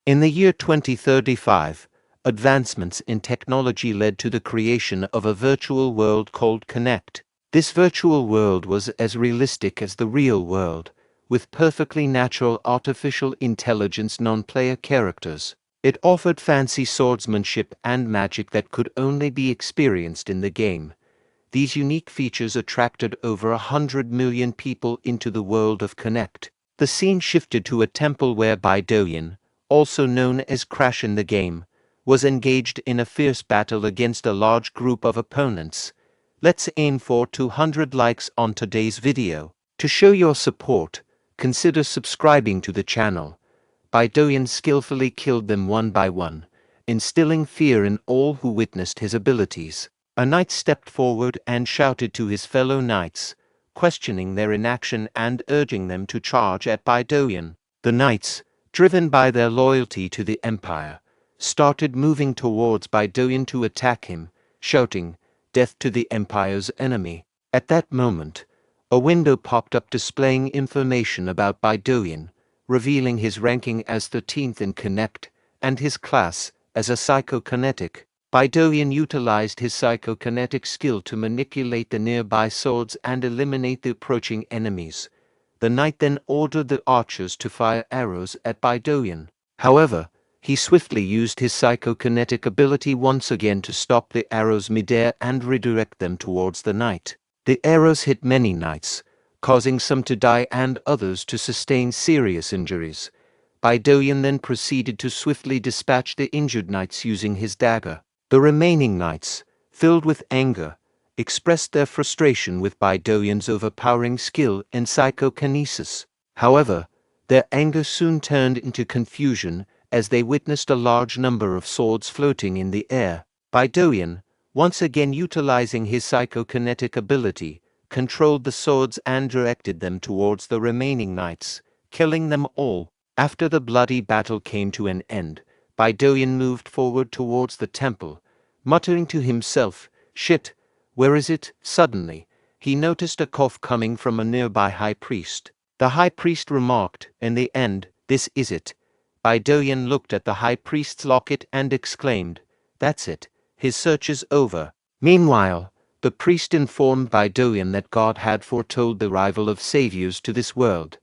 In the year 2035, advancements in technology led to the creation of a virtual world called Connect. This virtual world was as realistic as the real world, with perfectly natural artificial intelligence non-player characters. It offered fancy swordsmanship and magic that could only be experienced in the game. These unique features attracted over 100 million people into the world of Connect. The scene shifted to a temple where Bae DoHyun, also known as Crash in the game, was engaged in a fierce battle against a large group of opponents. Let's aim for 200 likes on today's video. To show your support, consider subscribing to the channel. Bae DoHyun skillfully killed them one by one, instilling fear in all who witnessed his abilities. A knight stepped forward and shouted to his fellow knights, questioning their inaction and urging them to charge at Bae DoHyun. The knights, driven by their loyalty to the empire, started moving towards Bae DoHyun to attack him, shouting, "Death to the empire's enemy." At that moment, a window popped up displaying information about Bae DoHyun, revealing his ranking as 13th in Connect and his class as a psychokinetic. Bae DoHyun utilized his psychokinetic skill to manipulate the nearby swords and eliminate the approaching enemies. The knight then ordered the archers to fire arrows at Bae DoHyun. However, he swiftly used his psychokinetic ability once again to stop the arrows midair and redirect them towards the knight. The arrows hit many knights, causing some to die and others to sustain serious injuries. Bae DoHyun then proceeded to swiftly dispatch the injured knights using his dagger. The remaining knights, filled with anger, expressed their frustration with Bae DoHyun's overpowering skill in psychokinesis. However, their anger soon turned into confusion as they witnessed a large number of swords floating in the air. Bae DoHyun, once again utilizing his psychokinetic ability, controlled the swords and directed them towards the remaining knights, killing them all. After the bloody battle came to an end, Bae DoHyun moved forward towards the temple, muttering to himself, "Shit, where is it?" Suddenly, he noticed a cough coming from a nearby high priest. The high priest remarked, "In the end, this is it." Bae DoHyun looked at the high priest's locket and exclaimed, "That's it, his search is over." Meanwhile, the priest informed Bae DoHyun that God had foretold the arrival of saviors to this world.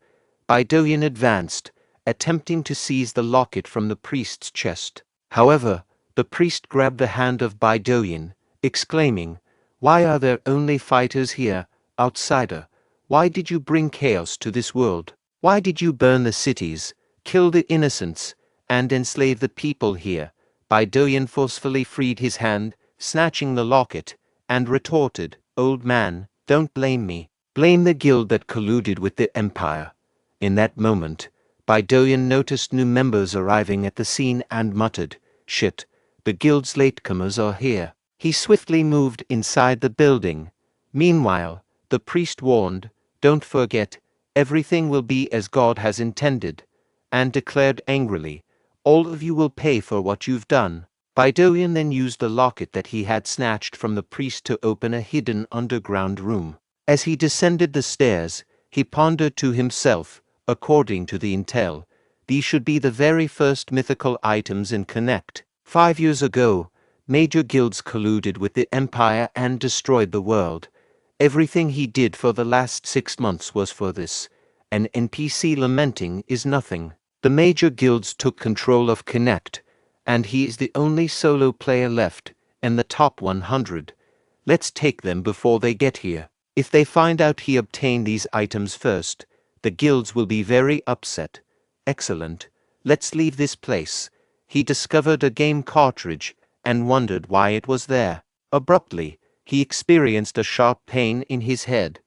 Bae DoHyun advanced, attempting to seize the locket from the priest's chest. However, the priest grabbed the hand of Bae DoHyun, exclaiming, "Why are there only fighters here, outsider? Why did you bring chaos to this world? Why did you burn the cities, kill the innocents, and enslave the people here?" Bae DoHyun forcefully freed his hand, snatching the locket, and retorted, "Old man, don't blame me. Blame the guild that colluded with the empire." In that moment, Bae DoHyun noticed new members arriving at the scene and muttered, "Shit, the guild's latecomers are here." He swiftly moved inside the building. Meanwhile, the priest warned, "Don't forget, everything will be as God has intended," and declared angrily, "All of you will pay for what you've done." Bae DoHyun then used the locket that he had snatched from the priest to open a hidden underground room. As he descended the stairs, he pondered to himself, according to the intel, these should be the very first mythical items in Connect. 5 years ago, major guilds colluded with the empire and destroyed the world. Everything he did for the last 6 months was for this. An NPC lamenting is nothing. The major guilds took control of Connect, and he is the only solo player left in the top 100. Let's take them before they get here. If they find out he obtained these items first, the guilds will be very upset. Excellent. Let's leave this place. He discovered a game cartridge and wondered why it was there. Abruptly, he experienced a sharp pain in his head.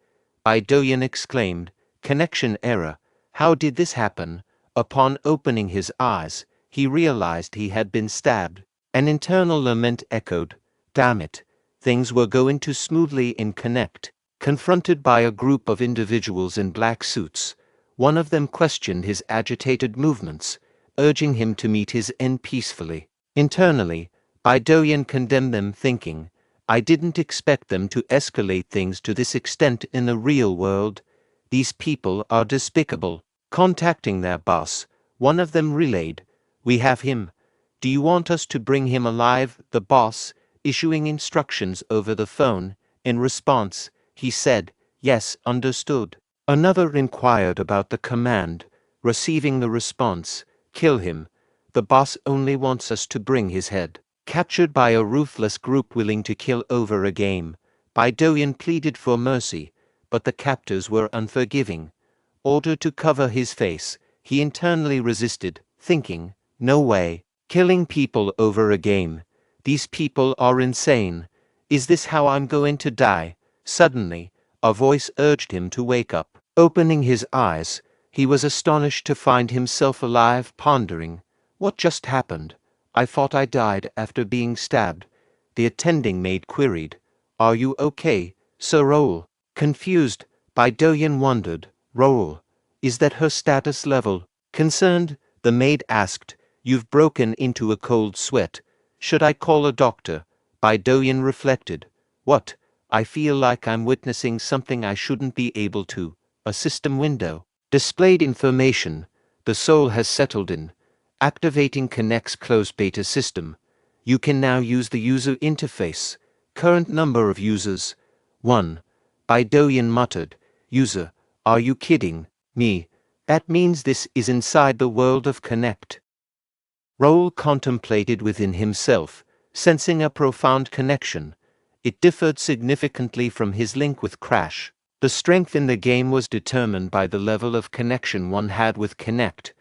Bae DoHyun exclaimed, "Connection error. How did this happen?" Upon opening his eyes, he realized he had been stabbed. An internal lament echoed, "Damn it. Things were going too smoothly in Connect." Confronted by a group of individuals in black suits, one of them questioned his agitated movements, urging him to meet his end peacefully. Internally, Bae DoHyun condemned them, thinking, "I didn't expect them to escalate things to this extent in the real world. These people are despicable." Contacting their boss, one of them relayed, We have him. Do you want us to bring him alive? The boss, issuing instructions over the phone. In response, he said, "Yes, understood." Another inquired about the command, receiving the response, "Kill him. The boss only wants us to bring his head." Captured by a ruthless group willing to kill over a game, Bae DoHyun pleaded for mercy, but the captors were unforgiving. Ordered to cover his face, he internally resisted, thinking, "No way. Killing people over a game. These people are insane. Is this how I'm going to die?" Suddenly, a voice urged him to wake up. Opening his eyes, he was astonished to find himself alive, pondering, "What just happened? I thought I died after being stabbed." The attending maid queried, "Are you okay, Sir Raul?" Confused, Bae DoHyun wondered, "Raul, is that her status level?" Concerned, the maid asked, "You've broken into a cold sweat. Should I call a doctor?" Bae DoHyun reflected, "What? I feel like I'm witnessing something I shouldn't be able to." A system window displayed information. The soul has settled in. Activating Connect's closed beta system. You can now use the user interface. Current number of users: 1. Bae DoHyun muttered, "User, are you kidding me? That means this is inside the world of Connect." Raul contemplated within himself, sensing a profound connection. It differed significantly from his link with Crash. The strength in the game was determined by the level of connection one had with Connect.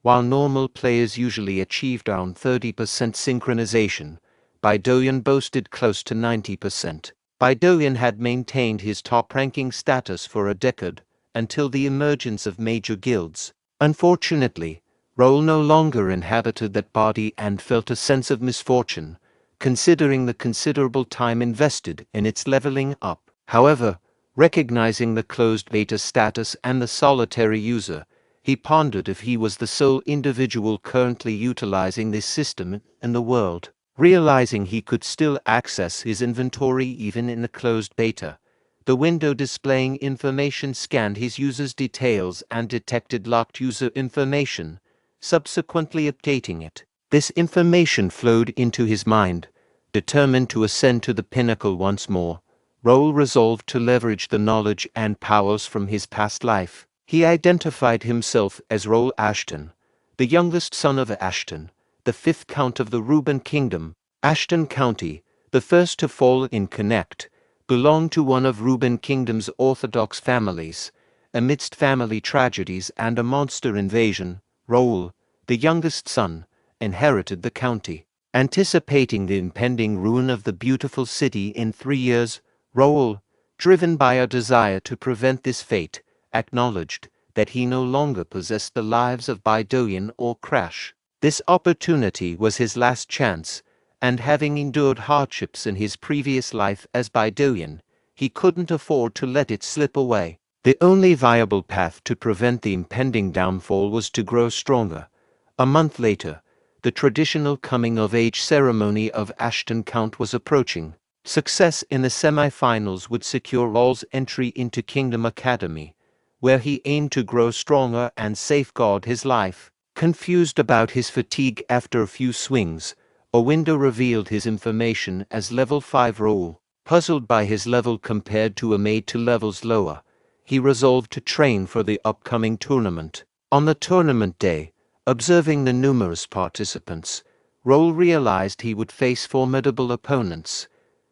While normal players usually achieved around 30% synchronization, Bae DoHyun boasted close to 90%. Bae DoHyun had maintained his top-ranking status for a decade, until the emergence of major guilds. Unfortunately, Raul no longer inhabited that body and felt a sense of misfortune, considering the considerable time invested in its leveling up. However, recognizing the closed beta status and the solitary user, he pondered if he was the sole individual currently utilizing this system in the world. Realizing he could still access his inventory even in the closed beta, the window displaying information scanned his user's details and detected locked user information, subsequently updating it. This information flowed into his mind. Determined to ascend to the pinnacle once more, Raul resolved to leverage the knowledge and powers from his past life. He identified himself as Raul Ashton, the youngest son of Ashton, the fifth count of the Reuben Kingdom. Ashton County, the first to fall in Connect, belonged to one of Reuben Kingdom's orthodox families. Amidst family tragedies and a monster invasion, Raul, the youngest son, inherited the county. Anticipating the impending ruin of the beautiful city in 3 years, Raul, driven by a desire to prevent this fate, acknowledged that he no longer possessed the lives of Bae DoHyun or Crash. This opportunity was his last chance, and having endured hardships in his previous life as Bae DoHyun, he couldn't afford to let it slip away. The only viable path to prevent the impending downfall was to grow stronger. A month later, the traditional coming-of-age ceremony of Ashton Count was approaching. Success in the semi-finals would secure Raul's entry into Kingdom Academy, where he aimed to grow stronger and safeguard his life. Confused about his fatigue after a few swings, a window revealed his information as level 5 Raul. Puzzled by his level compared to a maid to levels lower, he resolved to train for the upcoming tournament. On the tournament day, observing the numerous participants, Raul realized he would face formidable opponents.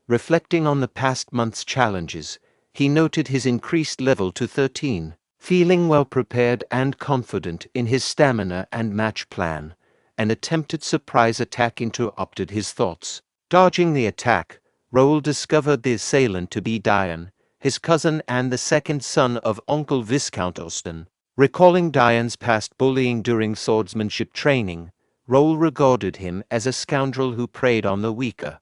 Reflecting on the past month's challenges, he noted his increased level to 13. Feeling well prepared and confident in his stamina and match plan, an attempted surprise attack interrupted his thoughts. Dodging the attack, Raul discovered the assailant to be Diane, his cousin and the second son of Uncle Viscount Austen. Recalling Diane's past bullying during swordsmanship training, Raul regarded him as a scoundrel who preyed on the weaker.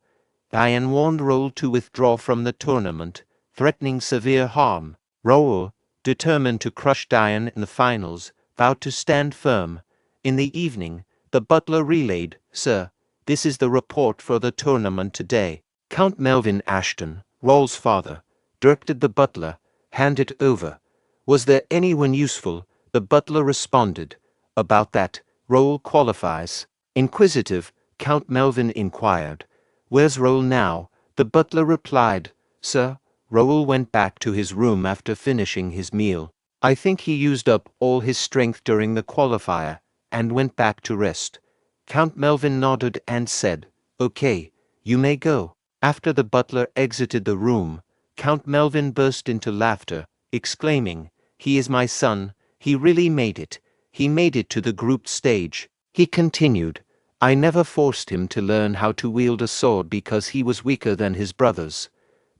Diane warned Raul to withdraw from the tournament, threatening severe harm. Raul, determined to crush Diane in the finals, vowed to stand firm. In the evening, the butler relayed, "Sir, this is the report for the tournament today." Count Melvin Ashton, Raul's father, directed the butler, "Hand it over." "Was there anyone useful?" The butler responded, "About that, Raul qualifies." Inquisitive, Count Melvin inquired. "Where's Raul now?" The butler replied. "Sir, Raul went back to his room after finishing his meal. I think he used up all his strength during the qualifier, and went back to rest." Count Melvin nodded and said, "Okay, you may go." After the butler exited the room, Count Melvin burst into laughter, exclaiming, "He is my son, he really made it. He made it to the group stage." He continued, "I never forced him to learn how to wield a sword because he was weaker than his brothers.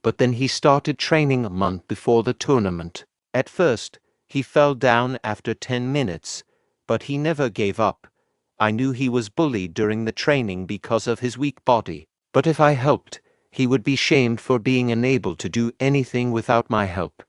But then he started training a month before the tournament. At first, he fell down after 10 minutes, but he never gave up. I knew he was bullied during the training because of his weak body, but if I helped, he would be shamed for being unable to do anything without my help.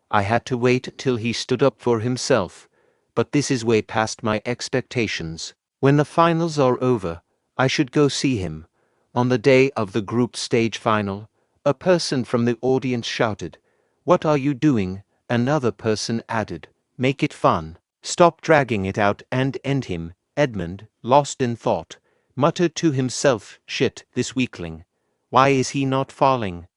I had to wait till he stood up for himself, but this is way past my expectations. When the finals are over, I should go see him." On the day of the group stage final, a person from the audience shouted, "What are you doing?" Another person added, "Make it fun. Stop dragging it out and end him." Edmund, lost in thought, muttered to himself, "Shit, this weakling. Why is he not falling?"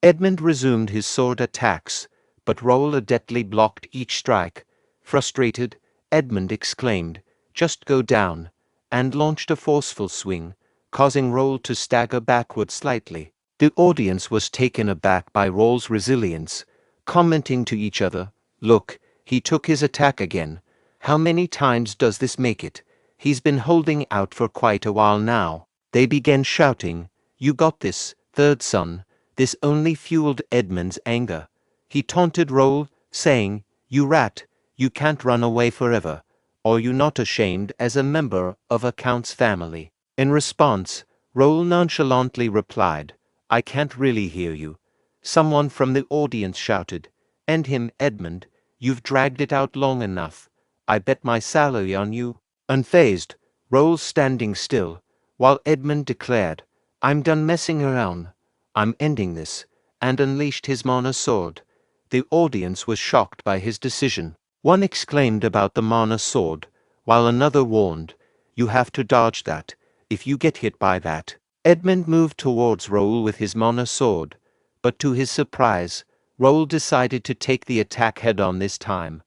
Edmund resumed his sword attacks, but Raul adeptly blocked each strike. Frustrated, Edmund exclaimed, "Just go down," and launched a forceful swing, causing Raul to stagger backward slightly. The audience was taken aback by Raul's resilience, commenting to each other, "Look, he took his attack again. How many times does this make it? He's been holding out for quite a while now." They began shouting, "You got this, third son." This only fueled Edmund's anger. He taunted Raul, saying, "You rat, you can't run away forever. Are you not ashamed as a member of a count's family?" In response, Raul nonchalantly replied, "I can't really hear you." Someone from the audience shouted, "End him, Edmund. You've dragged it out long enough. I bet my salary on you." Unfazed, Raul standing still, while Edmund declared, "I'm done messing around. I'm ending this," and unleashed his mana sword. The audience was shocked by his decision. One exclaimed about the mana sword, while another warned, "You have to dodge that. If you get hit by that." Edmund moved towards Raul with his mana sword, but to his surprise, Raul decided to take the attack head-on this time.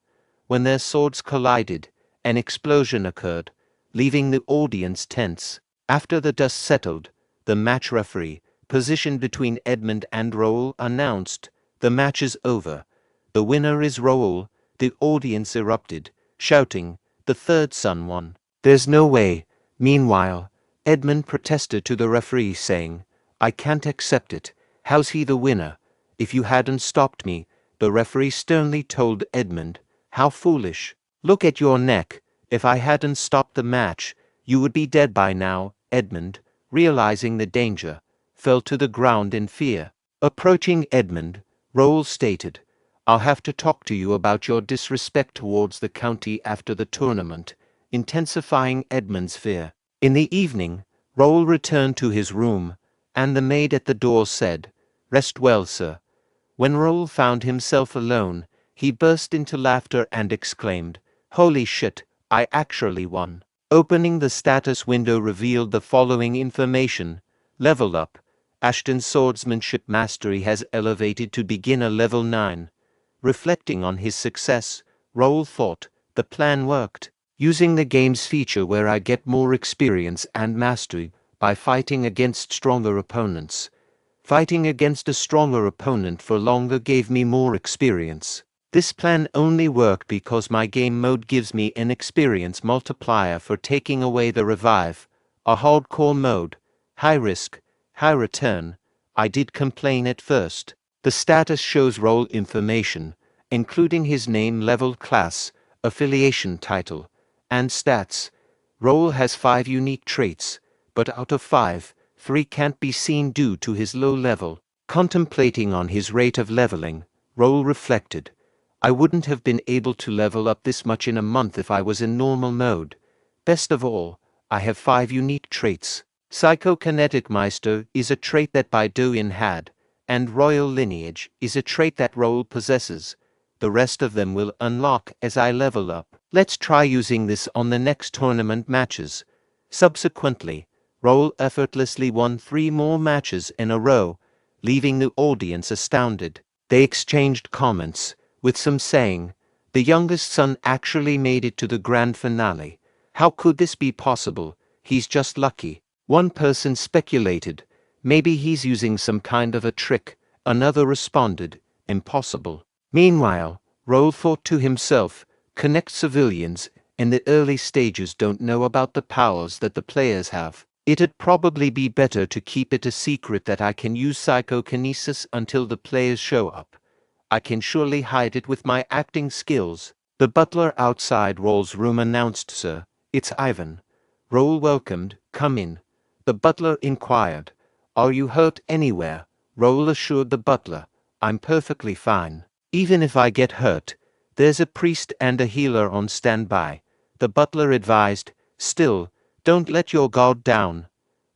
When their swords collided, an explosion occurred, leaving the audience tense. After the dust settled, the match referee, positioned between Edmund and Raul, announced, "The match is over. The winner is Raul." The audience erupted, shouting, "The third son won." "There's no way." Meanwhile, Edmund protested to the referee, saying, "I can't accept it. How's he the winner? If you hadn't stopped me." The referee sternly told Edmund, "How foolish. Look at your neck. If I hadn't stopped the match, you would be dead by now." Edmund, realizing the danger, fell to the ground in fear. Approaching Edmund, Raul stated, "I'll have to talk to you about your disrespect towards the county after the tournament," intensifying Edmund's fear. In the evening, Raul returned to his room, and the maid at the door said, "Rest well, sir." When Raul found himself alone, he burst into laughter and exclaimed, "Holy shit, I actually won." Opening the status window revealed the following information: Level up. Ashton's swordsmanship mastery has elevated to beginner level 9. Reflecting on his success, Raul thought, the plan worked. Using the game's feature where I get more experience and mastery by fighting against stronger opponents. Fighting against a stronger opponent for longer gave me more experience. This plan only worked because my game mode gives me an experience multiplier for taking away the revive. A hardcore mode. High risk, high return. I did complain at first. The status shows role information, including his name, level, class, affiliation title, and stats. Raul has 5 unique traits, but out of 5, 3 can't be seen due to his low level. Contemplating on his rate of leveling, Raul reflected, I wouldn't have been able to level up this much in a month if I was in normal mode. Best of all, I have 5 unique traits. Psychokinetic Meister is a trait that Bae DoHyun had, and Royal Lineage is a trait that Raul possesses. The rest of them will unlock as I level up. Let's try using this on the next tournament matches. Subsequently, Raul effortlessly won 3 more matches in a row, leaving the audience astounded. They exchanged comments, with some saying, "The youngest son actually made it to the grand finale. How could this be possible? He's just lucky." One person speculated, "Maybe he's using some kind of a trick." Another responded, "Impossible." Meanwhile, Raul thought to himself, "Connect civilians in the early stages don't know about the powers that the players have. It'd probably be better to keep it a secret that I can use psychokinesis until the players show up. I can surely hide it with my acting skills." The butler outside Raul's room announced, "Sir, it's Ivan." Raul welcomed, "Come in." The butler inquired, "Are you hurt anywhere?" Raul assured the butler, "I'm perfectly fine. Even if I get hurt, there's a priest and a healer on standby." The butler advised, "Still, don't let your guard down.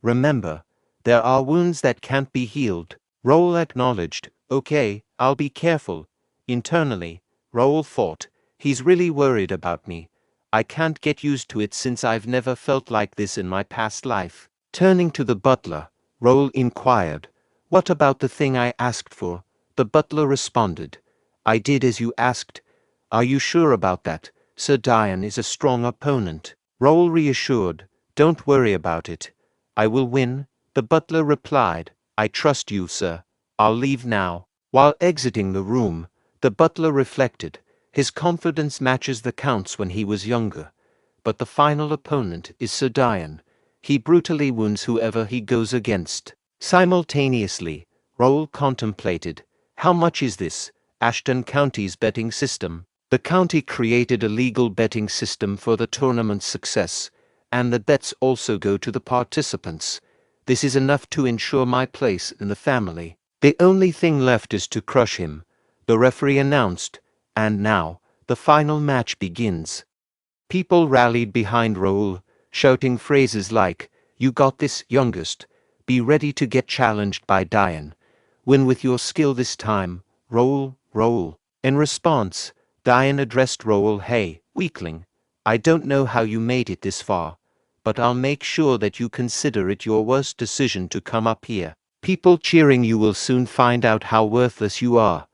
Remember, there are wounds that can't be healed." Raul acknowledged, "Okay, I'll be careful." Internally, Raul thought, "He's really worried about me. I can't get used to it since I've never felt like this in my past life." Turning to the butler, Raul inquired, "What about the thing I asked for?" The butler responded, "I did as you asked." "Are you sure about that? Sir Dian is a strong opponent." Raul reassured, "Don't worry about it. I will win." The butler replied, "I trust you, sir. I'll leave now." While exiting the room, the butler reflected, his confidence matches the Count's when he was younger. But the final opponent is Sir Dian. He brutally wounds whoever he goes against. Simultaneously, Raul contemplated, how much is this? Ashton County's betting system. The county created a legal betting system for the tournament's success, and the bets also go to the participants. This is enough to ensure my place in the family. The only thing left is to crush him, the referee announced, and now, the final match begins. People rallied behind Raul, shouting phrases like, "You got this, youngest. Be ready to get challenged by Dian. Win with your skill this time, Raul, Raul." In response, Dian addressed Raul, "Hey, weakling. I don't know how you made it this far, but I'll make sure that you consider it your worst decision to come up here. People cheering you will soon find out how worthless you are.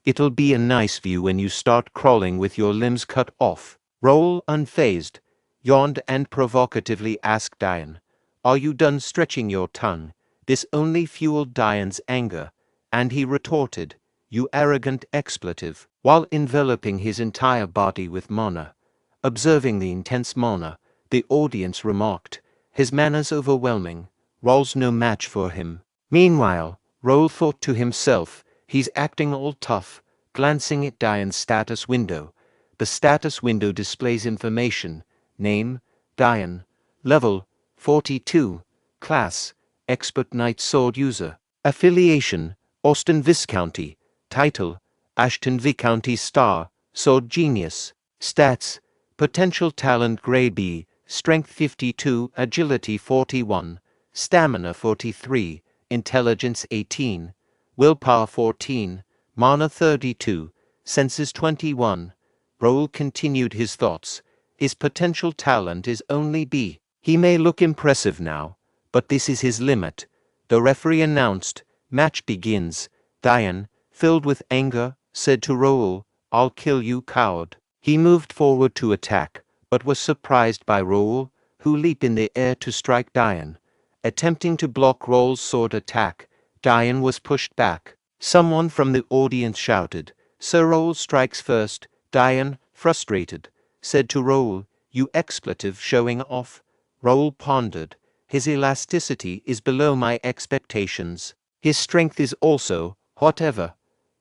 It'll be a nice view when you start crawling with your limbs cut off." Raul, unfazed, yawned and provocatively asked Dian, "Are you done stretching your tongue?" This only fueled Dian's anger, and he retorted, "You arrogant expletive," while enveloping his entire body with mana. Observing the intense mana, the audience remarked, "His mana's overwhelming. Raul's no match for him." Meanwhile, Raul thought to himself, "He's acting all tough." Glancing at Dian's status window, the status window displays information: name, Dian, level, 42, class, expert knight sword user, affiliation, Austin Viscounty, title, Ashton Viscounty star, sword genius, stats, potential talent grade B, strength 52, agility 41, stamina 43, intelligence 18, willpower 14, mana 32, senses 21. Raul continued his thoughts. His potential talent is only B. He may look impressive now, but this is his limit. The referee announced, "Match begins." Dian, filled with anger, said to Raul, "I'll kill you, coward." He moved forward to attack, but was surprised by Raul, who leaped in the air to strike Dian. Attempting to block Raul's sword attack, Dian was pushed back. Someone from the audience shouted, "Sir Raul strikes first." Dian, frustrated, said to Raul, "You expletive showing off." Raul pondered, "His elasticity is below my expectations. His strength is also, whatever."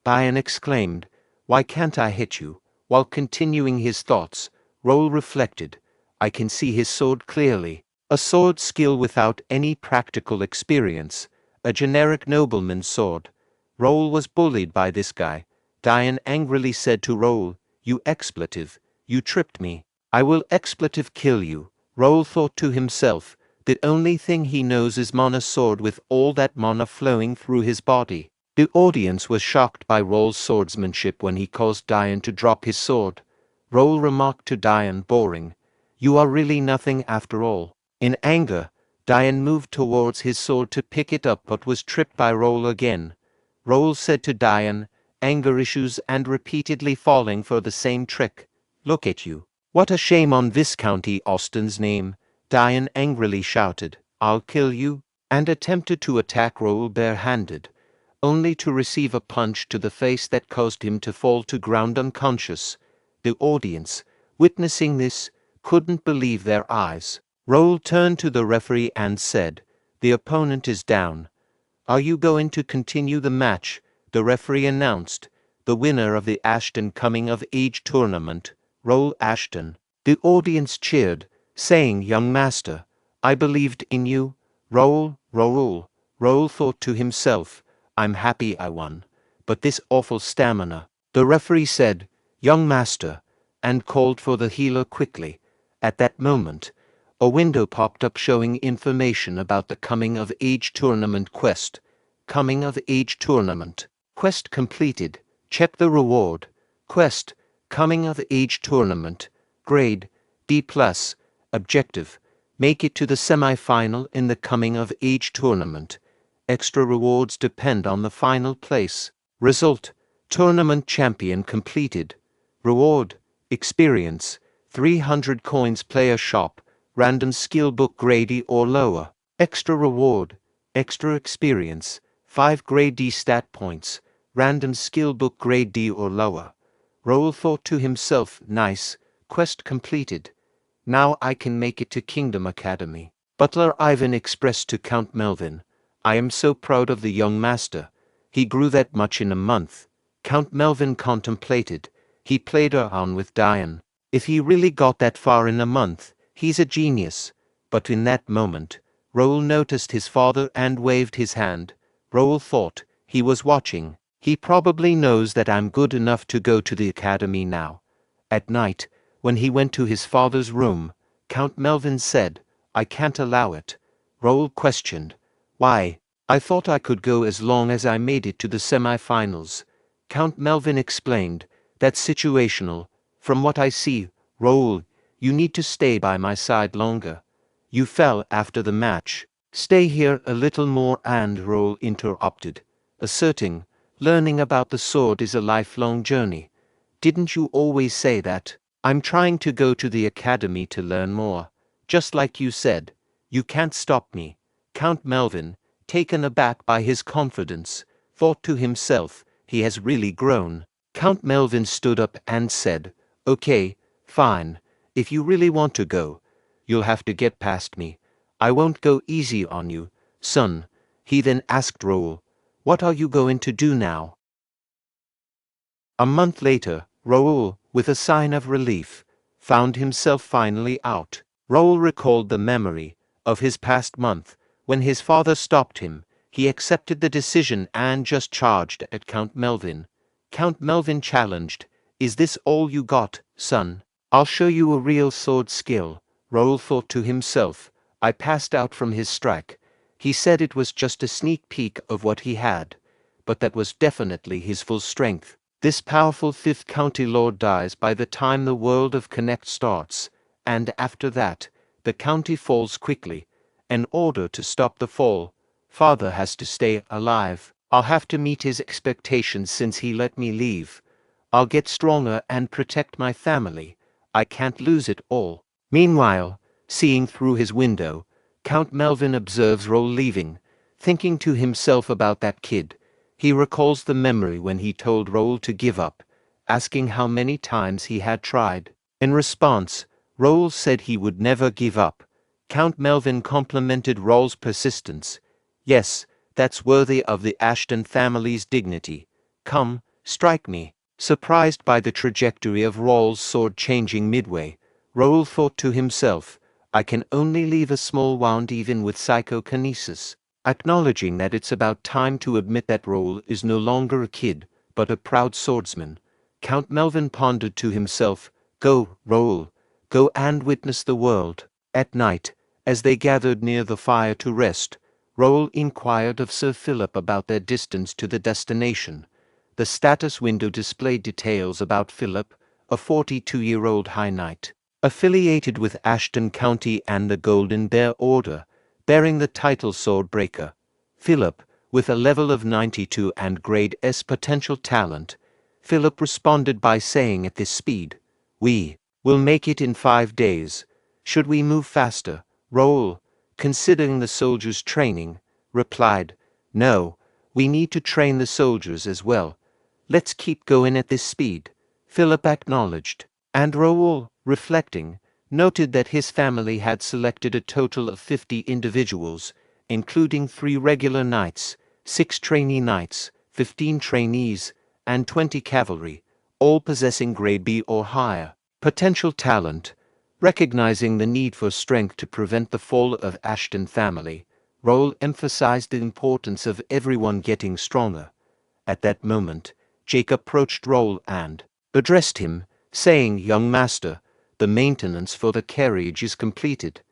Dian exclaimed, "Why can't I hit you?" While continuing his thoughts, Raul reflected, "I can see his sword clearly. A sword skill without any practical experience. A generic nobleman's sword." Raul was bullied by this guy. Dian angrily said to Raul, "You expletive, you tripped me. I will expletive kill you." Raul thought to himself, the only thing he knows is mana sword with all that mana flowing through his body. The audience was shocked by Raul's swordsmanship when he caused Dian to drop his sword. Raul remarked to Dian, boring, "You are really nothing after all." In anger, DoHyun moved towards his sword to pick it up but was tripped by Raul again. Raul said to DoHyun, anger issues and repeatedly falling for the same trick. Look at you. What a shame on Viscounty Austin's name. DoHyun angrily shouted, I'll kill you, and attempted to attack Raul barehanded, only to receive a punch to the face that caused him to fall to ground unconscious. The audience, witnessing this, couldn't believe their eyes. Raul turned to the referee and said, the opponent is down. Are you going to continue the match? The referee announced, the winner of the Ashton Coming of Age tournament, Raul Ashton. The audience cheered, saying, young master, I believed in you. Raul. Raul thought to himself, I'm happy I won. But this awful stamina. The referee said, young master, and called for the healer quickly. At that moment, a window popped up showing information about the Coming of Age tournament quest. Coming of Age tournament. Quest completed. Check the reward. Quest. Coming of Age tournament. Grade D+. Objective. Make it to the semi-final in the Coming of Age tournament. Extra rewards depend on the final place. Result. Tournament champion completed. Reward. Experience. 300 coins player shop. Random skill book grade E or lower. Extra reward. Extra experience. 5 grade D stat points. Random skill book grade D or lower. Raul thought to himself, nice. Quest completed. Now I can make it to Kingdom Academy. Butler Ivan expressed to Count Melvin, I am so proud of the young master. He grew that much in a month. Count Melvin contemplated. He played on with DoHyun. If he really got that far in a month, he's a genius. But in that moment, Raul noticed his father and waved his hand. Raul thought, he was watching. He probably knows that I'm good enough to go to the academy now. At night, when he went to his father's room, Count Melvin said, I can't allow it. Raul questioned, why? I thought I could go as long as I made it to the semi-finals. Count Melvin explained, that's situational. From what I see, Raul, you need to stay by my side longer. You fell after the match. Stay here a little more, and Raul interrupted, asserting, learning about the sword is a lifelong journey. Didn't you always say that? I'm trying to go to the academy to learn more. Just like you said, you can't stop me. Count Melvin, taken aback by his confidence, thought to himself, he has really grown. Count Melvin stood up and said, okay, fine. If you really want to go, you'll have to get past me. I won't go easy on you, son. He then asked Raul, what are you going to do now? A month later, Raul, with a sign of relief, found himself finally out. Raul recalled the memory of his past month. When his father stopped him, he accepted the decision and just charged at Count Melvin. Count Melvin challenged, is this all you got, son? I'll show you a real sword skill. Raul thought to himself, I passed out from his strike. He said it was just a sneak peek of what he had, but that was definitely his full strength. This powerful 5th county lord dies by the time the world of Connect starts, and after that, the county falls quickly. In order to stop the fall, father has to stay alive. I'll have to meet his expectations since he let me leave. I'll get stronger and protect my family. I can't lose it all. Meanwhile, seeing through his window, Count Melvin observes Raul leaving, thinking to himself about that kid. He recalls the memory when he told Raul to give up, asking how many times he had tried. In response, Raul said he would never give up. Count Melvin complimented Raul's persistence. Yes, that's worthy of the Ashton family's dignity. Come, strike me. Surprised by the trajectory of Raul's sword changing midway, Raul thought to himself, I can only leave a small wound even with psychokinesis. Acknowledging that it's about time to admit that Raul is no longer a kid, but a proud swordsman, Count Melvin pondered to himself, go, Raul, go and witness the world. At night, as they gathered near the fire to rest, Raul inquired of Sir Philip about their distance to the destination. The status window displayed details about Philip, a 42-year-old high knight. affiliated with Ashton County and the Golden Bear Order, bearing the title Swordbreaker. Philip, with a level of 92 and grade S potential talent. Philip responded by saying at this speed, "We will make it in 5 days. Should we move faster?" Raul, considering the soldiers' training, replied, "No, we need to train the soldiers as well. Let's keep going at this speed." Philip acknowledged, and Raul, reflecting, noted that his family had selected a total of 50 individuals, including 3 regular knights, 6 trainee knights, 15 trainees, and 20 cavalry, all possessing grade B or higher potential talent. Recognizing the need for strength to prevent the fall of Ashton family, Raul emphasized the importance of everyone getting stronger. At that moment, Jake approached Raul and addressed him, saying, "Young master, the maintenance for the carriage is completed.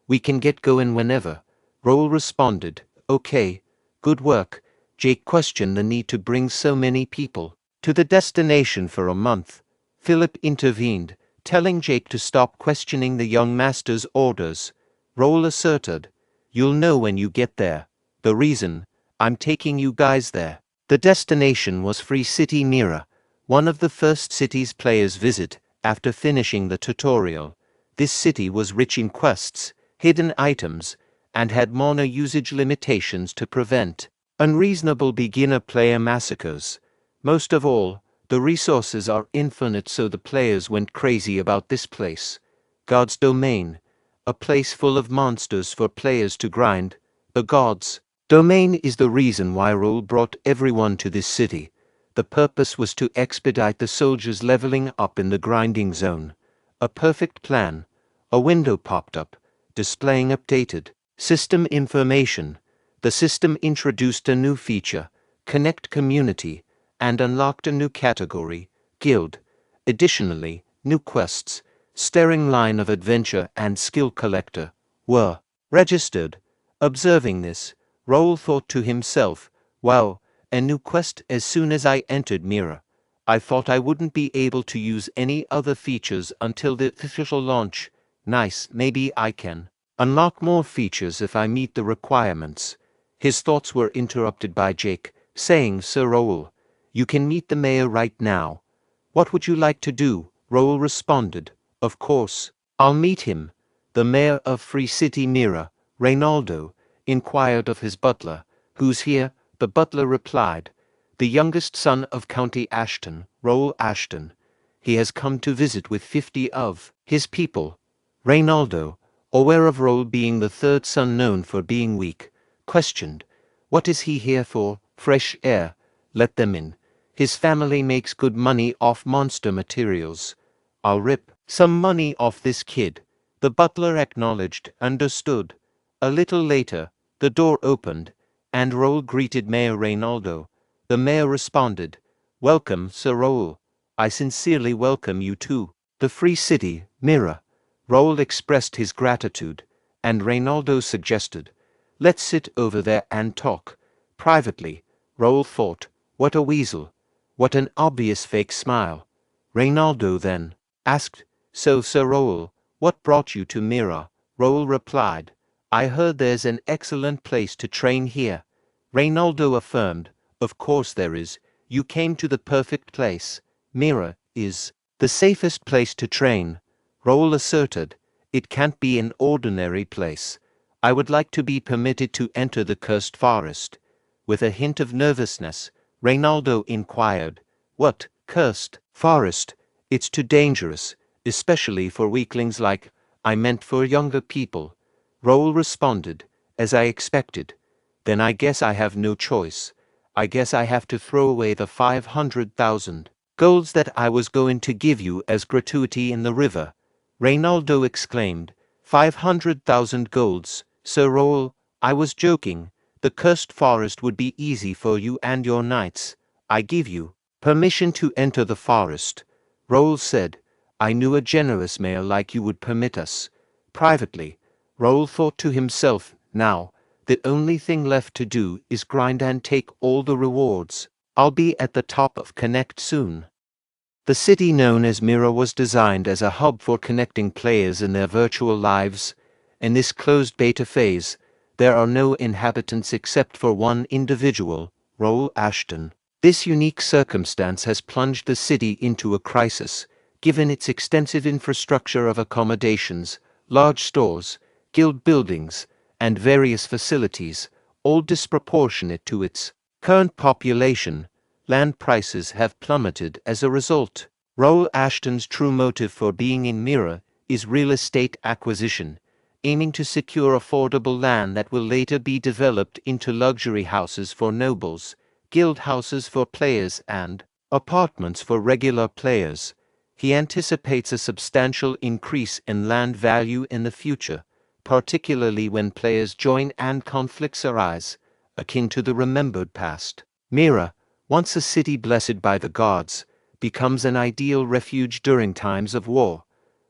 We can get going whenever." Raul responded, "Okay, good work." Jake questioned the need to bring so many people to the destination for a month. Philip intervened, telling Jake to stop questioning the young master's orders. Raul asserted, "You'll know when you get there. The reason I'm taking you guys there." The destination was Free City Mira, one of the first cities players visit after finishing the tutorial. This city was rich in quests, hidden items, and had mana usage limitations to prevent unreasonable beginner player massacres. Most of all, the resources are infinite, so the players went crazy about this place. God's Domain, a place full of monsters for players to grind. The God's Domain is the reason why Raul brought everyone to this city. The purpose was to expedite the soldiers leveling up in the grinding zone. A perfect plan. A window popped up, displaying updated system information. The system introduced a new feature, Connect Community, and unlocked a new category, Guild. Additionally, new quests, Staring Line of Adventure and Skill Collector, were registered. Observing this, Raul thought to himself, "Wow, a new quest as soon as I entered Mira. I thought I wouldn't be able to use any other features until the official launch. Nice, maybe I can unlock more features if I meet the requirements." His thoughts were interrupted by Jake, saying, "Sir Raul, you can meet the mayor right now. What would you like to do?" Raul responded, "Of course, I'll meet him." The mayor of Free City Mira, Reynaldo, inquired of his butler, "Who's here?" The butler replied, "The youngest son of County Ashton, Raul Ashton. He has come to visit with 50 of his people." Reynaldo, aware of Raul being the third son known for being weak, questioned, "What is he here for?" "Fresh air. Let them in. His family makes good money off monster materials. I'll rip some money off this kid." The butler acknowledged, understood. A little later, the door opened, and Raul greeted Mayor Reynaldo. The mayor responded, "Welcome, Sir Raul. I sincerely welcome you to the Free City, Mira." Raul expressed his gratitude, and Reynaldo suggested, "Let's sit over there and talk." Privately, Raul thought, "What a weasel. What an obvious fake smile." Reynaldo then asked, "So, Sir Raul, what brought you to Mira?" Raul replied, "I heard there's an excellent place to train here." Reynaldo affirmed, "Of course there is. You came to the perfect place. Mira is the safest place to train." Raul asserted, "It can't be an ordinary place. I would like to be permitted to enter the cursed forest." With a hint of nervousness, Reynaldo inquired, "What, cursed forest? It's too dangerous, especially for weaklings like I meant for younger people." Raul responded, "As I expected. Then I guess I have no choice. I guess I have to throw away the 500,000 golds that I was going to give you as gratuity in the river." Reynaldo exclaimed, 500,000 golds, Sir Raul, I was joking. The cursed forest would be easy for you and your knights. I give you permission to enter the forest." Raul said, "I knew a generous mayor like you would permit us." Privately, Raul thought to himself, "Now, the only thing left to do is grind and take all the rewards. I'll be at the top of Connect soon." The city known as Mirror was designed as a hub for connecting players in their virtual lives. In this closed beta phase, there are no inhabitants except for one individual, Raul Ashton. This unique circumstance has plunged the city into a crisis, given its extensive infrastructure of accommodations, large stores, guild buildings, and various facilities, all disproportionate to its current population. Land prices have plummeted as a result. Raul Ashton's true motive for being in Mirror is real estate acquisition, aiming to secure affordable land that will later be developed into luxury houses for nobles, guild houses for players, and apartments for regular players. He anticipates a substantial increase in land value in the future, particularly when players join and conflicts arise, akin to the remembered past. Mirror, once a city blessed by the gods, becomes an ideal refuge during times of war.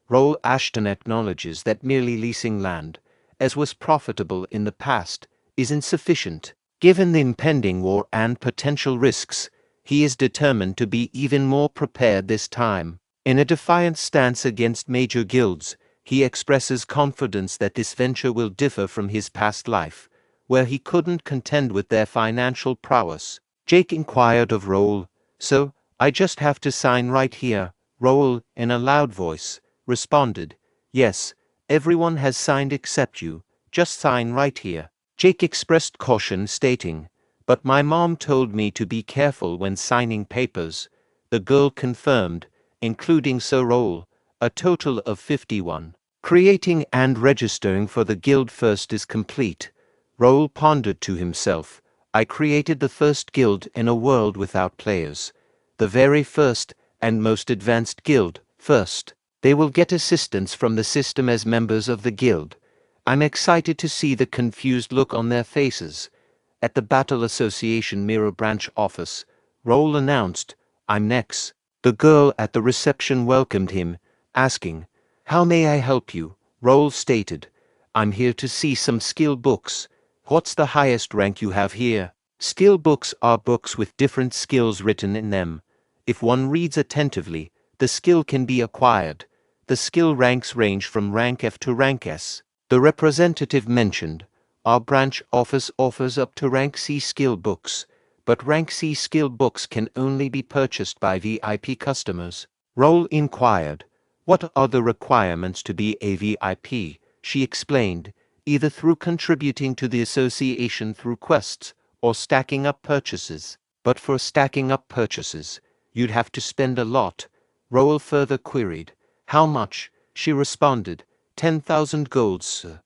Raul Ashton acknowledges that merely leasing land, as was profitable in the past, is insufficient. Given the impending war and potential risks, he is determined to be even more prepared this time. In a defiant stance against major guilds, he expresses confidence that this venture will differ from his past life, where he couldn't contend with their financial prowess. Jake inquired of Raul, "So, I just have to sign right here?" Raul, in a loud voice, responded, "Yes, everyone has signed except you. Just sign right here." Jake expressed caution, stating, "But my mom told me to be careful when signing papers." The girl confirmed, including Sir Raul, a total of 51. Creating and registering for the guild first is complete. Raul pondered to himself, "I created the first guild in a world without players. The very first and most advanced guild, first. They will get assistance from the system as members of the guild. I'm excited to see the confused look on their faces." At the Battle Association Mirror Branch office, Raul announced, "I'm next." The girl at the reception welcomed him, asking, "How may I help you?" Raul stated, "I'm here to see some skill books." "What's the highest rank you have here?" Skill books are books with different skills written in them. If one reads attentively, the skill can be acquired. The skill ranks range from rank F to rank S. The representative mentioned, "Our branch office offers up to rank C skill books, but rank C skill books can only be purchased by VIP customers." Raul inquired, "What are the requirements to be a VIP?" She explained, "Either through contributing to the association through quests, or stacking up purchases. But for stacking up purchases, you'd have to spend a lot." Raul further queried, "How much?" She responded, 10,000 golds, sir."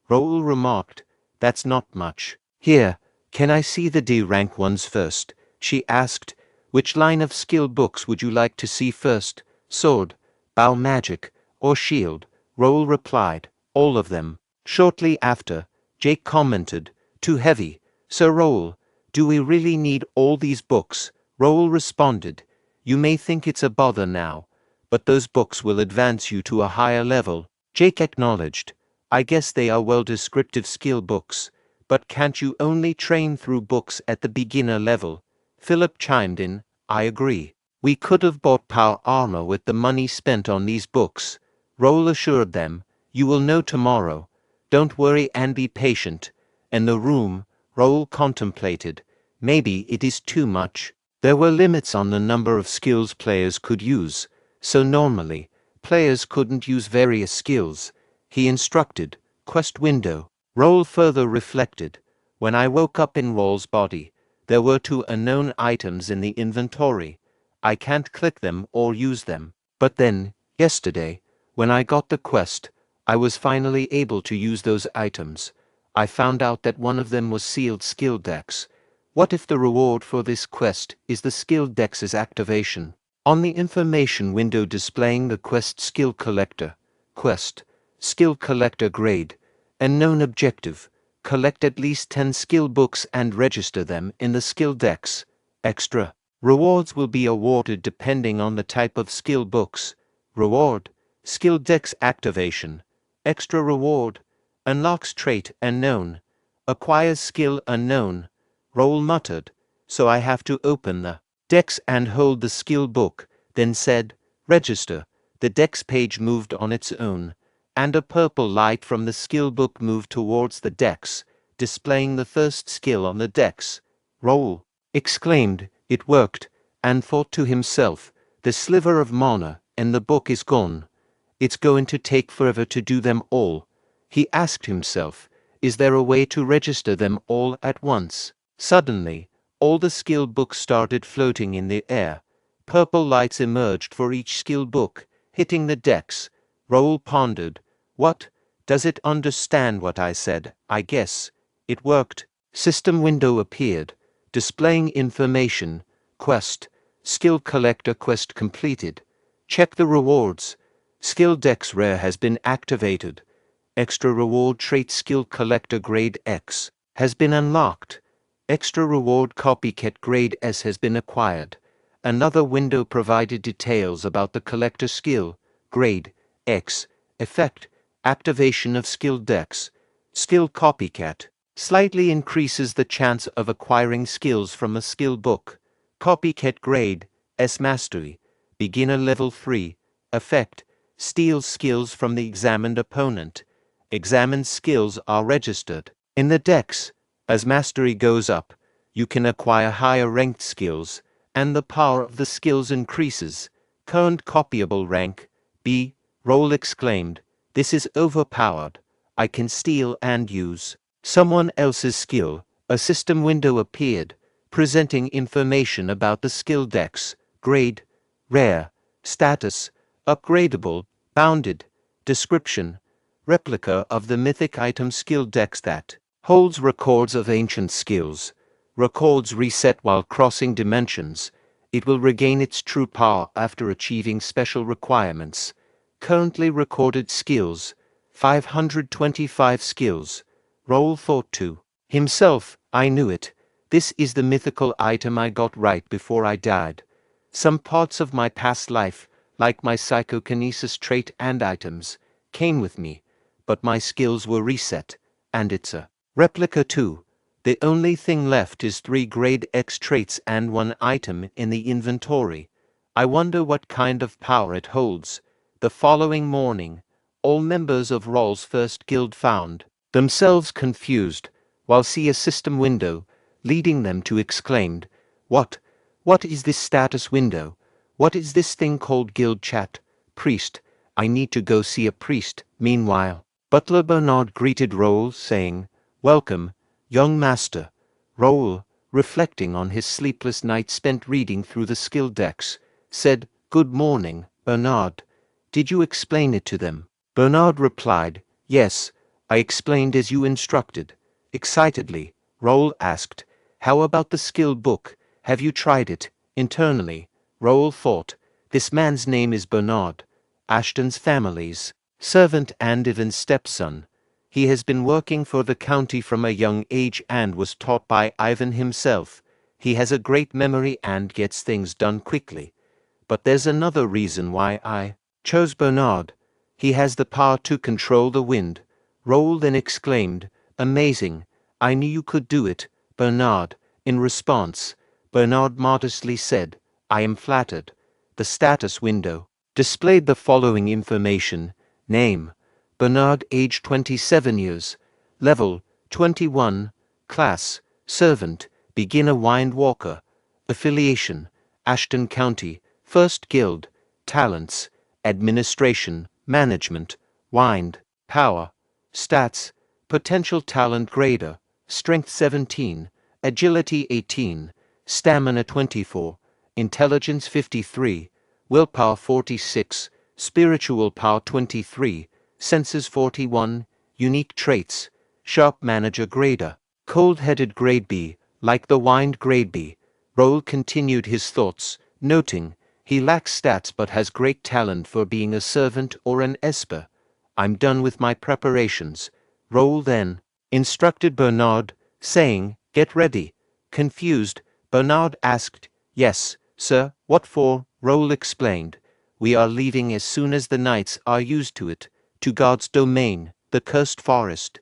Raul remarked, "That's not much." "Here, can I see the D rank ones first?" She asked, "Which line of skill books would you like to see first? Sword, bow magic, or shield?" Raul replied, "All of them." Shortly after, Jake commented, "Too heavy." "Sir Raul, do we really need all these books?" Raul responded, "You may think it's a bother now, but those books will advance you to a higher level." Jake acknowledged, "I guess they are well descriptive skill books, but can't you only train through books at the beginner level?" Philip chimed in, "I agree. We could have bought power armor with the money spent on these books." Raul assured them, "You will know tomorrow. Don't worry and be patient." In the room, Raul contemplated, "Maybe it is too much." There were limits on the number of skills players could use, so normally, players couldn't use various skills. He instructed, "Quest window." Raul further reflected, "When I woke up in Raul's body, there were 2 unknown items in the inventory. I can't click them or use them. But then, yesterday, when I got the quest, I was finally able to use those items. I found out that one of them was sealed skill dex. What if the reward for this quest is the skill dex's activation?" On the information window displaying the quest skill collector, quest, skill collector grade, and known objective, collect at least 10 skill books and register them in the skill dex. Extra rewards will be awarded depending on the type of skill books. Reward, skill dex activation. Extra reward, unlocks trait unknown, acquires skill unknown. Raul muttered, "So I have to open the dex and hold the skill book, then said, "Register." The dex page moved on its own, and a purple light from the skill book moved towards the dex, displaying the first skill on the dex. "Raul exclaimed, "It worked," and thought to himself, "The sliver of mana, and the book is gone. It's going to take forever to do them all." He asked himself, "Is there a way to register them all at once?" Suddenly, all the skill books started floating in the air. Purple lights emerged for each skill book, hitting the decks. Raul pondered. "What? Does it understand what I said? I guess. It worked." System window appeared, displaying information. Quest. Skill collector quest completed. Check the rewards. Skill Dex Rare has been activated. Extra reward trait Skill Collector Grade X has been unlocked. Extra reward Copycat Grade S has been acquired. Another window provided details about the collector skill, Grade X, effect, activation of Skill Dex. Skill Copycat slightly increases the chance of acquiring skills from a skill book. Copycat Grade S Mastery, Beginner Level 3, effect, steals skills from the examined opponent. Examined skills are registered in the dex. As mastery goes up, you can acquire higher ranked skills, and the power of the skills increases. Current copyable rank, B. Raul exclaimed, "This is overpowered. I can steal and use someone else's skill." A system window appeared, presenting information about the skill dex, grade, rare, status, upgradable, bounded, description, replica of the mythic item skill dex that holds records of ancient skills. Records reset while crossing dimensions. It will regain its true power after achieving special requirements. Currently recorded skills, 525 skills. Raul thought to himself, "I knew it. This is the mythical item I got right before I died. Some parts of my past life, like my psychokinesis trait and items, came with me, but my skills were reset, and it's a replica too. The only thing left is 3 grade X traits and 1 item in the inventory. I wonder what kind of power it holds." The following morning, all members of Raul's first guild found themselves confused, while see a system window, leading them to exclaimed, What is this status window? What is this thing called guild chat? Priest, I need to go see a priest." Meanwhile, Butler Bernard greeted Raul, saying, "Welcome, young master." Raul, reflecting on his sleepless night spent reading through the skill decks, said, "Good morning, Bernard. Did you explain it to them?" Bernard replied, "Yes, I explained as you instructed." Excitedly, Raul asked, "How about the skill book? Have you tried it?" Internally, Raul thought, "This man's name is Bernard, Ashton's family's servant and even stepson. He has been working for the county from a young age and was taught by Ivan himself. He has a great memory and gets things done quickly. But there's another reason why I chose Bernard. He has the power to control the wind." Raul then exclaimed, "Amazing. I knew you could do it, Bernard." In response, Bernard modestly said, "I am flattered." The status window displayed the following information. Name, Bernard, age 27 years. Level, 21. Class, servant, beginner wind walker. Affiliation, Ashton County, 1st Guild. Talents, administration, management, wind, power. Stats, potential talent grader, strength 17, agility 18, stamina 24, intelligence 53, willpower 46, spiritual power 23, senses 41, unique traits, sharp manager grader, cold-headed grade B, like the wind grade B. Raul continued his thoughts, noting, he lacks stats but has great talent for being a servant or an esper. I'm done with my preparations. Raul then instructed Bernard, saying, "Get ready." Confused, Bernard asked, "Yes, sir, what for?" Raul explained, "We are leaving as soon as the knights are used to it, to God's domain, the cursed forest."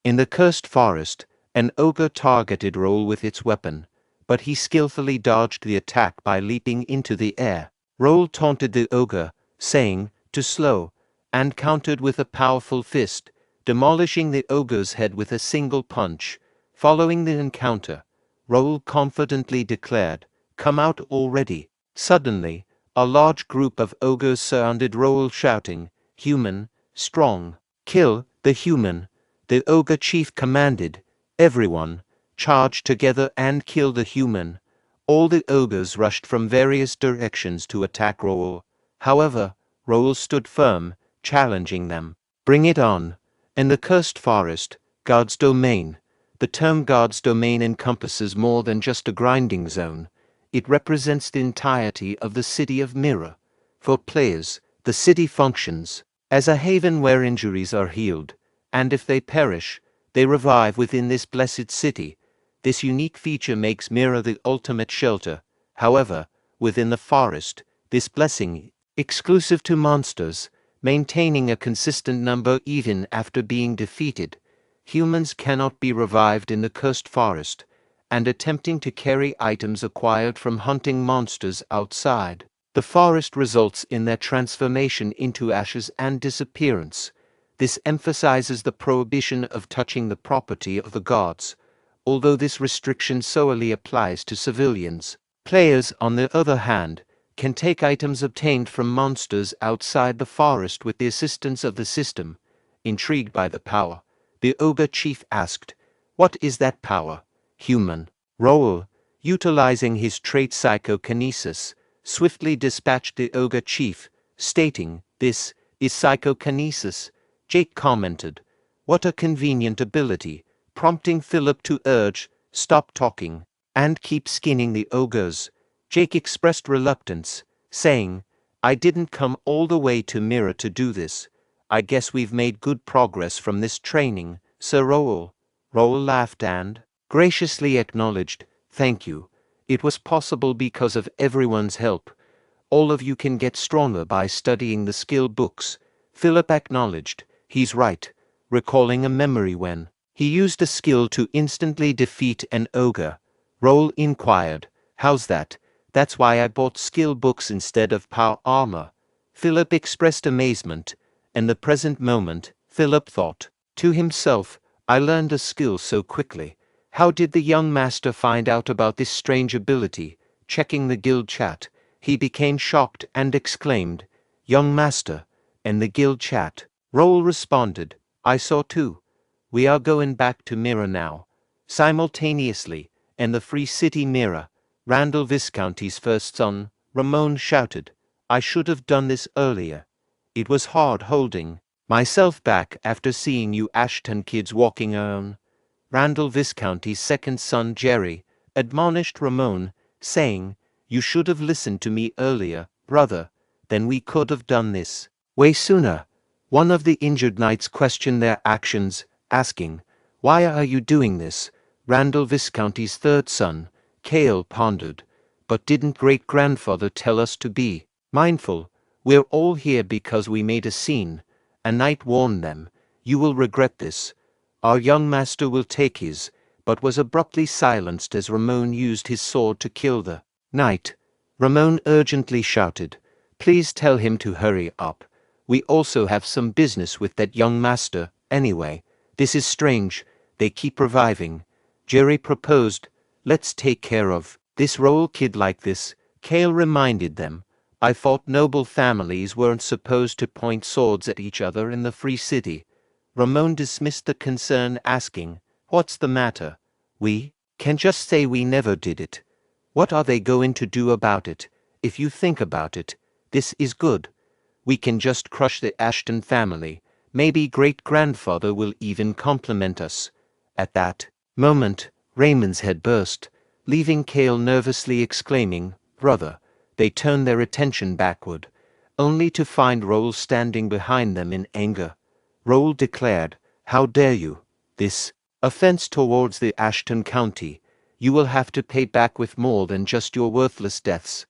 In the cursed forest, an ogre targeted Raul with its weapon, but he skillfully dodged the attack by leaping into the air. Raul taunted the ogre, saying, to slow, and countered with a powerful fist, demolishing the ogre's head with a single punch. Following the encounter, Raul confidently declared, come out already. Suddenly, a large group of ogres surrounded Raul shouting, human, strong, kill the human. The ogre chief commanded, everyone, charge together and kill the human. All the ogres rushed from various directions to attack Raul. However, Raul stood firm, challenging them. Bring it on. In the cursed forest, God's domain. The term God's domain encompasses more than just a grinding zone. It represents the entirety of the city of Mirror. For players, the city functions as a haven where injuries are healed, and if they perish, they revive within this blessed city. This unique feature makes Mirror the ultimate shelter. However, within the forest, this blessing, exclusive to monsters, maintaining a consistent number even after being defeated. Humans cannot be revived in the cursed forest, and attempting to carry items acquired from hunting monsters outside the forest results in their transformation into ashes and disappearance. This emphasizes the prohibition of touching the property of the gods, although this restriction solely applies to civilians. Players, on the other hand, can take items obtained from monsters outside the forest with the assistance of the system. Intrigued by the power, the ogre chief asked, what is that power, human? Raul, utilizing his trait psychokinesis, swiftly dispatched the ogre chief, stating, this is psychokinesis. Jake commented, what a convenient ability, prompting Philip to urge, stop talking, and keep skinning the ogres. Jake expressed reluctance, saying, I didn't come all the way to Mirror to do this. I guess we've made good progress from this training, Sir Raul. Raul laughed and graciously acknowledged, thank you. It was possible because of everyone's help. All of you can get stronger by studying the skill books. Philip acknowledged, he's right, recalling a memory when he used a skill to instantly defeat an ogre. Raul inquired, how's that? That's why I bought skill books instead of power armor. Philip expressed amazement. In the present moment, Philip thought to himself, I learned a skill so quickly. How did the young master find out about this strange ability? Checking the guild chat, he became shocked and exclaimed, young master. In the guild chat, Raul responded, I saw too. We are going back to Mirror now. Simultaneously, in the Free City Mirror, Randall Visconti's first son, Ramon, shouted, I should have done this earlier. It was hard holding myself back after seeing you Ashton kids walking around. Randall Visconti's second son, Jerry, admonished Ramon, saying, you should have listened to me earlier, brother. Then we could have done this way sooner. One of the injured knights questioned their actions, asking, why are you doing this? Randall Visconti's third son, Cale, pondered, but didn't great-grandfather tell us to be mindful? We're all here because we made a scene. A knight warned them, you will regret this. Our young master will take his, but was abruptly silenced as Ramon used his sword to kill the knight. Ramon urgently shouted, please tell him to hurry up. We also have some business with that young master, anyway. This is strange, they keep reviving. Jerry proposed, let's take care of this Raul kid like this. Cale reminded them, I thought noble families weren't supposed to point swords at each other in the Free City. Ramon dismissed the concern, asking, what's the matter? We can just say we never did it. What are they going to do about it? If you think about it, this is good. We can just crush the Ashton family. Maybe great-grandfather will even compliment us. At that moment, Raymond's head burst, leaving Cale nervously exclaiming, brother. They turned their attention backward, only to find Raul standing behind them in anger. Raul declared, how dare you? This offense towards the Ashton County. You will have to pay back with more than just your worthless deaths.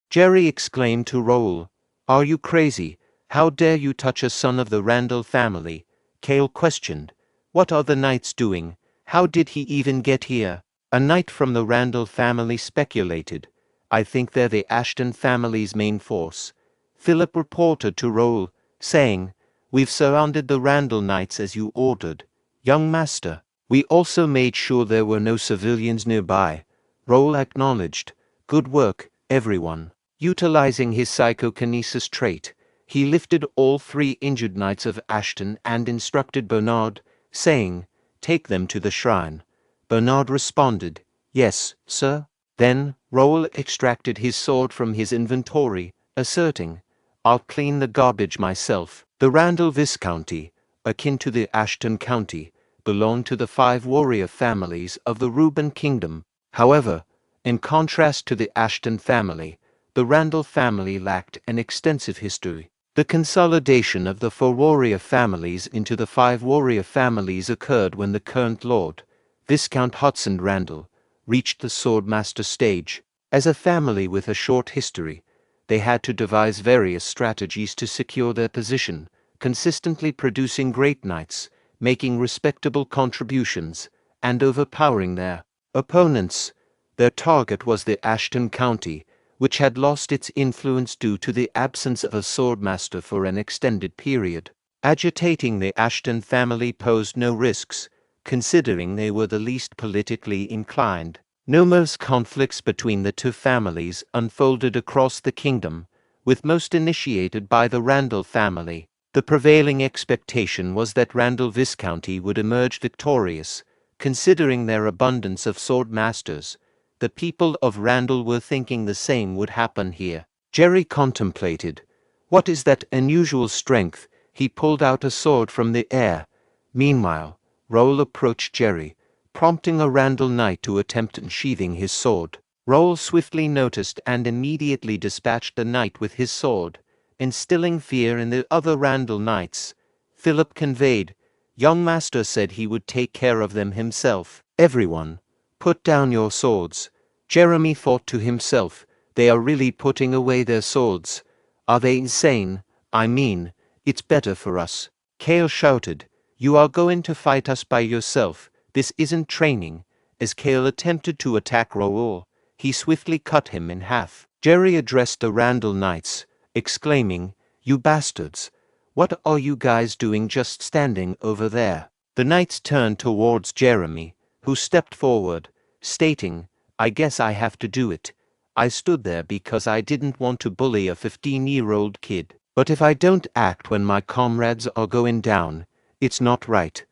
Jerry exclaimed to Raul, are you crazy? How dare you touch a son of the Randall family? Cale questioned, what are the knights doing? How did he even get here? A knight from the Randall family speculated, I think they're the Ashton family's main force. Philip reported to Raul, saying, "We've surrounded the Randall Knights as you ordered, young master. We also made sure there were no civilians nearby." Raul acknowledged, "Good work, everyone." Utilizing his psychokinesis trait, he lifted all 3 injured knights of Ashton and instructed Bernard, saying, "Take them to the shrine." Bernard responded, "Yes, sir." Then, Raul extracted his sword from his inventory, asserting, "I'll clean the garbage myself." The Randall Viscounty, akin to the Ashton County, belonged to the 5 warrior families of the Reuben Kingdom. However, in contrast to the Ashton family, the Randall family lacked an extensive history. The consolidation of the 4 warrior families into the 5 warrior families occurred when the current Lord, Viscount Hudson Randall, reached the swordmaster stage. As a family with a short history, they had to devise various strategies to secure their position, consistently producing great knights, making respectable contributions, and overpowering their opponents. Their target was the Ashton County, which had lost its influence due to the absence of a swordmaster for an extended period. Agitating the Ashton family posed no risks, considering they were the least politically inclined. Numerous conflicts between the 2 families unfolded across the kingdom, with most initiated by the Randall family. The prevailing expectation was that Randall Viscounty would emerge victorious, considering their abundance of sword masters. The people of Randall were thinking the same would happen here. Jerry contemplated. What is that unusual strength? He pulled out a sword from the air. Meanwhile, Raul approached Jerry, prompting a Randall knight to attempt unsheathing his sword. Raul swiftly noticed and immediately dispatched the knight with his sword, instilling fear in the other Randall knights. Philip conveyed, "Young master said he would take care of them himself." "Everyone, put down your swords." Jeremy thought to himself, "They are really putting away their swords. Are they insane? I mean, it's better for us." Kale shouted, "You are going to fight us by yourself. This isn't training." As Kale attempted to attack Raul, he swiftly cut him in half. Jerry addressed the Randall Knights, exclaiming, "You bastards! What are you guys doing just standing over there?" The knights turned towards Jeremy, who stepped forward, stating, "I guess I have to do it. I stood there because I didn't want to bully a 15-year-old kid. But if I don't act when my comrades are going down, it's not right."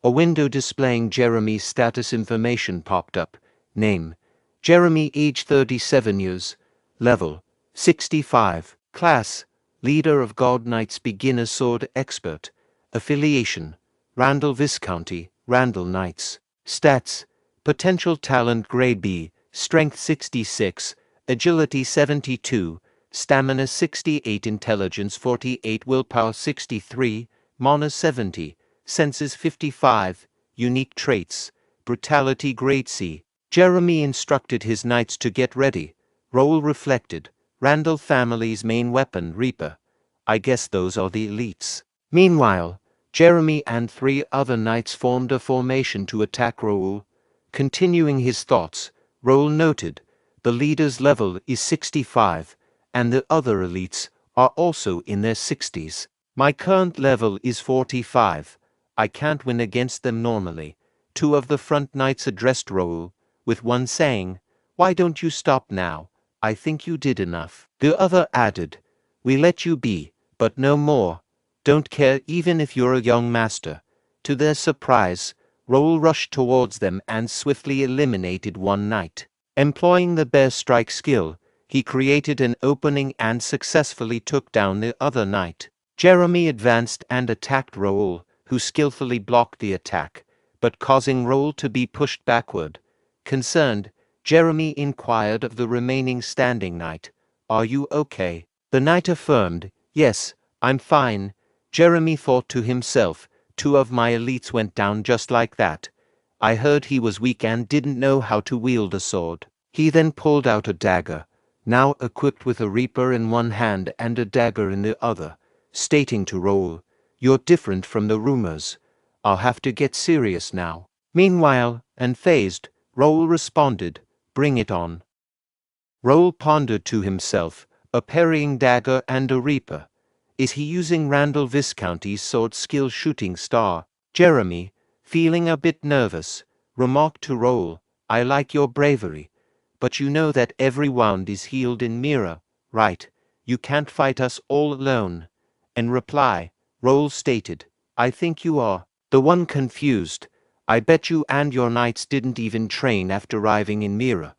A window displaying Jeremy's status information popped up. Name: Jeremy, age 37 years. Level: 65. Class: Leader of God Knights, beginner sword expert. Affiliation: Randall Viscounty, Randall Knights. Stats: Potential talent grade B, strength 66, agility 72, stamina 68, intelligence 48, willpower 63, mana 70, senses 55, unique traits, brutality grade C. Jeremy instructed his knights to get ready. Raul reflected, Randall family's main weapon, Reaper. I guess those are the elites. Meanwhile, Jeremy and 3 other knights formed a formation to attack Raul. Continuing his thoughts, Raul noted, the leader's level is 65, and the other elites are also in their 60s. My current level is 45. I can't win against them normally. 2 of the front knights addressed Raul, with one saying, "Why don't you stop now? I think you did enough." The other added, "We let you be, but no more. Don't care even if you're a young master." To their surprise, Raul rushed towards them and swiftly eliminated one knight. Employing the bear strike skill, he created an opening and successfully took down the other knight. Jeremy advanced and attacked Raul, who skillfully blocked the attack, but causing Raul to be pushed backward. Concerned, Jeremy inquired of the remaining standing knight, "Are you okay?" The knight affirmed, "Yes, I'm fine." Jeremy thought to himself, 2 of my elites went down just like that. I heard he was weak and didn't know how to wield a sword. He then pulled out a dagger, now equipped with a reaper in one hand and a dagger in the other, stating to Raul, "You're different from the rumors. I'll have to get serious now." Meanwhile, unfazed, Raul responded, "Bring it on." Raul pondered to himself, a parrying dagger and a reaper. Is he using Randall Viscounty's sword skill shooting star? Jeremy, feeling a bit nervous, remarked to Raul, I like your bravery. But you know that every wound is healed in mirror, right? You can't fight us all alone. In reply, Raul stated, I think you are the one confused. I bet you and your knights didn't even train after arriving in Mira.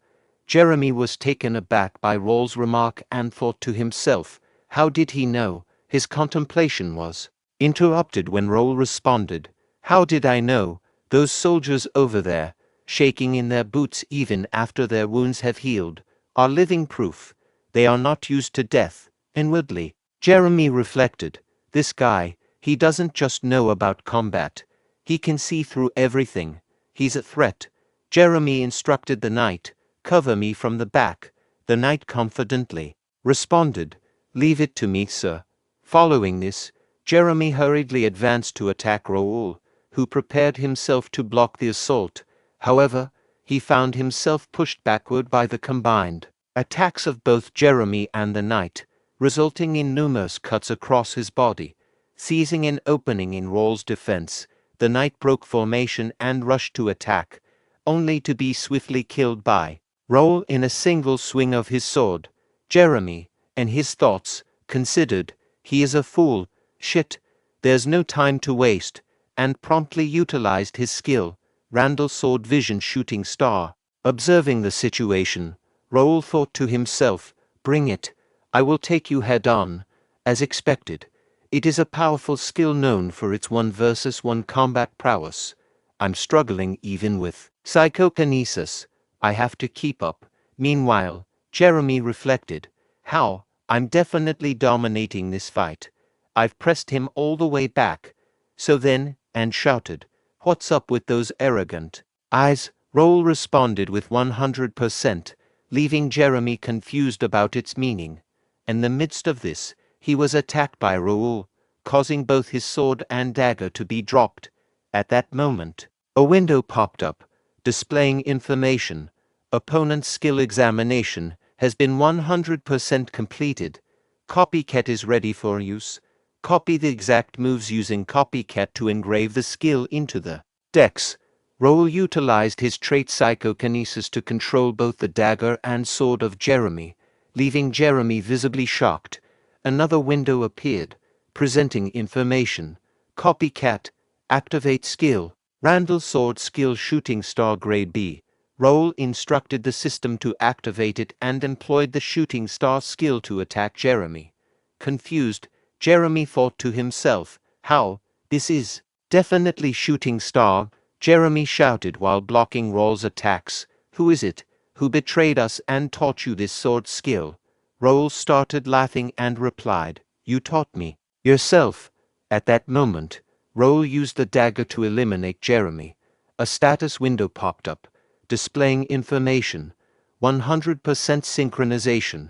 Jeremy was taken aback by Raul's remark and thought to himself, how did he know? His contemplation was interrupted when Raul responded, how did I know? Those soldiers over there, shaking in their boots even after their wounds have healed, are living proof. They are not used to death. Inwardly, Jeremy reflected, this guy, he doesn't just know about combat. He can see through everything. He's a threat. Jeremy instructed the knight, cover me from the back. The knight confidently responded, leave it to me, sir. Following this, Jeremy hurriedly advanced to attack Raul, who prepared himself to block the assault. However, he found himself pushed backward by the combined attacks of both Jeremy and the knight, resulting in numerous cuts across his body. Seizing an opening in Raul's defense, the knight broke formation and rushed to attack, only to be swiftly killed by Raul in a single swing of his sword. Jeremy, in his thoughts, considered, he is a fool, shit, there's no time to waste, and promptly utilized his skill, Randall's sword vision shooting star. Observing the situation, Raul thought to himself, bring it, I will take you head on. As expected, it is a powerful skill known for its 1 versus 1 combat prowess. I'm struggling even with psychokinesis. I have to keep up. Meanwhile, Jeremy reflected, how, I'm definitely dominating this fight. I've pressed him all the way back. So then, and shouted, what's up with those arrogant eyes? Raul responded with 100%, leaving Jeremy confused about its meaning. In the midst of this, he was attacked by Raul, causing both his sword and dagger to be dropped. At that moment, a window popped up, displaying information. Opponent's skill examination has been 100% completed. Copycat is ready for use. Copy the exact moves using Copycat to engrave the skill into the decks. Raul utilized his trait psychokinesis to control both the dagger and sword of Jeremy, leaving Jeremy visibly shocked. Another window appeared, presenting information. Copycat, activate skill, Randall's sword skill shooting star grade B. Raul instructed the system to activate it and employed the shooting star skill to attack Jeremy. Confused, Jeremy thought to himself, how, this is definitely shooting star. Jeremy shouted while blocking Raul's attacks, who is it, who betrayed us and taught you this sword skill? Raul started laughing and replied, you taught me yourself. At that moment, Raul used the dagger to eliminate Jeremy. A status window popped up, displaying information, 100% synchronization,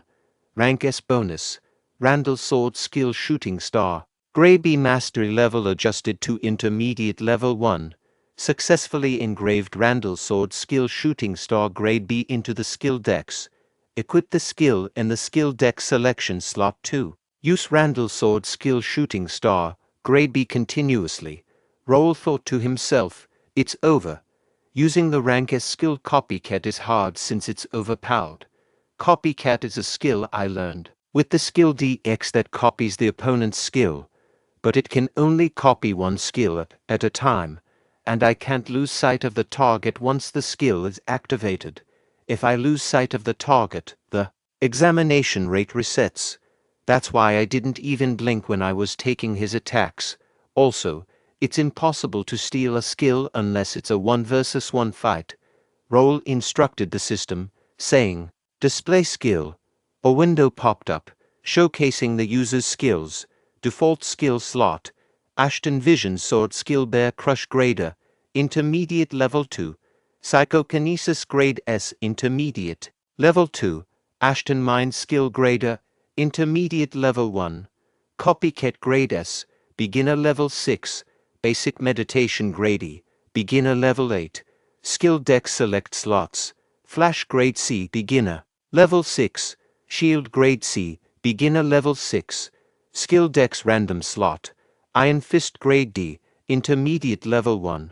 rank S bonus, Randall's sword skill shooting star, grade B mastery level adjusted to intermediate level 1. Successfully engraved Randall's sword skill shooting star grade B into the skill decks. Equip the skill in the skill deck selection slot 2. Use Randall's sword skill shooting star grade B continuously. Raul thought to himself, it's over. Using the rank S skill Copycat is hard since it's overpowered. Copycat is a skill I learned with the skill DX that copies the opponent's skill, but it can only copy one skill at a time, and I can't lose sight of the target once the skill is activated. If I lose sight of the target, the examination rate resets. That's why I didn't even blink when I was taking his attacks. Also, it's impossible to steal a skill unless it's a 1 versus 1 fight. Raul instructed the system, saying, display skill. A window popped up, showcasing the user's skills. Default skill slot, Ashton Vision sword skill Bear Crush grader, intermediate level 2. Psychokinesis grade S intermediate, level 2. Ashton Mind skill grader, intermediate level 1. Copycat grade S, beginner level 6. Basic meditation grade E, beginner level 8. Skill deck select slots, Flash grade C beginner, Level 6. Shield Grade C. Beginner Level 6. Skill Dex Random Slot. Iron Fist Grade D. Intermediate Level 1.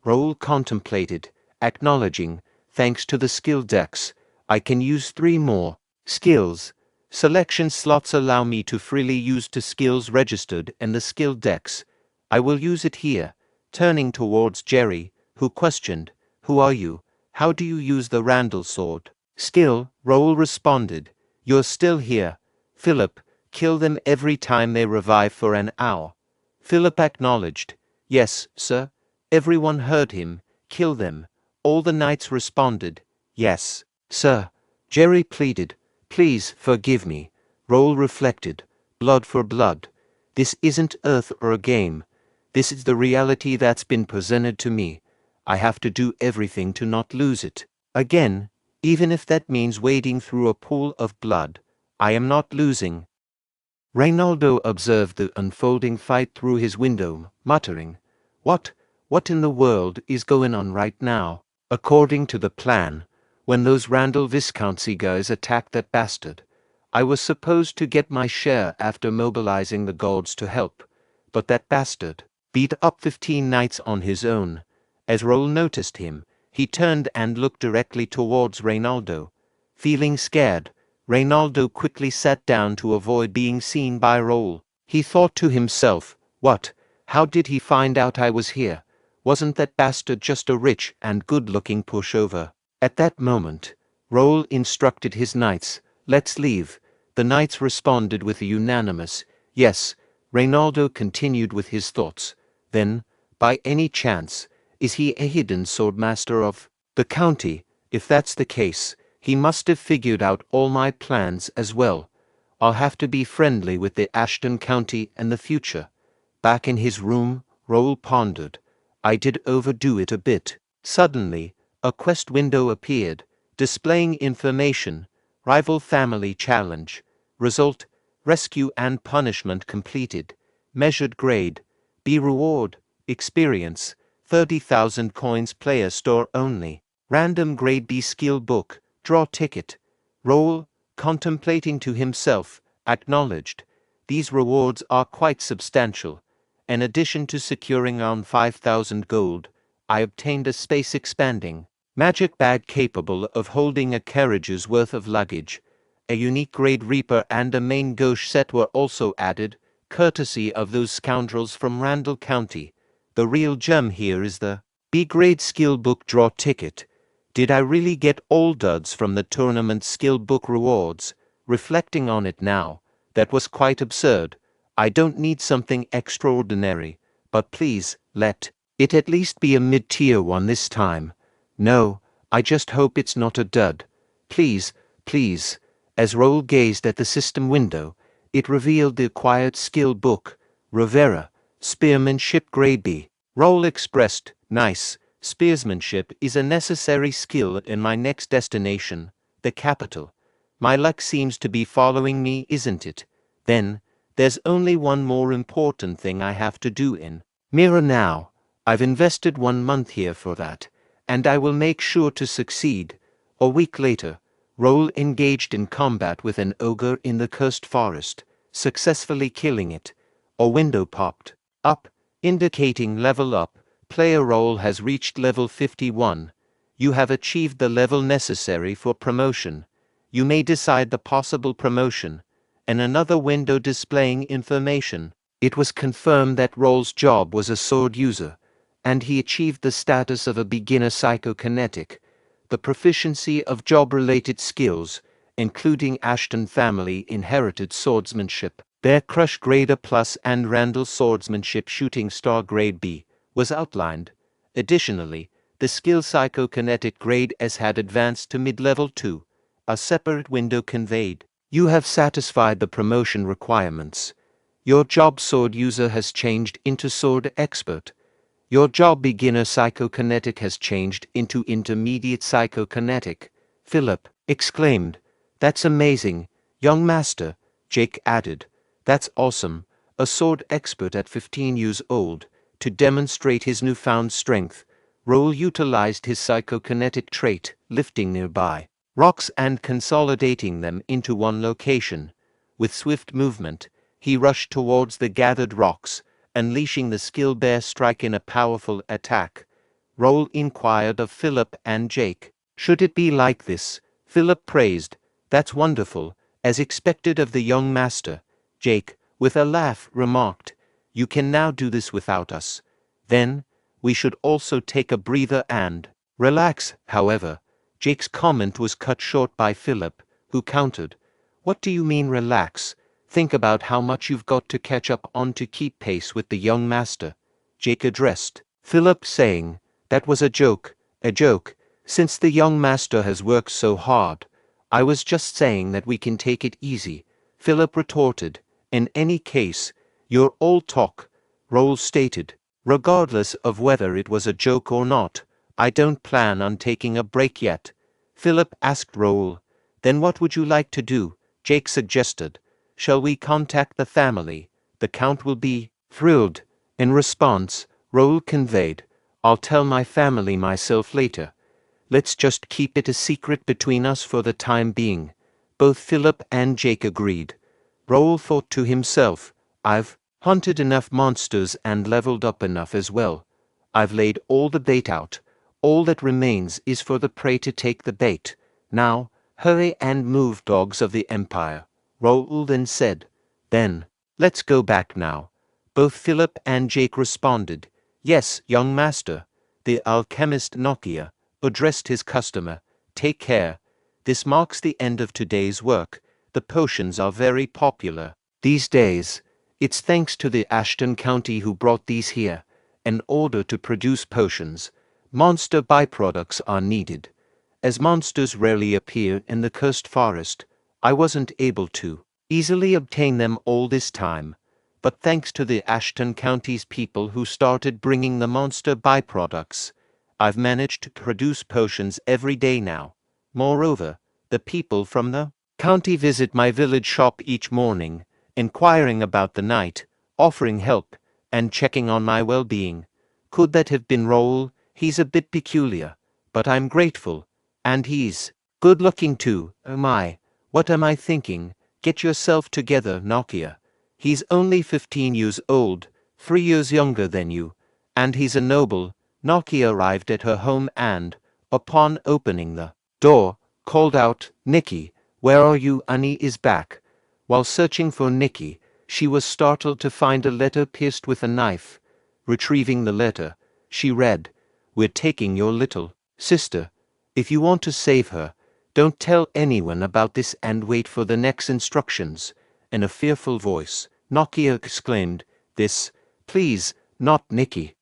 Raul contemplated, acknowledging, thanks to the skill dex, I can use 3 more skills. Selection slots allow me to freely use 2 skills registered in the skill dex. I will use it here. Turning towards Jerry, who questioned, Who are you? How do you use the Randall sword? Skill, Raul responded, You're still here. Philip, kill them every time they revive for an hour. Philip acknowledged, Yes, sir. Everyone heard him. Kill them. All the knights responded, Yes, sir. Jerry pleaded, Please forgive me. Raul reflected, Blood for blood. This isn't Earth or a game. This is the reality that's been presented to me. I have to do everything to not lose it. Again, even if that means wading through a pool of blood, I am not losing. Reynaldo observed the unfolding fight through his window, muttering, What in the world is going on right now? According to the plan, when those Randall Viscountcy guys attacked that bastard, I was supposed to get my share after mobilizing the gods to help, but that bastard beat up 15 knights on his own. As Raul noticed him, he turned and looked directly towards Reynaldo. Feeling scared, Reynaldo quickly sat down to avoid being seen by Raul. He thought to himself, What? How did he find out I was here? Wasn't that bastard just a rich and good-looking pushover? At that moment, Raul instructed his knights, Let's leave. The knights responded with a unanimous, Yes. Reynaldo continued with his thoughts. Then, by any chance, is he a hidden swordmaster of the county? If that's the case, he must have figured out all my plans as well. I'll have to be friendly with the Ashton County in the future. Back in his room, Raul pondered. I did overdo it a bit. Suddenly, a quest window appeared, displaying information. Rival family challenge. Result, rescue and punishment completed. Measured grade. B reward, experience, 30,000 coins player store only. Random grade B skill book, draw ticket. Raul, contemplating to himself, acknowledged. These rewards are quite substantial. In addition to securing around 5,000 gold, I obtained a space-expanding magic bag capable of holding a carriage's worth of luggage. A unique grade Reaper and a main gauche set were also added, courtesy of those scoundrels from Randall County. The real gem here is the B-grade skill book draw ticket. Did I really get all duds from the tournament skill book rewards? Reflecting on it now, that was quite absurd. I don't need something extraordinary, but please, let it at least be a mid-tier one this time. No, I just hope it's not a dud. Please, please. As Raul gazed at the system window, it revealed the acquired skill book, Rivera, Spearmanship Grade B. Raul expressed, Nice, spearsmanship is a necessary skill in my next destination, the capital. My luck seems to be following me, isn't it? Then, there's only one more important thing I have to do in Mira now. I've invested 1 month here for that, and I will make sure to succeed. A week later, Raul engaged in combat with an ogre in the cursed forest, successfully killing it. A window popped up, indicating level up. Player Raul has reached level 51. You have achieved the level necessary for promotion. You may decide the possible promotion. And another window displaying information. It was confirmed that Raul's job was a sword user, and he achieved the status of a beginner psychokinetic. The proficiency of job-related skills, including Ashton family inherited swordsmanship, Bear Crush Grade A+, and Randall swordsmanship shooting star Grade B, was outlined. Additionally, the skill psychokinetic Grade S had advanced to mid-level 2. A separate window conveyed. You have satisfied the promotion requirements. Your job sword user has changed into sword expert. Your job beginner psychokinetic has changed into intermediate psychokinetic. Philip exclaimed, That's amazing, young master. Jake added, That's awesome. A sword expert at 15 years old. To demonstrate his newfound strength, Raul utilized his psychokinetic trait, lifting nearby. rocks and consolidating them into one location. With swift movement, he rushed towards the gathered rocks, unleashing the skill bear strike in a powerful attack. Raul inquired of Philip and Jake. Should it be like this? Philip praised. That's wonderful, as expected of the young master. Jake, with a laugh, remarked, you can now do this without us. Then, we should also take a breather and relax. However, Jake's comment was cut short by Philip, who countered, what do you mean relax? Think about how much you've got to catch up on to keep pace with the young master. Jake addressed Philip, saying, that was a joke, since the young master has worked so hard. I was just saying that we can take it easy. Philip retorted, in any case, you're all talk. Raul stated, regardless of whether it was a joke or not, I don't plan on taking a break yet. Philip asked Raul, then what would you like to do? Jake suggested, shall we contact the family? The Count will be thrilled. In response, Raul conveyed, I'll tell my family myself later. Let's just keep it a secret between us for the time being. Both Philip and Jake agreed. Raul thought to himself, I've hunted enough monsters and leveled up enough as well. I've laid all the bait out. All that remains is for the prey to take the bait. Now, hurry and move, dogs of the Empire. Raul then said, then, let's go back now. Both Philip and Jake responded, yes, young master. The alchemist Nokia addressed his customer, take care. This marks the end of today's work. The potions are very popular these days. It's thanks to the Ashton County who brought these here. In order to produce potions, monster byproducts are needed. As monsters rarely appear in the cursed forest, I wasn't able to easily obtain them all this time. But thanks to the Ashton County's people who started bringing the monster byproducts, I've managed to produce potions every day now. Moreover, the people from the county visit my village shop each morning, inquiring about the night, offering help, and checking on my well-being. Could that have been Raul? He's a bit peculiar, but I'm grateful. And he's good-looking too. Oh my, what am I thinking? Get yourself together, Nokia. He's only 15 years old, 3 years younger than you, and he's a noble. Nokia arrived at her home and, upon opening the door, called out, Nikki, where are you? Annie is back. While searching for Nikki, she was startled to find a letter pierced with a knife. Retrieving the letter, she read, we're taking your little sister. If you want to save her, don't tell anyone about this and wait for the next instructions. In a fearful voice, Nokia exclaimed, this, please, not Nikki.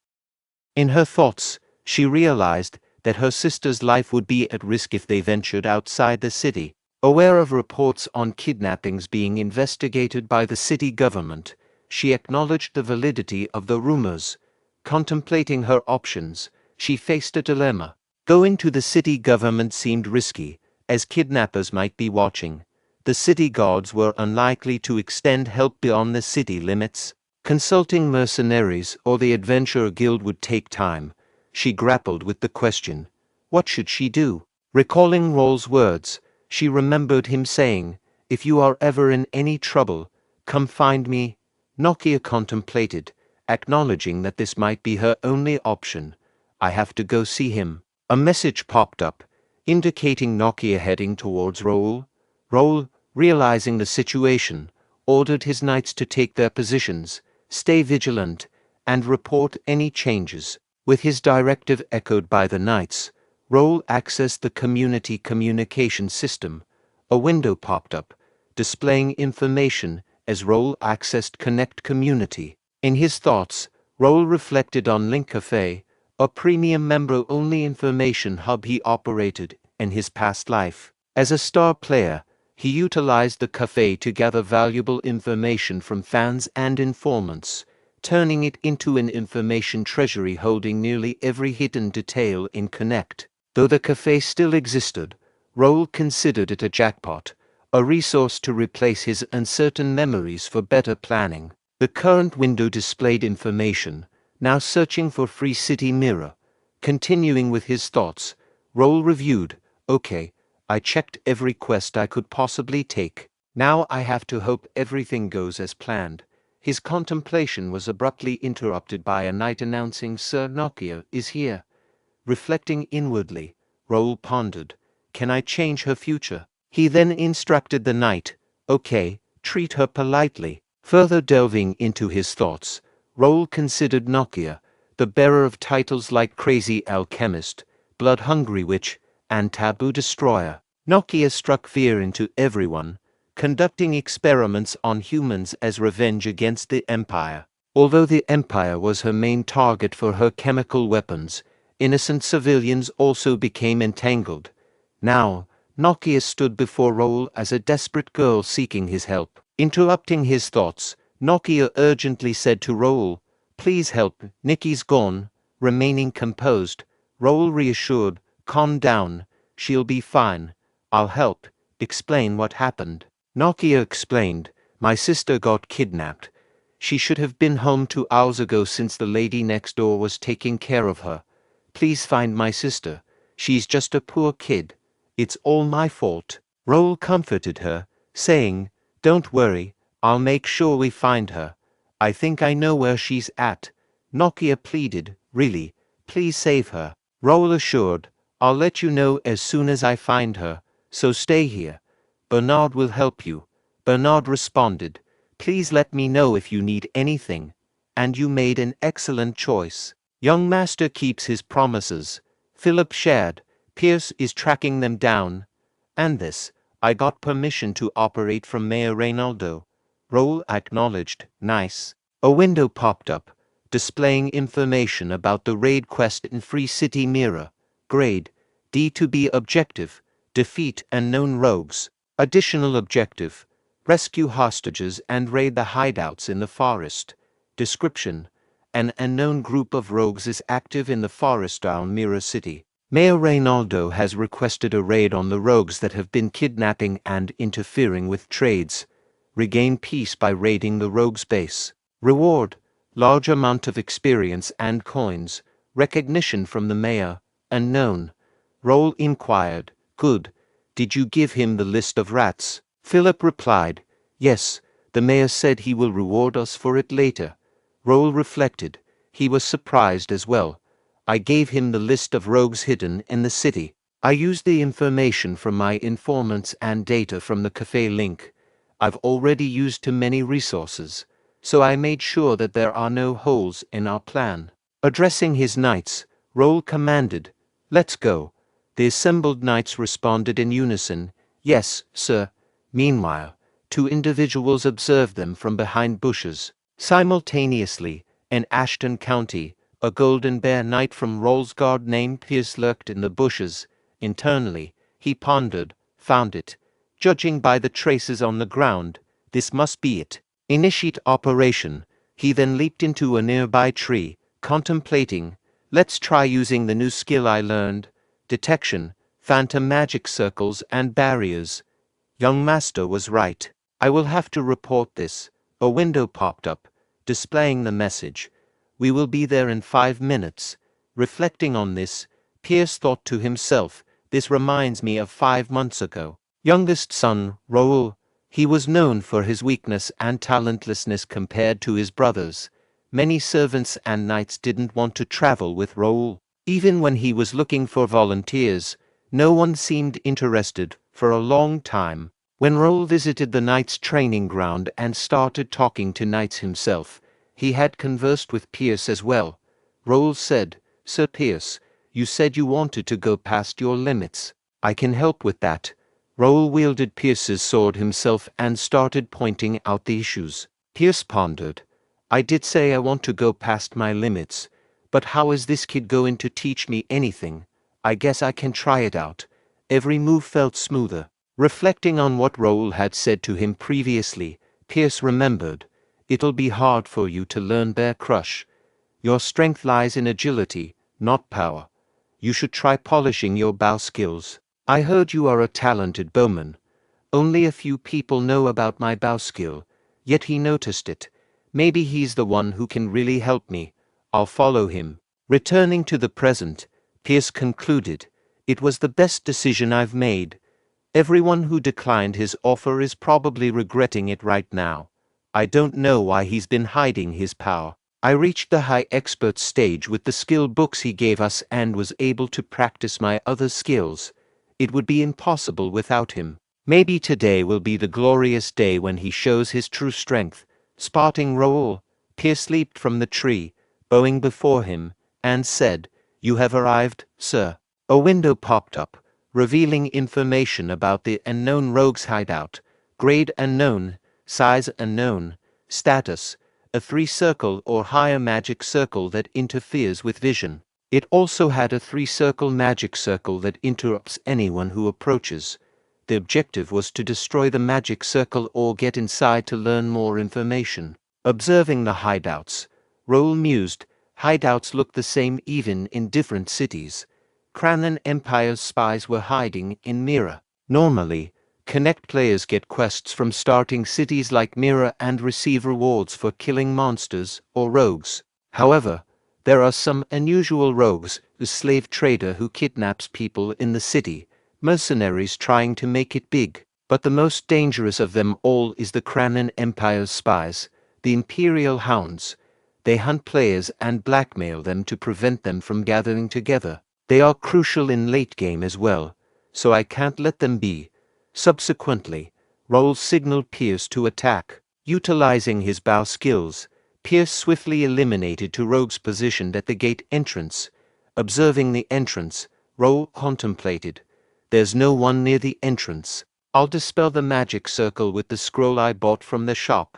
In her thoughts, she realized that her sister's life would be at risk if they ventured outside the city. Aware of reports on kidnappings being investigated by the city government, she acknowledged the validity of the rumors. Contemplating her options, she faced a dilemma. Going to the city government seemed risky, as kidnappers might be watching. The city guards were unlikely to extend help beyond the city limits. Consulting mercenaries or the adventurer guild would take time. She grappled with the question, what should she do? Recalling Raul's words, she remembered him saying, if you are ever in any trouble, come find me. Nokia contemplated, acknowledging that this might be her only option. I have to go see him. A message popped up, indicating Nokia heading towards Raul. Raul, realizing the situation, ordered his knights to take their positions, stay vigilant, and report any changes. With his directive echoed by the knights, Raul accessed the community communication system. A window popped up, displaying information as Raul accessed Connect Community. In his thoughts, Raul reflected on Link Cafe, a premium member-only information hub he operated in his past life. As a star player, he utilized the cafe to gather valuable information from fans and informants, turning it into an information treasury holding nearly every hidden detail in Connect. Though the cafe still existed, Raul considered it a jackpot, a resource to replace his uncertain memories for better planning. The current window displayed information, now searching for Free City Mirror. Continuing with his thoughts, Raul reviewed, okay, I checked every quest I could possibly take. Now I have to hope everything goes as planned. His contemplation was abruptly interrupted by a knight announcing Sir Nokia is here. Reflecting inwardly, Raul pondered, can I change her future? He then instructed the knight, okay, treat her politely. Further delving into his thoughts, Raul considered Nokia, the bearer of titles like Crazy Alchemist, Blood-Hungry Witch, and Taboo Destroyer. Nokia struck fear into everyone, conducting experiments on humans as revenge against the Empire. Although the Empire was her main target for her chemical weapons, innocent civilians also became entangled. Now, Nokia stood before Raul as a desperate girl seeking his help. Interrupting his thoughts, Nokia urgently said to Raul, please help, Nikki's gone. Remaining composed, Raul reassured, calm down, she'll be fine. I'll help. Explain what happened. Nokia explained, my sister got kidnapped. She should have been home 2 hours ago since the lady next door was taking care of her. Please find my sister. She's just a poor kid. It's all my fault. Raul comforted her, saying, don't worry, I'll make sure we find her. I think I know where she's at. Nokia pleaded, really, please save her. Raul assured, I'll let you know as soon as I find her, so stay here. Bernard will help you. Bernard responded, please let me know if you need anything. And you made an excellent choice. Young master keeps his promises. Philip shared, Pierce is tracking them down. And this, I got permission to operate from Mayor Reynaldo. Raul acknowledged, nice. A window popped up, displaying information about the raid quest in Free City Mirror. Grade, D to B objective, defeat unknown rogues. Additional objective, rescue hostages and raid the hideouts in the forest. Description, an unknown group of rogues is active in the forest around Mirror City. Mayor Reynaldo has requested a raid on the rogues that have been kidnapping and interfering with trades. Regain peace by raiding the rogues' base. Reward, large amount of experience and coins. Recognition from the mayor, unknown. Raul inquired, good. Did you give him the list of rats? Philip replied, yes, the mayor said he will reward us for it later. Raul reflected, he was surprised as well. I gave him the list of rogues hidden in the city. I used the information from my informants and data from the cafe link. I've already used too many resources, so I made sure that there are no holes in our plan. Addressing his knights, Raul commanded, let's go. The assembled knights responded in unison, yes, sir. Meanwhile, 2 individuals observed them from behind bushes. Simultaneously, in Ashton County, a golden bear knight from Raul's guard named Pierce lurked in the bushes. Internally, he pondered, found it. Judging by the traces on the ground, this must be it. Initiate operation. He then leaped into a nearby tree, contemplating, let's try using the new skill I learned. Detection, phantom magic circles and barriers. Young master was right. I will have to report this. A window popped up, displaying the message. We will be there in 5 minutes. Reflecting on this, Pierce thought to himself, this reminds me of 5 months ago. Youngest son, Raul. He was known for his weakness and talentlessness compared to his brothers. Many servants and knights didn't want to travel with Raul. Even when he was looking for volunteers, no one seemed interested for a long time. When Raul visited the knights' training ground and started talking to knights himself, he had conversed with Pierce as well. Raul said, Sir Pierce, you said you wanted to go past your limits. I can help with that. Raul wielded Pierce's sword himself and started pointing out the issues. Pierce pondered. I did say I want to go past my limits, but how is this kid going to teach me anything? I guess I can try it out. Every move felt smoother. Reflecting on what Raul had said to him previously, Pierce remembered, it'll be hard for you to learn Bear Crush. Your strength lies in agility, not power. You should try polishing your bow skills. I heard you are a talented bowman. Only a few people know about my bow skill, yet he noticed it. Maybe he's the one who can really help me. I'll follow him. Returning to the present, Pierce concluded, it was the best decision I've made. Everyone who declined his offer is probably regretting it right now. I don't know why he's been hiding his power. I reached the high expert stage with the skill books he gave us and was able to practice my other skills. It would be impossible without him. Maybe today will be the glorious day when he shows his true strength. Spotting Raul, Pierce leaped from the tree, bowing before him, and said, "You have arrived, sir." A window popped up, revealing information about the unknown rogue's hideout. Grade unknown, size unknown, status, a 3-circle or higher magic circle that interferes with vision. It also had a 3-circle magic circle that interrupts anyone who approaches. The objective was to destroy the magic circle or get inside to learn more information. Observing the hideouts, Raul mused, hideouts look the same even in different cities. Kranan Empire's spies were hiding in Mira. Normally, Connect players get quests from starting cities like Mira and receive rewards for killing monsters or rogues. However, there are some unusual rogues, the slave trader who kidnaps people in the city, mercenaries trying to make it big. But the most dangerous of them all is the Kranan Empire's spies, the Imperial Hounds. They hunt players and blackmail them to prevent them from gathering together. They are crucial in late game as well, so I can't let them be. Subsequently, Raul signaled Pierce to attack. Utilizing his bow skills, Pierce swiftly eliminated two rogues positioned at the gate entrance. Observing the entrance, Raul contemplated. There's no one near the entrance. I'll dispel the magic circle with the scroll I bought from the shop.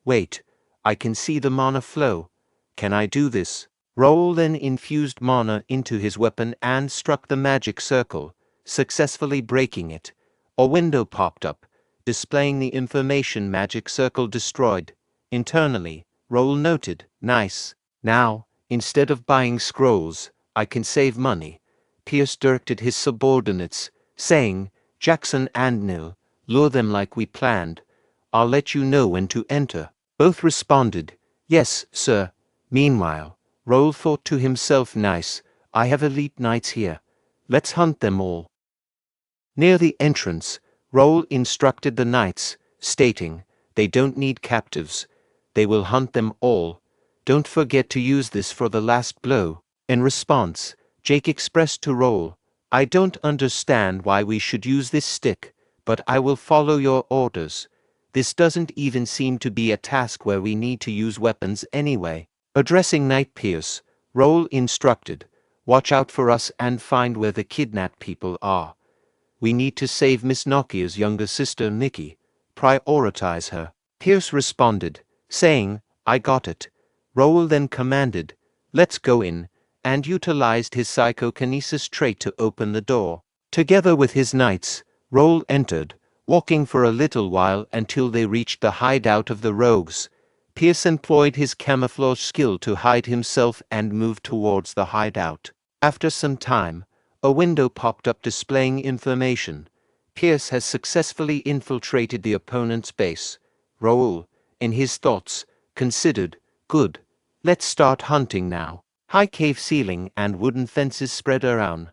Wait, I can see the mana flow. Can I do this? Raul then infused mana into his weapon and struck the magic circle, successfully breaking it. A window popped up, displaying the information magic circle destroyed. Internally, Raul noted, "Nice. Now, instead of buying scrolls, I can save money." Pierce directed his subordinates, saying, "Jackson and Nil, lure them like we planned. I'll let you know when to enter." Both responded, "Yes, sir." Meanwhile, Raul thought to himself, "Nice, I have elite knights here. Let's hunt them all." Near the entrance, Raul instructed the knights, stating, "They don't need captives. They will hunt them all. Don't forget to use this for the last blow." In response, Jake expressed to Raul, "I don't understand why we should use this stick, but I will follow your orders. This doesn't even seem to be a task where we need to use weapons anyway." Addressing Knight Pierce, Raul instructed, "Watch out for us and find where the kidnapped people are. We need to save Miss Nokia's younger sister Nikki. Prioritize her." Pierce responded, saying, "I got it." Raul then commanded, "Let's go in," and utilized his psychokinesis trait to open the door. Together with his knights, Raul entered, walking for a little while until they reached the hideout of the rogues. Pierce employed his camouflage skill to hide himself and moved towards the hideout. After some time, a window popped up displaying information. Pierce has successfully infiltrated the opponent's base. Raul, in his thoughts, considered, "Good. Let's start hunting now." High cave ceiling and wooden fences spread around.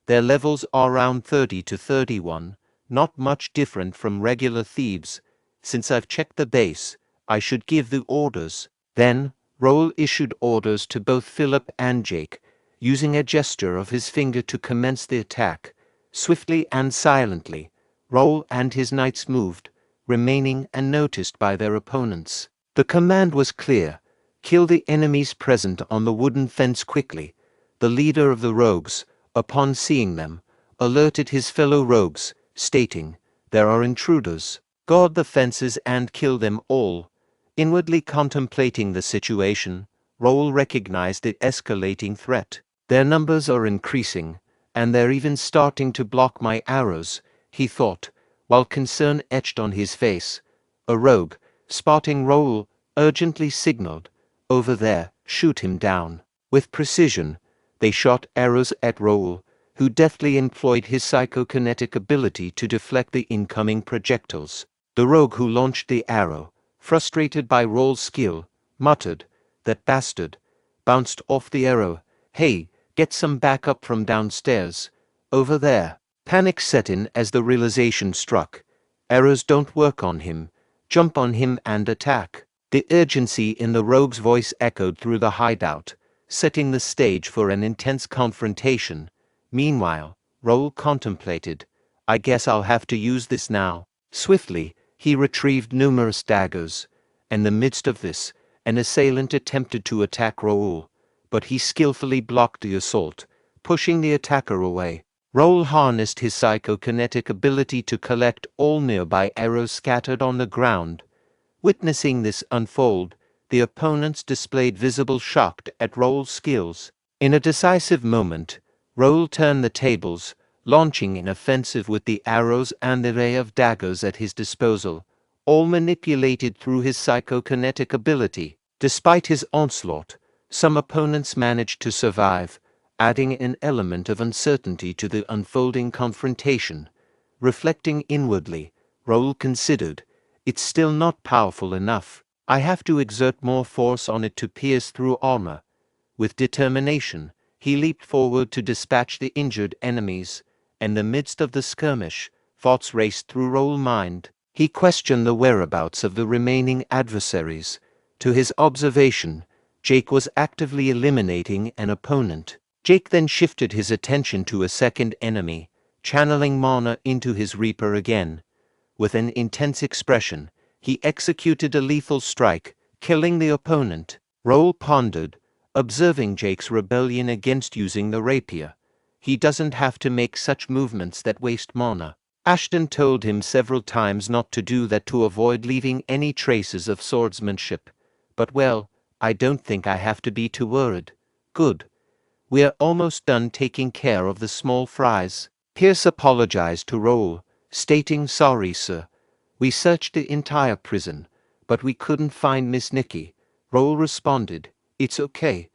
Their levels are around 30 to 31, not much different from regular thieves. Since I've checked the base, I should give the orders. Then, Raul issued orders to both Philip and Jake, using a gesture of his finger to commence the attack. Swiftly and silently, Raul and his knights moved, remaining unnoticed by their opponents. The command was clear: kill the enemies present on the wooden fence quickly. The leader of the rogues, upon seeing them, alerted his fellow rogues, stating, "There are intruders. Guard the fences and kill them all." Inwardly contemplating the situation, Raul recognized the escalating threat. "Their numbers are increasing, and they're even starting to block my arrows," he thought, while concern etched on his face. A rogue, spotting Raul, urgently signaled, "Over there, shoot him down." With precision, they shot arrows at Raul, who deftly employed his psychokinetic ability to deflect the incoming projectiles. The rogue who launched the arrow, frustrated by Raul's skill, muttered, "That bastard," bounced off the arrow. "Hey, get some backup from downstairs. Over there." Panic set in as the realization struck. Arrows don't work on him. Jump on him and attack. The urgency in the rogue's voice echoed through the hideout, setting the stage for an intense confrontation. Meanwhile, Raul contemplated. I guess I'll have to use this now. Swiftly, he retrieved numerous daggers. In the midst of this, an assailant attempted to attack Raul, but he skillfully blocked the assault, pushing the attacker away. Raul harnessed his psychokinetic ability to collect all nearby arrows scattered on the ground. Witnessing this unfold, the opponents displayed visible shock at Raul's skills. In a decisive moment, Raul turned the tables, launching an offensive with the arrows and the array of daggers at his disposal, all manipulated through his psychokinetic ability. Despite his onslaught, some opponents managed to survive, adding an element of uncertainty to the unfolding confrontation. Reflecting inwardly, Raul considered, it's still not powerful enough. I have to exert more force on it to pierce through armor. With determination, he leaped forward to dispatch the injured enemies. In the midst of the skirmish, thoughts raced through Raul's mind. He questioned the whereabouts of the remaining adversaries. To his observation, Jake was actively eliminating an opponent. Jake then shifted his attention to a second enemy, channeling mana into his Reaper again. With an intense expression, he executed a lethal strike, killing the opponent. Raul pondered, observing Jake's rebellion against using the rapier. He doesn't have to make such movements that waste mana. Ashton told him several times not to do that to avoid leaving any traces of swordsmanship. But well, I don't think I have to be too worried. Good. We're almost done taking care of the small fries. Pierce apologized to Raul, stating, sorry, sir. We searched the entire prison, but we couldn't find Miss Nikki. Raul responded, it's okay.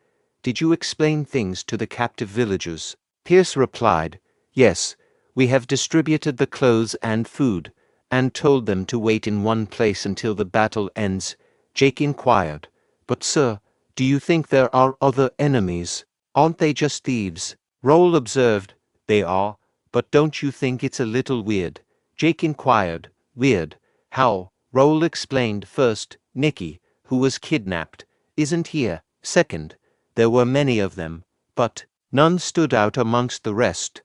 Did you explain things to the captive villagers? Pierce replied, yes. We have distributed the clothes and food, and told them to wait in one place until the battle ends. Jake inquired, but sir, do you think there are other enemies? Aren't they just thieves? Raul observed, they are, but don't you think it's a little weird? Jake inquired, weird? How? Raul explained, first, Nikki, who was kidnapped, isn't here. Second, there were many of them, but none stood out amongst the rest.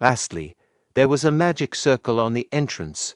Lastly, there was a magic circle on the entrance.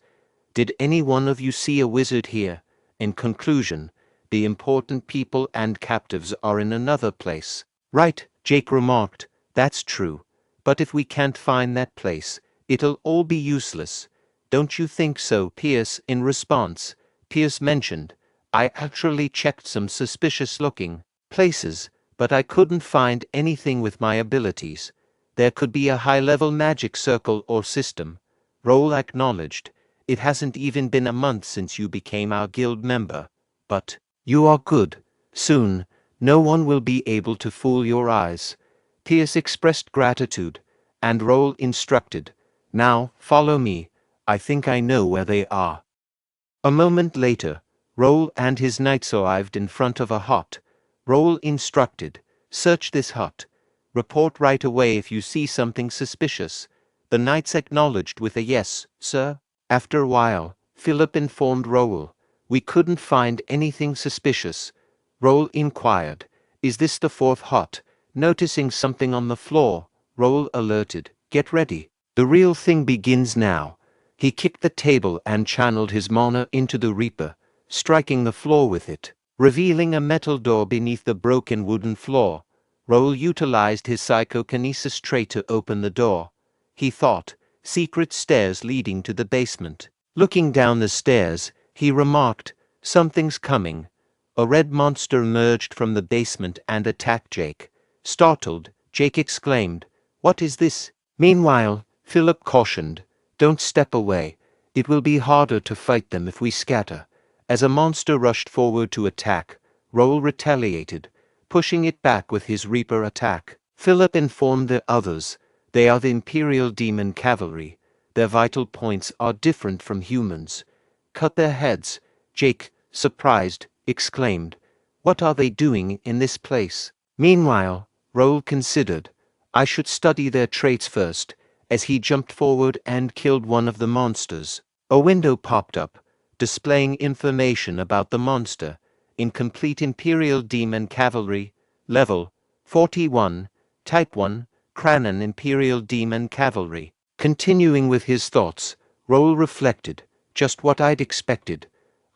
Did any one of you see a wizard here? In conclusion, the important people and captives are in another place. Right, Jake remarked, that's true. But if we can't find that place, it'll all be useless. Don't you think so? Pierce, in response, Pierce mentioned, I actually checked some suspicious-looking places, but I couldn't find anything with my abilities. There could be a high-level magic circle or system. Raul acknowledged, it hasn't even been a month since you became our guild member. But you are good. Soon, no one will be able to fool your eyes. Pierce expressed gratitude, and Raul instructed, now, follow me. I think I know where they are. A moment later, Raul and his knights arrived in front of a hut. Raul instructed, search this hut. Report right away if you see something suspicious. The knights acknowledged with a yes, sir. After a while, Philip informed Raul, we couldn't find anything suspicious. Raul inquired, is this the fourth hut? Noticing something on the floor, Raul alerted, get ready. The real thing begins now. He kicked the table and channeled his mana into the Reaper, striking the floor with it, revealing a metal door beneath the broken wooden floor. Raul utilized his psychokinesis trait to open the door. He thought, secret stairs leading to the basement. Looking down the stairs, he remarked, something's coming. A red monster emerged from the basement and attacked Jake. Startled, Jake exclaimed, what is this? Meanwhile, Philip cautioned, don't step away. It will be harder to fight them if we scatter. As a monster rushed forward to attack, Raul retaliated, pushing it back with his Reaper attack. Philip informed the others, they are the Imperial Demon Cavalry. Their vital points are different from humans. Cut their heads. Jake, surprised, exclaimed, what are they doing in this place? Meanwhile, Raul considered, I should study their traits first. as he jumped forward and killed one of the monsters. A window popped up, displaying information about the monster. Incomplete Imperial Demon Cavalry, Level 41, Type 1, Cranon Imperial Demon Cavalry. Continuing with his thoughts, Raul reflected, just what I'd expected.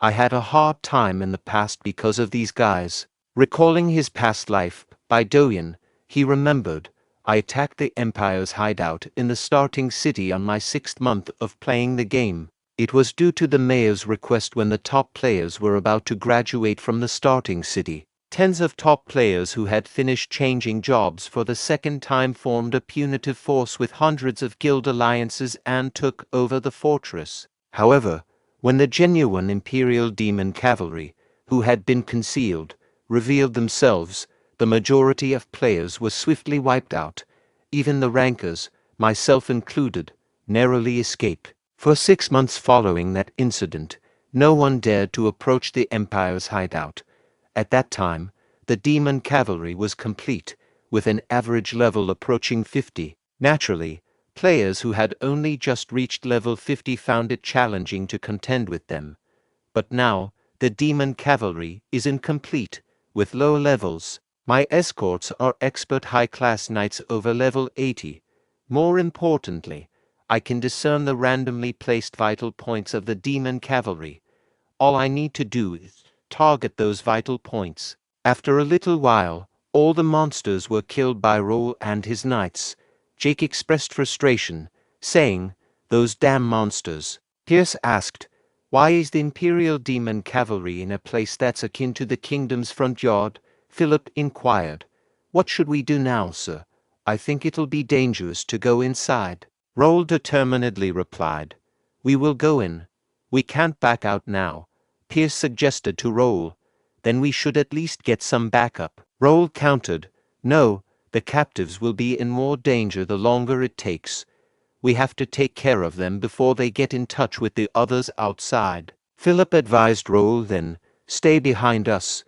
I had a hard time in the past because of these guys. Recalling his past life, Bae DoHyun, he remembered, I attacked the Empire's hideout in the starting city on my 6th month of playing the game. It was due to the mayor's request when the top players were about to graduate from the starting city. Tens of top players who had finished changing jobs for the second time formed a punitive force with hundreds of guild alliances and took over the fortress. However, when the genuine Imperial Demon Cavalry, who had been concealed, revealed themselves, the majority of players were swiftly wiped out. Even the rankers, myself included, narrowly escaped. For 6 months following that incident, no one dared to approach the Empire's hideout. At that time, the Demon Cavalry was complete, with an average level approaching 50. Naturally, players who had only just reached level 50 found it challenging to contend with them. But now, the Demon Cavalry is incomplete, with low levels. My escorts are expert high-class knights over level 80. More importantly, I can discern the randomly placed vital points of the Demon Cavalry. All I need to do is target those vital points. After a little while, all the monsters were killed by Raul and his knights. Jake expressed frustration, saying, "Those damn monsters." Pierce asked, "Why is the Imperial Demon Cavalry in a place that's akin to the kingdom's front yard?" Philip inquired. "What should we do now, sir? I think it'll be dangerous to go inside." Raul determinedly replied, "We will go in. We can't back out now," Pierce suggested to Raul. "Then we should at least get some backup." Raul countered, "No, the captives will be in more danger the longer it takes. We have to take care of them before they get in touch with the others outside." Philip advised Raul then, "Stay behind us.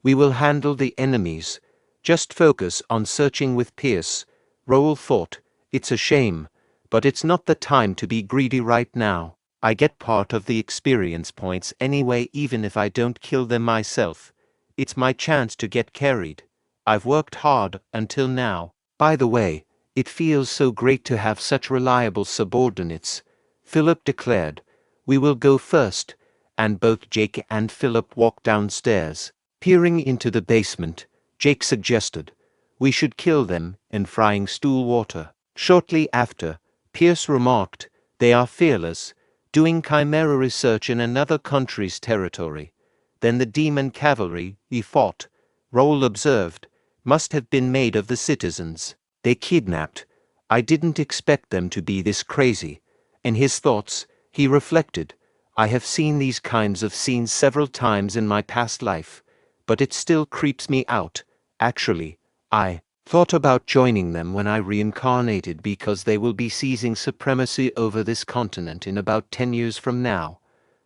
We will handle the enemies. Just focus on searching with Pierce." Raul thought, "It's a shame, but it's not the time to be greedy right now. I get part of the experience points anyway even if I don't kill them myself. It's my chance to get carried. I've worked hard until now. By the way, it feels so great to have such reliable subordinates," Philip declared. "We will go first," and both Jake and Philip walked downstairs. Peering into the basement, Jake suggested, "We should kill them in frying stool water." Shortly after, Pierce remarked, "They are fearless, doing chimera research in another country's territory." Then the Demon Cavalry he fought, Raul observed, must have been made of the citizens. They kidnapped. I didn't expect them to be this crazy. In his thoughts, he reflected, I have seen these kinds of scenes several times in my past life, but it still creeps me out. Actually, I thought about joining them when I reincarnated because they will be seizing supremacy over this continent in about 10 years from now.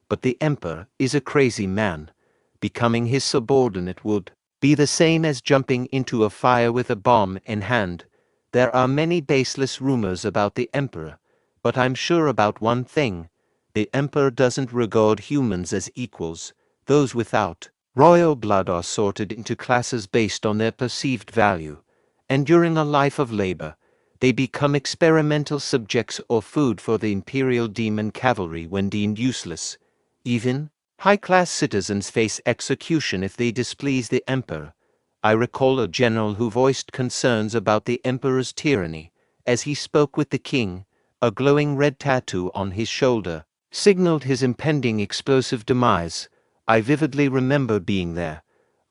But the Emperor is a crazy man. Becoming his subordinate would be the same as jumping into a fire with a bomb in hand. There are many baseless rumors about the Emperor, but I'm sure about one thing. The Emperor doesn't regard humans as equals. Those without royal blood are sorted into classes based on their perceived value, and during a life of labor, they become experimental subjects or food for the Imperial Demon Cavalry when deemed useless. Even high-class citizens face execution if they displease the Emperor. I recall a general who voiced concerns about the Emperor's tyranny. As he spoke with the king, a glowing red tattoo on his shoulder signaled his impending explosive demise. I vividly remember being there.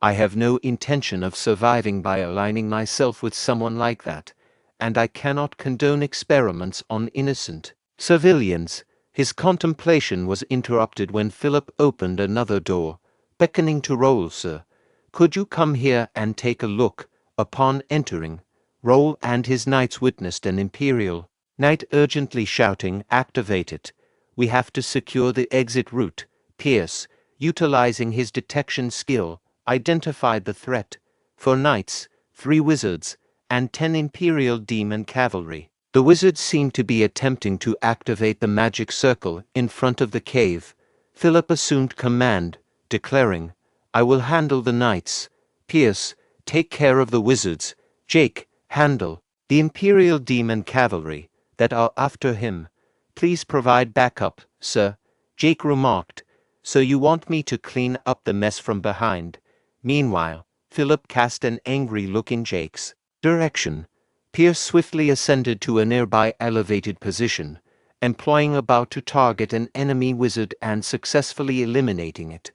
I have no intention of surviving by aligning myself with someone like that, and I cannot condone experiments on innocent civilians. His contemplation was interrupted when Philip opened another door, beckoning to Raul. "Sir, could you come here and take a look?" Upon entering, Raul and his knights witnessed an Imperial knight urgently shouting, "Activate it. We have to secure the exit route." Pierce, utilizing his detection skill, identified the threat. 4 knights, 3 wizards, and 10 Imperial Demon Cavalry. The wizard seemed to be attempting to activate the magic circle in front of the cave. Philip assumed command, declaring, "I will handle the knights. Pierce, take care of the wizards. Jake, handle the Imperial Demon Cavalry that are after him. Please provide backup, sir," Jake remarked. "So you want me to clean up the mess from behind?" Meanwhile, Philip cast an angry look in Jake's direction. Pierce swiftly ascended to a nearby elevated position, employing about to target an enemy wizard and successfully eliminating it.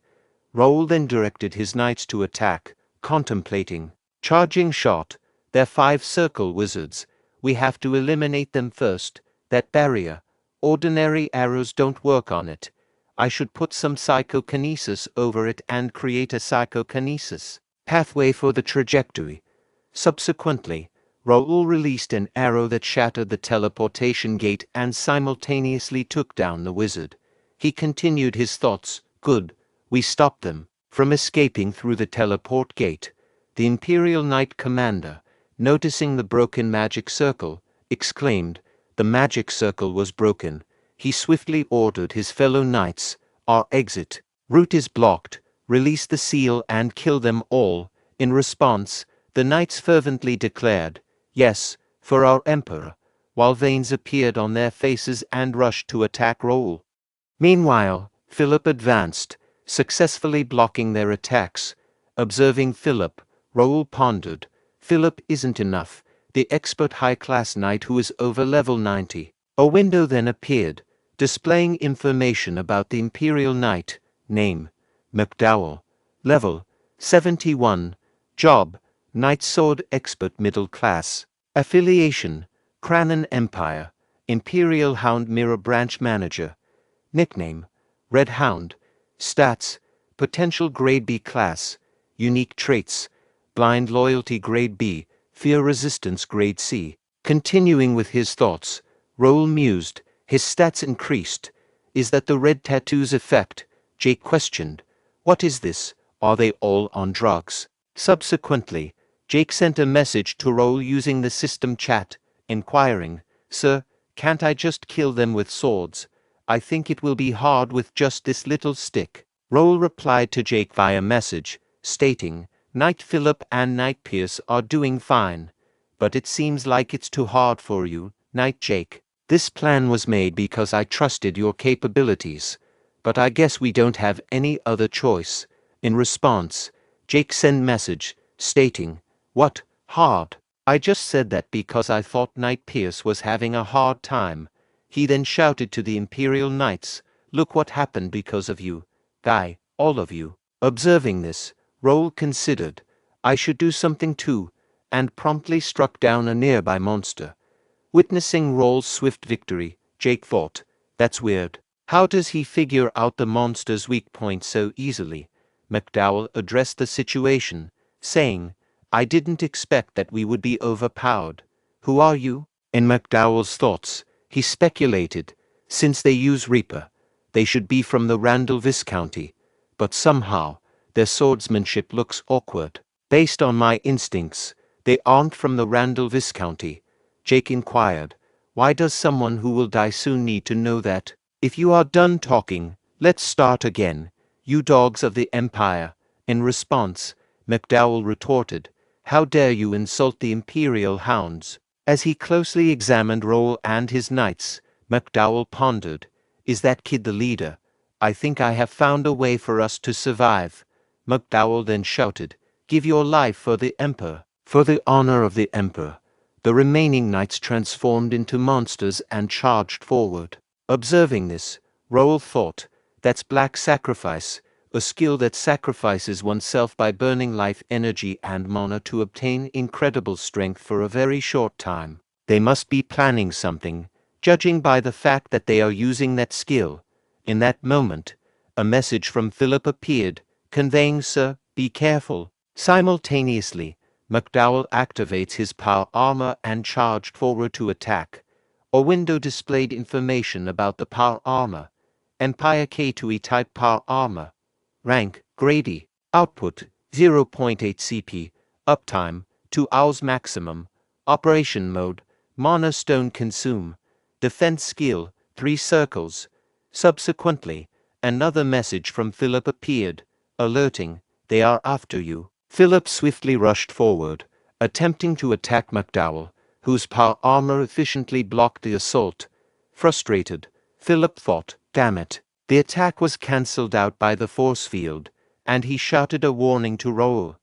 Raul then directed his knights to attack, contemplating. Charging shot. They're 5 circle wizards. We have to eliminate them first. That barrier. Ordinary arrows don't work on it. I should put some psychokinesis over it and create a psychokinesis pathway for the trajectory. Subsequently, Raul released an arrow that shattered the teleportation gate and simultaneously took down the wizard. He continued his thoughts. Good, we stopped them from escaping through the teleport gate. The Imperial Knight Commander, noticing the broken magic circle, exclaimed. The magic circle was broken. He swiftly ordered his fellow knights, "Our exit route is blocked. Release the seal and kill them all." In response, the knights fervently declared, "Yes, for our emperor," while veins appeared on their faces and rushed to attack Raul. Meanwhile, Philip advanced, successfully blocking their attacks. Observing Philip, Raul pondered, "Philip isn't enough. The expert high-class knight who is over level 90. A window then appeared, displaying information about the Imperial Knight. Name: McDowell. Level: 71. Job: Knight Sword Expert Middle Class. Affiliation: Cranon Empire. Imperial Hound Mirror Branch Manager. Nickname: Red Hound. Stats: Potential Grade B Class. Unique Traits: Blind Loyalty Grade B, Fear Resistance Grade C. Continuing with his thoughts, Raul mused. His stats increased. Is that the red tattoos effect? Jake questioned. What is this? Are they all on drugs? Subsequently, Jake sent a message to Raul using the system chat, inquiring, "Sir, can't I just kill them with swords? I think it will be hard with just this little stick." Raul replied to Jake via message, stating, "Knight Philip and Knight Pierce are doing fine, but it seems like it's too hard for you, Knight Jake. This plan was made because I trusted your capabilities, but I guess we don't have any other choice." In response, Jake sent message, stating, "What, hard? I just said that because I thought Knight Pierce was having a hard time." He then shouted to the Imperial Knights, "Look what happened because of you. Guy, all of you." Observing this, Raul considered, "I should do something too," and promptly struck down a nearby monster. Witnessing Raul's swift victory, Jake thought, "That's weird. How does he figure out the monster's weak point so easily?" McDowell addressed the situation, saying, "I didn't expect that we would be overpowered. Who are you?" In McDowell's thoughts, he speculated, since they use Reaper, they should be from the Randall Viscounty, but somehow, their swordsmanship looks awkward. Based on my instincts, they aren't from the Randall Viscounty. Jake inquired, "Why does someone who will die soon need to know that?" "If you are done talking, let's start again, you dogs of the Empire." In response, McDowell retorted, "How dare you insult the Imperial Hounds?" As he closely examined Raul and his knights, McDowell pondered, "Is that kid the leader? I think I have found a way for us to survive." McDowell then shouted, "Give your life for the Emperor." For the honor of the Emperor, the remaining knights transformed into monsters and charged forward. Observing this, Raul thought, "That's Black Sacrifice, a skill that sacrifices oneself by burning life energy and mana to obtain incredible strength for a very short time. They must be planning something, judging by the fact that they are using that skill." In that moment, a message from Philip appeared, conveying, "Sir, be careful." Simultaneously, McDowell activates his power armor and charged forward to attack. A window displayed information about the power armor. Empire K2E type power armor. Rank, Grady. Output, 0.8 CP. Uptime, 2 hours maximum. Operation mode, Mana stone consume. Defense skill, 3 circles. Subsequently, another message from Philip appeared, alerting, "They are after you." Philip swiftly rushed forward, attempting to attack McDowell, whose power armor efficiently blocked the assault. Frustrated, Philip thought, "Damn it." The attack was cancelled out by the force field, and he shouted a warning to Raul.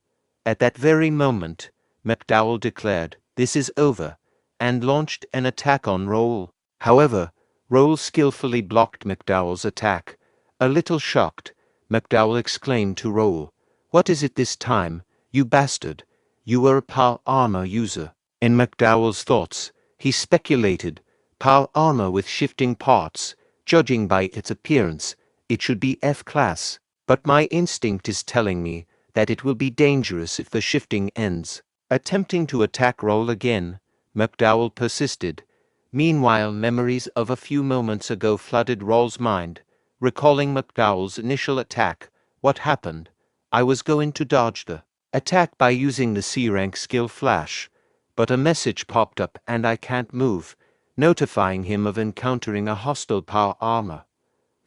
At that very moment, McDowell declared, "This is over," and launched an attack on Raul. However, Raul skillfully blocked McDowell's attack. A little shocked, McDowell exclaimed to Raul, "What is it this time, you bastard? You were a power armor user." In McDowell's thoughts, he speculated, power armor with shifting parts, judging by its appearance, it should be F-class, but my instinct is telling me that it will be dangerous if the shifting ends. Attempting to attack Raul again, McDowell persisted. Meanwhile, memories of a few moments ago flooded Raul's mind, recalling McDowell's initial attack. What happened? I was going to dodge the attack by using the C-rank skill flash, but a message popped up and I can't move, notifying him of encountering a hostile power armor.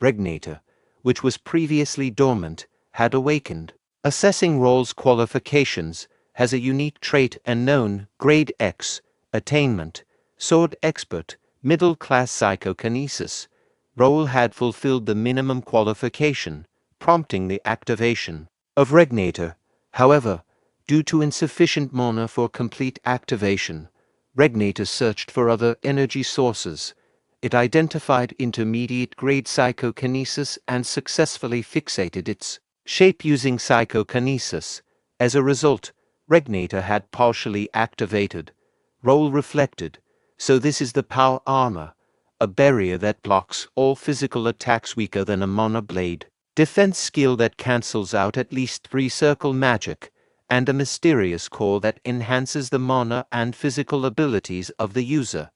Regnator, which was previously dormant, had awakened. Assessing Raul's qualifications, has a unique trait and known, Grade X, attainment, sword expert, middle-class psychokinesis. Raul had fulfilled the minimum qualification, prompting the activation of Regnator. However, due to insufficient mana for complete activation, Regnator searched for other energy sources. It identified intermediate grade psychokinesis and successfully fixated its shape using psychokinesis. As a result, Regnator had partially activated. Raul reflected, so this is the power armor, a barrier that blocks all physical attacks weaker than a mana blade, defense skill that cancels out at least 3 circle magic, and a mysterious core that enhances the mana and physical abilities of the user.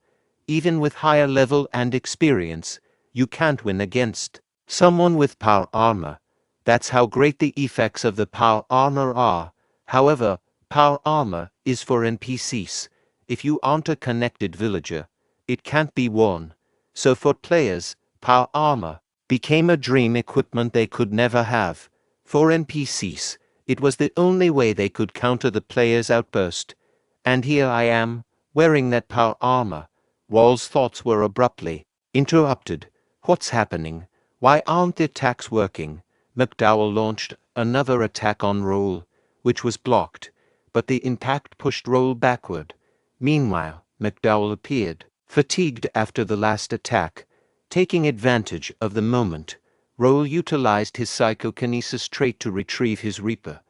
Even with higher level and experience, you can't win against someone with power armor. That's how great the effects of the power armor are. However, power armor is for NPCs. If you aren't a connected villager, it can't be worn. So for players, power armor became a dream equipment they could never have. For NPCs, it was the only way they could counter the player's outburst. And here I am, wearing that power armor. Raul's thoughts were abruptly interrupted. What's happening? Why aren't the attacks working? McDowell launched another attack on Raul, which was blocked, but the impact pushed Raul backward. Meanwhile, McDowell appeared, fatigued after the last attack. Taking advantage of the moment, Raul utilized his psychokinesis trait to retrieve his Reaper.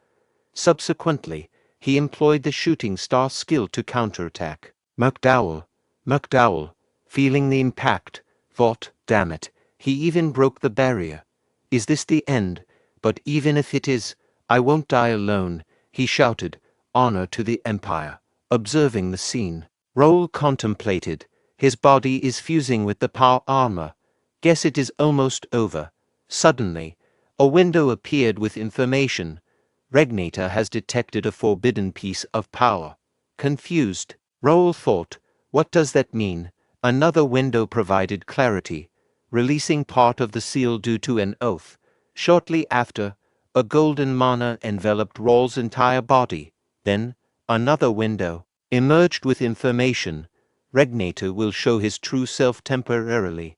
Subsequently, he employed the shooting star skill to counterattack. McDowell, feeling the impact, thought, "Damn it, he even broke the barrier. Is this the end? But even if it is, I won't die alone," he shouted, "Honor to the Empire." Observing the scene, Raul contemplated, his body is fusing with the power armor. Guess it is almost over. Suddenly, a window appeared with information. Regnator has detected a forbidden piece of power. Confused, Raul thought, what does that mean? Another window provided clarity, releasing part of the seal due to an oath. Shortly after, a golden mana enveloped Raul's entire body. Then, another window emerged with information. Regnator will show his true self temporarily.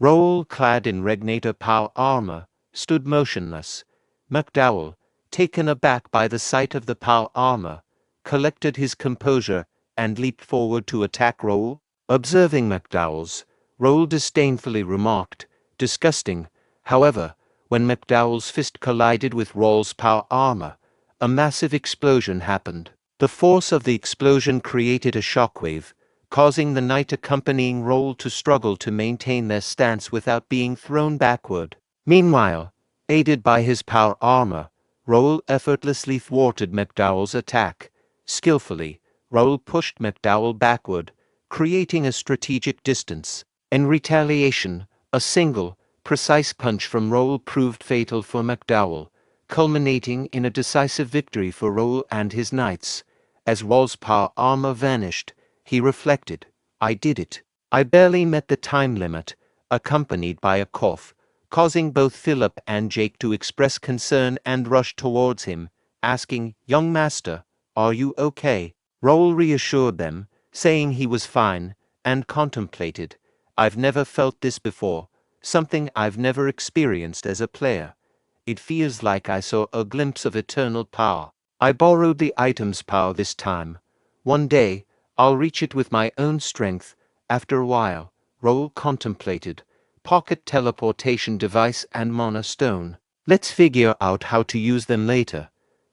Raul, clad in Regnator power armor, stood motionless. McDowell, taken aback by the sight of the power armor, collected his composure and leaped forward to attack Raul. Observing McDowell's, Raul disdainfully remarked, "Disgusting." However, when McDowell's fist collided with Raul's power armor, a massive explosion happened. The force of the explosion created a shockwave, causing the knight accompanying Raul to struggle to maintain their stance without being thrown backward. Meanwhile, aided by his power armor, Raul effortlessly thwarted McDowell's attack. Skillfully, Raul pushed McDowell backward, creating a strategic distance. In retaliation, a single, precise punch from Raul proved fatal for McDowell, culminating in a decisive victory for Raul and his knights. As Raul's power armor vanished, He reflected. I did it. I barely met the time limit, accompanied by a cough, causing both Philip and Jake to express concern and rush towards him, asking, "Young master, are you okay?" Raul reassured them, saying he was fine, and contemplated. I've never felt this before, something I've never experienced as a player. It feels like I saw a glimpse of eternal power. I borrowed the item's power this time. One day, I'll reach it with my own strength. After a while, Raul contemplated. Pocket teleportation device and mana stone. Let's figure out how to use them later.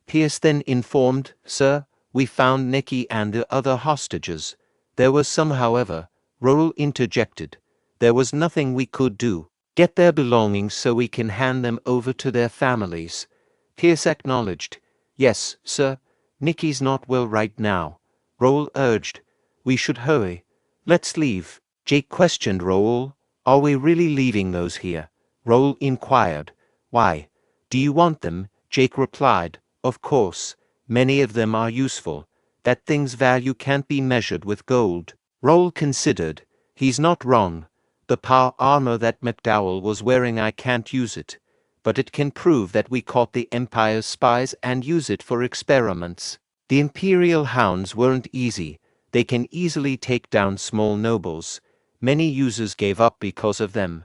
Pierce then informed, "Sir, we found Nikki and the other hostages." There was some, however. Raul interjected. "There was nothing we could do. Get their belongings so we can hand them over to their families." Pierce acknowledged. "Yes, sir. Nikki's not well right now." Raul urged. "We should hurry. Let's leave." Jake questioned Raul. "Are we really leaving those here?" Raul inquired. "Why? Do you want them?" Jake replied. "Of course. Many of them are useful. That thing's value can't be measured with gold." Raul considered. He's not wrong. The power armor that McDowell was wearing, I can't use it. But it can prove that we caught the Empire's spies and use it for experiments. The Imperial hounds weren't easy. They can easily take down small nobles. Many users gave up because of them.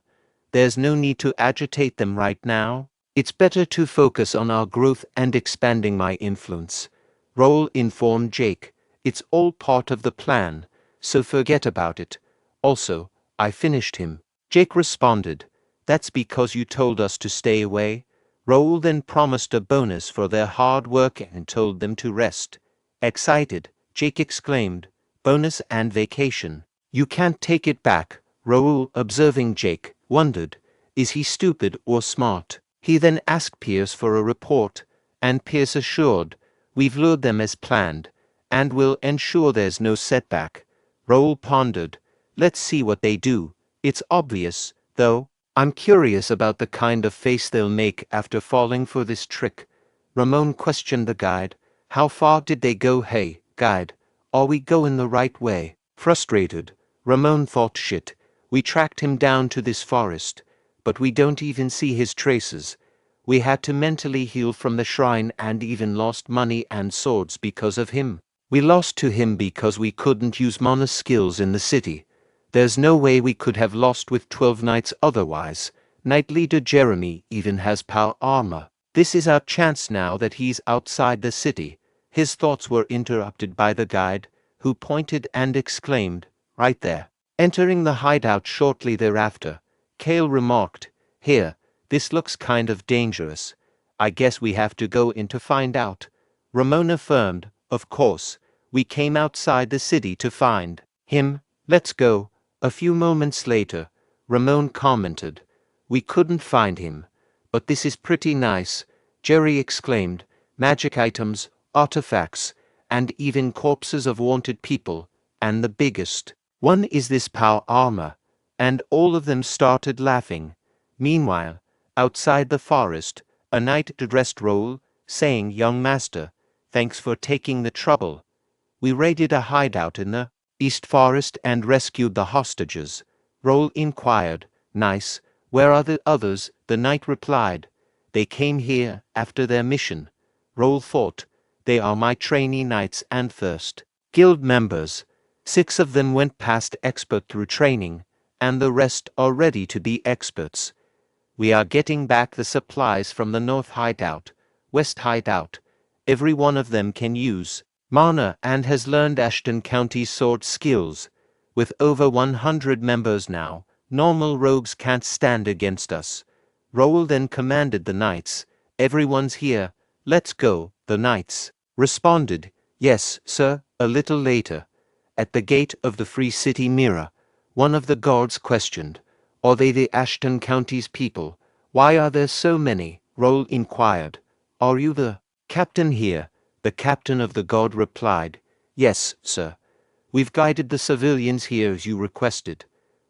There's no need to agitate them right now. It's better to focus on our growth and expanding my influence. Raul informed Jake. "It's all part of the plan, so forget about it. Also, I finished him." Jake responded. "That's because you told us to stay away." Raul then promised a bonus for their hard work and told them to rest. Excited, Jake exclaimed, "Bonus and vacation. You can't take it back." Raul, observing Jake, wondered, is he stupid or smart? He then asked Pierce for a report, and Pierce assured, "We've lured them as planned, and will ensure there's no setback." Raul pondered, "Let's see what they do. It's obvious, though. I'm curious about the kind of face they'll make after falling for this trick." Ramon questioned the guide. "How far did they go? Hey, guide, are we going the right way?" Frustrated, Ramon thought, "Shit, we tracked him down to this forest, but we don't even see his traces. We had to mentally heal from the shrine and even lost money and swords because of him. We lost to him because we couldn't use mana skills in the city. There's no way we could have lost with 12 knights otherwise. Knight leader Jeremy even has power armor. This is our chance now that he's outside the city." His thoughts were interrupted by the guide, who pointed and exclaimed, "Right there." Entering the hideout shortly thereafter, Kale remarked, "Here, this looks kind of dangerous. I guess we have to go in to find out." Ramon affirmed, "Of course, we came outside the city to find him. Let's go." A few moments later, Ramon commented, "We couldn't find him. But this is pretty nice." Jerry exclaimed, "Magic items, artifacts, and even corpses of wanted people, and the biggest one is this power armor." And all of them started laughing. Meanwhile, outside the forest, a knight addressed Raul, saying, "Young master, thanks for taking the trouble. We raided a hideout in the East Forest and rescued the hostages." Raul inquired, "Nice. Where are the others?" The knight replied, "They came here after their mission." Raul thought, "They are my trainee knights and first guild members. 6 of them went past expert through training, and the rest are ready to be experts. We are getting back the supplies from the North Hideout, West Hideout. Every one of them can use mana and has learned Ashton County's sword skills. With over 100 members now, normal rogues can't stand against us." Raul then commanded the knights, "Everyone's here. Let's go." The knights responded, "Yes, sir." A little later, at the gate of the Free City Mirror, one of the guards questioned, "Are they the Ashton County's people? Why are there so many?" Raul inquired, "Are you the captain here?" The captain of the guard replied, "Yes, sir. We've guided the civilians here as you requested."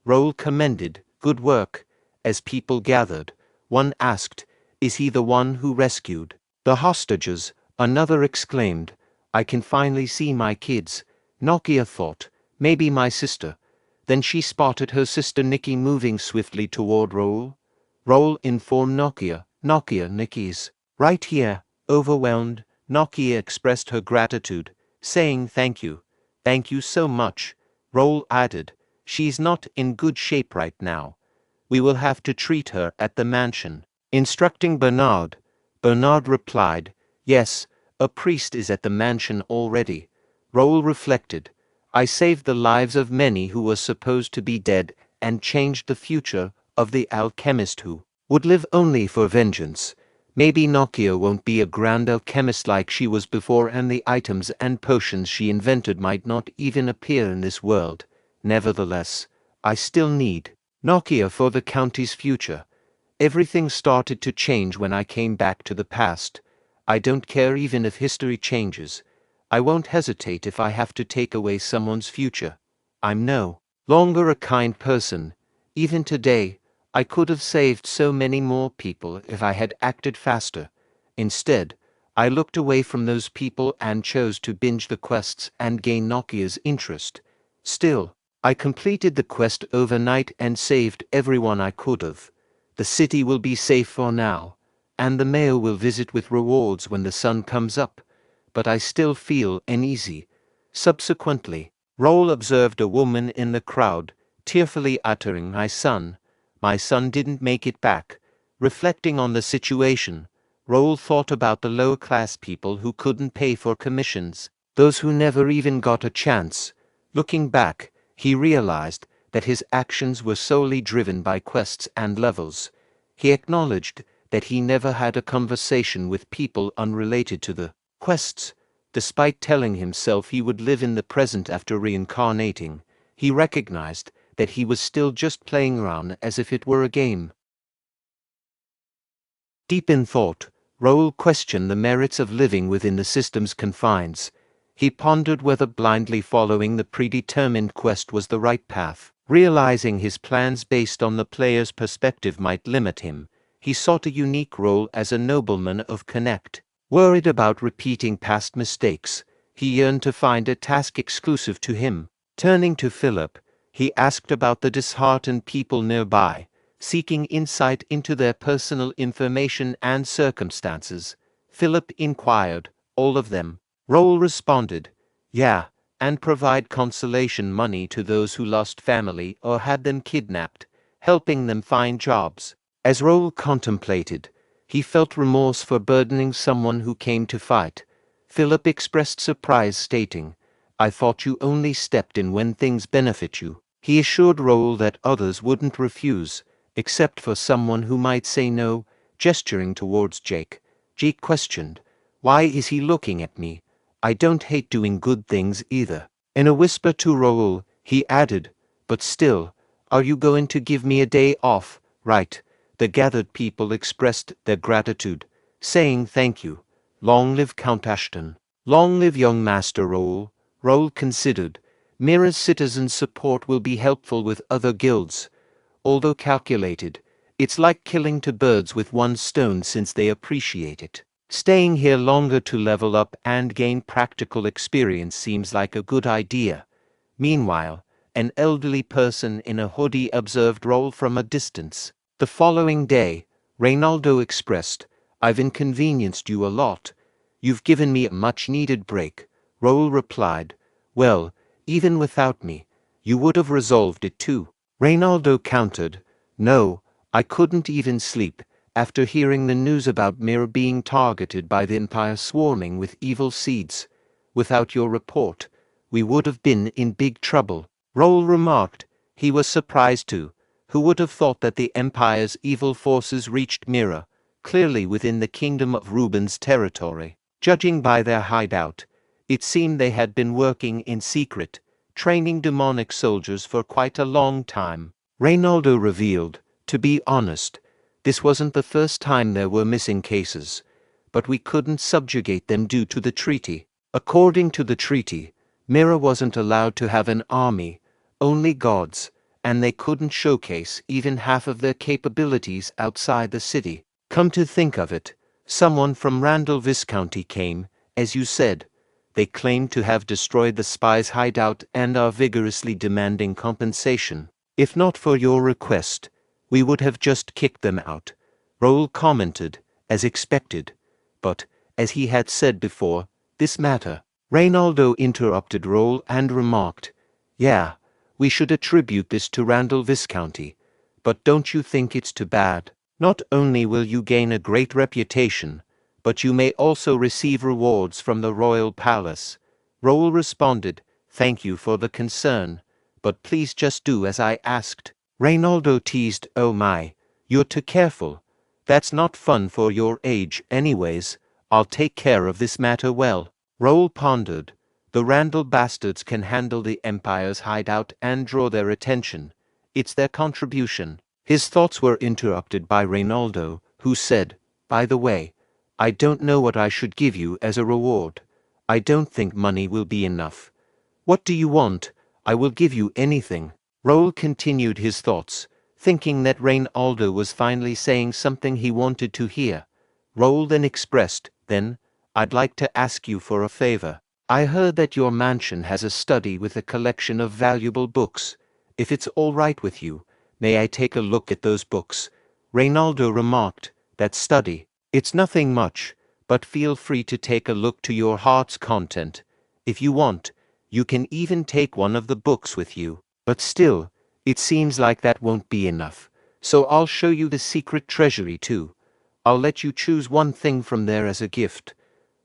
Raul commended, "Good work." As people gathered, one asked, "Is he the one who rescued the hostages?" Another exclaimed, "I can finally see my kids." Nokia thought, Maybe my sister. Then she spotted her sister Nikki moving swiftly toward Raul. Raul informed Nokia, Nikki's right here. Overwhelmed, Nokia expressed her gratitude, saying thank you. Thank you so much. Raul added, she's not in good shape right now. We will have to treat her at the mansion. Instructing Bernard. Bernard replied, yes, a priest is at the mansion already. Raul reflected, I saved the lives of many who were supposed to be dead and changed the future of the alchemist who would live only for vengeance. Maybe Nokia won't be a grand alchemist like she was before, and the items and potions she invented might not even appear in this world. Nevertheless, I still need Nokia for the county's future. Everything started to change when I came back to the past. I don't care even if history changes. I won't hesitate if I have to take away someone's future. I'm no longer a kind person. Even today, I could have saved so many more people if I had acted faster. Instead, I looked away from those people and chose to binge the quests and gain Nokia's interest. Still, I completed the quest overnight and saved everyone I could have. The city will be safe for now, and the mayor will visit with rewards when the sun comes up. But I still feel uneasy. Subsequently, Raul observed a woman in the crowd, tearfully uttering, my son didn't make it back. Reflecting on the situation, Raul thought about the lower-class people who couldn't pay for commissions, those who never even got a chance. Looking back, he realized that his actions were solely driven by quests and levels. He acknowledged that he never had a conversation with people unrelated to the quests. Despite telling himself he would live in the present after reincarnating, he recognized that he was still just playing around as if it were a game. Deep in thought, Raul questioned the merits of living within the system's confines. He pondered whether blindly following the predetermined quest was the right path. Realizing his plans based on the player's perspective might limit him, he sought a unique role as a nobleman of Connect. Worried about repeating past mistakes, he yearned to find a task exclusive to him. Turning to Philip, he asked about the disheartened people nearby, seeking insight into their personal information and circumstances. Philip inquired, all of them? Raul responded, yeah, and provide consolation money to those who lost family or had them kidnapped, helping them find jobs. As Raul contemplated, he felt remorse for burdening someone who came to fight. Philip expressed surprise, stating, I thought you only stepped in when things benefit you. He assured Raul that others wouldn't refuse, except for someone who might say no, gesturing towards Jake. Jake questioned, why is he looking at me? I don't hate doing good things either. In a whisper to Raul, he added, but still, are you going to give me a day off, right? The gathered people expressed their gratitude, saying thank you. Long live Count Ashton. Long live young Master Raul. Raul considered, Mira's citizen support will be helpful with other guilds. Although calculated, it's like killing two birds with one stone since they appreciate it. Staying here longer to level up and gain practical experience seems like a good idea. Meanwhile, an elderly person in a hoodie observed Raul from a distance. The following day, Reynaldo expressed, I've inconvenienced you a lot. You've given me a much-needed break. Raul replied, well, even without me, you would have resolved it too. Reynaldo countered, no, I couldn't even sleep, after hearing the news about Mira being targeted by the Empire swarming with evil seeds. Without your report, we would have been in big trouble. Raul remarked, he was surprised too. Who would have thought that the Empire's evil forces reached Mira, clearly within the Kingdom of Ruben's territory? Judging by their hideout, it seemed they had been working in secret, training demonic soldiers for quite a long time. Reynaldo revealed, to be honest, this wasn't the first time there were missing cases, but we couldn't subjugate them due to the treaty. According to the treaty, Mira wasn't allowed to have an army, only gods, and they couldn't showcase even half of their capabilities outside the city. Come to think of it, someone from Randall Viscounty came, as you said. They claim to have destroyed the spy's hideout and are vigorously demanding compensation. If not for your request, we would have just kicked them out, Raul commented, as expected. But, as he had said before, this matter. Reynaldo interrupted Raul and remarked, "Yeah, we should attribute this to Randall Viscounty. But don't you think it's too bad? Not only will you gain a great reputation, but you may also receive rewards from the royal palace." Raul responded, "Thank you for the concern, but please just do as I asked." Reynaldo teased, "Oh my, you're too careful. That's not fun for your age anyways. I'll take care of this matter well." Raul pondered. The Randall bastards can handle the Empire's hideout and draw their attention. It's their contribution. His thoughts were interrupted by Reynaldo, who said, "By the way, I don't know what I should give you as a reward. I don't think money will be enough. What do you want? I will give you anything." Raul continued his thoughts, thinking that Reynaldo was finally saying something he wanted to hear. Raul then expressed, "Then, I'd like to ask you for a favor. I heard that your mansion has a study with a collection of valuable books. If it's all right with you, may I take a look at those books?" Reynaldo remarked, "That study, it's nothing much, but feel free to take a look to your heart's content. If you want, you can even take one of the books with you. But still, it seems like that won't be enough. So I'll show you the secret treasury too. I'll let you choose one thing from there as a gift."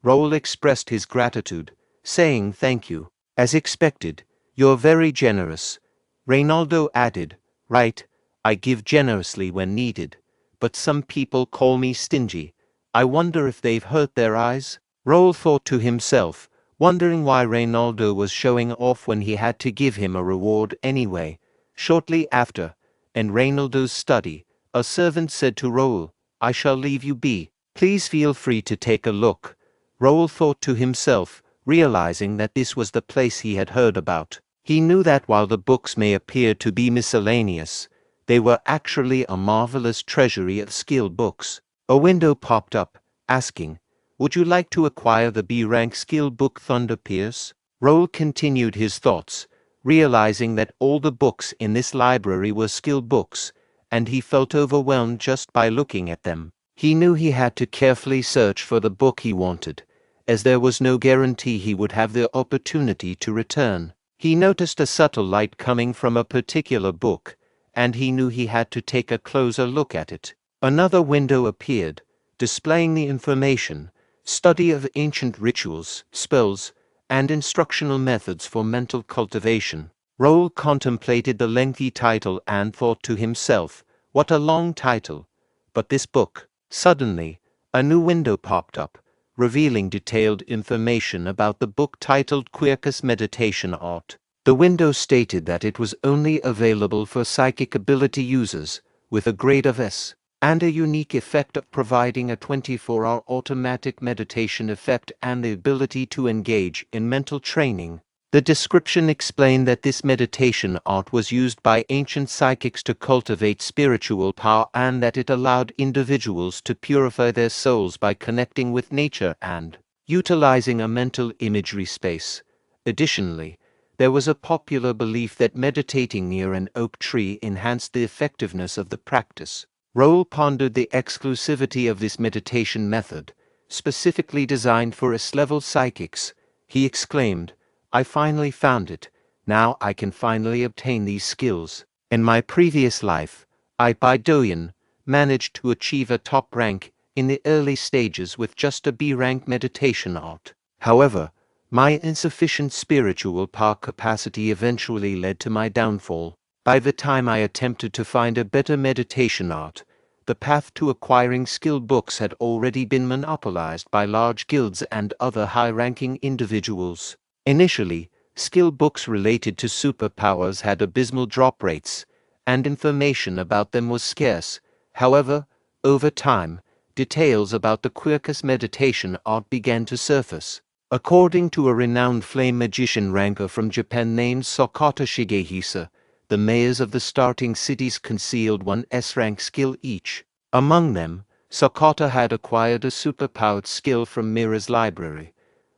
Raul expressed his gratitude, saying thank you. "As expected, you're very generous." Reynaldo added, "Right, I give generously when needed, but some people call me stingy. I wonder if they've hurt their eyes?" Raul thought to himself, wondering why Reynaldo was showing off when he had to give him a reward anyway. Shortly after, in Reynaldo's study, a servant said to Raul, "I shall leave you be. Please feel free to take a look." Raul thought to himself, realizing that this was the place he had heard about. He knew that while the books may appear to be miscellaneous, they were actually a marvelous treasury of skill books. A window popped up, asking, "Would you like to acquire the B-rank skill book Thunder Pierce?" Raul continued his thoughts, realizing that all the books in this library were skill books, and he felt overwhelmed just by looking at them. He knew he had to carefully search for the book he wanted, as there was no guarantee he would have the opportunity to return. He noticed a subtle light coming from a particular book, and he knew he had to take a closer look at it. Another window appeared, displaying the information, study of ancient rituals, spells, and instructional methods for mental cultivation. Raul contemplated the lengthy title and thought to himself, "What a long title! But this book." Suddenly, a new window popped up, revealing detailed information about the book titled Quercus Meditation Art. The window stated that it was only available for psychic ability users, with a grade of S, and a unique effect of providing a 24-hour automatic meditation effect and the ability to engage in mental training. The description explained that this meditation art was used by ancient psychics to cultivate spiritual power and that it allowed individuals to purify their souls by connecting with nature and utilizing a mental imagery space. Additionally, there was a popular belief that meditating near an oak tree enhanced the effectiveness of the practice. Raul pondered the exclusivity of this meditation method, specifically designed for S-level psychics. He exclaimed, "I finally found it. Now I can finally obtain these skills. In my previous life, Bae DoHyun managed to achieve a top rank in the early stages with just a B-rank meditation art. However, my insufficient spiritual power capacity eventually led to my downfall. By the time I attempted to find a better meditation art, the path to acquiring skill books had already been monopolized by large guilds and other high-ranking individuals. Initially, skill books related to superpowers had abysmal drop rates, and information about them was scarce. However, over time, details about the Quercus meditation art began to surface. According to a renowned flame magician ranker from Japan named Sakata Shigehisa, the mayors of the starting cities concealed one S-rank skill each. Among them, Sakata had acquired a superpowered skill from Mira's library.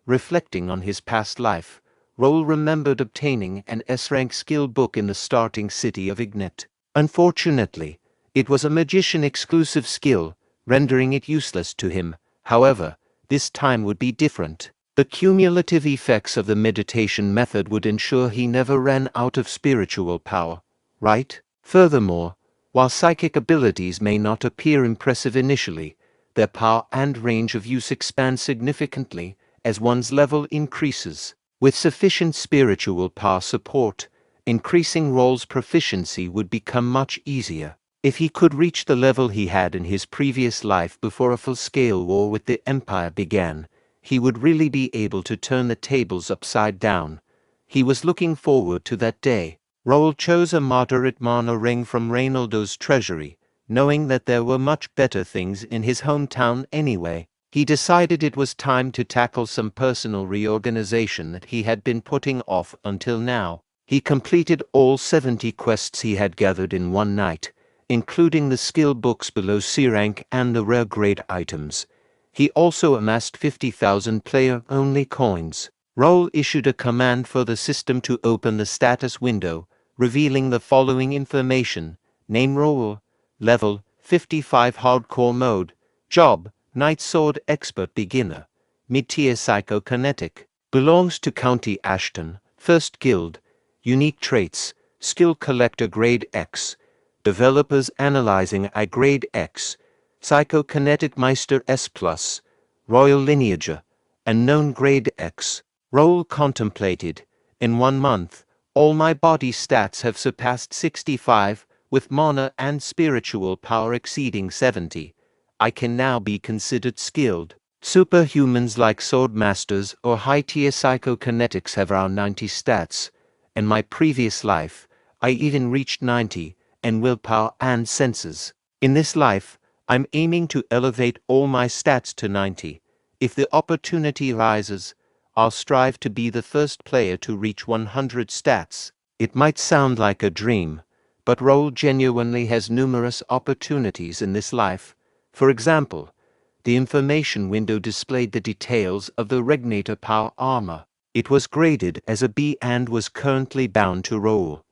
Reflecting on his past life, Raul remembered obtaining an S-rank skill book in the starting city of Ignet. Unfortunately, it was a magician-exclusive skill, rendering it useless to him. However, this time would be different. The cumulative effects of the meditation method would ensure he never ran out of spiritual power, right? Furthermore, while psychic abilities may not appear impressive initially, their power and range of use expand significantly as one's level increases. With sufficient spiritual power support, increasing Raul's proficiency would become much easier. If he could reach the level he had in his previous life before a full-scale war with the Empire began, he would really be able to turn the tables upside down. He was looking forward to that day. Raul chose a moderate mana ring from Reynoldo's treasury, knowing that there were much better things in his hometown anyway. He decided it was time to tackle some personal reorganization that he had been putting off until now. He completed all 70 quests he had gathered in one night, including the skill books below C rank and the rare grade items. He also amassed 50,000 player-only coins. Raul issued a command for the system to open the status window, revealing the following information: name Raul, level 55 hardcore mode, job Night Sword Expert Beginner, mid-tier psychokinetic, belongs to County Ashton, first guild, unique traits, skill collector grade X, developers analyzing I grade X, psychokinetic Meister S+, royal lineage, unknown grade X. Raul contemplated, in 1 month, all my body stats have surpassed 65, with mana and spiritual power exceeding 70. I can now be considered skilled. Superhumans like swordmasters or high-tier psychokinetics have around 90 stats. In my previous life, I even reached 90, in willpower and senses. In this life, I'm aiming to elevate all my stats to 90. If the opportunity rises, I'll strive to be the first player to reach 100 stats. It might sound like a dream, but Raul genuinely has numerous opportunities in this life. For example, the information window displayed the details of the Regnator Power armor. It was graded as a B and was currently bound to Raul.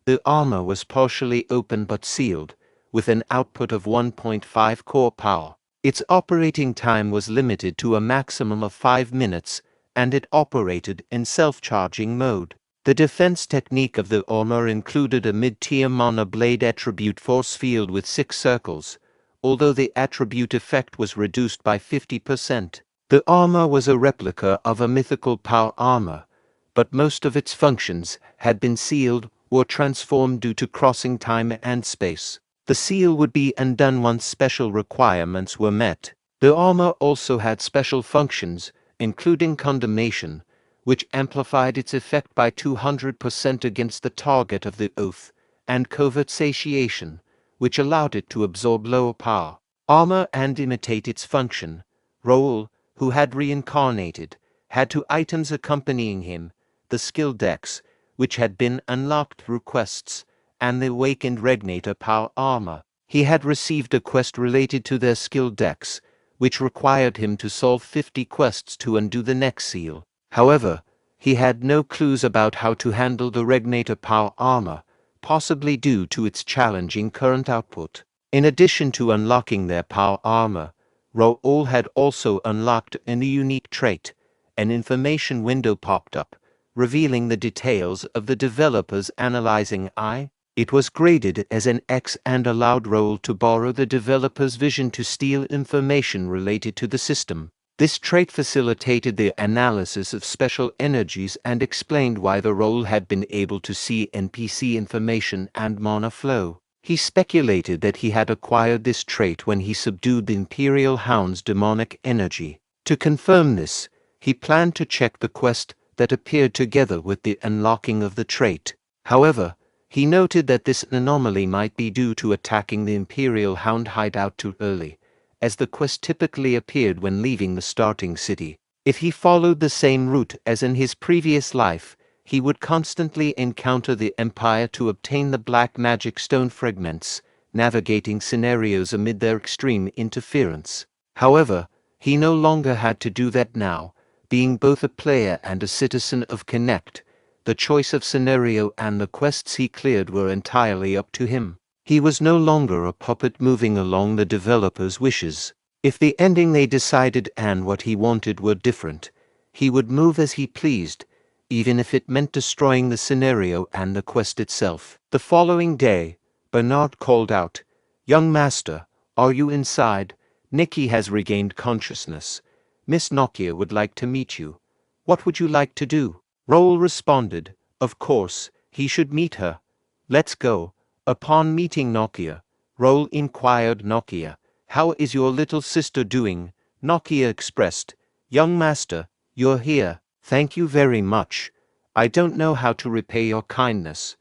The armor was partially open but sealed, with an output of 1.5 core power. Its operating time was limited to a maximum of 5 minutes, and it operated in self-charging mode. The defense technique of the armor included a mid-tier mana blade attribute force field with 6 circles, although the attribute effect was reduced by 50%. The armor was a replica of a mythical power armor, but most of its functions had been sealed or transformed due to crossing time and space. The seal would be undone once special requirements were met. The armor also had special functions, including condemnation, which amplified its effect by 200% against the target of the oath, and covert satiation, which allowed it to absorb lower power armor and imitate its function. Raul, who had reincarnated, had 2 items accompanying him: the skill decks, which had been unlocked through quests, and the awakened Regnator Power armor. He had received a quest related to their skill decks, which required him to solve 50 quests to undo the next seal. However, he had no clues about how to handle the Regnator Power armor, possibly due to its challenging current output. In addition to unlocking their power armor, Raul had also unlocked a new unique trait. An information window popped up, revealing the details of the developer's analyzing eye. It was graded as an X and allowed Raul to borrow the developer's vision to steal information related to the system. This trait facilitated the analysis of special energies and explained why the Raul had been able to see NPC information and mana flow. He speculated that he had acquired this trait when he subdued the Imperial Hound's demonic energy. To confirm this, he planned to check the quest that appeared together with the unlocking of the trait. However, he noted that this anomaly might be due to attacking the Imperial Hound hideout too early, as the quest typically appeared when leaving the starting city. If he followed the same route as in his previous life, he would constantly encounter the Empire to obtain the black magic stone fragments, navigating scenarios amid their extreme interference. However, he no longer had to do that now, being both a player and a citizen of Connect. The choice of scenario and the quests he cleared were entirely up to him. He was no longer a puppet moving along the developer's wishes. If the ending they decided and what he wanted were different, he would move as he pleased, even if it meant destroying the scenario and the quest itself. The following day, Bernard called out, "Young master, are you inside? Nikki has regained consciousness. Miss Nokia would like to meet you. What would you like to do?" Raul responded, "Of course, he should meet her. Let's go." Upon meeting Nokia, Raul inquired Nokia, "How is your little sister doing?" Nokia expressed, "Young master, you're here. Thank you very much. I don't know how to repay your kindness."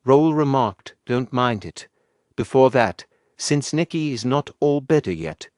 Raul remarked, "Don't mind it. Before that, since Nikki is not all better yet,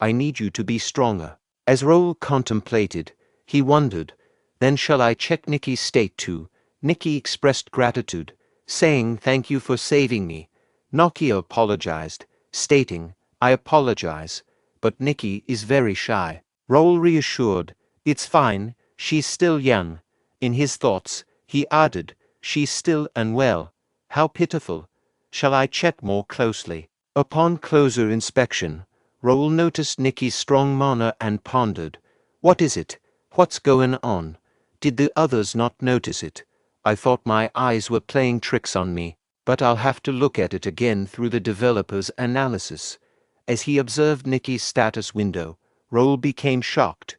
I need you to be stronger." As Raul contemplated, he wondered, "Then shall I check Nikki's state too?" Nikki expressed gratitude, saying, "Thank you for saving me." Nokia apologized, stating, "I apologize, but Nikki is very shy." Raul reassured, "It's fine, she's still young." In his thoughts, he added, "She's still unwell. How pitiful. Shall I check more closely?" Upon closer inspection, Raul noticed Nikki's strong mana and pondered, "What is it? What's going on? Did the others not notice it? I thought my eyes were playing tricks on me, but I'll have to look at it again through the developer's analysis." As he observed Nikki's status window, Raul became shocked.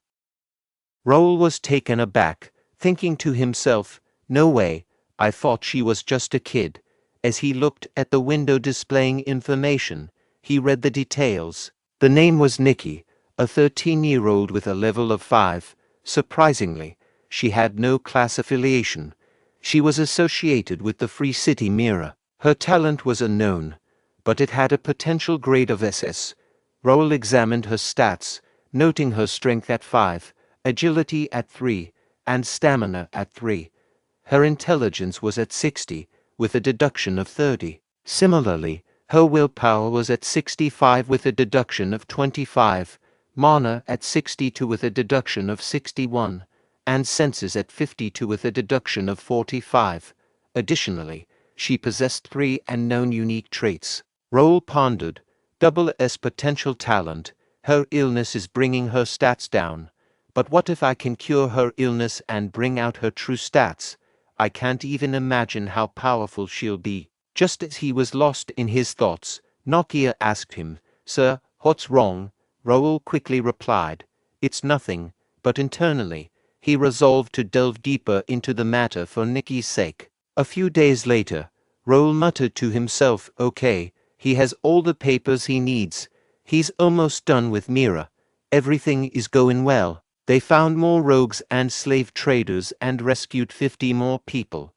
Raul was taken aback, thinking to himself, "No way, I thought she was just a kid." As he looked at the window displaying information, he read the details. The name was Nikki, a 13-year-old with a level of 5. Surprisingly, she had no class affiliation. She was associated with the Free City Mirror. Her talent was unknown, but it had a potential grade of SS. Raul examined her stats, noting her strength at 5, agility at 3, and stamina at 3. Her intelligence was at 60, with a deduction of 30. Similarly, her willpower was at 65 with a deduction of 25, mana at 62 with a deduction of 61, and senses at 52 with a deduction of 45. Additionally, she possessed 3 unknown unique traits. Raul pondered, double S potential talent, her illness is bringing her stats down. But what if I can cure her illness and bring out her true stats? I can't even imagine how powerful she'll be. Just as he was lost in his thoughts, Nokia asked him, "Sir, what's wrong?" Raul quickly replied, "It's nothing," but internally, he resolved to delve deeper into the matter for Nikki's sake. A few days later, Raul muttered to himself, "Okay, he has all the papers he needs. He's almost done with Mira. Everything is going well." They found more rogues and slave traders and rescued 50 more people.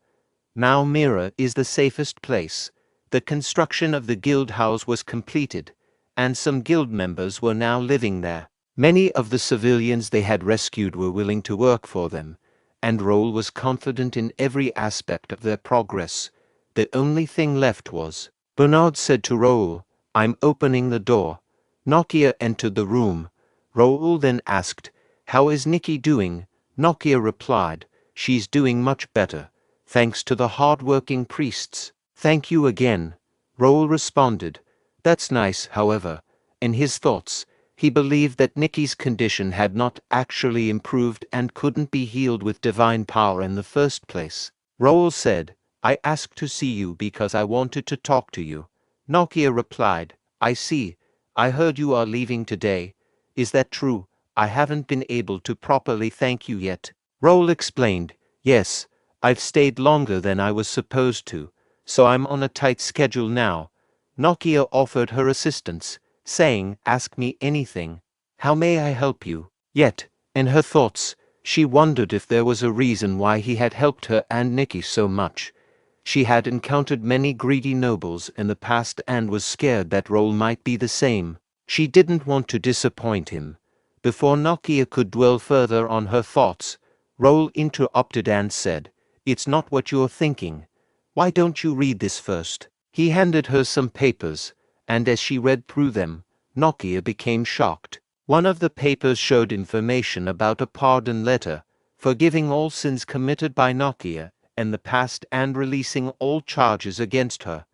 Now Mira is the safest place. The construction of the guild house was completed, and some guild members were now living there. Many of the civilians they had rescued were willing to work for them, and Raul was confident in every aspect of their progress. The only thing left was, Bernard said to Raul, "I'm opening the door." Nokia entered the room. Raul then asked, "How is Nikki doing?" Nokia replied, "She's doing much better, thanks to the hard-working priests." "Thank you again," Raul responded. "That's nice, however." In his thoughts, he believed that Nikki's condition had not actually improved and couldn't be healed with divine power in the first place. Raul said, "I asked to see you because I wanted to talk to you." Nokia replied, "I see. I heard you are leaving today. Is that true? I haven't been able to properly thank you yet." Raul explained, "Yes, I've stayed longer than I was supposed to, so I'm on a tight schedule now." Nokia offered her assistance, saying, "Ask me anything. How may I help you?" Yet, in her thoughts, she wondered if there was a reason why he had helped her and Nikki so much. She had encountered many greedy nobles in the past and was scared that Raul might be the same. She didn't want to disappoint him. Before Nokia could dwell further on her thoughts, Raul interrupted and said, "It's not what you're thinking. Why don't you read this first?" He handed her some papers, and as she read through them, Nokia became shocked. One of the papers showed information about a pardon letter, forgiving all sins committed by Nokia in the past and releasing all charges against her.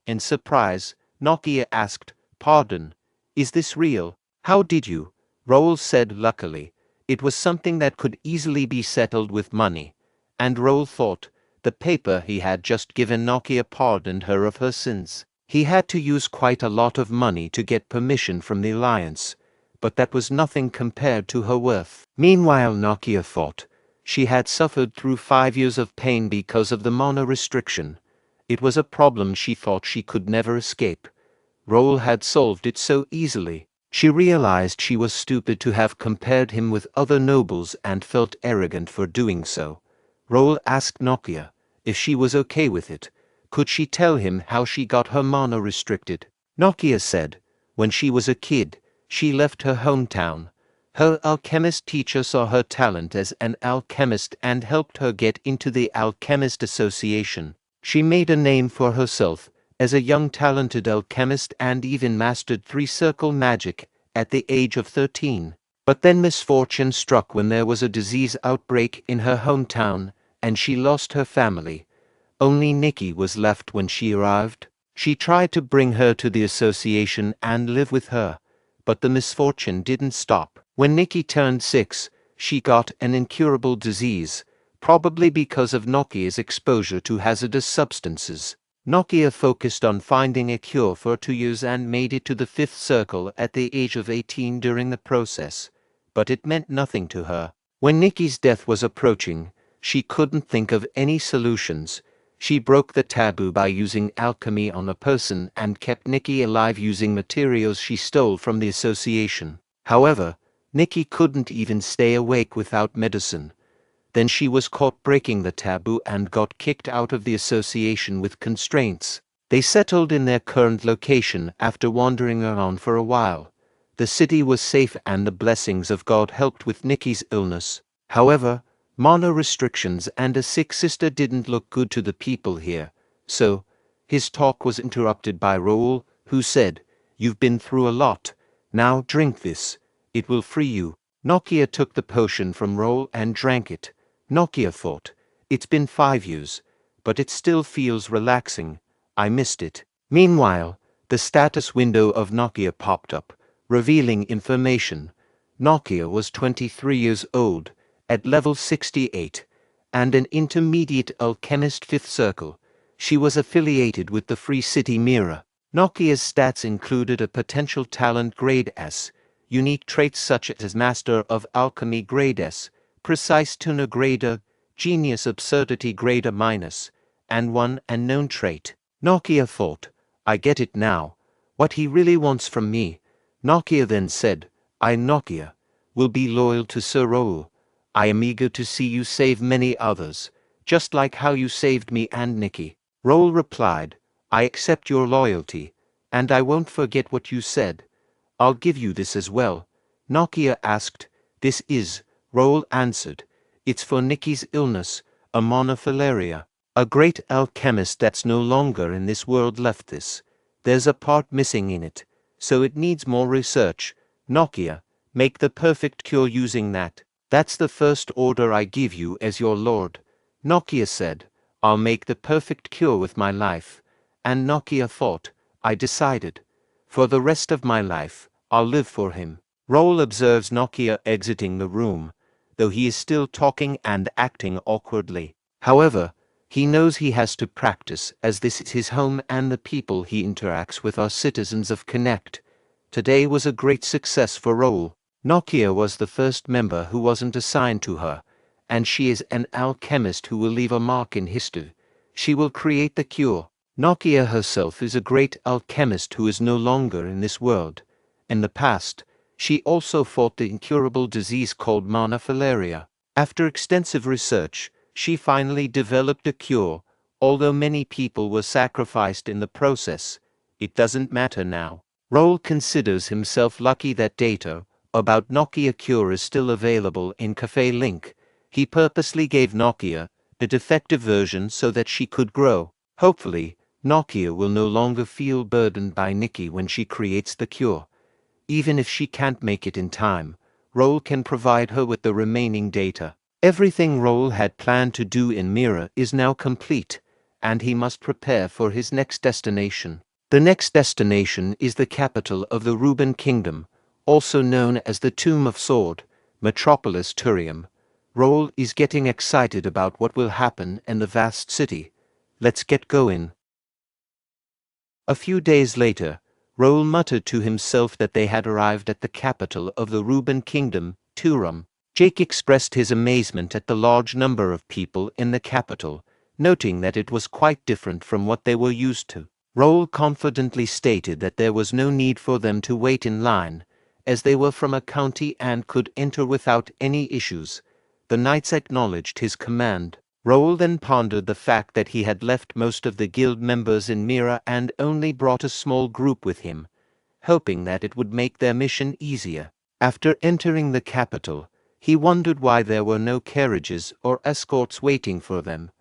In surprise, Nokia asked, "Pardon? Is this real? How did you?" Raul said luckily, it was something that could easily be settled with money. And Raul thought, the paper he had just given Nokia pardoned her of her sins. He had to use quite a lot of money to get permission from the Alliance, but that was nothing compared to her worth. Meanwhile, Nokia thought, she had suffered through 5 years of pain because of the mana restriction. It was a problem she thought she could never escape. Raul had solved it so easily. She realized she was stupid to have compared him with other nobles and felt arrogant for doing so. Raul asked Nokia if she was okay with it. Could she tell him how she got her mana restricted? Nokia said, when she was a kid, she left her hometown. Her alchemist teacher saw her talent as an alchemist and helped her get into the Alchemist Association. She made a name for herself as a young talented alchemist and even mastered 3-circle magic at the age of 13. But then misfortune struck when there was a disease outbreak in her hometown and she lost her family. Only Nikki was left when she arrived. She tried to bring her to the association and live with her, but the misfortune didn't stop. When Nikki turned 6, she got an incurable disease, probably because of Nokia's exposure to hazardous substances. Nokia focused on finding a cure for 2 years and made it to the 5th circle at the age of 18 during the process, but it meant nothing to her. When Nikki's death was approaching, she couldn't think of any solutions. She broke the taboo by using alchemy on a person and kept Nikki alive using materials she stole from the association. However, Nikki couldn't even stay awake without medicine. Then she was caught breaking the taboo and got kicked out of the association with constraints. They settled in their current location after wandering around for a while. The city was safe and the blessings of God helped with Nikki's illness. However, mana restrictions and a sick sister didn't look good to the people here, so his talk was interrupted by Raul, who said, "You've been through a lot. Now drink this. It will free you." Nokia took the potion from Raul and drank it. Nokia thought, it's been 5 years, but it still feels relaxing. I missed it. Meanwhile, the status window of Nokia popped up, revealing information. Nokia was 23 years old, at level 68, and an intermediate alchemist 5th circle. She was affiliated with the Free City Mirror. Nokia's stats included a potential talent grade S, unique traits such as Master of Alchemy grade S, Precise Tuner grade A, Genius Absurdity grade A-, and one unknown trait. Nokia thought, I get it now, what he really wants from me. Nokia then said, I, Nokia, will be loyal to Sir Raul. I am eager to see you save many others, just like how you saved me and Nikki. Raul replied, I accept your loyalty, and I won't forget what you said. I'll give you this as well. Nokia asked, this is, Raul answered, it's for Nikki's illness, a monofalaria. A great alchemist that's no longer in this world left this. There's a part missing in it, so it needs more research. Nokia, make the perfect cure using that. That's the first order I give you as your lord. Nokia said, I'll make the perfect cure with my life. And Nokia thought, I decided. For the rest of my life, I'll live for him. Raul observes Nokia exiting the room, though he is still talking and acting awkwardly. However, he knows he has to practice as this is his home and the people he interacts with are citizens of Connect. Today was a great success for Raul. Nokia was the first member who wasn't assigned to her, and she is an alchemist who will leave a mark in history. She will create the cure. Nokia herself is a great alchemist who is no longer in this world. In the past, she also fought the incurable disease called monofalaria. After extensive research, she finally developed a cure, although many people were sacrificed in the process. It doesn't matter now. Raul considers himself lucky that data about Nokia cure is still available in Cafe Link. He purposely gave Nokia the defective version so that she could grow. Hopefully, Nokia will no longer feel burdened by Nikki when she creates the cure. Even if she can't make it in time, Raul can provide her with the remaining data. Everything Raul had planned to do in Mira is now complete, and he must prepare for his next destination. The next destination is the capital of the Ruben Kingdom, also known as the Tomb of Sword, Metropolis Turium. Raul is getting excited about what will happen in the vast city. Let's get going. A few days later, Raul muttered to himself that they had arrived at the capital of the Ruben Kingdom, Turum. Jake expressed his amazement at the large number of people in the capital, noting that it was quite different from what they were used to. Raul confidently stated that there was no need for them to wait in line, as they were from a county and could enter without any issues. The knights acknowledged his command. Raul then pondered the fact that he had left most of the guild members in Mira and only brought a small group with him, hoping that it would make their mission easier. After entering the capital, he wondered why there were no carriages or escorts waiting for them.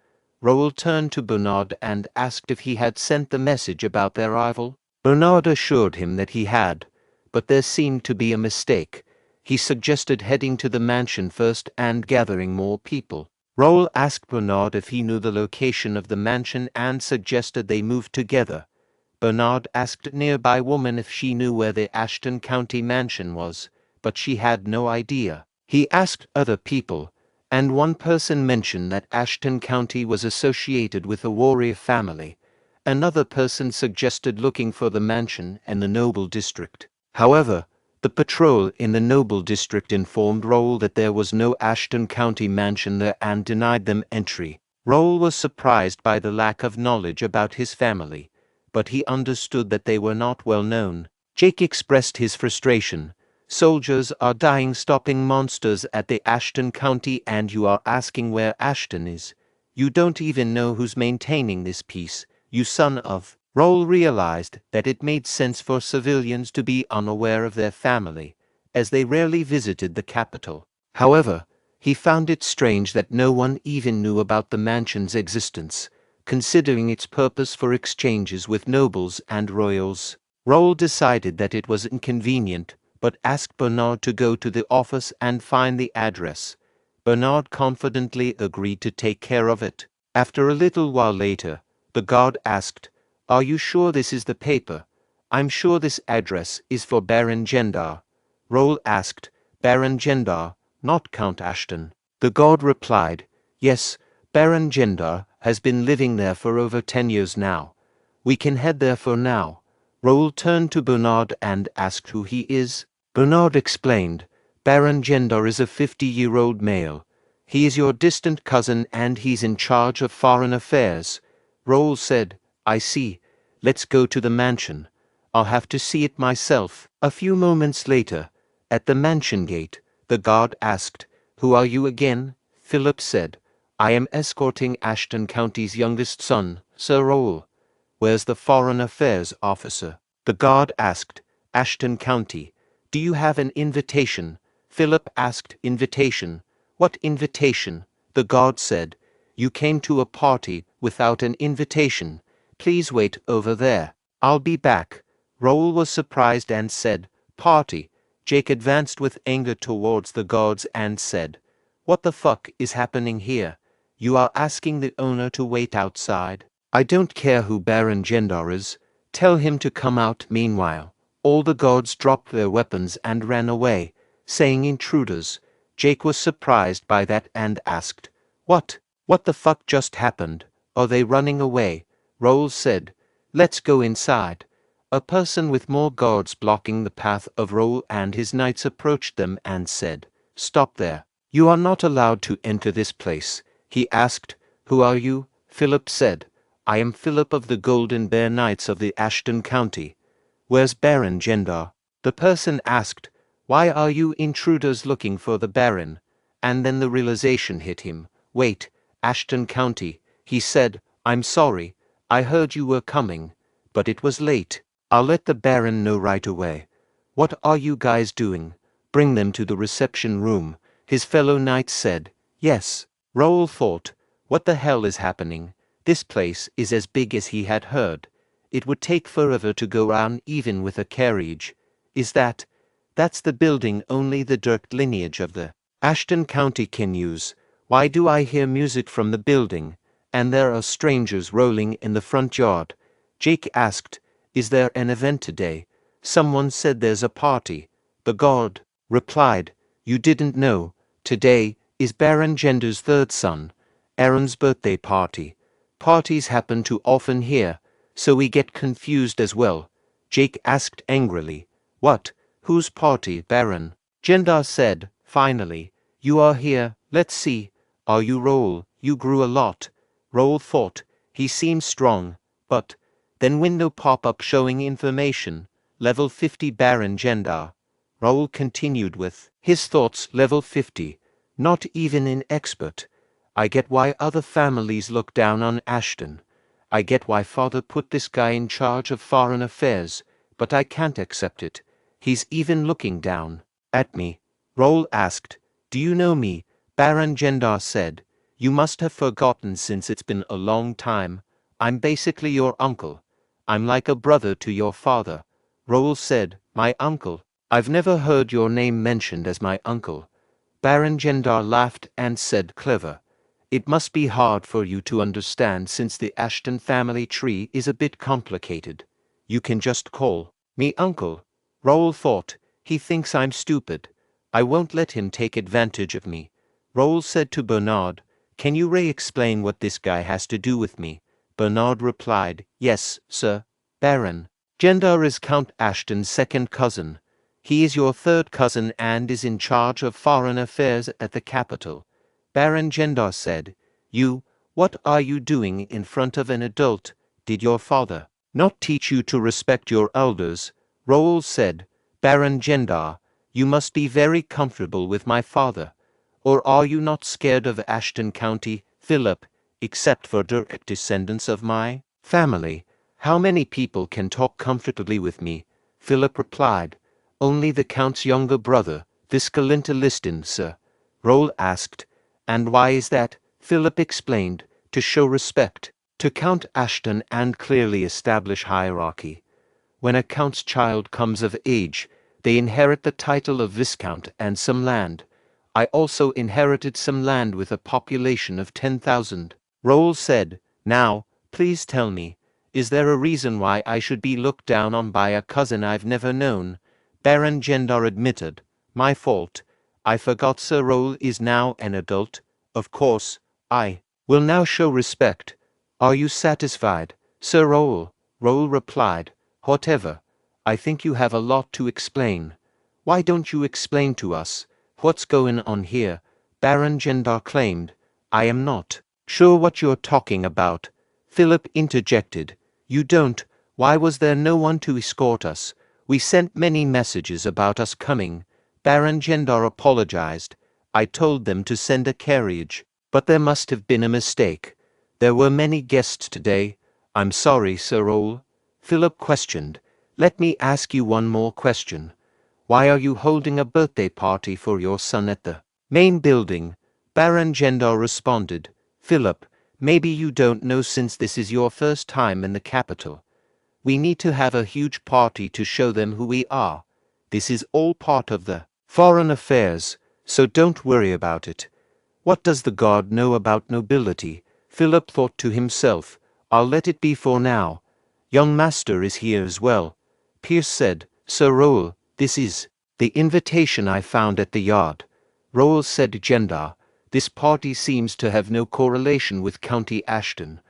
Raul turned to Bernard and asked if he had sent the message about their arrival. Bernard assured him that he had, but there seemed to be a mistake. He suggested heading to the mansion first and gathering more people. Raul asked Bernard if he knew the location of the mansion and suggested they move together. Bernard asked a nearby woman if she knew where the Ashton County mansion was, but she had no idea. He asked other people, and one person mentioned that Ashton County was associated with a warrior family. Another person suggested looking for the mansion in the Noble District. However, the patrol in the Noble District informed Raul that there was no Ashton County mansion there and denied them entry. Raul was surprised by the lack of knowledge about his family, but he understood that they were not well known. Jake expressed his frustration. Soldiers are dying stopping monsters at the Ashton County and you are asking where Ashton is. You don't even know who's maintaining this peace, you son of... Raul realized that it made sense for civilians to be unaware of their family, as they rarely visited the capital. However, he found it strange that no one even knew about the mansion's existence, considering its purpose for exchanges with nobles and royals. Raul decided that it was inconvenient, but asked Bernard to go to the office and find the address. Bernard confidently agreed to take care of it. After a little while later, the guard asked, "Are you sure this is the paper? I'm sure this address is for Baron Gendar." Raul asked, "Baron Gendar, not Count Ashton?" The guard replied, "Yes, Baron Gendar has been living there for over 10 years now. We can head there for now." Raul turned to Bernard and asked who he is. Bernard explained, "Baron Gendar is a 50-year-old male. He is your distant cousin and he's in charge of foreign affairs." Raul said, "I see. Let's go to the mansion. I'll have to see it myself." A few moments later, at the mansion gate, the guard asked, "Who are you again?" Philip said, "I am escorting Ashton County's youngest son, Sir Raul." "Where's the foreign affairs officer?" The guard asked, "Ashton County. Do you have an invitation?" Philip asked, "Invitation? What invitation?" The guard said, "You came to a party without an invitation. Please wait over there. I'll be back." Raul was surprised and said, "Party." Jake advanced with anger towards the guards and said, "What the fuck is happening here? You are asking the owner to wait outside? I don't care who Baron Gendar is. Tell him to come out." Meanwhile, all the guards dropped their weapons and ran away, saying intruders. Jake was surprised by that and asked, What the fuck just happened? Are they running away?" Raul said, "Let's go inside." A person with more guards blocking the path of Raul and his knights approached them and said, "Stop there. You are not allowed to enter this place." He asked, "Who are you?" Philip said, "I am Philip of the Golden Bear Knights of the Ashton County." "Where's Baron Gendar?" The person asked, "Why are you intruders looking for the Baron?" And then the realization hit him. "Wait, Ashton County." He said, "I'm sorry. I heard you were coming, but it was late. I'll let the Baron know right away." "What are you guys doing?" "Bring them to the reception room." His fellow knights said, "Yes." Raul thought, "What the hell is happening? This place is as big as he had heard. It would take forever to go around even with a carriage. Is that That's the building only the direct lineage of the Ashton County can use. Why do I hear music from the building, and there are strangers rolling in the front yard? Jake asked, is there an event today? Someone said there's a party. The god replied, you didn't know. Today is Baron Gender's third son, Aaron's birthday party. Parties happen too often here, so we get confused as well. Jake asked angrily, what? Whose party, Baron? Gendar said, finally, you are here, let's see. Are you Raul? You grew a lot. Raul thought, he seems strong, but then window pop-up showing information, level 50 Baron Gendar. Raul continued with his thoughts, level 50, not even an expert. I get why other families look down on Ashton. I get why father put this guy in charge of foreign affairs, but I can't accept it. He's even looking down at me. Raul asked, do you know me? Baron Gendar said, you must have forgotten since it's been a long time. I'm basically your uncle. I'm like a brother to your father. Raul said, my uncle? I've never heard your name mentioned as my uncle. Baron Gendar laughed and said, clever. It must be hard for you to understand since the Ashton family tree is a bit complicated. You can just call me uncle. Raul thought, he thinks I'm stupid. I won't let him take advantage of me. Raul said to Bernard, can you re-explain what this guy has to do with me? Bernard replied, yes, sir. Baron Gendar is Count Ashton's second cousin. He is your third cousin and is in charge of foreign affairs at the capital. Baron Gendar said, what are you doing in front of an adult? Did your father not teach you to respect your elders? Raul said, Baron Gendar, you must be very comfortable with my father. Or are you not scared of Ashton County, Philip, except for direct descendants of my family? How many people can talk comfortably with me? Philip replied, only the Count's younger brother, Viscalinta Liston, sir. Raul asked, and why is that? Philip explained, to show respect to Count Ashton and clearly establish hierarchy. When a count's child comes of age, they inherit the title of Viscount and some land. I also inherited some land with a population of 10,000. Raul said, now, please tell me, is there a reason why I should be looked down on by a cousin I've never known? Baron Gendar admitted, my fault. I forgot Sir Raul is now an adult. Of course, I will now show respect. Are you satisfied, Sir Raul? Raul replied, whatever. I think you have a lot to explain. Why don't you explain to us what's going on here? Baron Gendar claimed, I am not sure what you're talking about. Philip interjected, you don't? Why was there no one to escort us? We sent many messages about us coming. Baron Gendar apologized. I told them to send a carriage, but there must have been a mistake. There were many guests today. I'm sorry, Sir Raul. Philip questioned. Let me ask you one more question. Why are you holding a birthday party for your son at the main building? Baron Gendar responded. Philip, maybe you don't know since this is your first time in the capital. We need to have a huge party to show them who we are. This is all part of the foreign affairs, so don't worry about it. What does the god know about nobility? Philip thought to himself, I'll let it be for now. Young master is here as well. Pierce said, Sir Raul, this is the invitation I found at the yard. Raul said to Gendar, this party seems to have no correlation with County Ashton.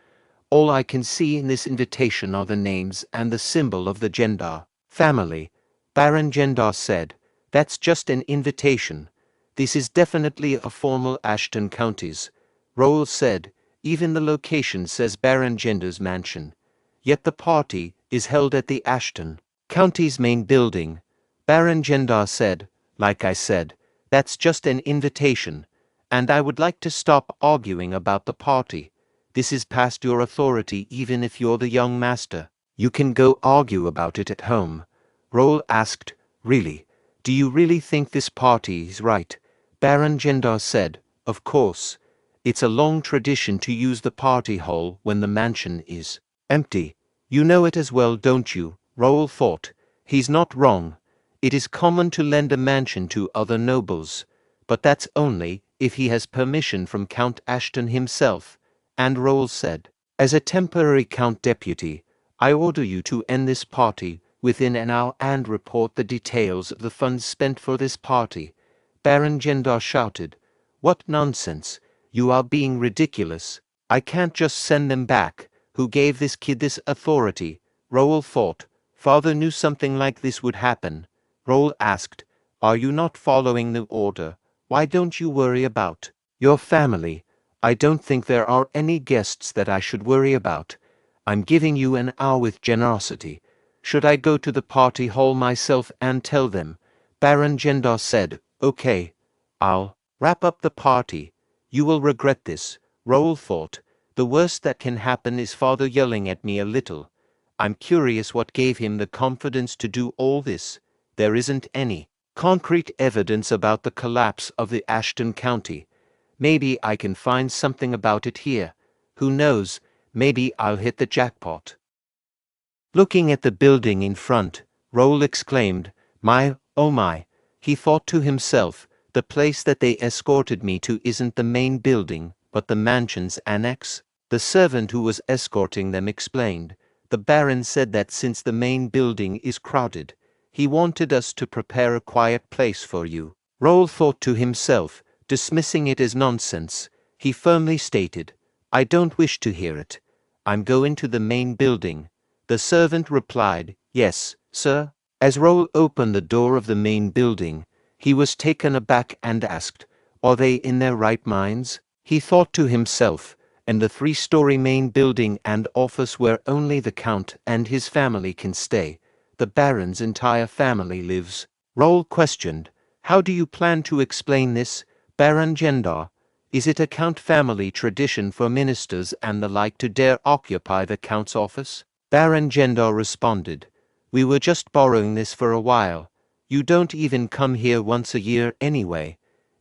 All I can see in this invitation are the names and the symbol of the Gendar family. Baron Gendar said, that's just an invitation. This is definitely a formal Ashton Counties. Raul said, even the location says Baron Gendar's mansion. Yet the party is held at the Ashton County's main building. Baron Gendar said, like I said, that's just an invitation, and I would like to stop arguing about the party. This is past your authority even if you're the young master. You can go argue about it at home. Raul asked, really? Do you really think this party is right? Baron Gendar said, of course. It's a long tradition to use the party hall when the mansion is empty. You know it as well, don't you? Raul thought. He's not wrong. It is common to lend a mansion to other nobles, but that's only if he has permission from Count Ashton himself, and Raul said, as a temporary Count Deputy, I order you to end this party within an hour and report the details of the funds spent for this party. Baron Gendar shouted, What nonsense! You are being ridiculous. I can't just send them back. Who gave this kid this authority? Raul thought. Father knew something like this would happen. Raul asked, Are you not following the order? Why don't you worry about your family? I don't think there are any guests that I should worry about. I'm giving you an hour with generosity. Should I go to the party hall myself and tell them? Baron Gendar said, Okay, I'll wrap up the party. You will regret this. Raul thought, the worst that can happen is father yelling at me a little. I'm curious what gave him the confidence to do all this. There isn't any concrete evidence about the collapse of the Ashton County. Maybe I can find something about it here. Who knows, maybe I'll hit the jackpot. Looking at the building in front, Raul exclaimed, My, oh my. He thought to himself, the place that they escorted me to isn't the main building, but the mansion's annex. The servant who was escorting them explained, the Baron said that since the main building is crowded, he wanted us to prepare a quiet place for you. Raul thought to himself, dismissing it as nonsense. He firmly stated, I don't wish to hear it. I'm going to the main building. The servant replied, Yes, sir. As Raul opened the door of the main building, he was taken aback and asked, Are they in their right minds? He thought to himself, and the 3-story main building and office where only the Count and his family can stay. The Baron's entire family lives. Raul questioned, How do you plan to explain this, Baron Gendar? Is it a Count family tradition for ministers and the like to dare occupy the Count's office? Baron Gendar responded, We were just borrowing this for a while. You don't even come here once a year anyway.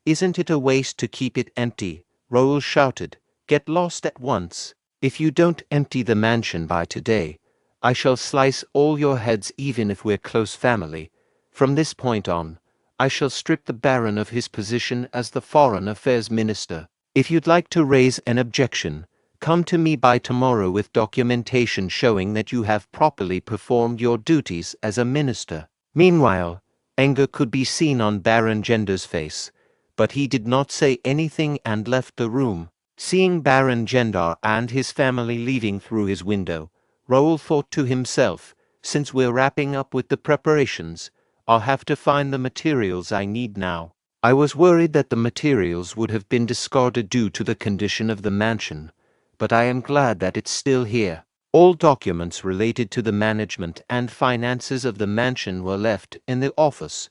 Isn't it a waste to keep it empty? Raul shouted, Get lost at once. If you don't empty the mansion by today, I shall slice all your heads even if we're close family. From this point on, I shall strip the Baron of his position as the Foreign Affairs Minister. If you'd like to raise an objection, come to me by tomorrow with documentation showing that you have properly performed your duties as a minister. Meanwhile, anger could be seen on Baron Gendar's face, but he did not say anything and left the room. Seeing Baron Gendar and his family leaving through his window, Raul thought to himself, Since we're wrapping up with the preparations, I'll have to find the materials I need now. I was worried that the materials would have been discarded due to the condition of the mansion, but I am glad that it's still here. All documents related to the management and finances of the mansion were left in the office.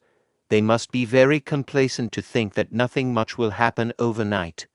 They must be very complacent to think that nothing much will happen overnight.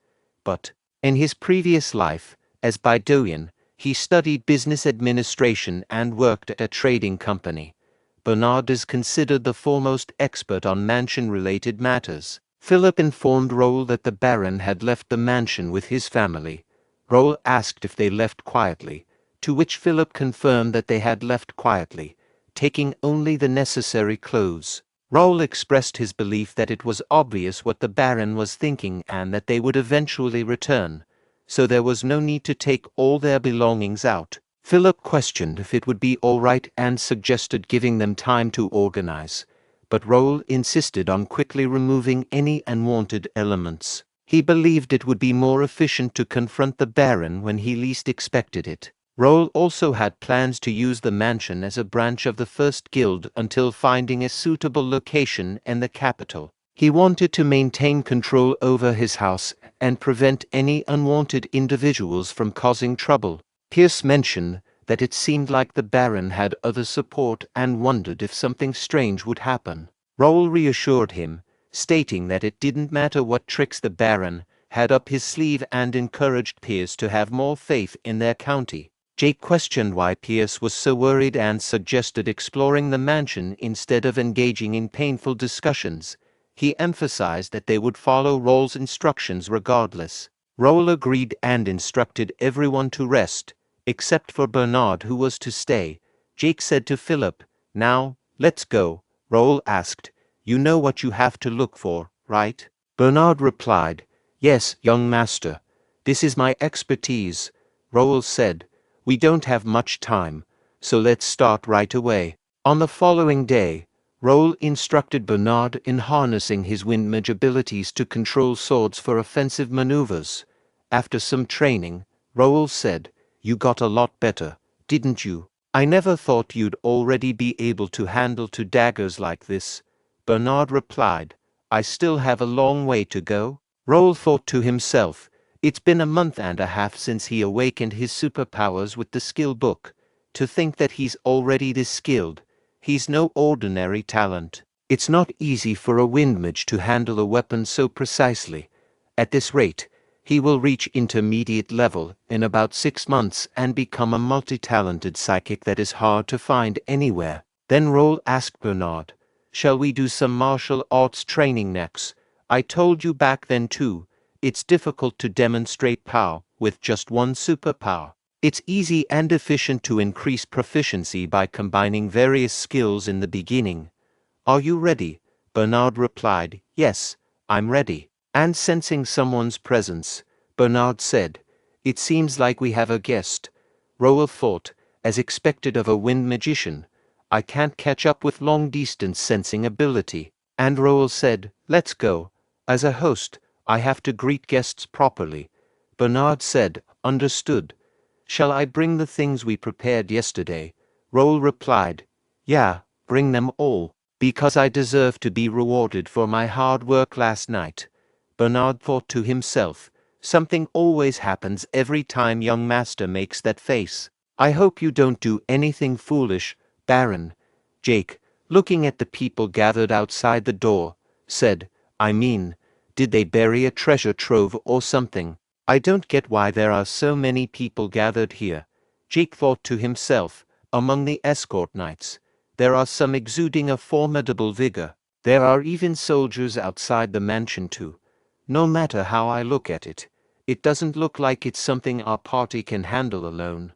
But, in his previous life, as Bae DoHyun, he studied business administration and worked at a trading company. Bernard is considered the foremost expert on mansion-related matters. Philip informed Raul that the Baron had left the mansion with his family. Raul asked if they left quietly, to which Philip confirmed that they had left quietly, taking only the necessary clothes. Raul expressed his belief that it was obvious what the Baron was thinking and that they would eventually return, so there was no need to take all their belongings out. Philip questioned if it would be all right and suggested giving them time to organize, but Raul insisted on quickly removing any unwanted elements. He believed it would be more efficient to confront the Baron when he least expected it. Raul also had plans to use the mansion as a branch of the First Guild until finding a suitable location in the capital. He wanted to maintain control over his house and prevent any unwanted individuals from causing trouble. Pierce mentioned that it seemed like the Baron had other support and wondered if something strange would happen. Raul reassured him, stating that it didn't matter what tricks the Baron had up his sleeve and encouraged Pierce to have more faith in their county. Jake questioned why Pierce was so worried and suggested exploring the mansion instead of engaging in painful discussions. He emphasized that they would follow Raul's instructions regardless. Raul agreed and instructed everyone to rest, except for Bernard who was to stay. Jake said to Philip, Now, let's go. Raul asked. You know what you have to look for, right? Bernard replied. Yes, young master. This is my expertise. Raul said. We don't have much time, so let's start right away. On the following day, Raul instructed Bernard in harnessing his wind mage abilities to control swords for offensive maneuvers. After some training, Raul said, You got a lot better, didn't you? I never thought you'd already be able to handle two daggers like this. Bernard replied, I still have a long way to go. Raul thought to himself, it's been a month and a half since he awakened his superpowers with the skill book. To think that he's already this skilled. He's no ordinary talent. It's not easy for a wind mage to handle a weapon so precisely. At this rate, he will reach intermediate level in about 6 months and become a multi-talented psychic that is hard to find anywhere. Then Raul asked Bernard, Shall we do some martial arts training next? I told you back then too, it's difficult to demonstrate power with just one superpower. It's easy and efficient to increase proficiency by combining various skills in the beginning. Are you ready? Bernard replied, Yes, I'm ready. And sensing someone's presence, Bernard said, It seems like we have a guest. Raul thought, as expected of a wind magician, I can't catch up with long-distance sensing ability. And Raul said, Let's go. As a host, I have to greet guests properly. Bernard said, Understood. Shall I bring the things we prepared yesterday? Raul replied, Yeah, bring them all, because I deserve to be rewarded for my hard work last night. Bernard thought to himself, Something always happens every time young master makes that face. I hope you don't do anything foolish, Baron. Jake, looking at the people gathered outside the door, said, did they bury a treasure trove or something? I don't get why there are so many people gathered here. Jake thought to himself, among the escort knights, there are some exuding a formidable vigor. There are even soldiers outside the mansion too. No matter how I look at it, it doesn't look like it's something our party can handle alone.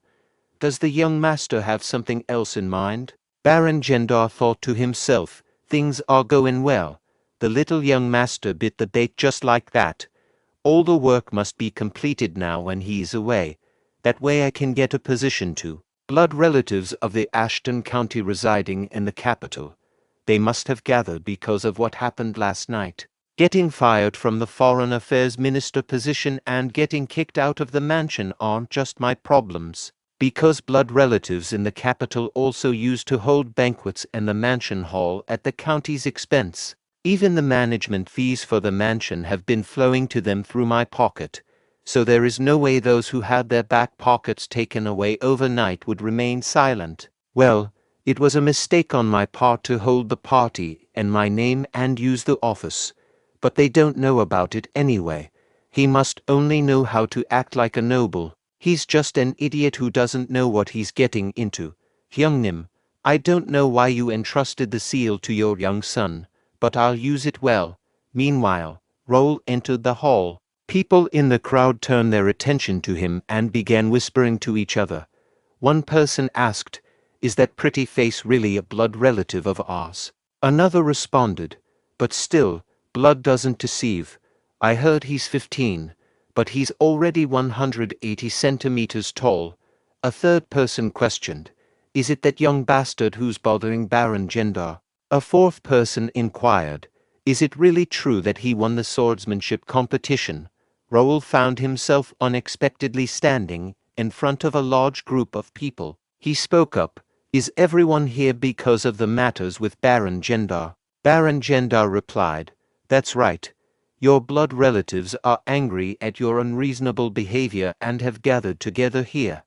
Does the young master have something else in mind? Baron Gendar thought to himself, things are going well. The little young master bit the bait just like that. All the work must be completed now when he's away. That way I can get a position to blood relatives of the Ashton County residing in the capital. They must have gathered because of what happened last night. Getting fired from the Foreign Affairs Minister position and getting kicked out of the mansion aren't just my problems. Because blood relatives in the capital also used to hold banquets in the mansion hall at the county's expense. Even the management fees for the mansion have been flowing to them through my pocket, so there is no way those who had their back pockets taken away overnight would remain silent. Well, it was a mistake on my part to hold the party in my name and use the office, but they don't know about it anyway. He must only know how to act like a noble. He's just an idiot who doesn't know what he's getting into. Hyungnim, I don't know why you entrusted the seal to your young son, but I'll use it well. Meanwhile, Raul entered the hall. People in the crowd turned their attention to him and began whispering to each other. One person asked, Is that pretty face really a blood relative of ours? Another responded, But still, blood doesn't deceive. I heard he's 15, but he's already 180 centimeters tall. A third person questioned, Is it that young bastard who's bothering Baron Gendar? A fourth person inquired, Is it really true that he won the swordsmanship competition? Raul found himself unexpectedly standing in front of a large group of people. He spoke up, Is everyone here because of the matters with Baron Gendar? Baron Gendar replied, That's right. Your blood relatives are angry at your unreasonable behavior and have gathered together here.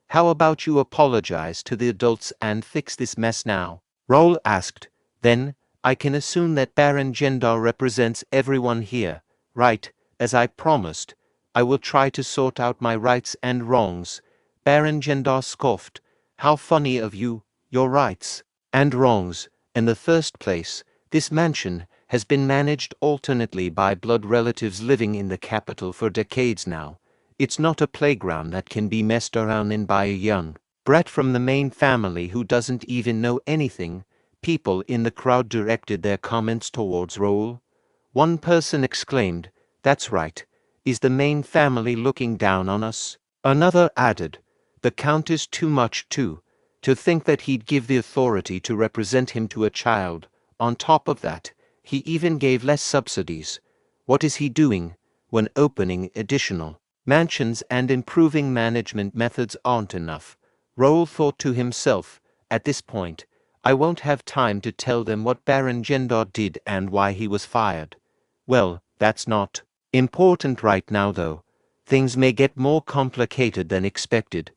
How about you apologize to the adults and fix this mess now? Raul asked, Then, I can assume that Baron Gendar represents everyone here, right? As I promised, I will try to sort out my rights and wrongs. Baron Gendar scoffed, How funny of you, your rights and wrongs. In the first place, this mansion has been managed alternately by blood relatives living in the capital for decades now. It's not a playground that can be messed around in by a young brat from the main family who doesn't even know anything. People in the crowd directed their comments towards Raul. One person exclaimed, "That's right. Is the main family looking down on us?" Another added, "The Count is too much too. To think that he'd give the authority to represent him to a child. On top of that, he even gave less subsidies. What is he doing when opening additional mansions and improving management methods aren't enough?" Raul thought to himself, "At this point, I won't have time to tell them what Baron Gendar did and why he was fired. Well, that's not important right now though. Things may get more complicated than expected.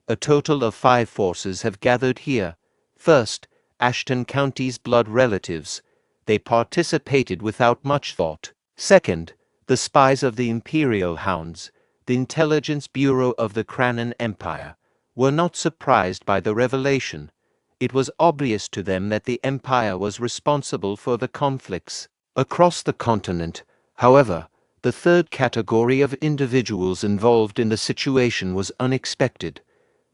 A total of 5 forces have gathered here. First, Ashton County's blood relatives. They participated without much thought. Second, the spies of the Imperial Hounds, the Intelligence Bureau of the Kranan Empire, were not surprised by the revelation. It was obvious to them that the Empire was responsible for the conflicts across the continent. However, the third category of individuals involved in the situation was unexpected.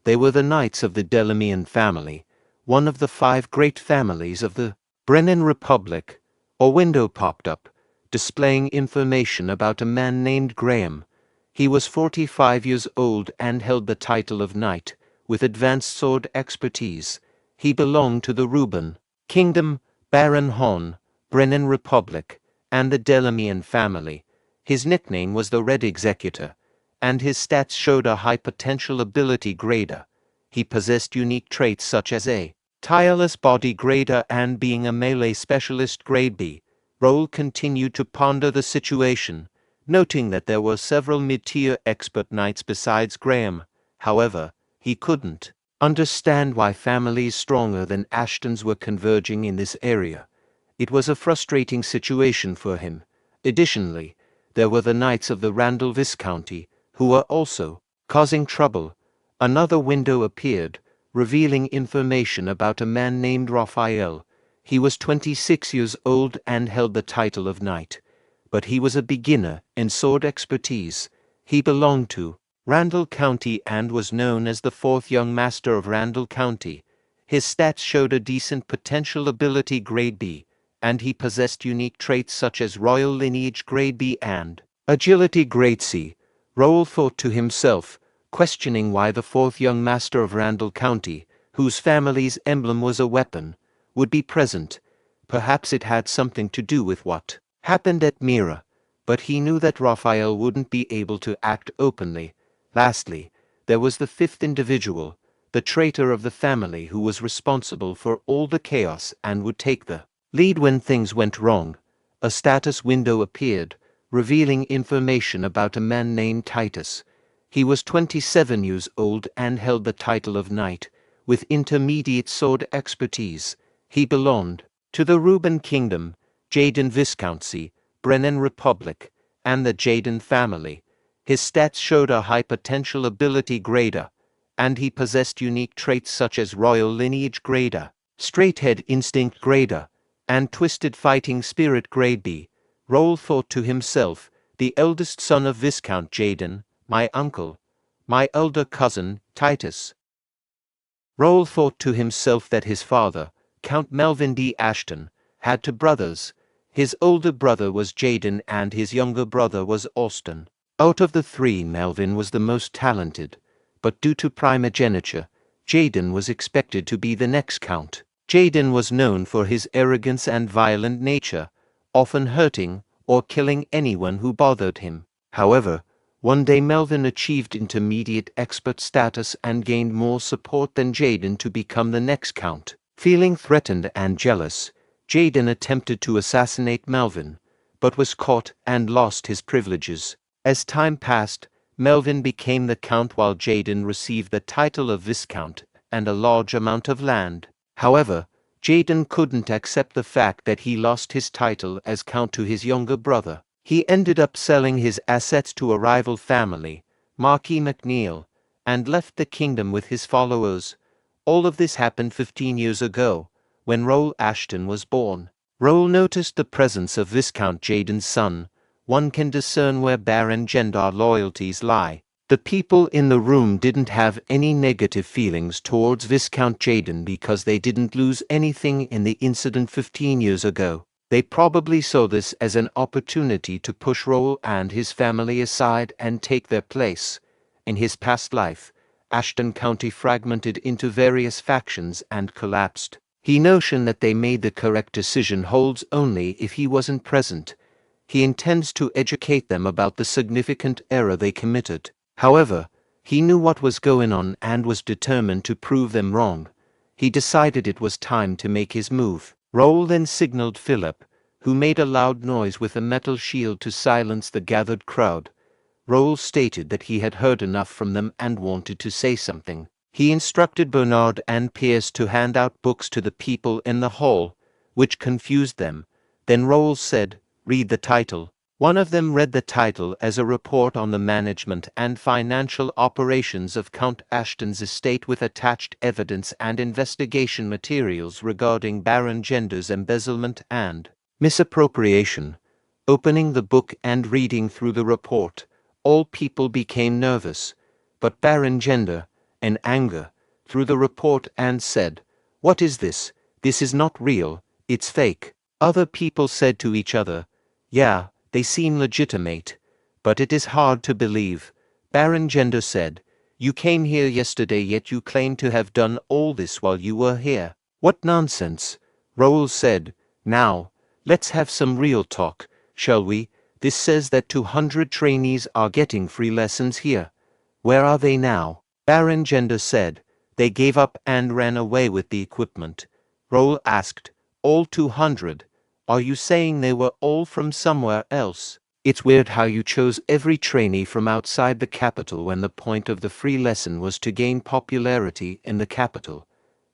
They were the Knights of the Delamian family, one of the 5 great families of the Brennan Republic. A window popped up, displaying information about a man named Graham. He was 45 years old and held the title of Knight, with advanced sword expertise. He belonged to the Reuben Kingdom, Baron Hon, Brennan Republic, and the Delamian family. His nickname was the Red Executor, and his stats showed a high potential ability grader. He possessed unique traits such as a tireless body grader and being a melee specialist grade B. Raul continued to ponder the situation, noting that there were several mid-tier expert knights besides Graham. However, he couldn't understand why families stronger than Ashton's were converging in this area. It was a frustrating situation for him. Additionally, there were the Knights of the Randall Viscounty, who were also causing trouble. Another window appeared, revealing information about a man named Raphael. He was 26 years old and held the title of Knight, but he was a beginner in sword expertise. He belonged to Randall County and was known as the 4th Young Master of Randall County. His stats showed a decent potential ability grade B, and he possessed unique traits such as Royal Lineage grade B and Agility grade C. Raul thought to himself, questioning why the 4th Young Master of Randall County, whose family's emblem was a weapon, would be present. Perhaps it had something to do with what happened at Mira, but he knew that Raphael wouldn't be able to act openly. Lastly, there was the 5th individual, the traitor of the family who was responsible for all the chaos and would take the lead when things went wrong. A status window appeared, revealing information about a man named Titus. He was 27 years old and held the title of Knight, with intermediate sword expertise. He belonged to the Reuben Kingdom, Jaden Viscounty, Brennan Republic, and the Jaden family. His stats showed a high potential ability grader, and he possessed unique traits such as Royal Lineage grader, Straight-Head Instinct grader, and Twisted Fighting Spirit grade B. Raul thought to himself, the eldest son of Viscount Jaden, my uncle, my elder cousin, Titus. Raul thought to himself that his father, Count Melvin D. Ashton, had 2 brothers. His older brother was Jaden and his younger brother was Austin. Out of the 3, Melvin was the most talented, but due to primogeniture, Jaden was expected to be the next count. Jaden was known for his arrogance and violent nature, often hurting or killing anyone who bothered him. However, one day Melvin achieved intermediate expert status and gained more support than Jaden to become the next count. Feeling threatened and jealous, Jaden attempted to assassinate Melvin, but was caught and lost his privileges. As time passed, Melvin became the count while Jaden received the title of Viscount and a large amount of land. However, Jaden couldn't accept the fact that he lost his title as count to his younger brother. He ended up selling his assets to a rival family, Marquis McNeil, and left the kingdom with his followers. All of this happened 15 years ago, when Raul Ashton was born. Raul noticed the presence of Viscount Jaden's son. One can discern where Baron Gendar loyalties lie. The The people in the room didn't have any negative feelings towards Viscount Jaden because they didn't lose anything in the incident 15 years ago. They probably saw this as an opportunity to push Raul and his family aside and take their place. In his past life, Ashton County fragmented into various factions and collapsed. He notion that they made the correct decision holds only if he wasn't present. He intends to educate them about the significant error they committed. However, he knew what was going on and was determined to prove them wrong. He decided it was time to make his move. Raul then signaled Philip, who made a loud noise with a metal shield to silence the gathered crowd. Raul stated that he had heard enough from them and wanted to say something. He instructed Bernard and Pierce to hand out books to the people in the hall, which confused them. Then Raul said, "Read the title." One of them read the title as a report on the management and financial operations of Count Ashton's estate with attached evidence and investigation materials regarding Baron Gender's embezzlement and misappropriation. Opening the book and reading through the report, all people became nervous, but Baron Gender, in anger, threw the report and said, "What is this? This is not real, it's fake." Other people said to each other, "Yeah, they seem legitimate, but it is hard to believe." Baron Gender said, "You came here yesterday yet you claim to have done all this while you were here. What nonsense." Raul said, "Now, let's have some real talk, shall we? This says that 200 trainees are getting free lessons here. Where are they now?" Baron Gender said, "They gave up and ran away with the equipment." Raul asked, "All 200? Are you saying they were all from somewhere else? It's weird how you chose every trainee from outside the capital when the point of the free lesson was to gain popularity in the capital."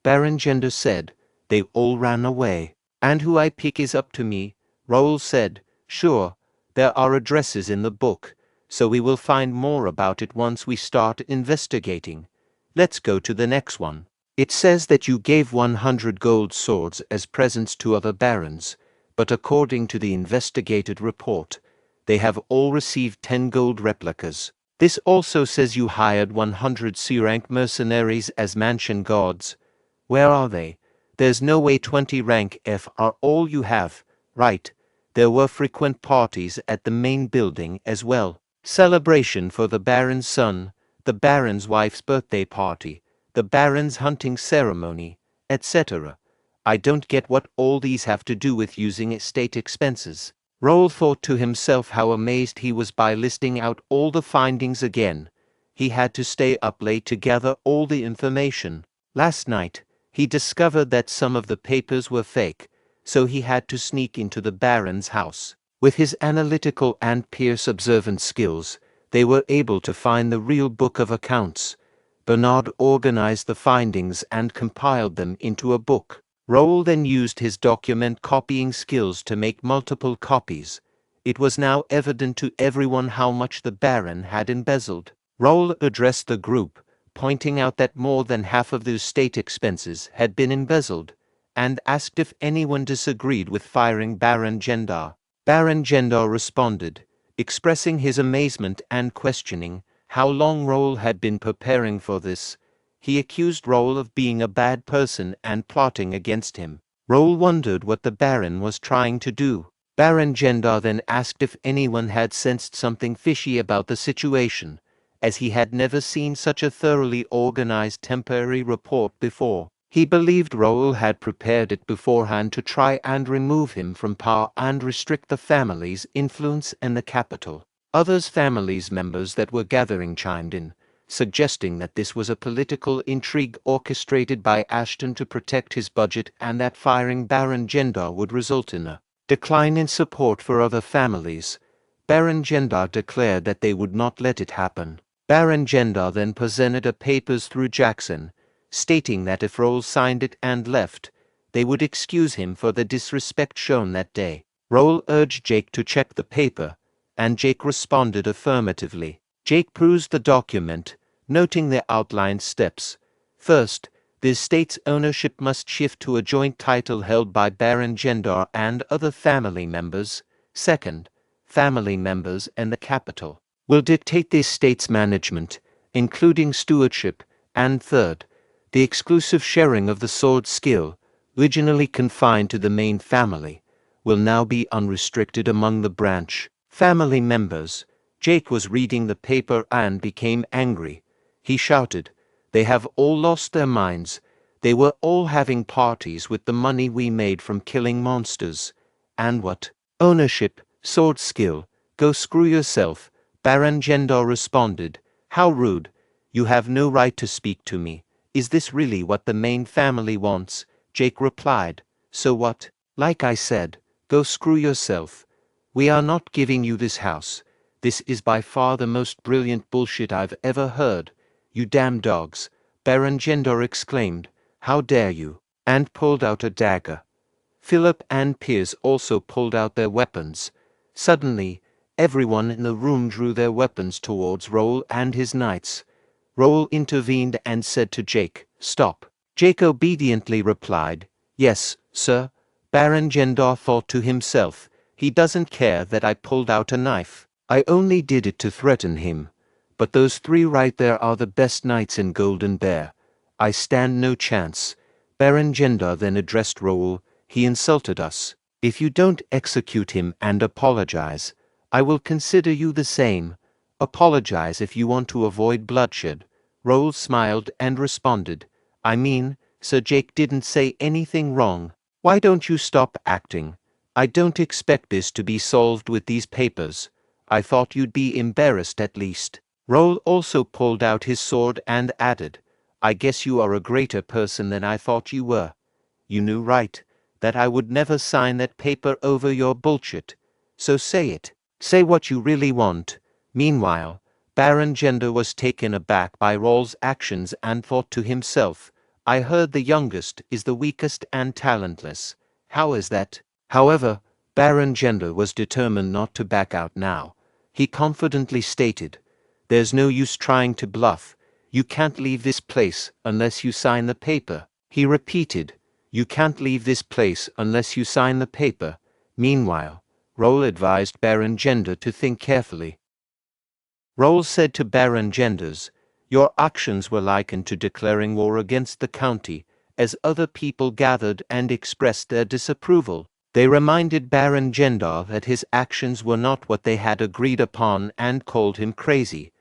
Baron Gender said, "They all ran away. And who I pick is up to me." Raul said, "Sure, there are addresses in the book, so we will find more about it once we start investigating. Let's go to the next one. It says that you gave 100 gold swords as presents to other barons, but according to the investigated report, they have all received 10 gold replicas. This also says you hired 100 C-rank mercenaries as mansion guards. Where are they? There's no way 20 rank F are all you have, right? There were frequent parties at the main building as well. Celebration for the Baron's son, the Baron's wife's birthday party, the Baron's hunting ceremony, etc. I don't get what all these have to do with using estate expenses." Raul thought to himself how amazed he was by listing out all the findings again. He had to stay up late to gather all the information. Last night, he discovered that some of the papers were fake, so he had to sneak into the Baron's house. With his analytical and Pierce observant skills, they were able to find the real book of accounts. Bernard organized the findings and compiled them into a book. Raul then used his document copying skills to make multiple copies. It was now evident to everyone how much the Baron had embezzled. Raul addressed the group, pointing out that more than half of the estate expenses had been embezzled, and asked if anyone disagreed with firing Baron Gender. Baron Gender responded, expressing his amazement and questioning how long Raul had been preparing for this. He accused Raul of being a bad person and plotting against him. Raul wondered what the Baron was trying to do. Baron Gender then asked if anyone had sensed something fishy about the situation, as he had never seen such a thoroughly organized temporary report before. He believed Raul had prepared it beforehand to try and remove him from power and restrict the family's influence in the capital. Others families members that were gathering chimed in, suggesting that this was a political intrigue orchestrated by Ashton to protect his budget and that firing Baron Gender would result in a decline in support for other families. Baron Gender declared that they would not let it happen. Baron Gender then presented the papers through Jackson, stating that if Raul signed it and left, they would excuse him for the disrespect shown that day. Raul urged Jake to check the paper, and Jake responded affirmatively. Jake perused the document, noting the outlined steps. First, the estate's ownership must shift to a joint title held by Baron Gender and other family members. Second, family members in the capital will dictate the estate's management, including stewardship, and third, the exclusive sharing of the sword skill, originally confined to the main family, will now be unrestricted among the branch family members. Jake was reading the paper and became angry. He shouted, "They have all lost their minds. They were all having parties with the money we made from killing monsters. And what? Ownership, sword skill, go screw yourself." Baron Gendar responded, "How rude. You have no right to speak to me. Is this really what the main family wants?" Jake replied, "So what? Like I said, go screw yourself. We are not giving you this house. This is by far the most brilliant bullshit I've ever heard. You damn dogs," Baron Gendar exclaimed. "How dare you?" And pulled out a dagger. Philip and Piers also pulled out their weapons. Suddenly, everyone in the room drew their weapons towards Raul and his knights. Raul intervened and said to Jake, "Stop." Jake obediently replied, "Yes, sir." Baron Gendar thought to himself, "He doesn't care that I pulled out a knife. I only did it to threaten him. But those three right there are the best knights in Golden Bear. I stand no chance." Baron Gendar then addressed Raul. "He insulted us. If you don't execute him and apologize, I will consider you the same. Apologize if you want to avoid bloodshed." Raul smiled and responded, "I mean, Sir Jake didn't say anything wrong. Why don't you stop acting? I don't expect this to be solved with these papers. I thought you'd be embarrassed at least." Raul also pulled out his sword and added, "I guess you are a greater person than I thought you were. You knew, right, that I would never sign that paper over your bullshit. So say it. Say what you really want." Meanwhile, Baron Gendar was taken aback by Raul's actions and thought to himself, "I heard the youngest is the weakest and talentless. How is that?" However, Baron Gendar was determined not to back out now. He confidently stated, "There's no use trying to bluff. You can't leave this place unless you sign the paper." He repeated, "You can't leave this place unless you sign the paper." Meanwhile, Raul advised Baron Gendar to think carefully. Raul said to Baron Gendars, "Your actions were likened to declaring war against the county, as other people gathered and expressed their disapproval. They reminded Baron Gendar that his actions were not what they had agreed upon and called him crazy.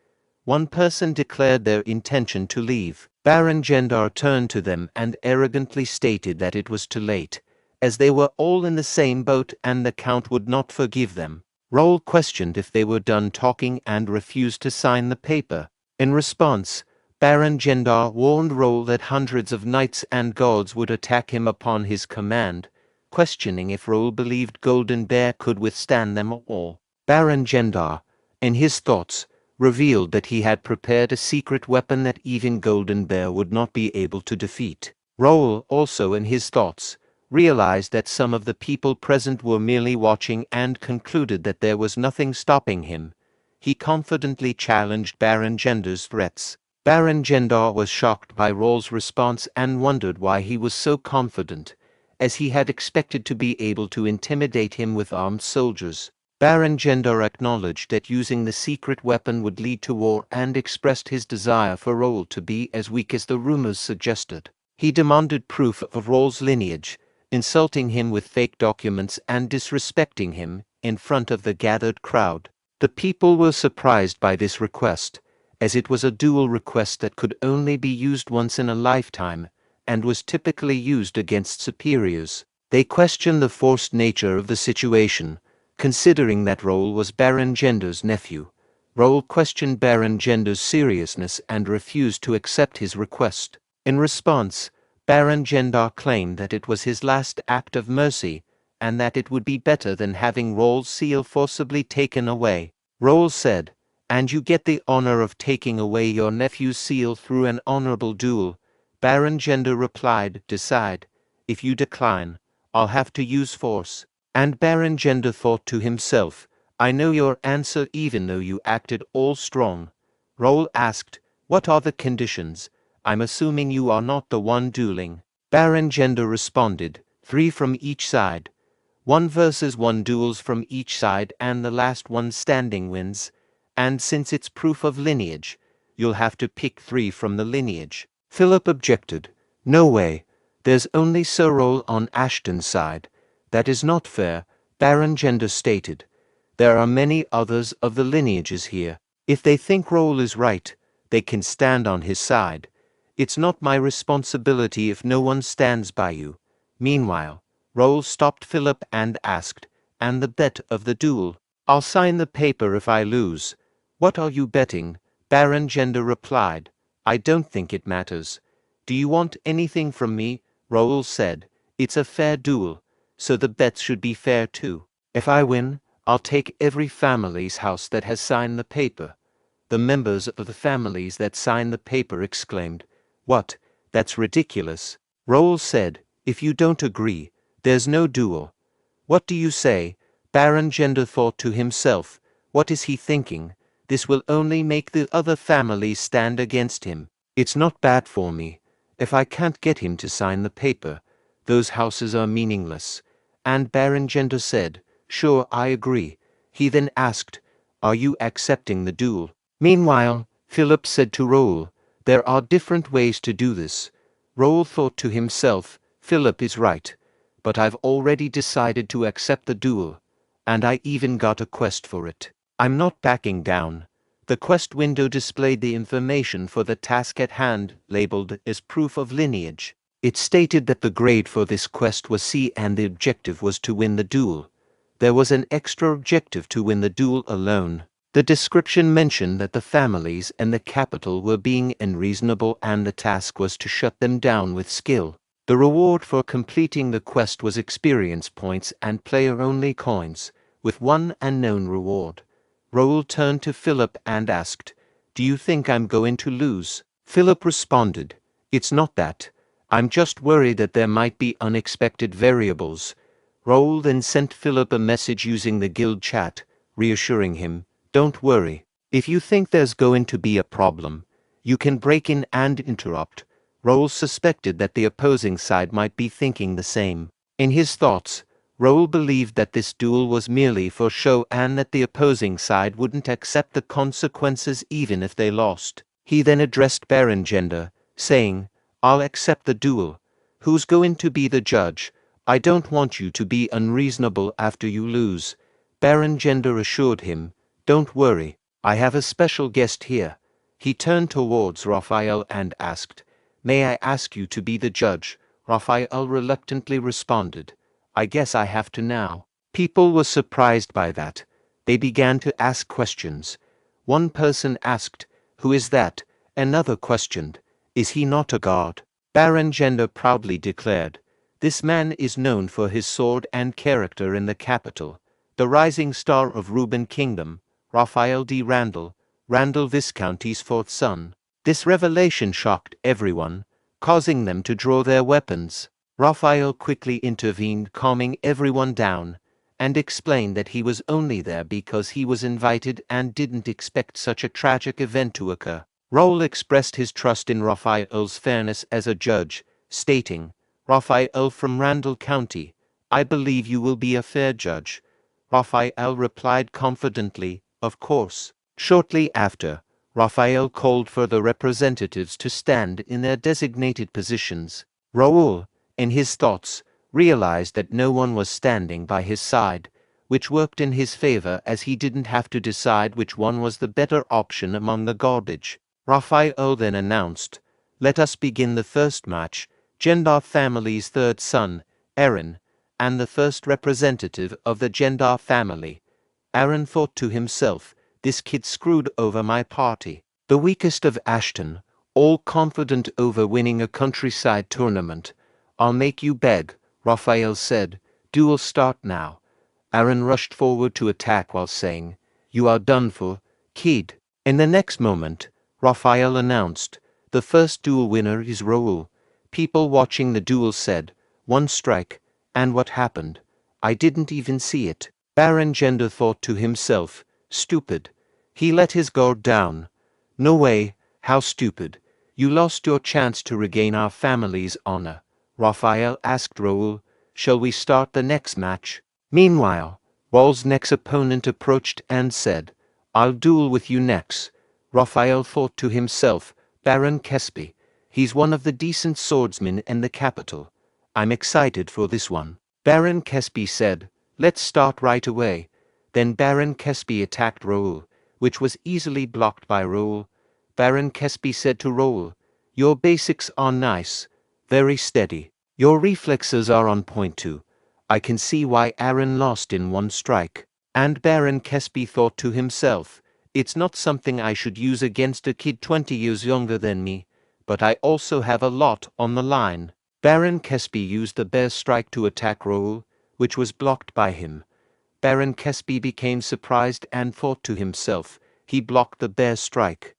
One person declared their intention to leave. Baron Gendar turned to them and arrogantly stated that it was too late, as they were all in the same boat and the Count would not forgive them. Raul questioned if they were done talking and refused to sign the paper. In response, Baron Gendar warned Raul that hundreds of knights and guards would attack him upon his command, questioning if Raul believed Golden Bear could withstand them all. Baron Gendar, in his thoughts, revealed that he had prepared a secret weapon that even Golden Bear would not be able to defeat. Raul also, in his thoughts, realized that some of the people present were merely watching and concluded that there was nothing stopping him. He confidently challenged Baron Gendar's threats. Baron Gendar was shocked by Raul's response and wondered why he was so confident, as he had expected to be able to intimidate him with armed soldiers. Baron Gendar acknowledged that using the secret weapon would lead to war and expressed his desire for Raul to be as weak as the rumors suggested. He demanded proof of Raul's lineage, insulting him with fake documents and disrespecting him in front of the gathered crowd. The people were surprised by this request, as it was a dual request that could only be used once in a lifetime, and was typically used against superiors. They questioned the forced nature of the situation, considering that Raul was Baron Gendar's nephew. Raul questioned Baron Gendar's seriousness and refused to accept his request. In response, Baron Gendar claimed that it was his last act of mercy, and that it would be better than having Raul's seal forcibly taken away. Raul said, "And you get the honor of taking away your nephew's seal through an honorable duel." Baron Gendar replied, "Decide. If you decline, I'll have to use force." And Baron Gendar thought to himself, "I know your answer even though you acted all strong." Raul asked, "What are the conditions? I'm assuming you are not the one dueling." Baron Gendar responded, 3 from each side. 1 versus 1 duels from each side and the last one standing wins. And since it's proof of lineage, you'll have to pick 3 from the lineage. Philip objected. No way. There's only Sir Raul on Ashton's side. That is not fair, Baron Gender stated. There are many others of the lineages here. If they think Raul is right, they can stand on his side. It's not my responsibility if no one stands by you. Meanwhile, Raul stopped Philip and asked, and the bet of the duel? I'll sign the paper if I lose. What are you betting? Baron Gender replied. I don't think it matters. Do you want anything from me? Raul said. It's a fair duel, so the bets should be fair too. If I win, I'll take every family's house that has signed the paper. The members of the families that signed the paper exclaimed. What? That's ridiculous. Raul said, if you don't agree, there's no duel. What do you say? Baron Gender thought to himself. What is he thinking? This will only make the other families stand against him. It's not bad for me. If I can't get him to sign the paper, those houses are meaningless. And Baron Gender said, sure, I agree. He then asked, are you accepting the duel? Meanwhile, Philip said to Raul, there are different ways to do this. Raul thought to himself, Philip is right, but I've already decided to accept the duel, and I even got a quest for it. I'm not backing down. The quest window displayed the information for the task at hand, labeled as proof of lineage. It stated that the grade for this quest was C and the objective was to win the duel. There was an extra objective to win the duel alone. The description mentioned that the families and the capital were being unreasonable and the task was to shut them down with skill. The reward for completing the quest was experience points and player-only coins, with one unknown reward. Raul turned to Philip and asked, do you think I'm going to lose? Philip responded, it's not that. I'm just worried that there might be unexpected variables. Raul then sent Philip a message using the guild chat, reassuring him, don't worry. If you think there's going to be a problem, you can break in and interrupt. Raul suspected that the opposing side might be thinking the same. In his thoughts, Raul believed that this duel was merely for show and that the opposing side wouldn't accept the consequences even if they lost. He then addressed Baron Gender, saying, I'll accept the duel. Who's going to be the judge? I don't want you to be unreasonable after you lose. Baron Gender assured him, don't worry, I have a special guest here. He turned towards Raphael and asked, may I ask you to be the judge? Raphael reluctantly responded, I guess I have to now. People were surprised by that. They began to ask questions. One person asked, who is that? Another questioned, is he not a god? Baron Gender proudly declared, this man is known for his sword and character in the capital, the rising star of Reuben Kingdom, Raphael D. Randall, Randall Viscounty's fourth son. This revelation shocked everyone, causing them to draw their weapons. Raphael quickly intervened, calming everyone down, and explained that he was only there because he was invited and didn't expect such a tragic event to occur. Raul expressed his trust in Raphael's fairness as a judge, stating, Raphael from Randall County, I believe you will be a fair judge. Raphael replied confidently, of course. Shortly after, Raphael called for the representatives to stand in their designated positions. Raul, in his thoughts, realized that no one was standing by his side, which worked in his favor as he didn't have to decide which one was the better option among the garbage. Raphael then announced, let us begin the first match. Gendar family's third son, Aaron, and the first representative of the Gendar family. Aaron thought to himself, this kid screwed over my party. The weakest of Ashton, all confident over winning a countryside tournament. I'll make you beg, Raphael said. Duel start now. Aaron rushed forward to attack while saying, you are done for, kid. In the next moment, Raphael announced, the first duel winner is Raul. People watching the duel said, one strike, and what happened? I didn't even see it. Baron Gender thought to himself, stupid. He let his guard down. No way, how stupid. You lost your chance to regain our family's honor. Raphael asked Raul, shall we start the next match? Meanwhile, Raul's next opponent approached and said, I'll duel with you next. Raphael thought to himself, Baron Kesby. He's one of the decent swordsmen in the capital. I'm excited for this one. Baron Kesby said, let's start right away. Then Baron Kesby attacked Raul, which was easily blocked by Raul. Baron Kesby said to Raul, your basics are nice, very steady. Your reflexes are on point too. I can see why Aaron lost in one strike. And Baron Kesby thought to himself, it's not something I should use against a kid 20 years younger than me, but I also have a lot on the line. Baron Kesby used the bear strike to attack Raul, which was blocked by him. Baron Kesby became surprised and thought to himself, he blocked the bear strike.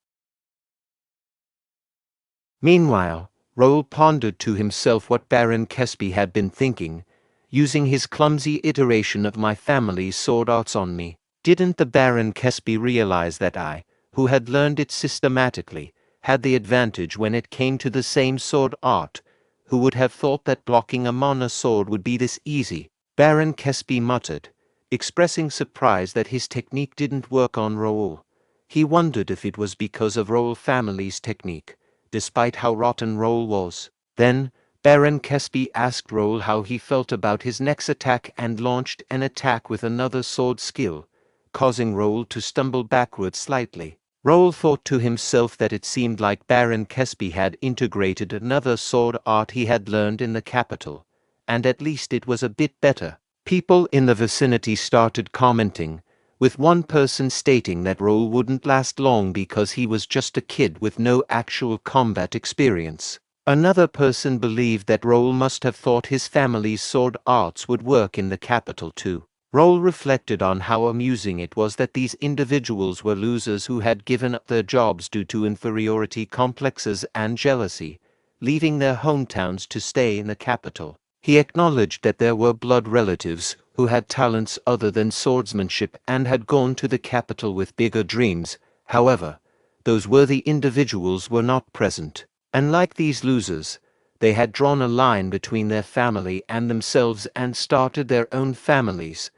Meanwhile, Raul pondered to himself what Baron Kesby had been thinking, using his clumsy iteration of my family's sword arts on me. Didn't the Baron Kesby realize that I, who had learned it systematically, had the advantage when it came to the same sword art? Who would have thought that blocking a mana sword would be this easy? Baron Kesby muttered, expressing surprise that his technique didn't work on Raul. He wondered if it was because of Raul family's technique, despite how rotten Raul was. Then, Baron Kesby asked Raul how he felt about his next attack and launched an attack with another sword skill, causing Raul to stumble backwards slightly. Raul thought to himself that it seemed like Baron Kesby had integrated another sword art he had learned in the capital, and at least it was a bit better. People in the vicinity started commenting, with one person stating that Raul wouldn't last long because he was just a kid with no actual combat experience. Another person believed that Raul must have thought his family's sword arts would work in the capital too. Raul reflected on how amusing it was that these individuals were losers who had given up their jobs due to inferiority complexes and jealousy, leaving their hometowns to stay in the capital. He acknowledged that there were blood relatives who had talents other than swordsmanship and had gone to the capital with bigger dreams. However, those worthy individuals were not present. And like these losers, they had drawn a line between their family and themselves and started their own families.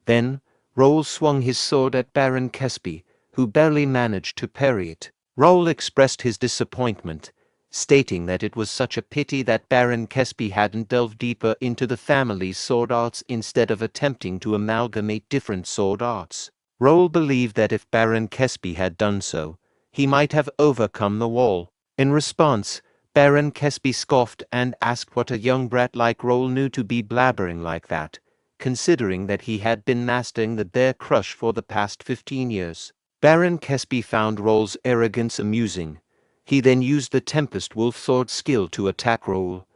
Then, Raul swung his sword at Baron Kesby, who barely managed to parry it. Raul expressed his disappointment, stating that it was such a pity that Baron Kesby hadn't delved deeper into the family's sword arts instead of attempting to amalgamate different sword arts. Raul believed that if Baron Kesby had done so, he might have overcome the wall. In response, Baron Kesby scoffed and asked what a young brat like Raul knew to be blabbering like that, considering that he had been mastering the bear crush for the past 15 years. Baron Kesby found Raul's arrogance amusing. He then used the Tempest Wolf sword skill to attack Raul.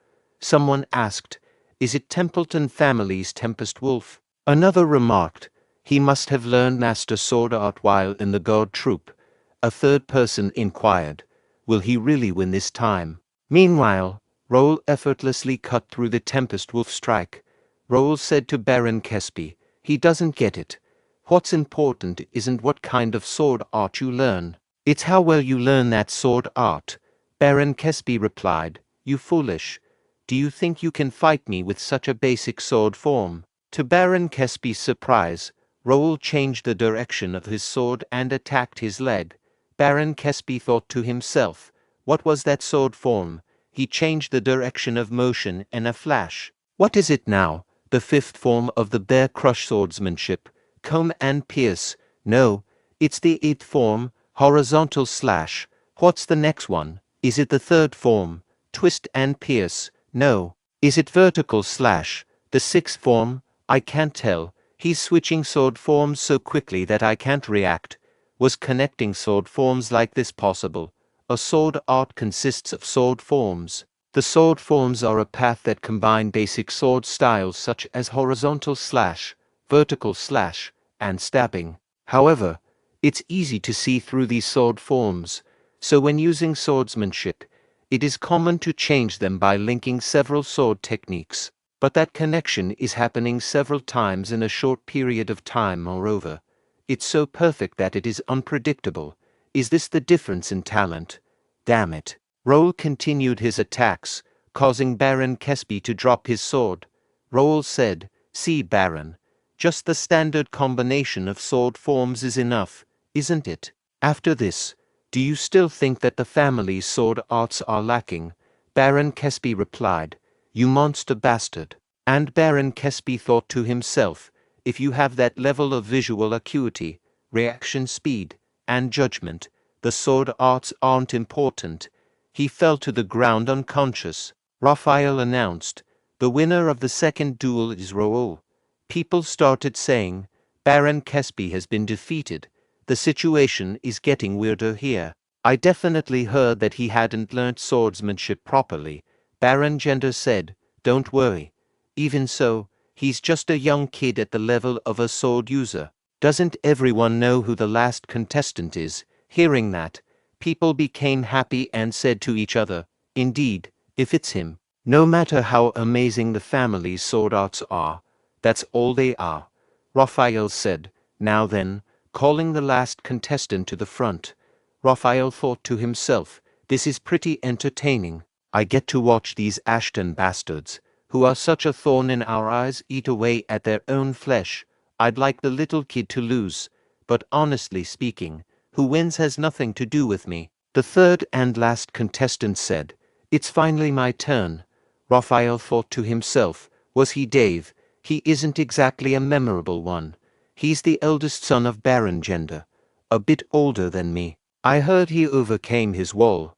Someone asked, is it Templeton family's Tempest Wolf? Another remarked, he must have learned master sword art while in the guard troop. A third person inquired, will he really win this time? Meanwhile, Raul effortlessly cut through the Tempest Wolf strike. Raul said to Baron Kesby, he doesn't get it. What's important isn't what kind of sword art you learn. It's how well you learn that sword art. Baron Kesby replied, you foolish. Do you think you can fight me with such a basic sword form? To Baron Kesby's surprise, Raul changed the direction of his sword and attacked his leg. Baron Kesby thought to himself, what was that sword form? He changed the direction of motion in a flash. What is it now? The fifth form of the bear crush swordsmanship, comb and pierce. No, it's the eighth form, horizontal slash. What's the next one? Is it the third form, twist and pierce? No. Is it vertical slash? The sixth form? I can't tell. He's switching sword forms so quickly that I can't react. Was connecting sword forms like this possible? A sword art consists of sword forms. The sword forms are a path that combine basic sword styles such as horizontal slash, vertical slash, and stabbing. However, it's easy to see through these sword forms, so when using swordsmanship, it is common to change them by linking several sword techniques. But that connection is happening several times in a short period of time. Moreover, it's so perfect that it is unpredictable. Is this the difference in talent? Damn it. Raul continued his attacks, causing Baron Kesby to drop his sword. Raul said, see Baron, just the standard combination of sword forms is enough. isn't it? After this, do you still think that the family's sword arts are lacking? Baron Kesby replied, you monster bastard. And Baron Kesby thought to himself, if you have that level of visual acuity, reaction speed, and judgment, the sword arts aren't important. He fell to the ground unconscious. Raphael announced, the winner of the second duel is Raul. People started saying, Baron Kesby has been defeated. The situation is getting weirder here. I definitely heard that he hadn't learnt swordsmanship properly. Baron Gender said, don't worry. Even so, he's just a young kid at the level of a sword user. Doesn't everyone know who the last contestant is? Hearing that, people became happy and said to each other, indeed, if it's him. No matter how amazing the family's sword arts are, that's all they are. Raphael said, now then, calling the last contestant to the front. Raphael thought to himself, this is pretty entertaining. I get to watch these Ashton bastards, who are such a thorn in our eyes, eat away at their own flesh. I'd like the little kid to lose, but honestly speaking, who wins has nothing to do with me. The third and last contestant said, it's finally my turn. Raphael thought to himself, was he Dave? He isn't exactly a memorable one. He's the eldest son of Baron Gender, a bit older than me. I heard he overcame his wall.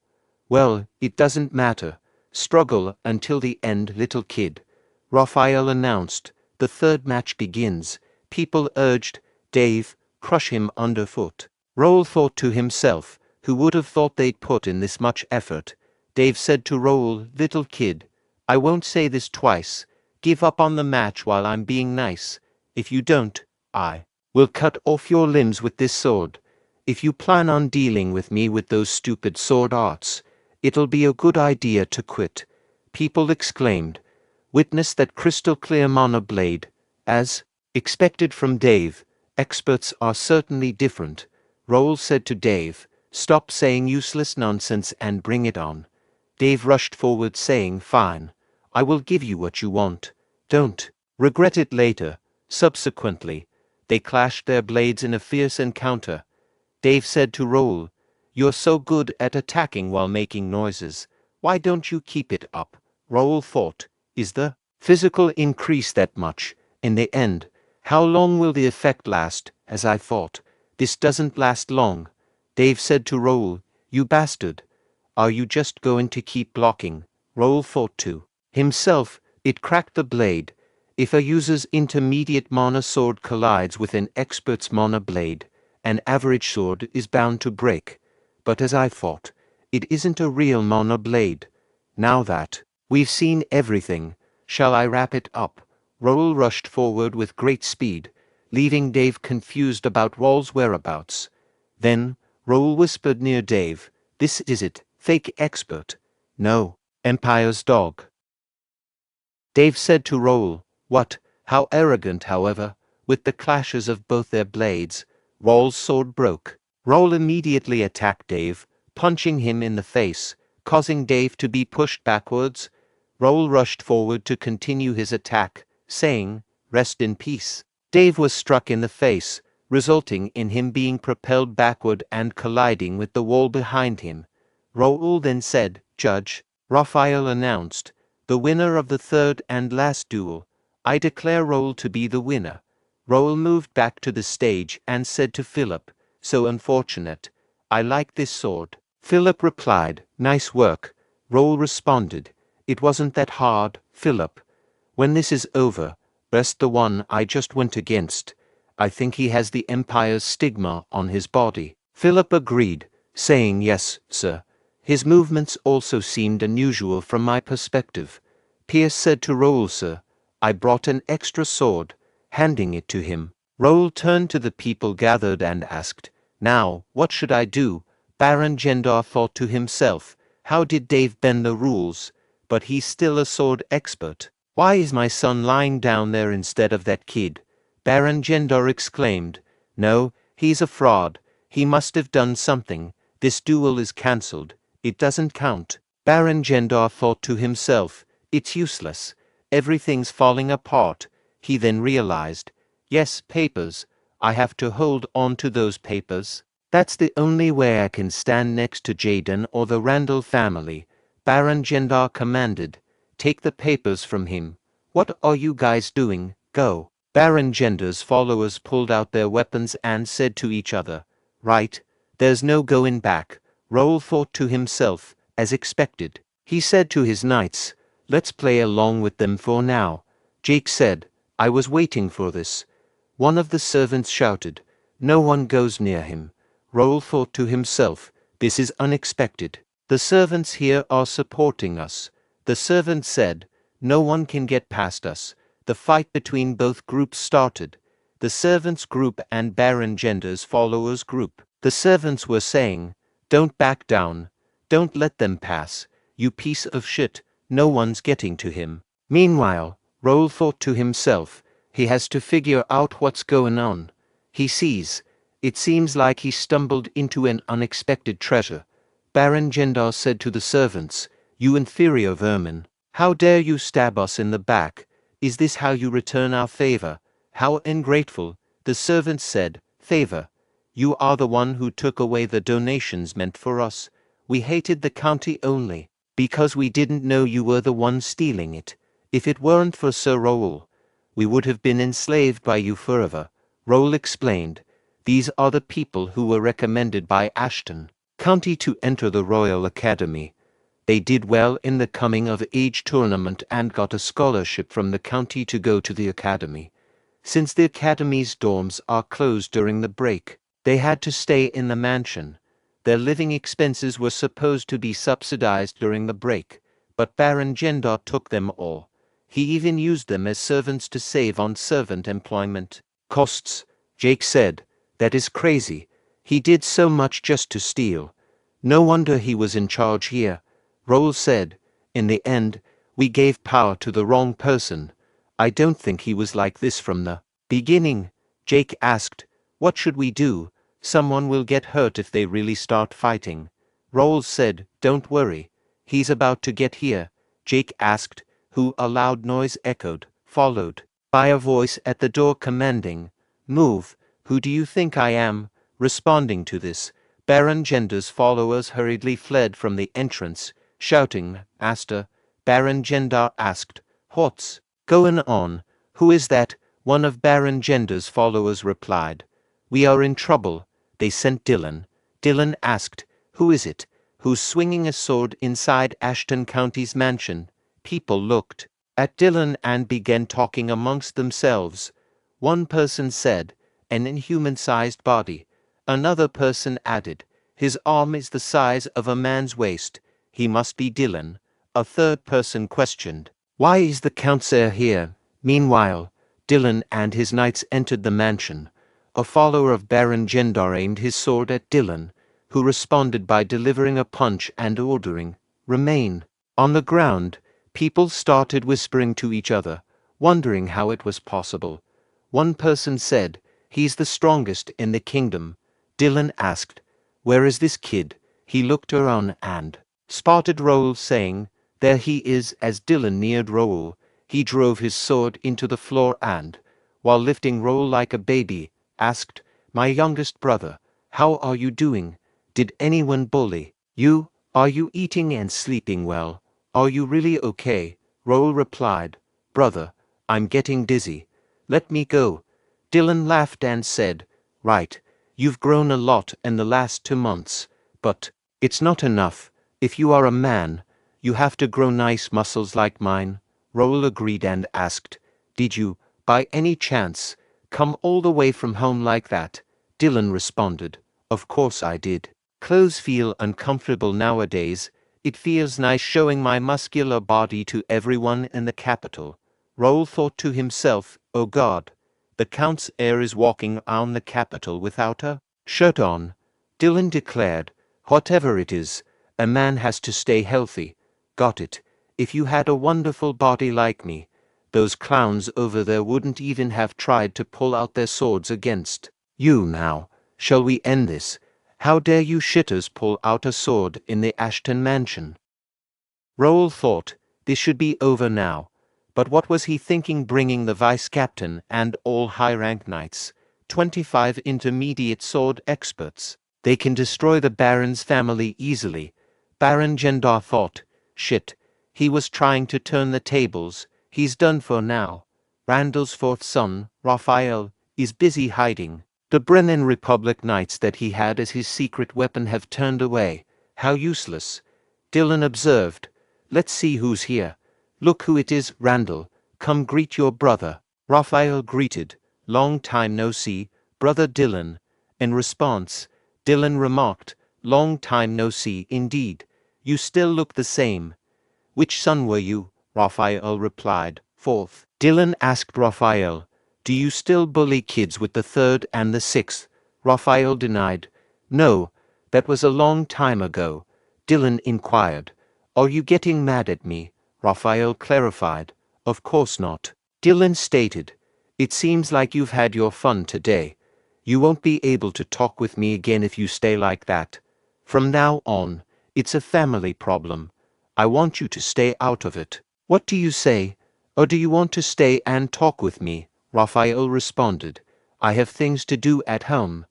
Well, it doesn't matter. Struggle until the end, little kid. Raphael announced, the third match begins. People urged, Dave, crush him underfoot. Raul thought to himself, who would have thought they'd put in this much effort? Dave said to Raul, little kid, I won't say this twice. Give up on the match while I'm being nice. If you don't, I will cut off your limbs with this sword. If you plan on dealing with me with those stupid sword arts, it'll be a good idea to quit. People exclaimed. Witness that crystal clear mana blade. As expected from Dave, experts are certainly different. Raul said to Dave, stop saying useless nonsense and bring it on. Dave rushed forward saying, fine. I will give you what you want. Don't regret it later. Subsequently, they clashed their blades in a fierce encounter. Dave said to Raul, you're so good at attacking while making noises. Why don't you keep it up? Raul thought, is the physical increase that much? In the end, how long will the effect last? As I thought, this doesn't last long. Dave said to Raul, you bastard. Are you just going to keep blocking? Raul thought to himself, it cracked the blade. If a user's intermediate mana sword collides with an expert's mana blade, an average sword is bound to break. But as I thought, it isn't a real mana blade. Now that we've seen everything, shall I wrap it up? Raul rushed forward with great speed, leaving Dave confused about Raul's whereabouts. Then, Raul whispered near Dave, this is it, fake expert. No, Empire's dog. Dave said to Raul, what, how arrogant, however. With the clashes of both their blades, Raul's sword broke. Raul immediately attacked Dave, punching him in the face, causing Dave to be pushed backwards. Raul rushed forward to continue his attack, saying, rest in peace. Dave was struck in the face, resulting in him being propelled backward and colliding with the wall behind him. Raul then said, Judge, Raphael announced, the winner of the third and last duel. I declare Raul to be the winner. Raul moved back to the stage and said to Philip, so unfortunate. I like this sword. Philip replied, nice work. Raul responded, it wasn't that hard, Philip. When this is over, rest the one I just went against. I think he has the Empire's stigma on his body. Philip agreed, saying yes, sir. His movements also seemed unusual from my perspective. Pierce said to Raul, sir, I brought an extra sword, handing it to him. Raul turned to the people gathered and asked, now, what should I do? Baron Gendar thought to himself, how did Dave bend the rules? But he's still a sword expert. Why is my son lying down there instead of that kid? Baron Gendar exclaimed, no, he's a fraud. He must have done something. This duel is cancelled. It doesn't count. Baron Gendar thought to himself, it's useless. Everything's falling apart. He then realized, yes, papers. I have to hold on to those papers. That's the only way I can stand next to Jaden or the Randall family, Baron Gendar commanded. Take the papers from him. What are you guys doing? Go. Baron Gendar's followers pulled out their weapons and said to each other, right, there's no going back. Raul thought to himself, as expected. He said to his knights, let's play along with them for now. Jake said, I was waiting for this. One of the servants shouted, no one goes near him. Raul thought to himself, this is unexpected. The servants here are supporting us. The servant said, no one can get past us. The fight between both groups started. The servants' group and Baron Gendar's followers' group. The servants were saying, don't back down. Don't let them pass. You piece of shit, no one's getting to him. Meanwhile, Raul thought to himself, he has to figure out what's going on. He sees. It seems like he stumbled into an unexpected treasure. Baron Gendar said to the servants, you inferior vermin, how dare you stab us in the back? Is this how you return our favor? How ungrateful. The servants said, favor. You are the one who took away the donations meant for us. We hated the county only because we didn't know you were the one stealing it. If it weren't for Sir Raul, we would have been enslaved by you forever. Raul explained, these are the people who were recommended by Ashton County to enter the Royal Academy. They did well in the coming of age tournament and got a scholarship from the county to go to the academy. Since the academy's dorms are closed during the break, they had to stay in the mansion. Their living expenses were supposed to be subsidized during the break, but Baron Gendar took them all. He even used them as servants to save on servant employment costs. Jake said, that is crazy. He did so much just to steal. No wonder he was in charge here. Raul said, in the end, we gave power to the wrong person. I don't think he was like this from the beginning. Jake asked, what should we do? Someone will get hurt if they really start fighting. Raul said, don't worry. He's about to get here. Jake asked, who? A loud noise echoed, followed by a voice at the door commanding, move. Who do you think I am? Responding to this, Baron Gendar's followers hurriedly fled from the entrance, shouting, Aster. Baron Gendar asked, what's going on? Who is that? One of Baron Gendar's followers replied, we are in trouble. They sent Dylan. Dylan asked, who is it? Who's swinging a sword inside Ashton County's mansion? People looked at Dylan and began talking amongst themselves. One person said, an inhuman-sized body. Another person added, his arm is the size of a man's waist. He must be Dylan. A third person questioned, why is the Countess here? Meanwhile, Dylan and his knights entered the mansion. A follower of Baron Gendar aimed his sword at Dylan, who responded by delivering a punch and ordering, remain. On the ground, people started whispering to each other, wondering how it was possible. One person said, he's the strongest in the kingdom. Dylan asked, where is this kid? He looked around and spotted Raul saying, there he is. As Dylan neared Raul, he drove his sword into the floor and, while lifting Raul like a baby, asked, my youngest brother, how are you doing? Did anyone bully you? Are you eating and sleeping well? Are you really okay? Raul replied, brother, I'm getting dizzy. Let me go. Dylan laughed and said, right, you've grown a lot in the last 2 months, but it's not enough. If you are a man, you have to grow nice muscles like mine. Raul agreed and asked, did you, by any chance, come all the way from home like that? Dylan responded, of course I did. Clothes feel uncomfortable nowadays. It feels nice showing my muscular body to everyone in the capital. Raul thought to himself, oh God, the Count's heir is walking on the capital without a shirt on. Dylan declared, whatever it is, a man has to stay healthy. Got it. If you had a wonderful body like me, those clowns over there wouldn't even have tried to pull out their swords against you now. Shall we end this? How dare you shitters pull out a sword in the Ashton mansion? Raul thought, this should be over now. But what was he thinking bringing the vice-captain and all high-rank knights? 25 intermediate sword experts. They can destroy the Baron's family easily. Baron Gendar thought, shit, he was trying to turn the tables, he's done for now. Randall's fourth son, Raphael, is busy hiding. The Brennan Republic Knights that he had as his secret weapon have turned away. How useless. Dylan observed. Let's see who's here. Look who it is, Randall. Come greet your brother. Raphael greeted. Long time no see, brother Dylan. In response, Dylan remarked, long time no see indeed. You still look the same. Which son were you? Raphael replied. Fourth. Dylan asked Raphael, do you still bully kids with the third and the sixth? Raphael denied. No, that was a long time ago. Dylan inquired. Are you getting mad at me? Raphael clarified. Of course not. Dylan stated. It seems like you've had your fun today. You won't be able to talk with me again if you stay like that. From now on, it's a family problem. I want you to stay out of it. What do you say? Or do you want to stay and talk with me? Raphael responded. I have things to do at home.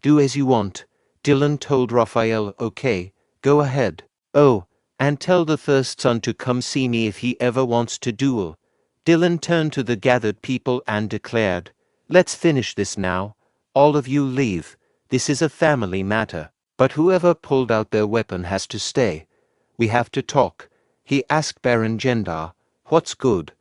Do as you want. Dylan told Raphael, okay, go ahead. Oh, and tell the first son to come see me if he ever wants to duel. Dylan turned to the gathered people and declared, let's finish this now. All of you leave. This is a family matter. But whoever pulled out their weapon has to stay. We have to talk. He asked Baron Gendar, what's good?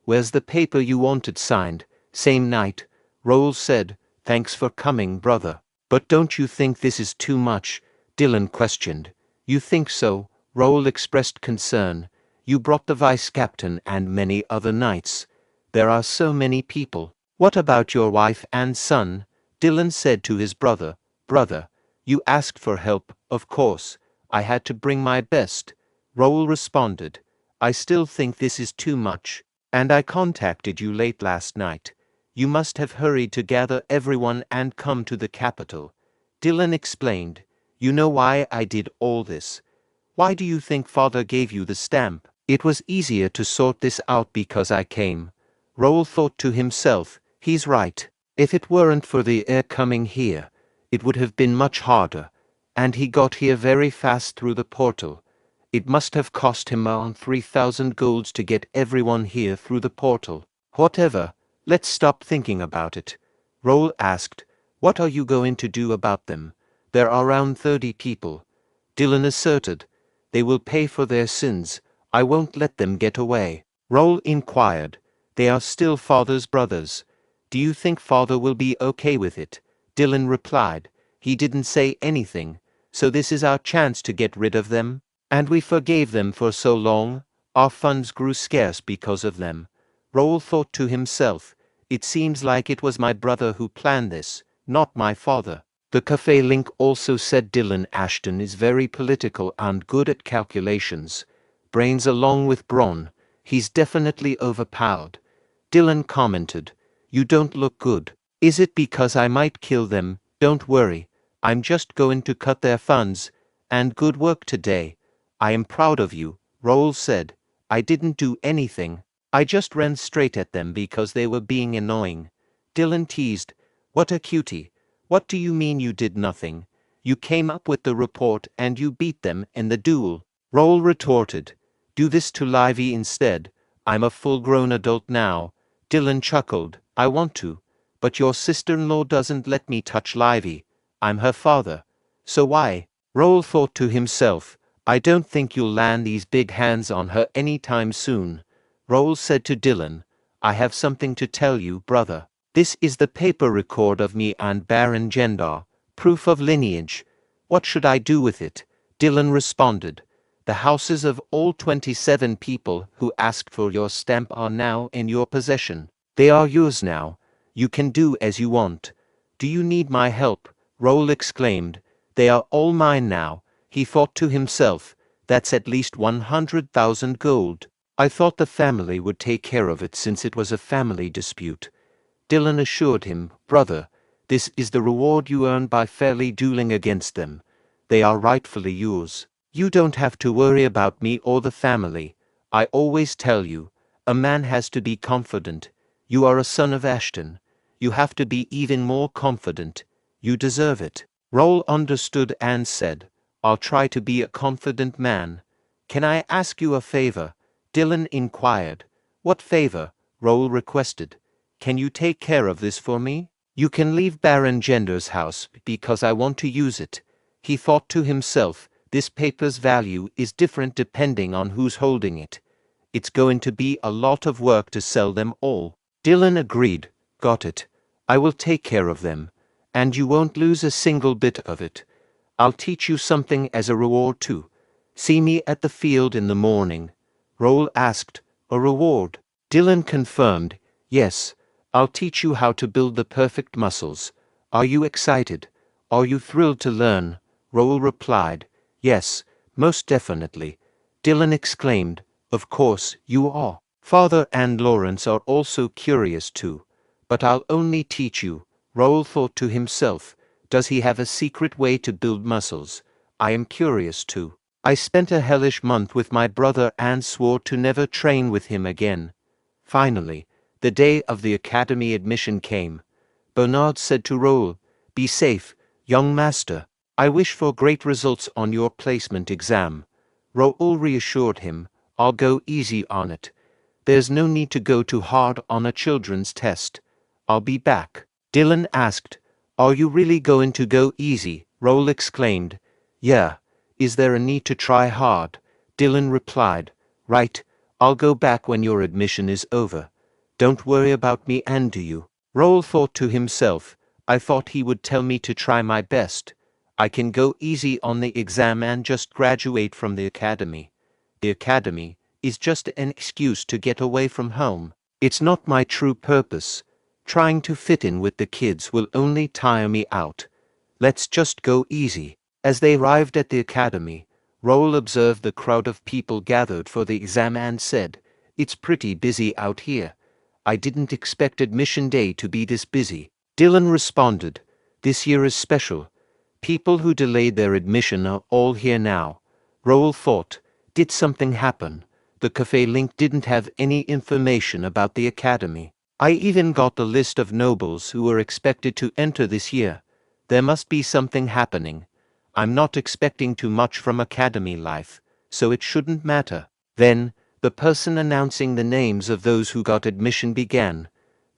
Where's the paper you wanted signed? Same night. Raul said, thanks for coming, brother. But don't you think this is too much? Dylan questioned. You think so? Raul expressed concern. You brought the vice captain and many other knights. There are so many people. What about your wife and son? Dylan said to his brother. Brother, you asked for help, of course. I had to bring my best. Raul responded. I still think this is too much. And I contacted you late last night. You must have hurried to gather everyone and come to the capital. Dylan explained. You know why I did all this. Why do you think father gave you the stamp? It was easier to sort this out because I came. Raul thought to himself, he's right. If it weren't for the heir coming here, it would have been much harder. And he got here very fast through the portal. It must have cost him around 3,000 golds to get everyone here through the portal. Whatever, let's stop thinking about it. Raul asked, what are you going to do about them? There are around 30 people. Dylan asserted, they will pay for their sins. I won't let them get away. Raul inquired, they are still father's brothers. Do you think father will be okay with it? Dylan replied, he didn't say anything, so this is our chance to get rid of them. And we forgave them for so long, our funds grew scarce because of them. Raul thought to himself, it seems like it was my brother who planned this, not my father. The cafe link also said Dylan Ashton is very political and good at calculations. Brains along with brawn, he's definitely overpowered. Dylan commented, you don't look good. Is it because I might kill them? Don't worry, I'm just going to cut their funds. And good work today. I am proud of you, Raul said. I didn't do anything. I just ran straight at them because they were being annoying. Dylan teased, what a cutie. What do you mean you did nothing? You came up with the report and you beat them in the duel. Raul retorted, do this to Livy instead. I'm a full-grown adult now. Dylan chuckled, I want to. But your sister-in-law doesn't let me touch Livy. I'm her father. So why? Raul thought to himself, I don't think you'll land these big hands on her any time soon. Raul said to Dylan, I have something to tell you, brother. This is the paper record of me and Baron Gendar, proof of lineage. What should I do with it? Dylan responded, the houses of all 27 people who asked for your stamp are now in your possession. They are yours now. You can do as you want. Do you need my help? Raul exclaimed. They are all mine now. He thought to himself, that's at least 100,000 gold. I thought the family would take care of it since it was a family dispute. Dylan assured him, brother, this is the reward you earn by fairly dueling against them. They are rightfully yours. You don't have to worry about me or the family. I always tell you, a man has to be confident. You are a son of Ashton. You have to be even more confident. You deserve it. Raul understood and said, I'll try to be a confident man. Can I ask you a favor? Dylan inquired. What favor? Raul requested. Can you take care of this for me? You can leave Baron Gender's house because I want to use it. He thought to himself, this paper's value is different depending on who's holding it. It's going to be a lot of work to sell them all. Dylan agreed. Got it. I will take care of them. And you won't lose a single bit of it. I'll teach you something as a reward too. See me at the field in the morning. Raul asked, a reward? Dylan confirmed, yes. I'll teach you how to build the perfect muscles. Are you excited? Are you thrilled to learn? Raul replied, yes, most definitely. Dylan exclaimed, of course you are. Father and Lawrence are also curious too. But I'll only teach you. Raul thought to himself, does he have a secret way to build muscles? I am curious too. I spent a hellish month with my brother and swore to never train with him again. Finally, the day of the academy admission came. Bernard said to Raul, be safe, young master. I wish for great results on your placement exam. Raul reassured him, I'll go easy on it. There's no need to go too hard on a children's test. I'll be back. Dylan asked, are you really going to go easy? Raul exclaimed, yeah. Is there a need to try hard? Dylan replied, right. I'll go back when your admission is over. Don't worry about me and do you? Raul thought to himself, I thought he would tell me to try my best. I can go easy on the exam and just graduate from the academy. The academy is just an excuse to get away from home. It's not my true purpose. Trying to fit in with the kids will only tire me out. Let's just go easy. As they arrived at the academy, Raul observed the crowd of people gathered for the exam and said, it's pretty busy out here. I didn't expect admission day to be this busy. Dylan responded, this year is special. People who delayed their admission are all here now. Raul thought, did something happen? The cafe link didn't have any information about the academy. I even got the list of nobles who were expected to enter this year. There must be something happening. I'm not expecting too much from academy life, so it shouldn't matter. Then, the person announcing the names of those who got admission began.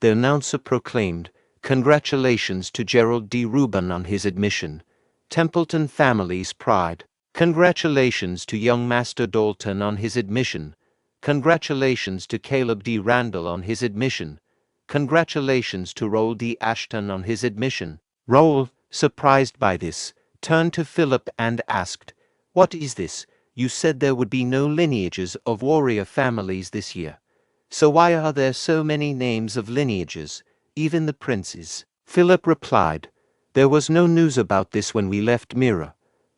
The announcer proclaimed, congratulations to Gerald D. Rubin on his admission. Templeton family's pride. Congratulations to young Master Dalton on his admission. Congratulations to Caleb D. Randall on his admission. Congratulations to Raul D. Ashton on his admission. Raul, surprised by this, turned to Philip and asked, what is this? You said there would be no lineages of warrior families this year. So why are there so many names of lineages, even the princes? Philip replied, there was no news about this when we left Mira.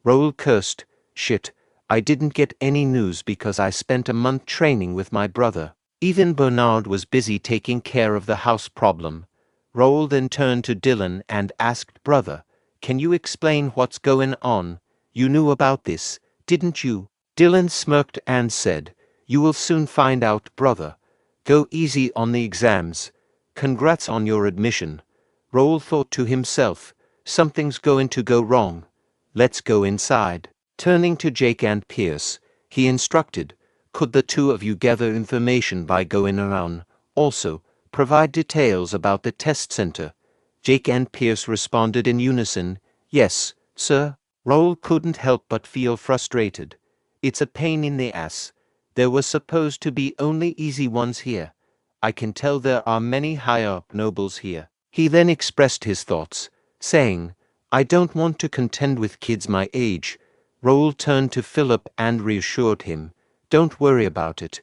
Raul cursed, shit, I didn't get any news because I spent a month training with my brother. Even Bernard was busy taking care of the house problem. Raul then turned to Dylan and asked, brother, can you explain what's going on? You knew about this, didn't you? Dylan smirked and said, you will soon find out, brother. Go easy on the exams. Congrats on your admission. Raul thought to himself, something's going to go wrong. Let's go inside. Turning to Jake and Pierce, he instructed, could the two of you gather information by going around? Also, provide details about the test center. Jake and Pierce responded in unison, yes, sir. Raul couldn't help but feel frustrated. It's a pain in the ass. There were supposed to be only easy ones here. I can tell there are many higher-up nobles here. He then expressed his thoughts, saying, I don't want to contend with kids my age. Raul turned to Philip and reassured him, don't worry about it.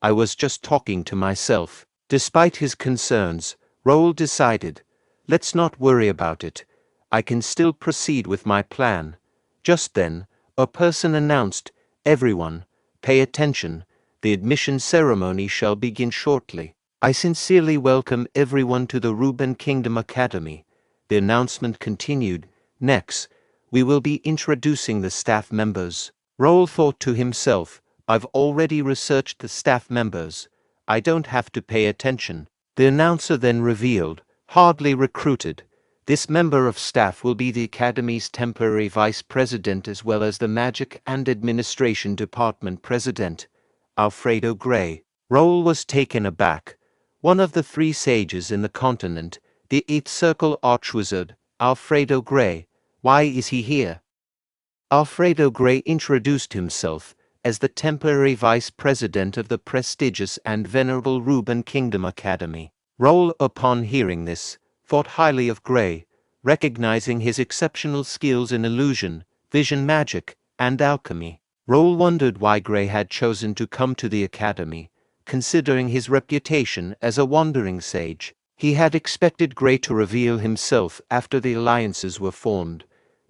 I was just talking to myself. Despite his concerns, Raul decided, let's not worry about it. I can still proceed with my plan. Just then, a person announced, everyone, pay attention. The admission ceremony shall begin shortly. I sincerely welcome everyone to the Rubin Kingdom Academy. The announcement continued, next, we will be introducing the staff members. Raul thought to himself, I've already researched the staff members. I don't have to pay attention. The announcer then revealed, Hardly recruited. This member of staff will be the Academy's temporary vice president as well as the Magic and Administration Department president, Alfredo Gray. Raul was taken aback. One of the three sages in the continent, the Eighth Circle Archwizard, Alfredo Gray. Why is he here? Alfredo Gray introduced himself as the temporary vice president of the prestigious and venerable Ruben Kingdom Academy. Raul, upon hearing this, thought highly of Gray, recognizing his exceptional skills in illusion, vision magic, and alchemy. Raul wondered why Gray had chosen to come to the academy, considering his reputation as a wandering sage. He had expected Gray to reveal himself after the alliances were formed,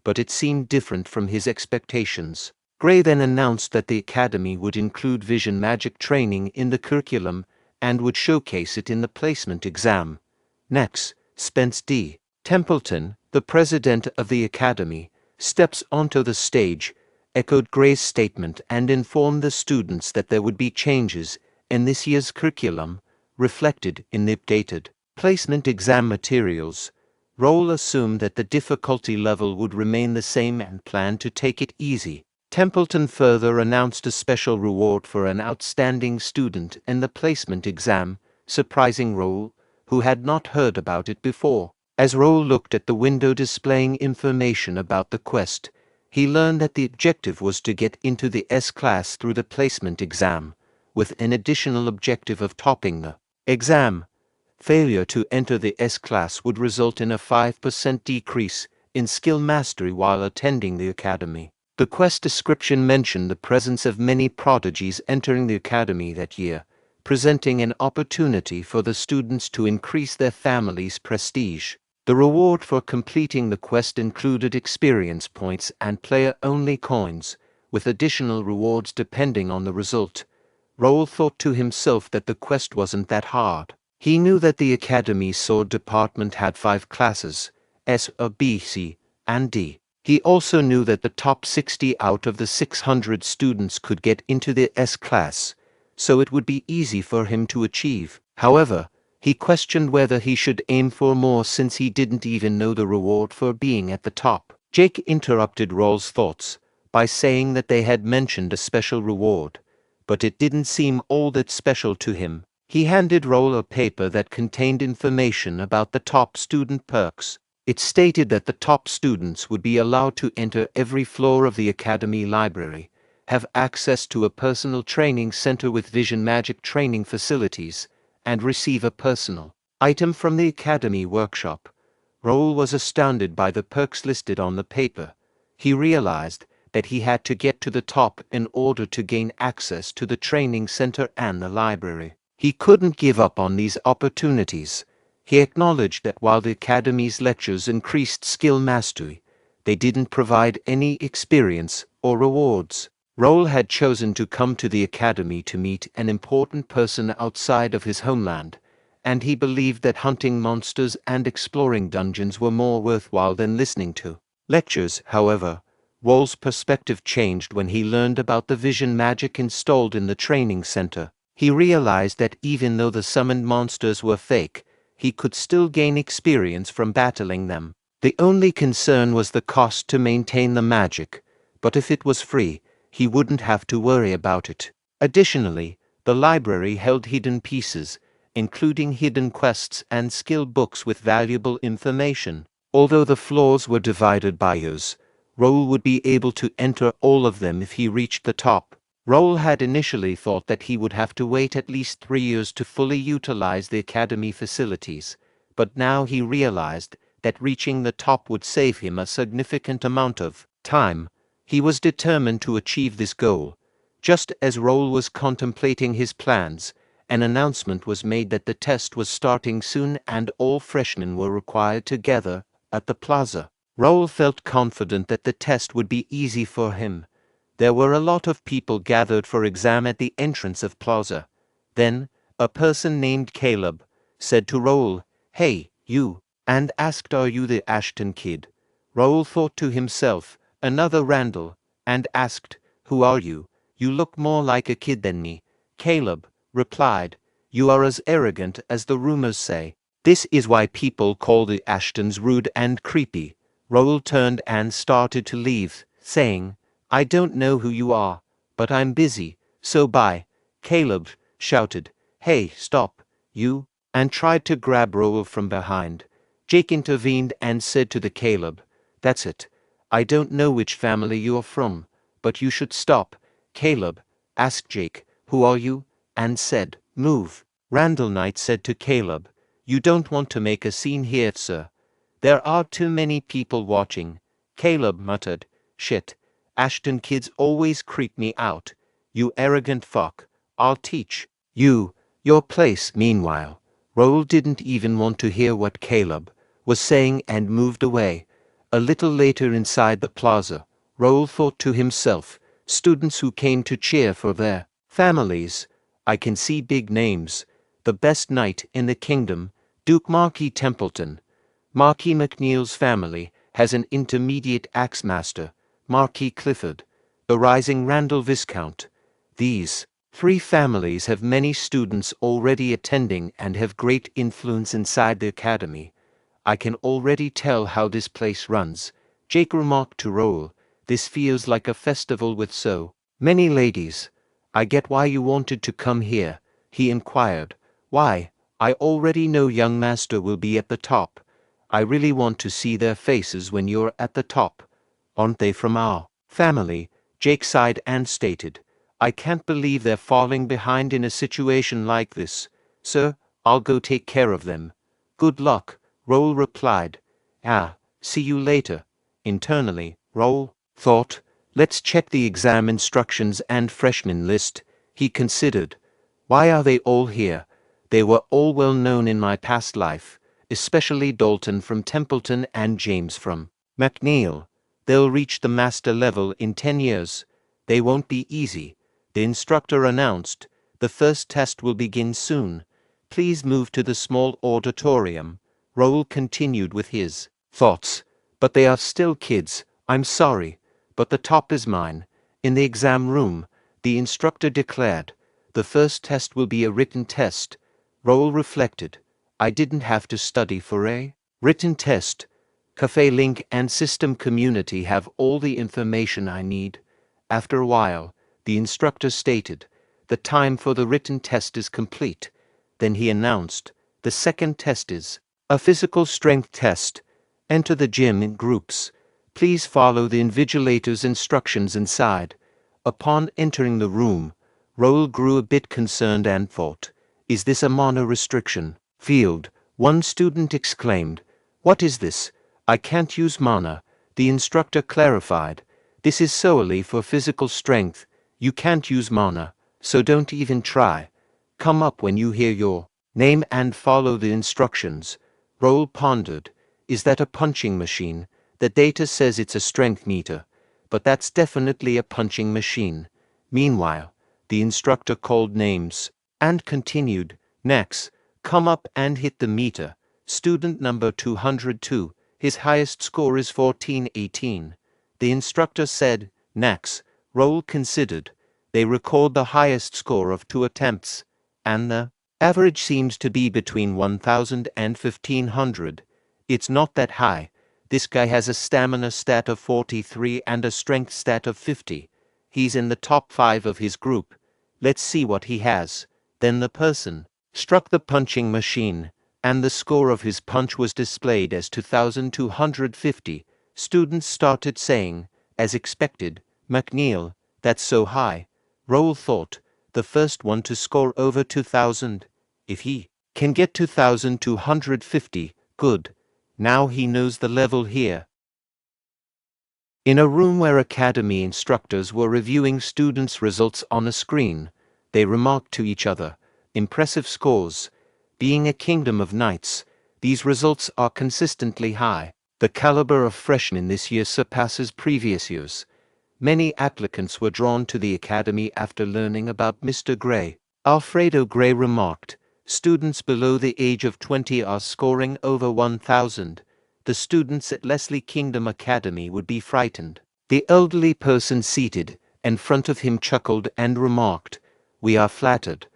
but it seemed different from his expectations. Gray then announced that the academy would include vision magic training in the curriculum and would showcase it in the placement exam. Next, Spence D. Templeton, the president of the academy, steps onto the stage, echoed Gray's statement and informed the students that there would be changes in this year's curriculum, reflected in the updated placement exam materials. Raul assumed that the difficulty level would remain the same and planned to take it easy. Templeton further announced a special reward for an outstanding student in the placement exam, surprising Raul, who had not heard about it before. As Raul looked at the window displaying information about the quest, he learned that the objective was to get into the S-class through the placement exam, with an additional objective of topping the exam. Failure to enter the S-class would result in a 5% decrease in skill mastery while attending the academy. The quest description mentioned the presence of many prodigies entering the academy that year, presenting an opportunity for the students to increase their family's prestige. The reward for completing the quest included experience points and player-only coins, with additional rewards depending on the result. Raul thought to himself that the quest wasn't that hard. He knew that the Academy's sword department had 5 classes, S, B, C, and D. He also knew that the top 60 out of the 600 students could get into the S class, so it would be easy for him to achieve. However, he questioned whether he should aim for more since he didn't even know the reward for being at the top. Jake interrupted Raul's thoughts by saying that they had mentioned a special reward, but it didn't seem all that special to him. He handed Raul a paper that contained information about the top student perks. It stated that the top students would be allowed to enter every floor of the academy library, have access to a personal training center with vision magic training facilities, and receive a personal item from the academy workshop. Raul was astounded by the perks listed on the paper. He realized that he had to get to the top in order to gain access to the training center and the library. He couldn't give up on these opportunities. He acknowledged that while the academy's lectures increased skill mastery, they didn't provide any experience or rewards. Raul had chosen to come to the academy to meet an important person outside of his homeland, and he believed that hunting monsters and exploring dungeons were more worthwhile than listening to lectures. However, Raul's perspective changed when he learned about the vision magic installed in the training center. He realized that even though the summoned monsters were fake, he could still gain experience from battling them. The only concern was the cost to maintain the magic, but if it was free, he wouldn't have to worry about it. Additionally, the library held hidden pieces, including hidden quests and skill books with valuable information. Although the floors were divided by years, Raul would be able to enter all of them if he reached the top. Raul had initially thought that he would have to wait at least 3 years to fully utilize the academy facilities, but now he realized that reaching the top would save him a significant amount of time. He was determined to achieve this goal. Just as Raul was contemplating his plans, an announcement was made that the test was starting soon and all freshmen were required to gather at the plaza. Raul felt confident that the test would be easy for him. There were a lot of people gathered for exam at the entrance of plaza. Then, a person named Caleb said to Raul, "Hey, you," and asked, "Are you the Ashton kid?" Raul thought to himself, "Another Randall," and asked, "Who are you? You look more like a kid than me." Caleb replied, "You are as arrogant as the rumors say." This is why people call the Ashtons rude and creepy. Raul turned and started to leave, saying, I don't know who you are, but I'm busy, so bye. Caleb shouted, Hey, stop, you, and tried to grab Raul from behind. Jake intervened and said to the Caleb, That's it. I don't know which family you're from, but you should stop. Caleb asked Jake, Who are you? And said, Move. Randall Knight said to Caleb, You don't want to make a scene here, sir. There are too many people watching. Caleb muttered, Shit. Ashton kids always creep me out. You arrogant fuck. I'll teach you your place. Meanwhile, Raul didn't even want to hear what Caleb was saying and moved away. A little later inside the plaza, Raul thought to himself, students who came to cheer for their families. I can see big names. The best knight in the kingdom, Duke Marquis Templeton. Marquis McNeil's family has an intermediate axemaster, Marquis Clifford, the rising Randall Viscount. These three families have many students already attending and have great influence inside the academy. I can already tell how this place runs. Jake remarked to Raul, This feels like a festival with so many ladies. I get why you wanted to come here, he inquired. Why? I already know young master will be at the top. I really want to see their faces when you're at the top. Aren't they from our family? Jake sighed and stated, I can't believe they're falling behind in a situation like this. Sir, I'll go take care of them. Good luck, Raul replied. See you later. Internally, Raul thought, let's check the exam instructions and freshman list. He considered, why are they all here? They were all well known in my past life, especially Dalton from Templeton and James from McNeil. They'll reach the master level in 10 years. They won't be easy. The instructor announced, the first test will begin soon. Please move to the small auditorium. Raul continued with his thoughts. But they are still kids. I'm sorry, but the top is mine. In the exam room, the instructor declared, the first test will be a written test. Raul reflected, I didn't have to study for a written test. Cafe Link and System Community have all the information I need. After a while, the instructor stated, the time for the written test is complete. Then he announced, the second test is a physical strength test. Enter the gym in groups. Please follow the invigilator's instructions inside. Upon entering the room, Raul grew a bit concerned and thought, is this a mana restriction field? One student exclaimed, What is this? I can't use mana. The instructor clarified, this is solely for physical strength. You can't use mana, so don't even try. Come up when you hear your name and follow the instructions. Raul pondered, is that a punching machine? The data says it's a strength meter, but that's definitely a punching machine. Meanwhile, the instructor called names and continued, Next, come up and hit the meter. Student number 202, his highest score is 1418. The instructor said, Next. Raul considered. They record the highest score of 2 attempts, and the average seems to be between 1000 and 1500. It's not that high. This guy has a stamina stat of 43 and a strength stat of 50. He's in the top 5 of his group. Let's see what he has. Then the person struck the punching machine, and the score of his punch was displayed as 2250. Students started saying, as expected, McNeil, that's so high. Raul thought, the first one to score over 2000. If he can get 2250, good. Now he knows the level here. In a room where academy instructors were reviewing students' results on a screen, they remarked to each other, impressive scores. Being a kingdom of knights, these results are consistently high. The caliber of freshmen this year surpasses previous years. Many applicants were drawn to the academy after learning about Mr. Gray. Alfredo Gray remarked, students below the age of 20 are scoring over 1000. The students at Leslie Kingdom Academy would be frightened. The elderly person seated in front of him chuckled and remarked, we are flattered.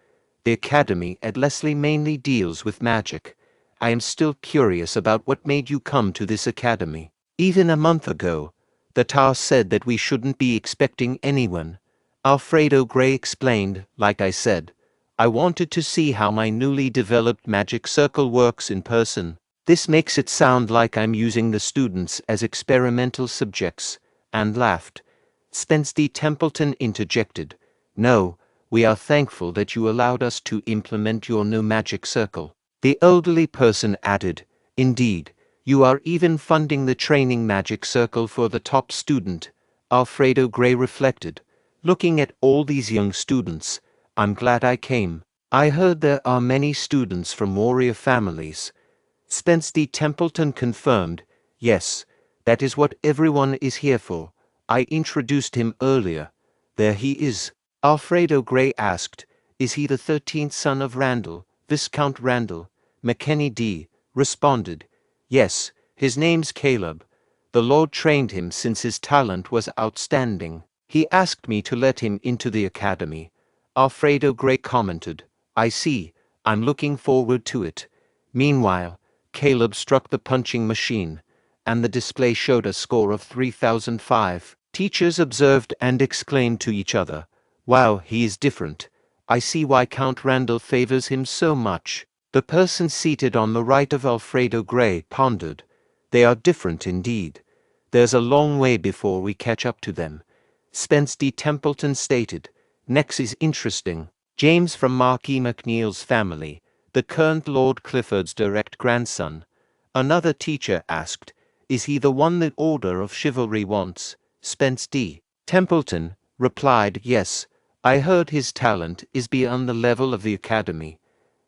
The academy at Leslie mainly deals with magic, I am still curious about what made you come to this academy. Even a month ago, the TAR said that we shouldn't be expecting anyone. Alfredo Gray explained. Like I said, I wanted to see how my newly developed magic circle works in person. This makes it sound like I'm using the students as experimental subjects, and laughed. Spence D. Templeton interjected. No, we are thankful that you allowed us to implement your new magic circle. The elderly person added, Indeed, you are even funding the training magic circle for the top student. Alfredo Gray reflected. Looking at all these young students, I'm glad I came. I heard there are many students from warrior families. Spence D. Templeton confirmed, Yes, that is what everyone is here for. I introduced him earlier. There he is. Alfredo Gray asked, Is he the 13th son of Randall, Viscount Randall? McKenny D. responded, Yes, his name's Caleb. The Lord trained him since his talent was outstanding. He asked me to let him into the academy. Alfredo Gray commented, I see, I'm looking forward to it. Meanwhile, Caleb struck the punching machine, and the display showed a score of 3005. Teachers observed and exclaimed to each other, Wow, he is different. I see why Count Randall favors him so much. The person seated on the right of Alfredo Gray pondered. They are different indeed. There's a long way before we catch up to them. Spence D. Templeton stated, Next is interesting. James from Mark E. McNeil's family, the current Lord Clifford's direct grandson. Another teacher asked, Is he the one the Order of Chivalry wants? Spence D. Templeton replied, Yes, I heard his talent is beyond the level of the academy.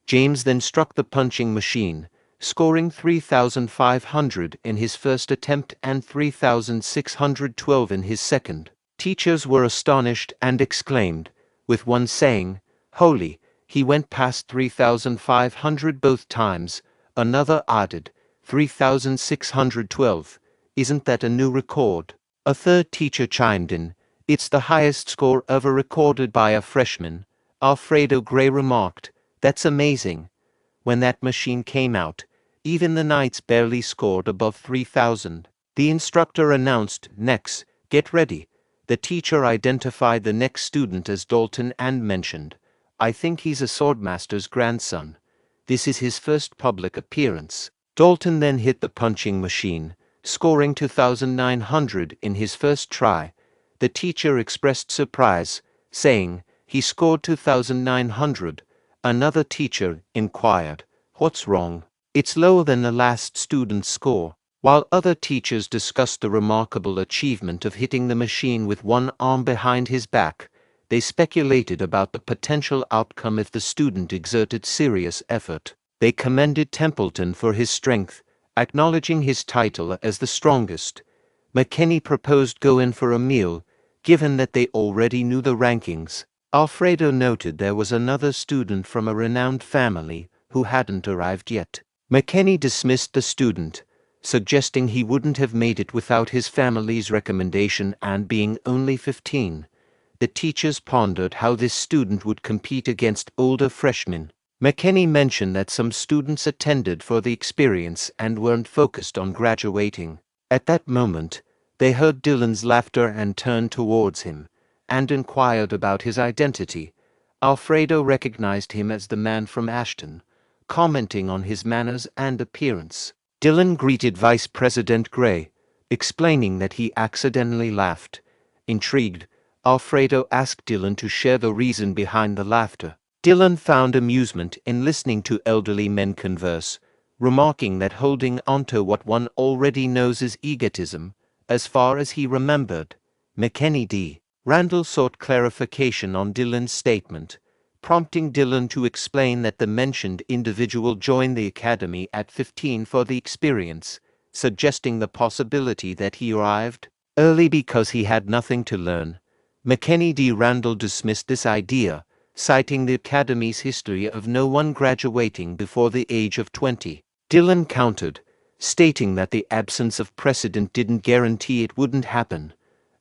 James then struck the punching machine, scoring 3,500 in his first attempt and 3,612 in his second. Teachers were astonished and exclaimed, with one saying, Holy, he went past 3,500 both times. Another added, 3,612. Isn't that a new record? A third teacher chimed in, It's the highest score ever recorded by a freshman. Alfredo Gray remarked, That's amazing. When that machine came out, even the knights barely scored above 3,000. The instructor announced, Next, get ready. The teacher identified the next student as Dalton and mentioned, I think he's a swordmaster's grandson. This is his first public appearance. Dalton then hit the punching machine, scoring 2,900 in his first try. The teacher expressed surprise, saying, He scored 2,900. Another teacher inquired, What's wrong? It's lower than the last student's score. While other teachers discussed the remarkable achievement of hitting the machine with one arm behind his back, they speculated about the potential outcome if the student exerted serious effort. They commended Templeton for his strength, acknowledging his title as the strongest. McKenny proposed go in for a meal, given that they already knew the rankings. Alfredo noted there was another student from a renowned family who hadn't arrived yet. McKenny dismissed the student, suggesting he wouldn't have made it without his family's recommendation and being only 15. The teachers pondered how this student would compete against older freshmen. McKenny mentioned that some students attended for the experience and weren't focused on graduating. At that moment, they heard Dylan's laughter and turned towards him, and inquired about his identity. Alfredo recognized him as the man from Ashton, commenting on his manners and appearance. Dylan greeted Vice President Gray, explaining that he accidentally laughed. Intrigued, Alfredo asked Dylan to share the reason behind the laughter. Dylan found amusement in listening to elderly men converse, remarking that holding onto what one already knows is egotism, as far as he remembered. McKenny D. Randall sought clarification on Dylan's statement, prompting Dylan to explain that the mentioned individual joined the academy at 15 for the experience, suggesting the possibility that he arrived early because he had nothing to learn. McKenny D. Randall dismissed this idea, citing the academy's history of no one graduating before the age of 20. Dylan countered, stating that the absence of precedent didn't guarantee it wouldn't happen.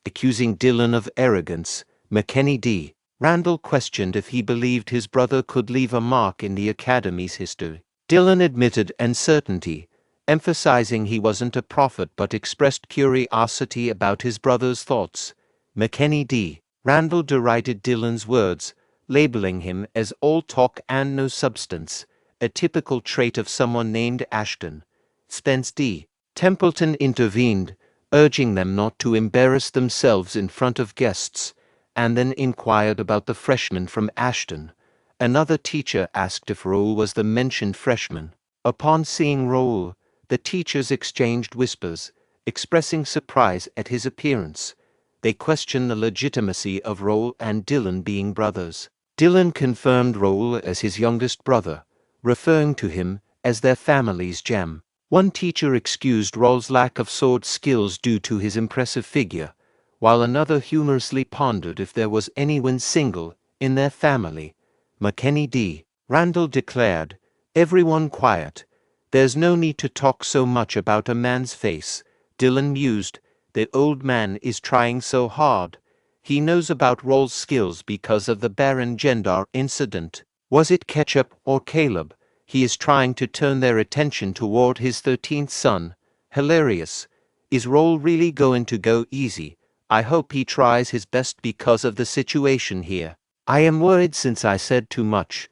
Accusing Dylan of arrogance, McKenny D. Randall questioned if he believed his brother could leave a mark in the academy's history. Dylan admitted uncertainty, emphasizing he wasn't a prophet but expressed curiosity about his brother's thoughts. McKenny D. Randall derided Dylan's words, labeling him as all talk and no substance, a typical trait of someone named Ashton. Spence D. Templeton intervened, urging them not to embarrass themselves in front of guests, and then inquired about the freshman from Ashton. Another teacher asked if Raul was the mentioned freshman. Upon seeing Raul, the teachers exchanged whispers, expressing surprise at his appearance. They questioned the legitimacy of Raul and Dylan being brothers. Dylan confirmed Raul as his youngest brother, referring to him as their family's gem. One teacher excused Raul's lack of sword skills due to his impressive figure, while another humorously pondered if there was anyone single in their family. McKenny D. Randall declared, "Everyone quiet. There's no need to talk so much about a man's face." Dylan mused, "The old man is trying so hard. He knows about Raul's skills because of the Baron Gendar incident. Was it Ketchup or Caleb? He is trying to turn their attention toward his 13th son. Hilarious. Is Raul really going to go easy? I hope he tries his best because of the situation here. I am worried since I said too much."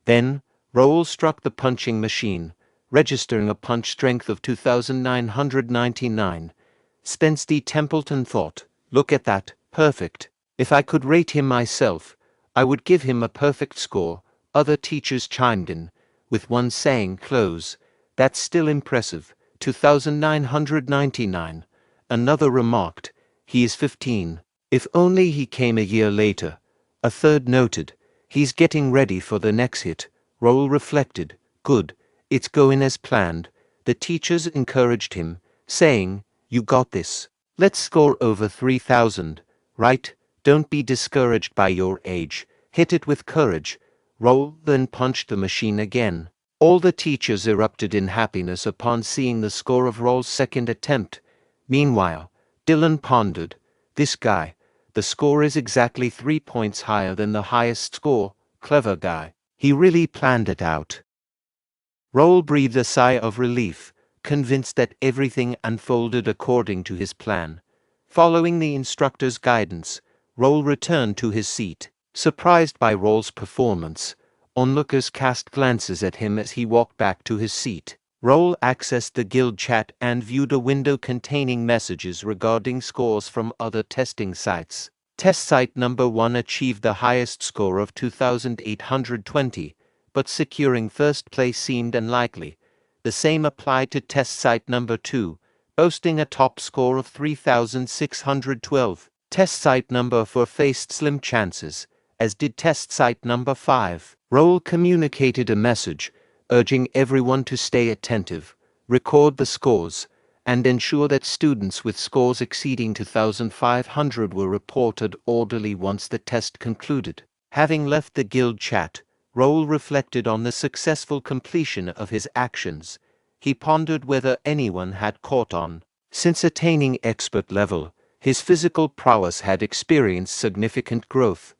Then, Raul struck the punching machine, registering a punch strength of 2,999. Spence D. Templeton thought, "Look at that, perfect. If I could rate him myself, I would give him a perfect score." Other teachers chimed in, with one saying, "Close. That's still impressive, 2,999. Another remarked, "He is 15. If only he came a year later." A third noted, "He's getting ready for the next hit." Raul reflected, "Good, it's going as planned." The teachers encouraged him, saying, "You got this. Let's score over 3,000, right? Don't be discouraged by your age. Hit it with courage." Raul then punched the machine again. All the teachers erupted in happiness upon seeing the score of Raul's second attempt. Meanwhile, Dylan pondered, "This guy. The score is exactly 3 points higher than the highest score. Clever guy. He really planned it out." Raul breathed a sigh of relief, convinced that everything unfolded according to his plan. Following the instructor's guidance, Raul returned to his seat. Surprised by Raul's performance, onlookers cast glances at him as he walked back to his seat. Raul accessed the guild chat and viewed a window containing messages regarding scores from other testing sites. Test site number 1 achieved the highest score of 2,820, but securing first place seemed unlikely. The same applied to test site number 2, boasting a top score of 3,612. Test site number 4 faced slim chances, as did test site number 5. Raul communicated a message, urging everyone to stay attentive, record the scores, and ensure that students with scores exceeding 2,500 were reported orderly once the test concluded. Having left the guild chat, Raul reflected on the successful completion of his actions. He pondered whether anyone had caught on. Since attaining expert level, his physical prowess had experienced significant growth.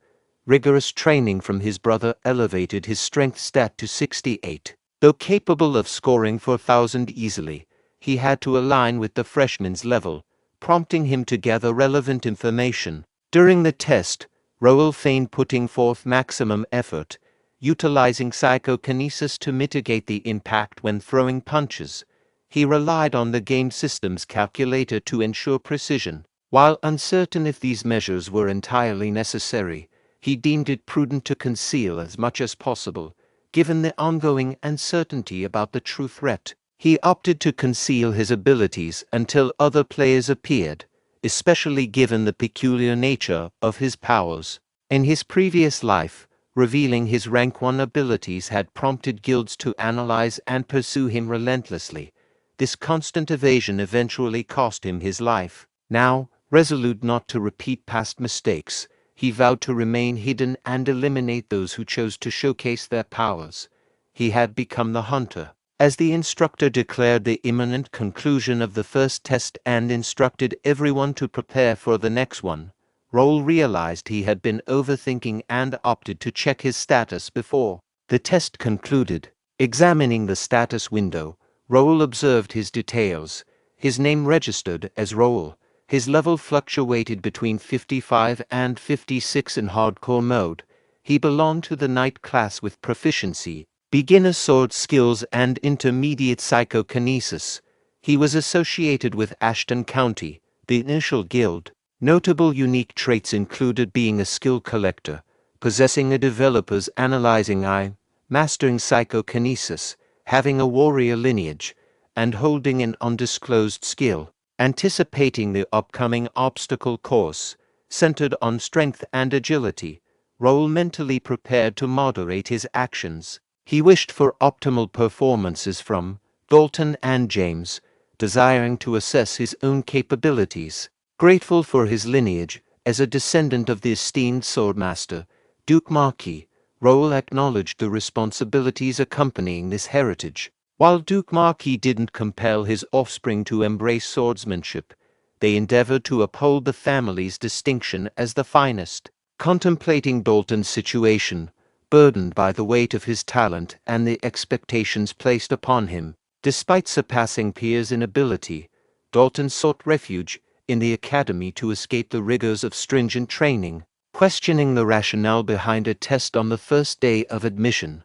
Rigorous training from his brother elevated his strength stat to 68. Though capable of scoring 4,000 easily, he had to align with the freshman's level, prompting him to gather relevant information. During the test, Raul feigned putting forth maximum effort, utilizing psychokinesis to mitigate the impact when throwing punches. He relied on the game system's calculator to ensure precision. While uncertain if these measures were entirely necessary, he deemed it prudent to conceal as much as possible, given the ongoing uncertainty about the true threat. He opted to conceal his abilities until other players appeared, especially given the peculiar nature of his powers. In his previous life, revealing his rank 1 abilities had prompted guilds to analyze and pursue him relentlessly. This constant evasion eventually cost him his life. Now, resolute not to repeat past mistakes, he vowed to remain hidden and eliminate those who chose to showcase their powers. He had become the hunter. As the instructor declared the imminent conclusion of the first test and instructed everyone to prepare for the next one, Raul realized he had been overthinking and opted to check his status before the test concluded. Examining the status window, Raul observed his details. His name registered as Raul. His level fluctuated between 55 and 56 in hardcore mode. He belonged to the knight class with proficiency, beginner sword skills and intermediate psychokinesis. He was associated with Ashton County, the initial guild. Notable unique traits included being a skill collector, possessing a developer's analyzing eye, mastering psychokinesis, having a warrior lineage, and holding an undisclosed skill. Anticipating the upcoming obstacle course, centered on strength and agility, Raul mentally prepared to moderate his actions. He wished for optimal performances from Dalton and James, desiring to assess his own capabilities. Grateful for his lineage, as a descendant of the esteemed swordmaster, Duke Marquis, Raul acknowledged the responsibilities accompanying this heritage. While Duke Marquis didn't compel his offspring to embrace swordsmanship, they endeavored to uphold the family's distinction as the finest. Contemplating Dalton's situation, burdened by the weight of his talent and the expectations placed upon him, despite surpassing peers in ability, Dalton sought refuge in the academy to escape the rigors of stringent training. Questioning the rationale behind a test on the first day of admission,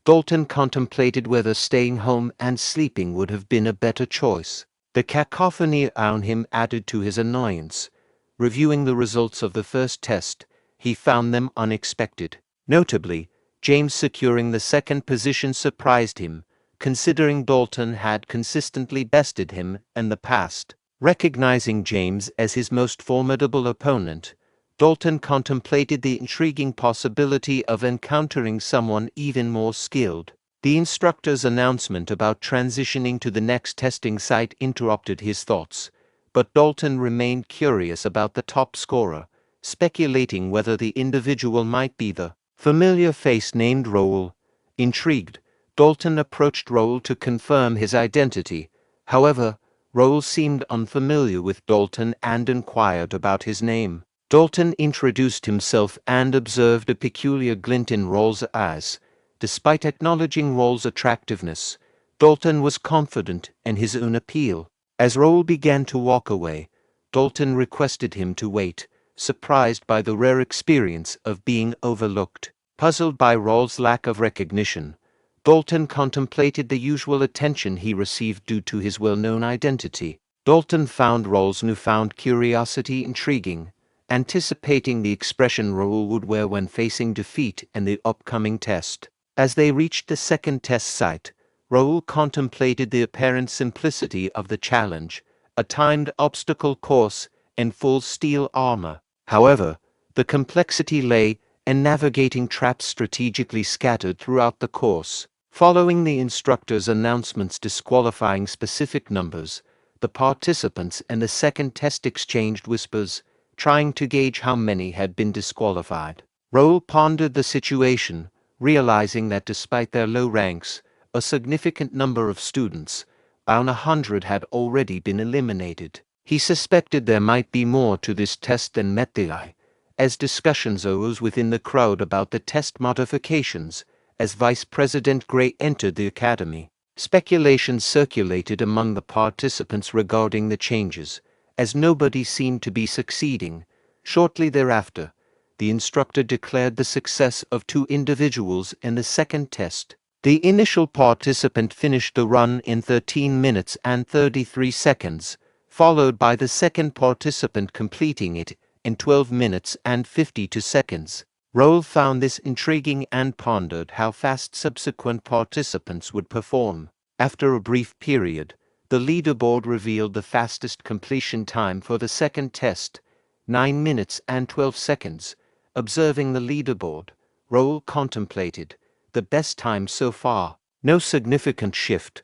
Dalton contemplated whether staying home and sleeping would have been a better choice. The cacophony around him added to his annoyance. Reviewing the results of the first test, he found them unexpected. Notably, James securing the second position surprised him, considering Dalton had consistently bested him in the past. Recognizing James as his most formidable opponent, Dalton contemplated the intriguing possibility of encountering someone even more skilled. The instructor's announcement about transitioning to the next testing site interrupted his thoughts, but Dalton remained curious about the top scorer, speculating whether the individual might be the familiar face named Raul. Intrigued, Dalton approached Raul to confirm his identity. However, Raul seemed unfamiliar with Dalton and inquired about his name. Dalton introduced himself and observed a peculiar glint in Raul's eyes. Despite acknowledging Raul's attractiveness, Dalton was confident in his own appeal. As Raul began to walk away, Dalton requested him to wait, surprised by the rare experience of being overlooked. Puzzled by Raul's lack of recognition, Dalton contemplated the usual attention he received due to his well-known identity. Dalton found Raul's newfound curiosity intriguing, anticipating the expression Raul would wear when facing defeat in the upcoming test. As they reached the second test site, Raul contemplated the apparent simplicity of the challenge, a timed obstacle course in full steel armor. However, the complexity lay in navigating traps strategically scattered throughout the course. Following the instructor's announcements disqualifying specific numbers, the participants in the second test exchanged whispers, trying to gauge how many had been disqualified. Raul pondered the situation, realizing that despite their low ranks, a significant number of students, around 100, had already been eliminated. He suspected there might be more to this test than met the eye, as discussions arose within the crowd about the test modifications. As Vice President Gray entered the academy, speculations circulated among the participants regarding the changes, as nobody seemed to be succeeding. Shortly thereafter, the instructor declared the success of 2 individuals in the second test. The initial participant finished the run in 13 minutes and 33 seconds, followed by the second participant completing it in 12 minutes and 52 seconds. Raul found this intriguing and pondered how fast subsequent participants would perform. After a brief period, the leaderboard revealed the fastest completion time for the second test, 9 minutes and 12 seconds. Observing the leaderboard, Raul contemplated the best time so far. No significant shift.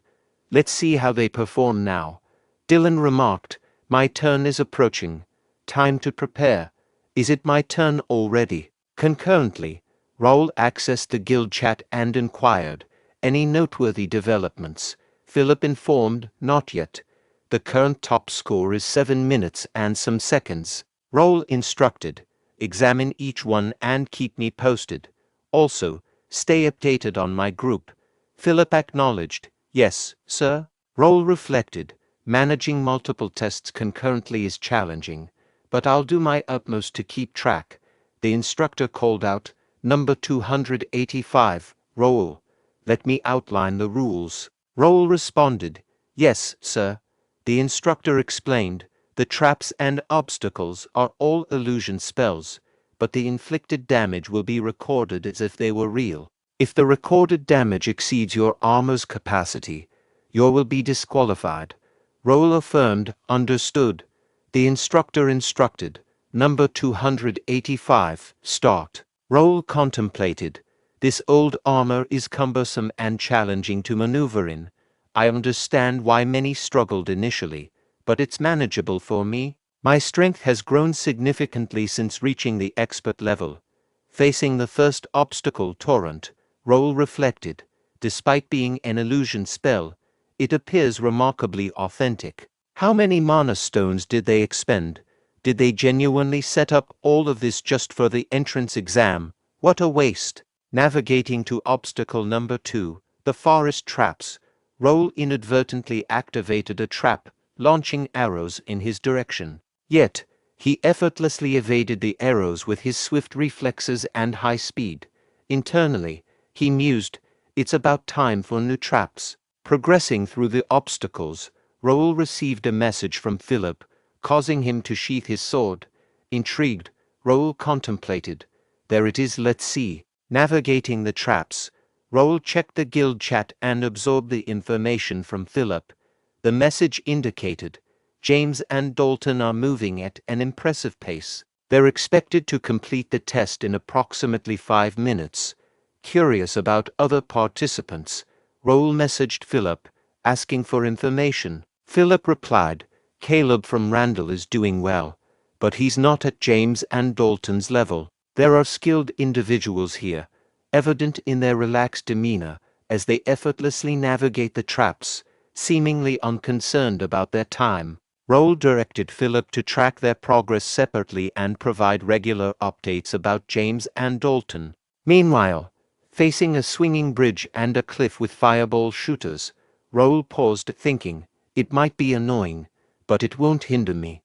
Let's see how they perform now. Dylan remarked, "My turn is approaching. Time to prepare. Is it my turn already?" Concurrently, Raul accessed the guild chat and inquired, "Any noteworthy developments?" Philip informed, "Not yet. The current top score is 7 minutes and some seconds." Raul instructed, "Examine each one and keep me posted. Also, stay updated on my group. Philip acknowledged. Yes, sir. Raul reflected. Managing multiple tests concurrently is challenging, but I'll do my utmost to keep track. The instructor called out, Number 285, Raul. Let me outline the rules. Raul responded, Yes, sir. The instructor explained, the traps and obstacles are all illusion spells, but the inflicted damage will be recorded as if they were real. If the recorded damage exceeds your armor's capacity, you will be disqualified. Raul affirmed, Understood. The instructor instructed, Number 285, start. Raul contemplated. This old armor is cumbersome and challenging to maneuver in. I understand why many struggled initially, but it's manageable for me. My strength has grown significantly since reaching the expert level. Facing the first obstacle torrent, Raul reflected. Despite being an illusion spell, it appears remarkably authentic. How many mana stones did they expend? Did they genuinely set up all of this just for the entrance exam? What a waste! Navigating to obstacle number 2, the forest traps. Raul inadvertently activated a trap, launching arrows in his direction. Yet, he effortlessly evaded the arrows with his swift reflexes and high speed. Internally, he mused, it's about time for new traps. Progressing through the obstacles, Raul received a message from Philip, causing him to sheath his sword. Intrigued, Raul contemplated. There it is, let's see. Navigating the traps, Raul checked the guild chat and absorbed the information from Philip. The message indicated, James and Dalton are moving at an impressive pace. They're expected to complete the test in approximately 5 minutes. Curious about other participants, Raul messaged Philip, asking for information. Philip replied, Caleb from Randall is doing well, but he's not at James and Dalton's level. There are skilled individuals here, evident in their relaxed demeanor as they effortlessly navigate the traps, seemingly unconcerned about their time. Raul directed Philip to track their progress separately and provide regular updates about James and Dalton. Meanwhile, facing a swinging bridge and a cliff with fireball shooters, Raul paused, thinking, it might be annoying, but it won't hinder me.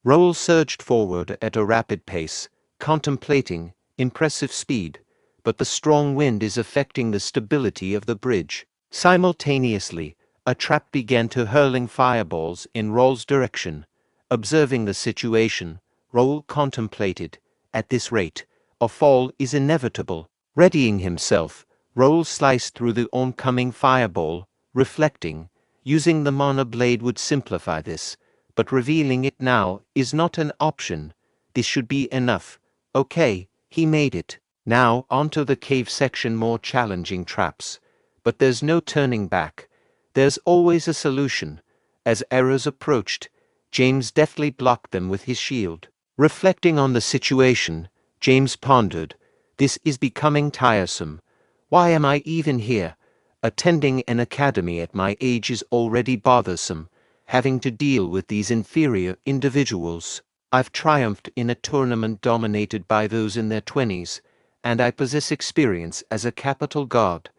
Raul surged forward at a rapid pace, contemplating impressive speed, but the strong wind is affecting the stability of the bridge. Simultaneously, a trap began to hurling fireballs in Raul's direction. Observing the situation, Raul contemplated, at this rate, a fall is inevitable. Readying himself, Raul sliced through the oncoming fireball, reflecting, using the mana blade would simplify this, but revealing it now is not an option. This should be enough. Okay, he made it. Now onto the cave section, more challenging traps. But there's no turning back. There's always a solution. As errors approached, James deftly blocked them with his shield. Reflecting on the situation, James pondered, this is becoming tiresome. Why am I even here? Attending an academy at my age is already bothersome. Having to deal with these inferior individuals. I've triumphed in a tournament dominated by those in their 20s, and I possess experience as a capital guard.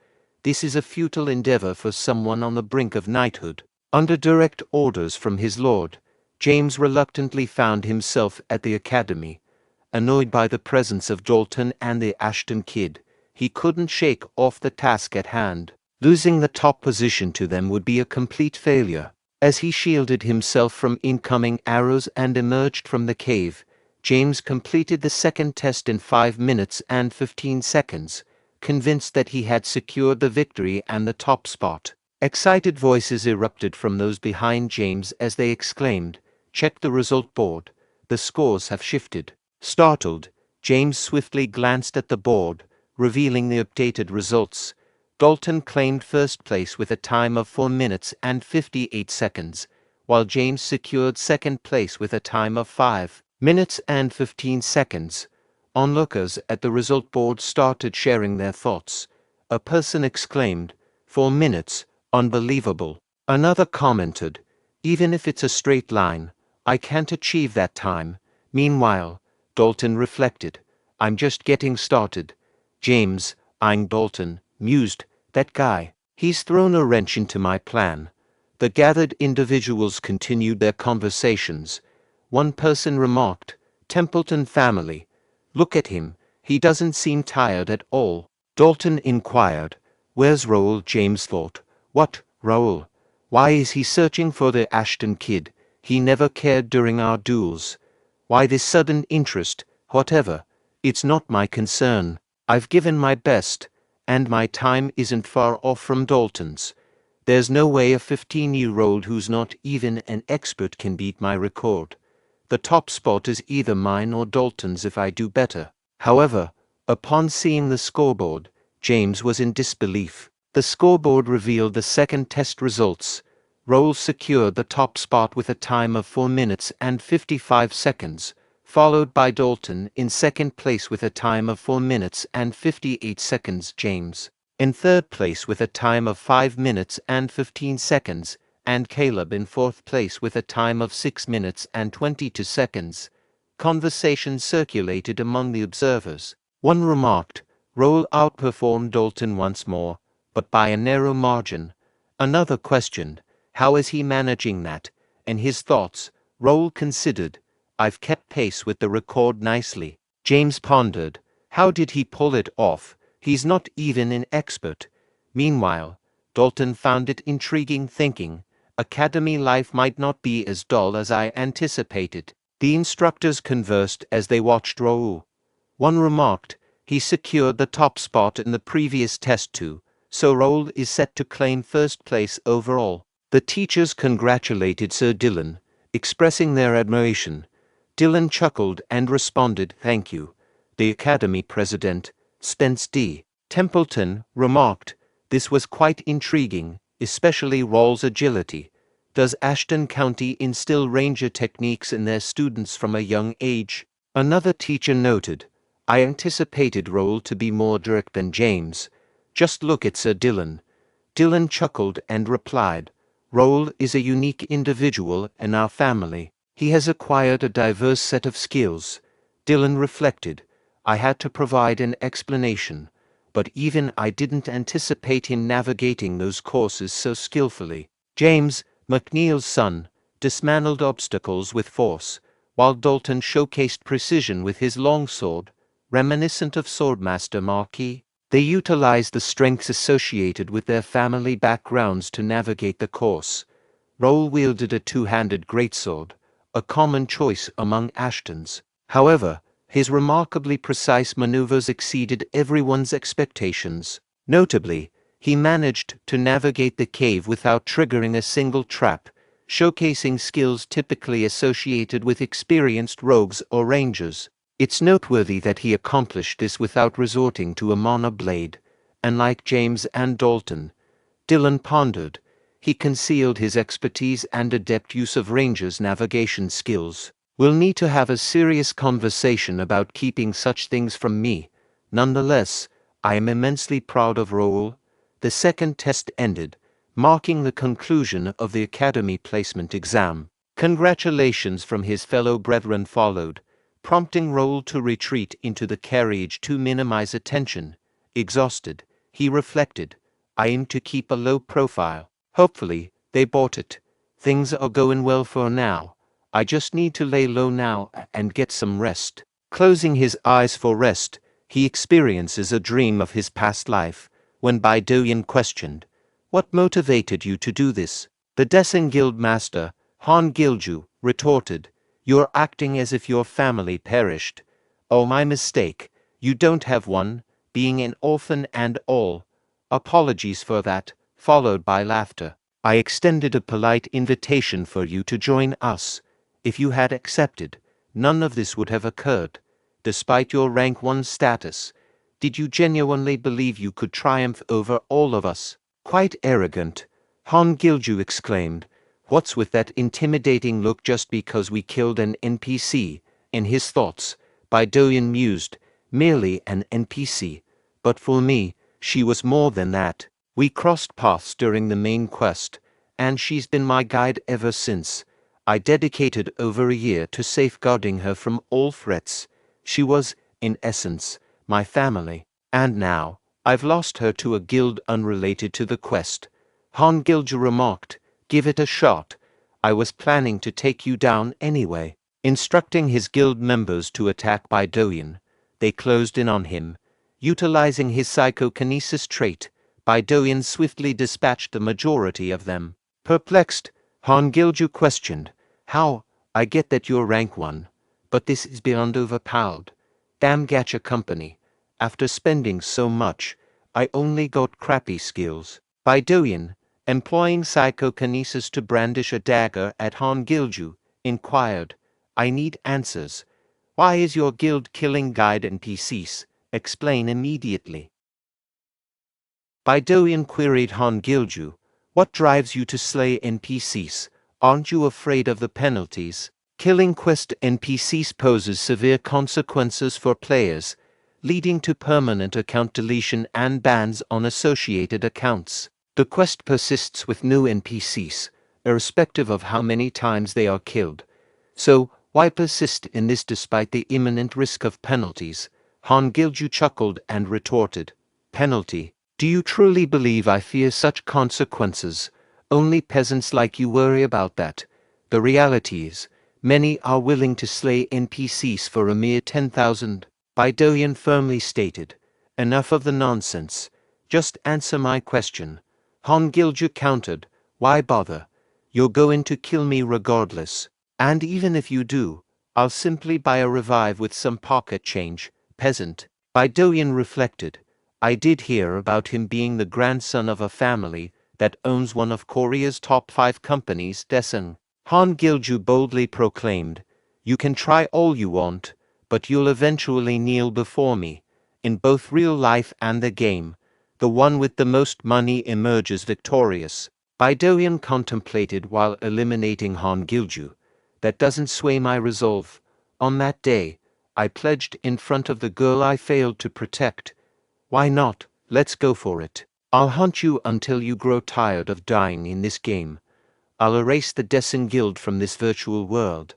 This is a futile endeavor for someone on the brink of knighthood. Under direct orders from his lord, James reluctantly found himself at the academy. Annoyed by the presence of Dalton and the Ashton kid, he couldn't shake off the task at hand. Losing the top position to them would be a complete failure. As he shielded himself from incoming arrows and emerged from the cave, James completed the second test in 5 minutes and 15 seconds, convinced that he had secured the victory and the top spot. Excited voices erupted from those behind James as they exclaimed, "Check the result board. The scores have shifted." Startled, James swiftly glanced at the board, revealing the updated results. Dalton claimed first place with a time of 4 minutes and 58 seconds, while James secured second place with a time of 5 minutes and 15 seconds. Onlookers at the result board started sharing their thoughts. A person exclaimed, 4 minutes, unbelievable. Another commented, even if it's a straight line, I can't achieve that time. Meanwhile, Dalton reflected, I'm just getting started. James, eyeing Dalton, mused, That guy, he's thrown a wrench into my plan. The gathered individuals continued their conversations. One person remarked, Templeton family. Look at him, he doesn't seem tired at all. Dalton inquired, where's Raul? James thought, what, Raul? Why is he searching for the Ashton kid? He never cared during our duels. Why this sudden interest? Whatever. It's not my concern. I've given my best, and my time isn't far off from Dalton's. There's no way a 15-year-old who's not even an expert can beat my record. The top spot is either mine or Dalton's if I do better. However, upon seeing the scoreboard, James was in disbelief. The scoreboard revealed the second test results. Raul secured the top spot with a time of 4 minutes and 55 seconds, followed by Dalton in second place with a time of 4 minutes and 58 seconds. James in third place with a time of 5 minutes and 15 seconds, and Caleb in fourth place with a time of 6 minutes and 22 seconds. Conversation circulated among the observers. One remarked, Raul outperformed Dalton once more, but by a narrow margin. Another questioned, how is he managing that? And his thoughts, Raul considered, I've kept pace with the record nicely. James pondered, how did he pull it off? He's not even an expert. Meanwhile, Dalton found it intriguing, thinking, academy life might not be as dull as I anticipated. The instructors conversed as they watched Raul. One remarked, he secured the top spot in the previous test too, so Raul is set to claim first place overall. The teachers congratulated Sir Dylan, expressing their admiration. Dylan chuckled and responded, thank you. The academy president, Spence D. Templeton, remarked, this was quite intriguing, especially Raul's agility. Does Ashton County instill ranger techniques in their students from a young age? Another teacher noted, I anticipated Raul to be more direct than James. Just look at Sir Dylan. Dylan chuckled and replied, Raul is a unique individual in our family. He has acquired a diverse set of skills. Dylan reflected, I had to provide an explanation, but even I didn't anticipate him navigating those courses so skillfully. James, McNeil's son, dismantled obstacles with force, while Dalton showcased precision with his longsword, reminiscent of Swordmaster Marquis. They utilized the strengths associated with their family backgrounds to navigate the course. Raul wielded a two-handed greatsword, a common choice among Ashtons. However, his remarkably precise maneuvers exceeded everyone's expectations. Notably, he managed to navigate the cave without triggering a single trap, showcasing skills typically associated with experienced rogues or rangers. It's noteworthy that he accomplished this without resorting to a mana blade, and like James and Dalton, Dylan pondered, he concealed his expertise and adept use of rangers' navigation skills. We'll need to have a serious conversation about keeping such things from me. Nonetheless, I am immensely proud of Raul. The second test ended, marking the conclusion of the academy placement exam. Congratulations from his fellow brethren followed, prompting Raul to retreat into the carriage to minimize attention. Exhausted, he reflected, I aim to keep a low profile. Hopefully, they bought it. Things are going well for now. I just need to lay low now and get some rest. Closing his eyes for rest, he experiences a dream of his past life, when Bae DoHyun questioned, what motivated you to do this? The Desen Guild Master, Han Gilju, retorted, you're acting as if your family perished. Oh, my mistake. You don't have one, being an orphan and all. Apologies for that, followed by laughter. I extended a polite invitation for you to join us. If you had accepted, none of this would have occurred. Despite your rank 1 status, did you genuinely believe you could triumph over all of us? Quite arrogant, Han Gilju exclaimed. What's with that intimidating look just because we killed an NPC? In his thoughts, Bae DoHyun mused, merely an NPC. But for me, she was more than that. We crossed paths during the main quest, and she's been my guide ever since. I dedicated over a year to safeguarding her from all threats. She was, in essence, my family. And now, I've lost her to a guild unrelated to the quest. Han Gilju remarked, "Give it a shot. I was planning to take you down anyway." Instructing his guild members to attack Bae DoHyun, they closed in on him. Utilizing his psychokinesis trait, Bae DoHyun swiftly dispatched the majority of them. Perplexed, Han Gilju questioned, "How? I get that you're rank 1, but this is beyond overpowered. Damn gacha company. After spending so much, I only got crappy skills." Bae DoHyun, employing psychokinesis to brandish a dagger at Han Gilju, inquired, "I need answers. Why is your guild killing guide NPCs? Explain immediately." Bae DoHyun queried Han Gilju, "What drives you to slay NPCs? Aren't you afraid of the penalties? Killing quest NPCs poses severe consequences for players, leading to permanent account deletion and bans on associated accounts. The quest persists with new NPCs, irrespective of how many times they are killed. So, why persist in this despite the imminent risk of penalties?" Han Gilju chuckled and retorted, "Penalty? Do you truly believe I fear such consequences? Only peasants like you worry about that. The reality is, many are willing to slay NPCs for a mere 10,000. Bae DoHyun firmly stated, "Enough of the nonsense. Just answer my question." Han Gilju countered, "Why bother? You're going to kill me regardless. And even if you do, I'll simply buy a revive with some pocket change, peasant." Bae DoHyun reflected, "I did hear about him being the grandson of a family that owns one of Korea's top 5 companies, Desung." Han Gilju boldly proclaimed, "You can try all you want, but you'll eventually kneel before me. In both real life and the game, the one with the most money emerges victorious." Bae DoHyun contemplated while eliminating Han Gilju. "That doesn't sway my resolve. On that day, I pledged in front of the girl I failed to protect. Why not? Let's go for it. I'll hunt you until you grow tired of dying in this game. I'll erase the Descent Guild from this virtual world."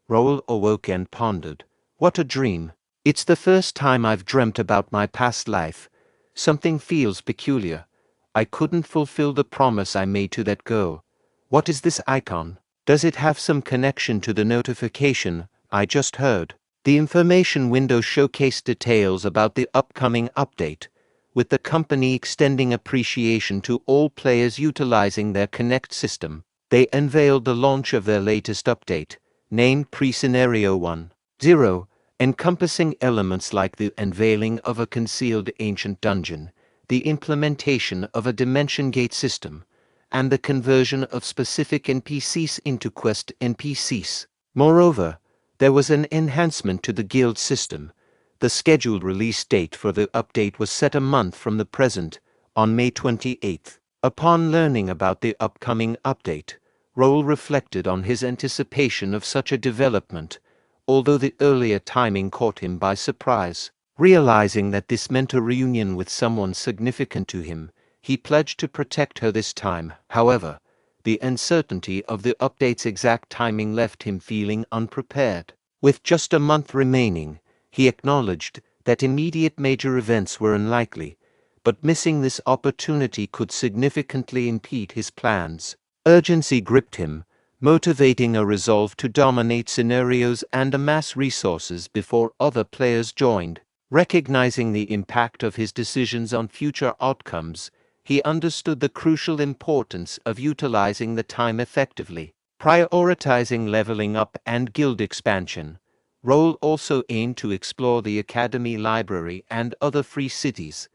Raul awoke and pondered. "What a dream. It's the first time I've dreamt about my past life. Something feels peculiar. I couldn't fulfill the promise I made to that girl. What is this icon? Does it have some connection to the notification I just heard?" The information window showcased details about the upcoming update, with the company extending appreciation to all players utilizing their Connect system. They unveiled the launch of their latest update, named Pre-Scenario 1.0, encompassing elements like the unveiling of a concealed ancient dungeon, the implementation of a dimension gate system, and the conversion of specific NPCs into quest NPCs. Moreover, there was an enhancement to the guild system. The scheduled release date for the update was set a month from the present, on May 28th. Upon learning about the upcoming update, Raul reflected on his anticipation of such a development, although the earlier timing caught him by surprise. Realizing that this meant a reunion with someone significant to him, he pledged to protect her this time. However, the uncertainty of the update's exact timing left him feeling unprepared. With just a month remaining, he acknowledged that immediate major events were unlikely, but missing this opportunity could significantly impede his plans. Urgency gripped him, motivating a resolve to dominate scenarios and amass resources before other players joined. Recognizing the impact of his decisions on future outcomes, he understood the crucial importance of utilizing the time effectively. Prioritizing leveling up and guild expansion, Raul also aimed to explore the academy library and other free cities.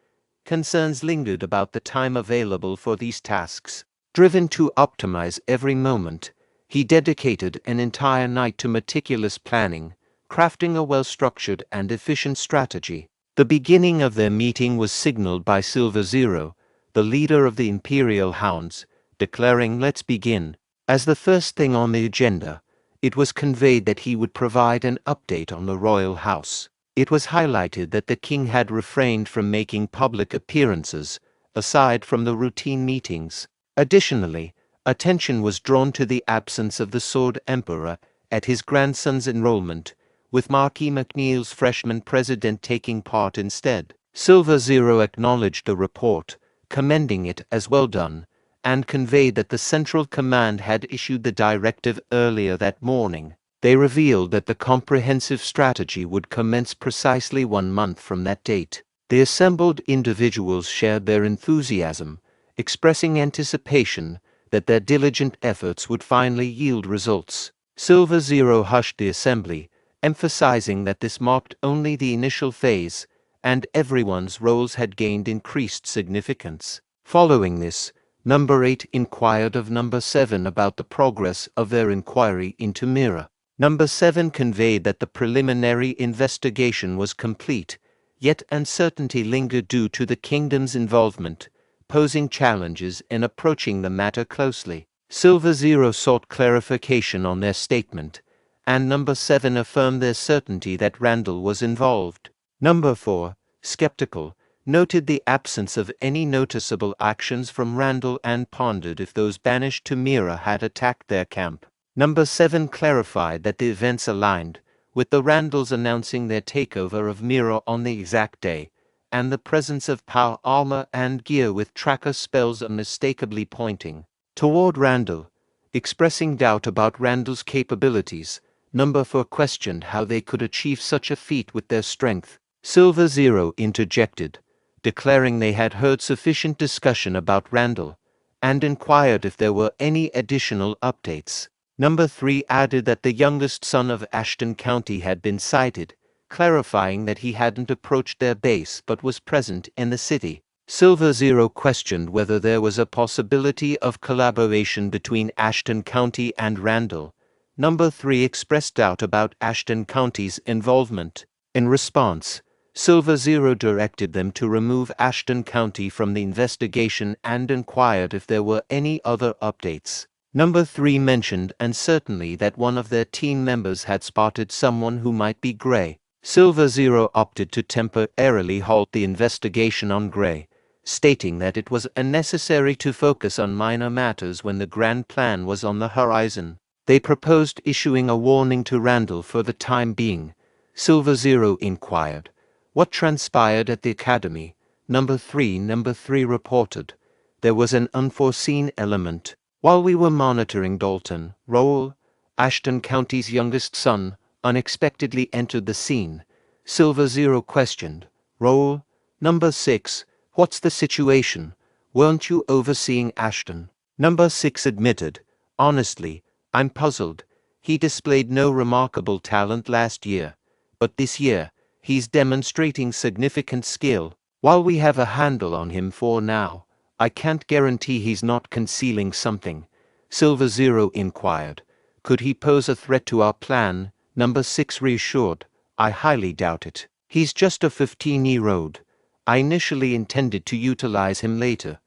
Concerns lingered about the time available for these tasks. Driven to optimize every moment, he dedicated an entire night to meticulous planning, crafting a well-structured and efficient strategy. The beginning of their meeting was signaled by Silver Zero, the leader of the Imperial Hounds, declaring, "Let's begin." As the first thing on the agenda, it was conveyed that he would provide an update on the royal house. It was highlighted that the king had refrained from making public appearances, aside from the routine meetings. Additionally, attention was drawn to the absence of the Sword Emperor at his grandson's enrollment, with Marquis McNeil's freshman president taking part instead. Silver Zero acknowledged the report, commending it as well done, and conveyed that the Central Command had issued the directive earlier that morning. They revealed that the comprehensive strategy would commence precisely 1 month from that date. The assembled individuals shared their enthusiasm, expressing anticipation that their diligent efforts would finally yield results. Silver Zero hushed the assembly, emphasizing that this marked only the initial phase, and everyone's roles had gained increased significance. Following this, Number 8 inquired of Number 7 about the progress of their inquiry into Mira. Number 7 conveyed that the preliminary investigation was complete, yet uncertainty lingered due to the kingdom's involvement, posing challenges in approaching the matter closely. Silver Zero sought clarification on their statement, and Number 7 affirmed their certainty that Randall was involved. Number 4, skeptical, noted the absence of any noticeable actions from Randall and pondered if those banished to Mira had attacked their camp. Number 7 clarified that the events aligned, with the Randalls announcing their takeover of Mira on the exact day, and the presence of power armor and gear with tracker spells unmistakably pointing toward Randall. Expressing doubt about Randall's capabilities, Number 4 questioned how they could achieve such a feat with their strength. Silver Zero interjected, declaring they had heard sufficient discussion about Randall, and inquired if there were any additional updates. Number 3 added that the youngest son of Ashton County had been sighted, clarifying that he hadn't approached their base but was present in the city. Silver Zero questioned whether there was a possibility of collaboration between Ashton County and Randall. Number 3 expressed doubt about Ashton County's involvement. In response, Silver Zero directed them to remove Ashton County from the investigation and inquired if there were any other updates. Number 3 mentioned uncertainly that one of their team members had spotted someone who might be Gray. Silver Zero opted to temporarily halt the investigation on Gray, stating that it was unnecessary to focus on minor matters when the grand plan was on the horizon. They proposed issuing a warning to Randall for the time being. Silver Zero inquired, "What transpired at the academy?" Number 3 reported, "There was an unforeseen element. While we were monitoring Dalton, Raul, Ashton County's youngest son, unexpectedly entered the scene." Silver Zero questioned, "Raul?" Number 6, "What's the situation? Weren't you overseeing Ashton?" Number 6 admitted, "Honestly, I'm puzzled. He displayed no remarkable talent last year, but this year, he's demonstrating significant skill. While we have a handle on him for now, I can't guarantee he's not concealing something." Silver Zero inquired, "Could he pose a threat to our plan?" Number 6 reassured, "I highly doubt it. He's just a 15-year-old. I initially intended to utilize him later,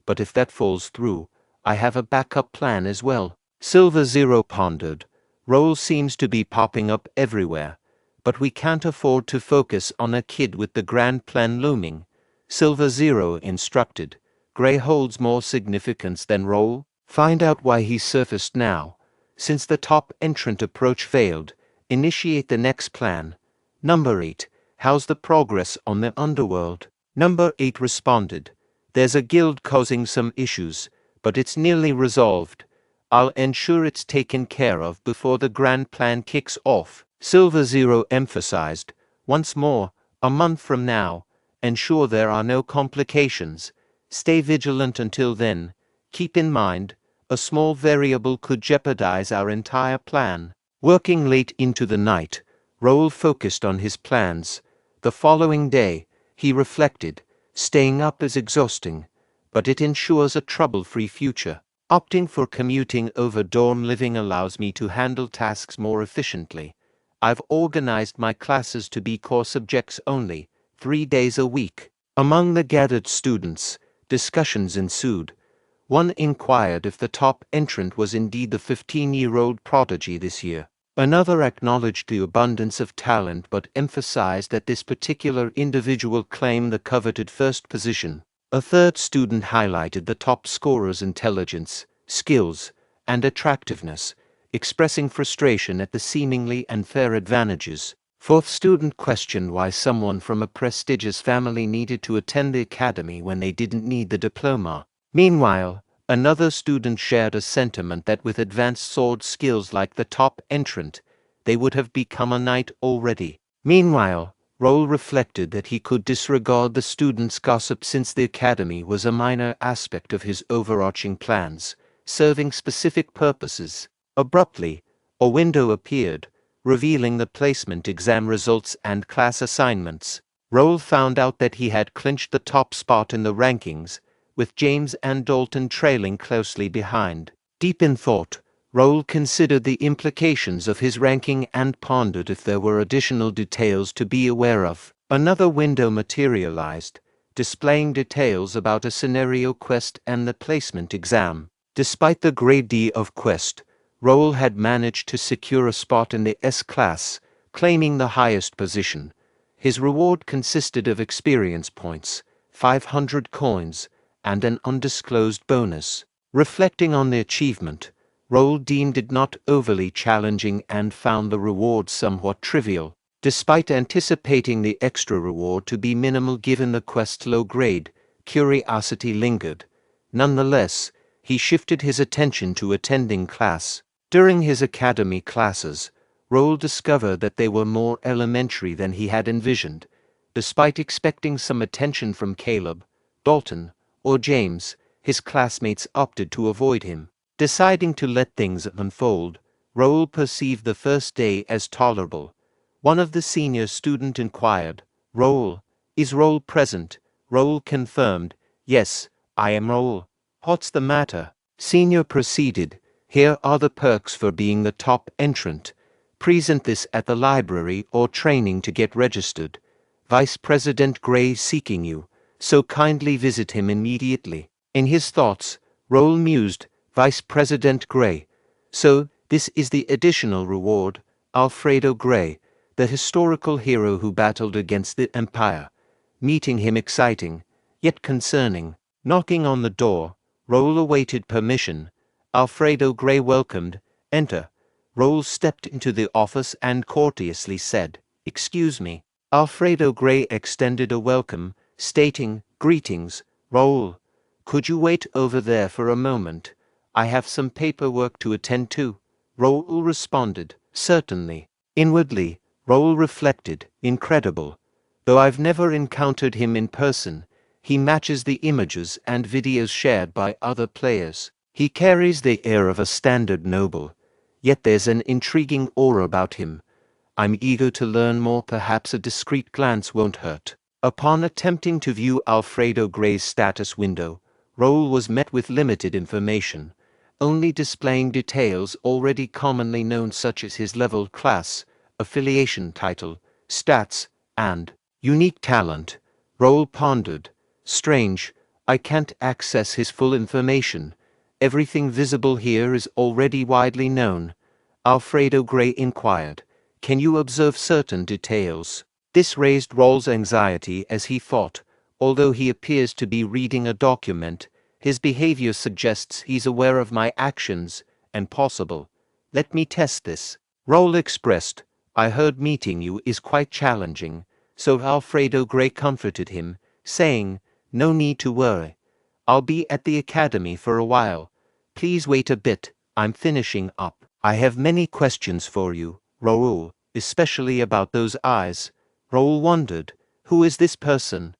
but if that falls through, I have a backup plan as well." Silver Zero pondered, "Raul seems to be popping up everywhere, but we can't afford to focus on a kid with the grand plan looming." Silver Zero instructed, "Gray holds more significance than Raul. Find out why he surfaced now. Since the top entrant approach failed, initiate the next plan." Number 8, "How's the progress on the underworld?" Number 8 responded, "There's a guild causing some issues, but it's nearly resolved. I'll ensure it's taken care of before the grand plan kicks off." Silver Zero emphasized, "Once more, a month from now, ensure there are no complications. Stay vigilant until then. Keep in mind, a small variable could jeopardize our entire plan." Working late into the night, Raul focused on his plans. The following day, he reflected, "Staying up is exhausting, but it ensures a trouble-free future. Opting for commuting over dorm living allows me to handle tasks more efficiently. I've organized my classes to be core subjects only, 3 days a week." Among the gathered students, discussions ensued. One inquired if the top entrant was indeed the 15-year-old prodigy this year. Another acknowledged the abundance of talent but emphasized that this particular individual claimed the coveted first position. A third student highlighted the top scorer's intelligence, skills, and attractiveness, expressing frustration at the seemingly unfair advantages. Fourth student questioned why someone from a prestigious family needed to attend the academy when they didn't need the diploma. Meanwhile, another student shared a sentiment that with advanced sword skills like the top entrant, they would have become a knight already. Meanwhile, Raul reflected that he could disregard the students' gossip since the academy was a minor aspect of his overarching plans, serving specific purposes. Abruptly, a window appeared, revealing the placement exam results and class assignments. Raul found out that he had clinched the top spot in the rankings, with James and Dalton trailing closely behind. Deep in thought, Raul considered the implications of his ranking and pondered if there were additional details to be aware of. Another window materialized, displaying details about a scenario quest and the placement exam. Despite the grade D of quest, Raul had managed to secure a spot in the S-class, claiming the highest position. His reward consisted of experience points, 500 coins, and an undisclosed bonus. Reflecting on the achievement, Raul deemed it not overly challenging and found the reward somewhat trivial. Despite anticipating the extra reward to be minimal given the quest's low grade, curiosity lingered. Nonetheless, he shifted his attention to attending class. During his academy classes, Raul discovered that they were more elementary than he had envisioned. Despite expecting some attention from Caleb, Dalton, or James, his classmates opted to avoid him. Deciding to let things unfold, Raul perceived the first day as tolerable. One of the senior students inquired, "Raul, is Raul present?" Raul confirmed, "Yes, I am Raul. What's the matter?" Senior proceeded, "Here are the perks for being the top entrant. Present this at the library or training to get registered. Vice President Gray seeking you, so kindly visit him immediately." In his thoughts, Raul mused, Vice President Gray. So, this is the additional reward, Alfredo Gray, the historical hero who battled against the Empire. Meeting him exciting, yet concerning. Knocking on the door, Raul awaited permission. Alfredo Gray welcomed, "Enter." Raul stepped into the office and courteously said, "Excuse me." Alfredo Gray extended a welcome, stating, "Greetings, Raul. Could you wait over there for a moment? I have some paperwork to attend to." Raul responded, "Certainly." Inwardly, Raul reflected, "Incredible. Though I've never encountered him in person, he matches the images and videos shared by other players. He carries the air of a standard noble, yet there's an intriguing aura about him. I'm eager to learn more, perhaps a discreet glance won't hurt." Upon attempting to view Alfredo Gray's status window, Raul was met with limited information, only displaying details already commonly known such as his level, class, affiliation title, stats, and unique talent. Raul pondered, "Strange, I can't access his full information. Everything visible here is already widely known." Alfredo Gray inquired, "Can you observe certain details?" This raised Raul's anxiety as he thought, although he appears to be reading a document, his behavior suggests he's aware of my actions, and possible. Let me test this. Raul expressed, "I heard meeting you is quite challenging," so Alfredo Gray comforted him, saying, "No need to worry. I'll be at the academy for a while. Please wait a bit, I'm finishing up. I have many questions for you, Raul, especially about those eyes." Raul wondered, "Who is this person?"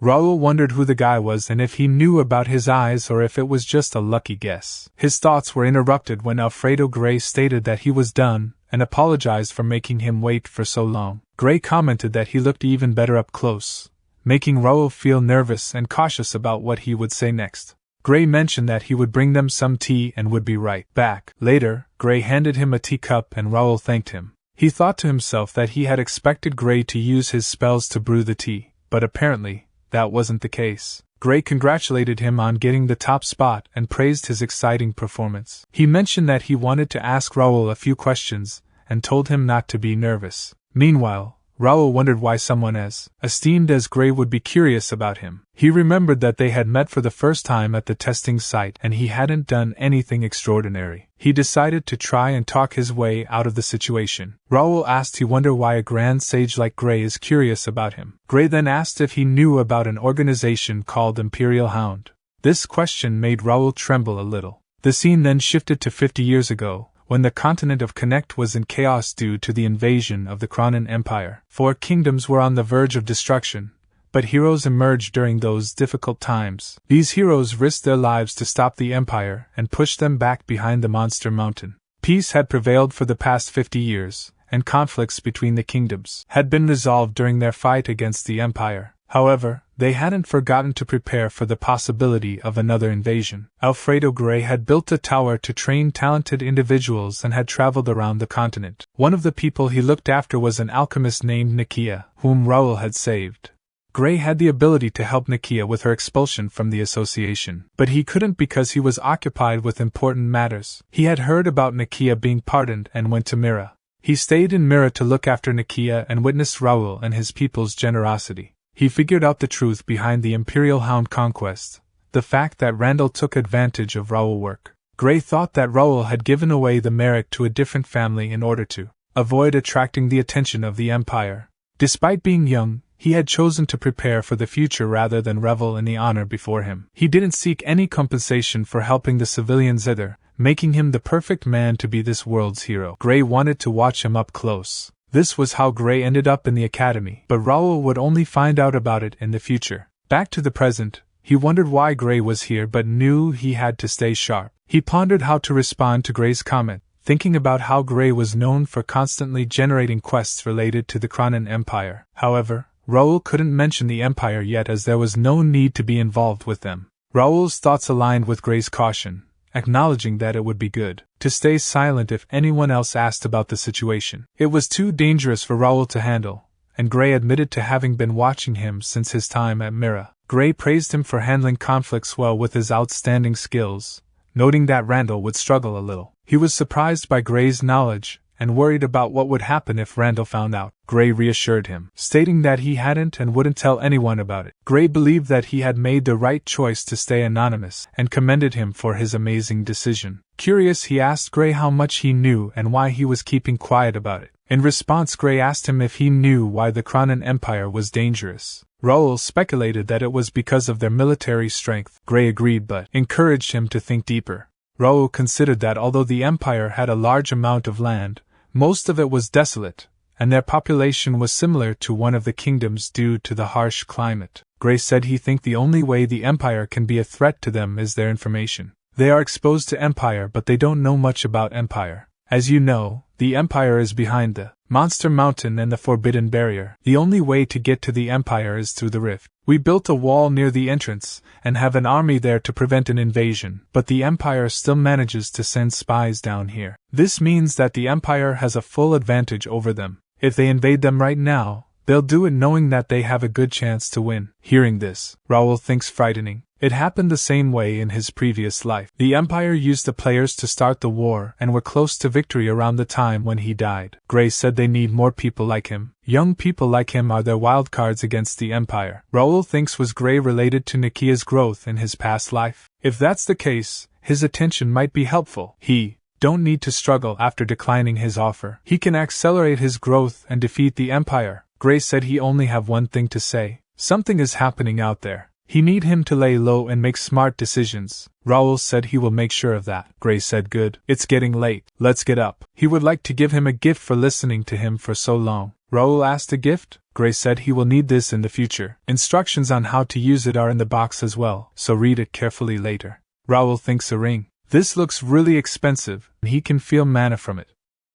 Raul wondered who the guy was and if he knew about his eyes or if it was just a lucky guess. His thoughts were interrupted when Alfredo Gray stated that he was done and apologized for making him wait for so long. Gray commented that he looked even better up close, making Raul feel nervous and cautious about what he would say next. Gray mentioned that he would bring them some tea and would be right back. Later, Gray handed him a teacup and Raul thanked him. He thought to himself that he had expected Gray to use his spells to brew the tea, but apparently, that wasn't the case. Gray congratulated him on getting the top spot and praised his exciting performance. He mentioned that he wanted to ask Raul a few questions and told him not to be nervous. Meanwhile, Raul wondered why someone as esteemed as Gray would be curious about him. He remembered that they had met for the first time at the testing site and he hadn't done anything extraordinary. He decided to try and talk his way out of the situation. Raul asked he wondered why a grand sage like Gray is curious about him. Gray then asked if he knew about an organization called Imperial Hound. This question made Raul tremble a little. The scene then shifted to 50 years ago, when the continent of Connect was in chaos due to the invasion of the Cronin Empire. 4 kingdoms were on the verge of destruction, but heroes emerged during those difficult times. These heroes risked their lives to stop the Empire and push them back behind the Monster Mountain. Peace had prevailed for the past 50 years, and conflicts between the kingdoms had been resolved during their fight against the Empire. However, they hadn't forgotten to prepare for the possibility of another invasion. Alfredo Gray had built a tower to train talented individuals and had traveled around the continent. One of the people he looked after was an alchemist named Nakia, whom Raul had saved. Gray had the ability to help Nakia with her expulsion from the association, but he couldn't because he was occupied with important matters. He had heard about Nakia being pardoned and went to Mira. He stayed in Mira to look after Nakia and witnessed Raul and his people's generosity. He figured out the truth behind the Imperial Hound conquest, the fact that Randall took advantage of Raul's work. Gray thought that Raul had given away the Merrick to a different family in order to avoid attracting the attention of the Empire. Despite being young, he had chosen to prepare for the future rather than revel in the honor before him. He didn't seek any compensation for helping the civilians either, making him the perfect man to be this world's hero. Gray wanted to watch him up close. This was how Gray ended up in the academy, but Raul would only find out about it in the future. Back to the present, he wondered why Gray was here but knew he had to stay sharp. He pondered how to respond to Gray's comment, thinking about how Gray was known for constantly generating quests related to the Cronin Empire. However, Raul couldn't mention the Empire yet as there was no need to be involved with them. Raul's thoughts aligned with Gray's caution, acknowledging that it would be good to stay silent if anyone else asked about the situation. It was too dangerous for Raul to handle, and Gray admitted to having been watching him since his time at Mira. Gray praised him for handling conflicts well with his outstanding skills, noting that Randall would struggle a little. He was surprised by Gray's knowledge and worried about what would happen if Randall found out. Gray reassured him, stating that he hadn't and wouldn't tell anyone about it. Gray believed that he had made the right choice to stay anonymous and commended him for his amazing decision. Curious, he asked Gray how much he knew and why he was keeping quiet about it. In response, Gray asked him if he knew why the Cronin Empire was dangerous. Raul speculated that it was because of their military strength. Gray agreed but encouraged him to think deeper. Raul considered that although the Empire had a large amount of land, most of it was desolate, and their population was similar to one of the kingdoms due to the harsh climate. Gray said he think the only way the Empire can be a threat to them is their information. They are exposed to Empire but they don't know much about Empire. As you know, the Empire is behind the Monster Mountain and the Forbidden Barrier. The only way to get to the Empire is through the rift. We built a wall near the entrance, and have an army there to prevent an invasion, but the Empire still manages to send spies down here. This means that the Empire has a full advantage over them. If they invade them right now, they'll do it knowing that they have a good chance to win. Hearing this, Raul thinks frightening. It happened the same way in his previous life. The Empire used the players to start the war and were close to victory around the time when he died. Gray said they need more people like him. Young people like him are their wildcards against the Empire. Raul thinks was Gray related to Nakia's growth in his past life. If that's the case, his attention might be helpful. He don't need to struggle after declining his offer. He can accelerate his growth and defeat the Empire. Gray said he only have one thing to say. Something is happening out there. He need him to lay low and make smart decisions. Raul said he will make sure of that. Gray said good. It's getting late. Let's get up. He would like to give him a gift for listening to him for so long. Raul asked a gift? Gray said he will need this in the future. Instructions on how to use it are in the box as well, so read it carefully later. Raul thinks a ring. This looks really expensive, and he can feel mana from it.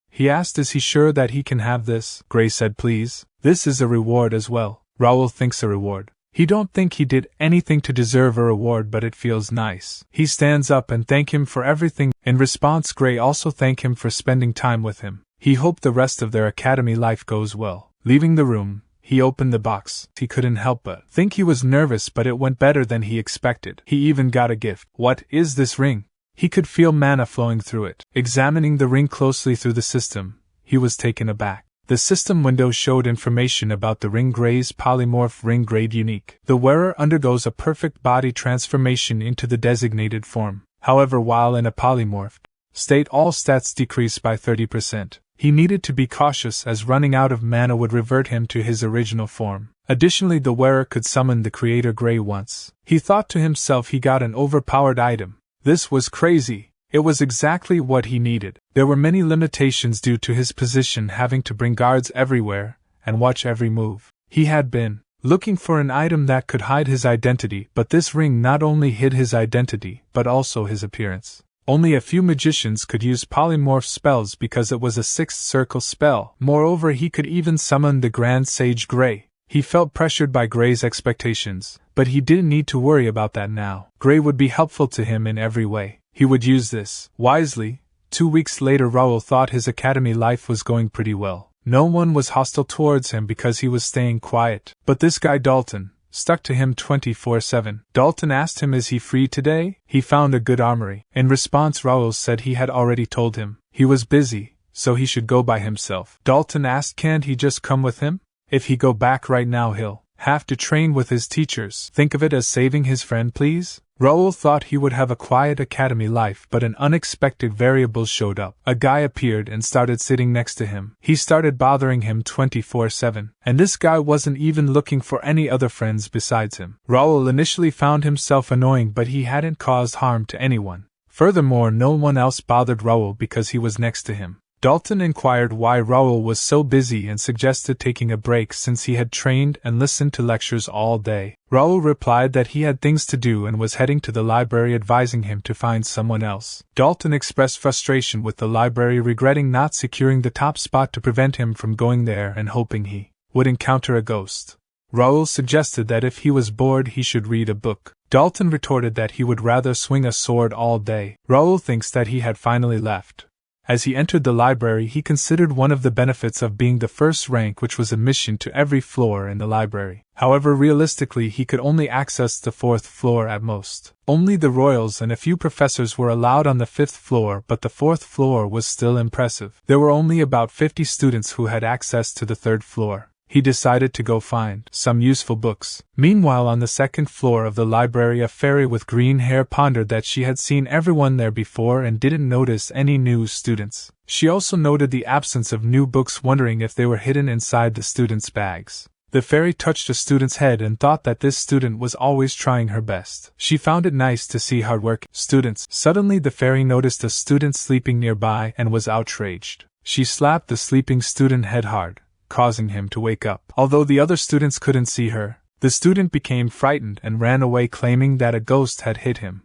He asked is he sure that he can have this? Gray said please. This is a reward as well. Raul thinks a reward. He don't think he did anything to deserve a reward but it feels nice. He stands up and thank him for everything. In response, Gray also thank him for spending time with him. He hoped the rest of their academy life goes well. Leaving the room, he opened the box. He couldn't help but think he was nervous but it went better than he expected. He even got a gift. What is this ring? He could feel mana flowing through it. Examining the ring closely through the system, he was taken aback. The system window showed information about the ring gray's polymorph ring grade unique. The wearer undergoes a perfect body transformation into the designated form. However, while in a polymorphed state, all stats decrease by 30%. He needed to be cautious as running out of mana would revert him to his original form. Additionally, the wearer could summon the creator Gray once. He thought to himself he got an overpowered item. This was crazy. It was exactly what he needed. There were many limitations due to his position having to bring guards everywhere and watch every move. He had been looking for an item that could hide his identity, but this ring not only hid his identity, but also his appearance. Only a few magicians could use polymorph spells because it was a sixth circle spell. Moreover, he could even summon the Grand Sage Gray. He felt pressured by Gray's expectations, but he didn't need to worry about that now. Gray would be helpful to him in every way. He would use this wisely. 2 weeks later, Raul thought his academy life was going pretty well. No one was hostile towards him because he was staying quiet. But this guy Dalton stuck to him 24/7. Dalton asked him, "Is he free today? He found a good armory." In response, Raul said he had already told him he was busy, so he should go by himself. Dalton asked, "Can't he just come with him? If he go back right now, he'll have to train with his teachers. Think of it as saving his friend, please." Raul thought he would have a quiet academy life, but an unexpected variable showed up. A guy appeared and started sitting next to him. He started bothering him 24/7, and this guy wasn't even looking for any other friends besides him. Raul initially found himself annoying, but he hadn't caused harm to anyone. Furthermore, no one else bothered Raul because he was next to him. Dalton inquired why Raul was so busy and suggested taking a break since he had trained and listened to lectures all day. Raul replied that he had things to do and was heading to the library, advising him to find someone else. Dalton expressed frustration with the library, regretting not securing the top spot to prevent him from going there and hoping he would encounter a ghost. Raul suggested that if he was bored he should read a book. Dalton retorted that he would rather swing a sword all day. Raul thinks that he had finally left. As he entered the library, he considered one of the benefits of being the first rank, which was admission to every floor in the library. However, realistically, he could only access the 4th floor at most. Only the royals and a few professors were allowed on the 5th floor, but the 4th floor was still impressive. There were only about 50 students who had access to the 3rd floor. He decided to go find some useful books. Meanwhile, on the 2nd floor of the library, a fairy with green hair pondered that she had seen everyone there before and didn't notice any new students. She also noted the absence of new books, wondering if they were hidden inside the students' bags. The fairy touched a student's head and thought that this student was always trying her best. She found it nice to see hardworking students. Suddenly, the fairy noticed a student sleeping nearby and was outraged. She slapped the sleeping student head hard, causing him to wake up. Although the other students couldn't see her, the student became frightened and ran away, claiming that a ghost had hit him.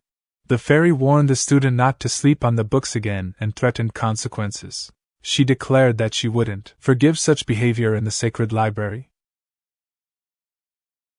The fairy warned the student not to sleep on the books again and threatened consequences. She declared that she wouldn't forgive such behavior in the sacred library.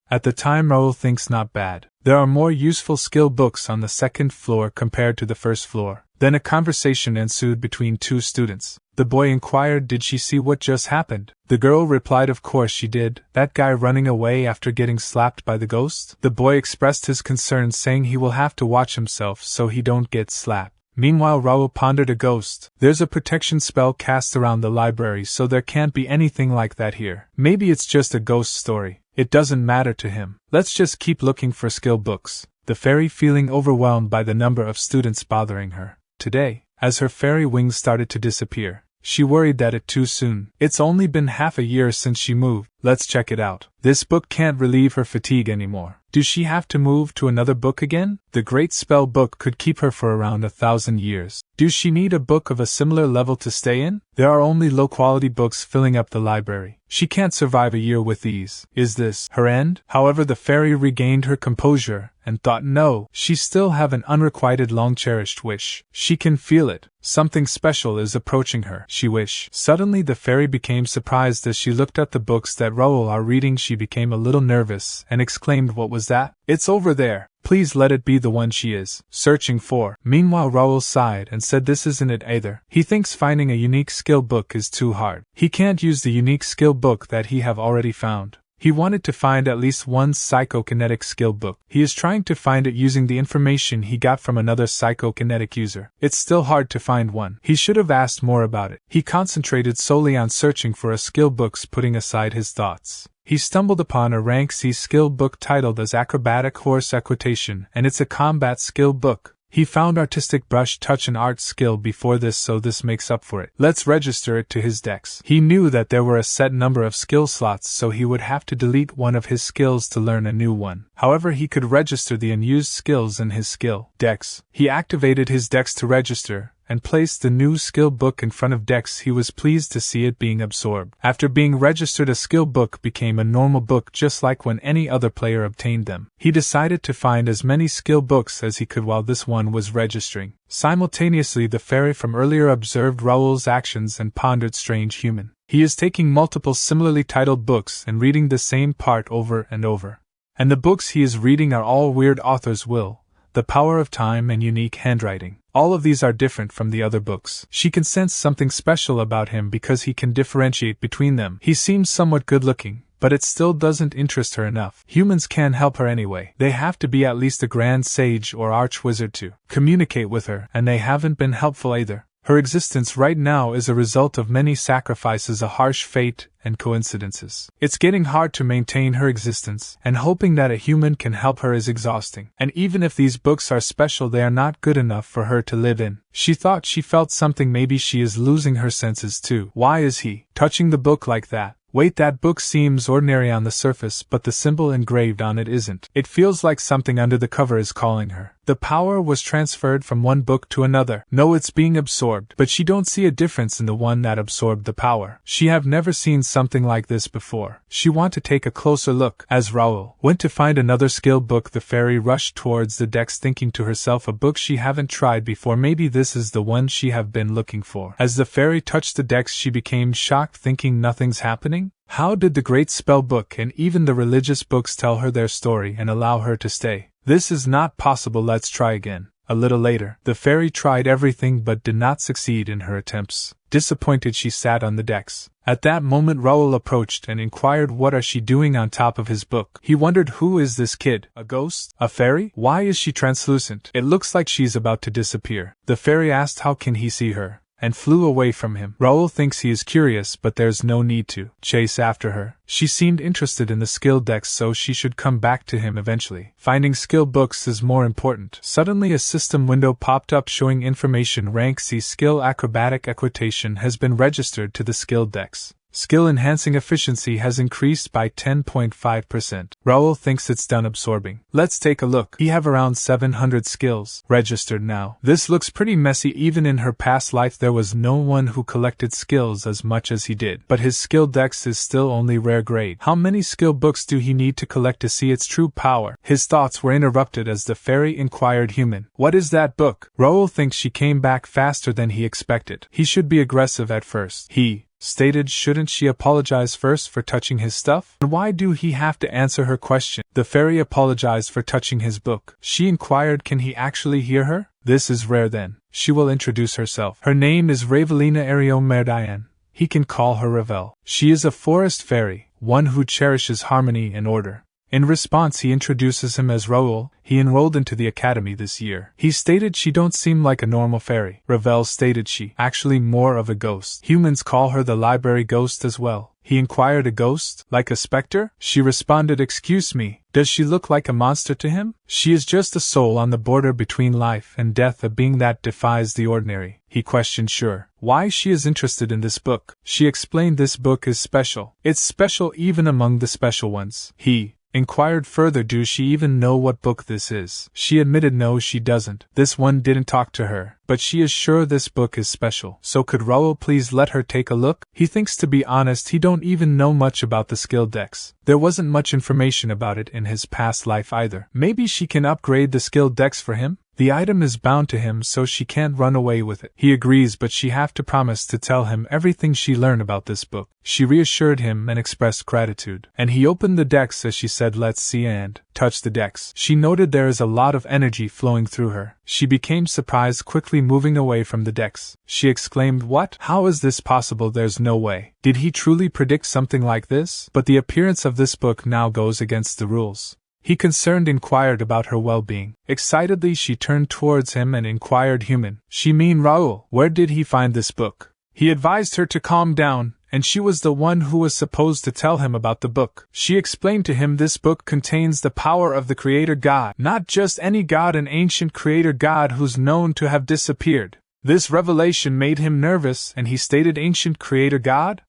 At the time, Raul thinks not bad. There are more useful skill books on the 2nd floor compared to the 1st floor. Then a conversation ensued between two students. The boy inquired, "Did she see what just happened?" The girl replied, "Of course she did. That guy running away after getting slapped by the ghost?" The boy expressed his concern, saying he will have to watch himself so he don't get slapped. Meanwhile, Raul pondered, a ghost. There's a protection spell cast around the library, so there can't be anything like that here. Maybe it's just a ghost story. It doesn't matter to him. Let's just keep looking for skill books. The fairy, feeling overwhelmed by the number of students bothering her today, as her fairy wings started to disappear, she worried that it too soon. It's only been half a year since she moved. Let's check it out. This book can't relieve her fatigue anymore. Does she have to move to another book again? The Great Spell book could keep her for around 1,000 years. Does she need a book of a similar level to stay in? There are only low-quality books filling up the library. She can't survive a year with these. Is this her end? However, the fairy regained her composure and thought, no, she still have an unrequited, long-cherished wish. She can feel it. Something special is approaching her. She wish. Suddenly the fairy became surprised as she looked at the books that Raul are reading. She became a little nervous and exclaimed, "What was that?" "It's over there. Please let it be the one she is searching for." Meanwhile, Raul sighed and said, "This isn't it either." He thinks finding a unique skill book is too hard. He can't use the unique skill book that he have already found. He wanted to find at least one psychokinetic skill book. He is trying to find it using the information he got from another psychokinetic user. It's still hard to find one. He should have asked more about it. He concentrated solely on searching for a skill book, putting aside his thoughts. He stumbled upon a rank C skill book titled as Acrobatic Horse Equitation, and it's a combat skill book. He found Artistic Brush Touch and Art skill before this, so this makes up for it. Let's register it to his dex. He knew that there were a set number of skill slots, so he would have to delete one of his skills to learn a new one. However, he could register the unused skills in his skill dex. He activated his dex to register, and placed the new skill book in front of dex. He was pleased to see it being absorbed. After being registered, a skill book became a normal book just like when any other player obtained them. He decided to find as many skill books as he could while this one was registering. Simultaneously, the fairy from earlier observed Raul's actions and pondered strange human. He is taking multiple similarly titled books and reading the same part over and over. And the books he is reading are all weird author's will, The Power of Time, and unique handwriting. All of these are different from the other books. She can sense something special about him because he can differentiate between them. He seems somewhat good-looking, but it still doesn't interest her enough. Humans can't help her anyway. They have to be at least a grand sage or arch-wizard to communicate with her, and they haven't been helpful either. Her existence right now is a result of many sacrifices, a harsh fate, and coincidences. It's getting hard to maintain her existence, and hoping that a human can help her is exhausting. And even if these books are special, they are not good enough for her to live in. She thought she felt something. Maybe she is losing her senses too. Why is he touching the book like that? Wait, that book seems ordinary on the surface, but the symbol engraved on it isn't. It feels like something under the cover is calling her. The power was transferred from one book to another. No, it's being absorbed, but she don't see a difference in the one that absorbed the power. She have never seen something like this before. She want to take a closer look. As Raul went to find another skill book, the fairy rushed towards the dex, thinking to herself, a book she haven't tried before. Maybe this is the one she have been looking for. As the fairy touched the dex, she became shocked, thinking nothing's happening. How did the great spell book and even the religious books tell her their story and allow her to stay? This is not possible. Let's try again. A little later, the fairy tried everything but did not succeed in her attempts. Disappointed, she sat on the dex. At that moment, Raul approached and inquired, what is she doing on top of his book? He wondered, who is this kid? A ghost? A fairy? Why is she translucent? It looks like she's about to disappear. The fairy asked how can he see her, and flew away from him. Raul thinks he is curious, but there's no need to chase after her. She seemed interested in the skill dex, so she should come back to him eventually. Finding skill books is more important. Suddenly a system window popped up showing information. Rank C skill Acrobatic Equitation has been registered to the skill dex. Skill enhancing efficiency has increased by 10.5%. Raul thinks it's done absorbing. Let's take a look. He have around 700 skills registered now. This looks pretty messy. Even in her past life there was no one who collected skills as much as he did. But his skill dex is still only rare grade. How many skill books do he need to collect to see its true power? His thoughts were interrupted as the fairy inquired, human, what is that book? Raul thinks she came back faster than he expected. He should be aggressive at first. He stated, shouldn't she apologize first for touching his stuff? And why do he have to answer her question? The fairy apologized for touching his book. She inquired, can he actually hear her? This is rare then. She will introduce herself. Her name is Ravelina Ariomerdian. He can call her Ravel. She is a forest fairy, one who cherishes harmony and order. In response, he introduces him as Raul. He enrolled into the academy this year. He stated she don't seem like a normal fairy. Ravel stated she actually more of a ghost. Humans call her the library ghost as well. He inquired, a ghost? Like a specter? She responded, excuse me, does she look like a monster to him? She is just a soul on the border between life and death, a being that defies the ordinary. He questioned, sure, why she is interested in this book. She explained this book is special. It's special even among the special ones. He inquired further, do she even know what book this is? She admitted no, she doesn't. This one didn't talk to her, but she is sure this book is special. So could Raul please let her take a look? He thinks, to be honest, he don't even know much about the skill dex. There wasn't much information about it in his past life either. Maybe she can upgrade the skill dex for him? The item is bound to him, so she can't run away with it. He agrees, but she have to promise to tell him everything she learned about this book. She reassured him and expressed gratitude. And he opened the decks as she said let's see and touched the decks. She noted there is a lot of energy flowing through her. She became surprised, quickly moving away from the decks. She exclaimed, "What? How is this possible? There's no way. Did he truly predict something like this?" But the appearance of this book now goes against the rules. He concerned inquired about her well-being. Excitedly she turned towards him and inquired, "Human? She mean Raul? Where did he find this book?" He advised her to calm down, and she was the one who was supposed to tell him about the book. She explained to him this book contains the power of the Creator God, not just any god, an ancient Creator God who's known to have disappeared. This revelation made him nervous, and he stated, "Ancient Creator God?"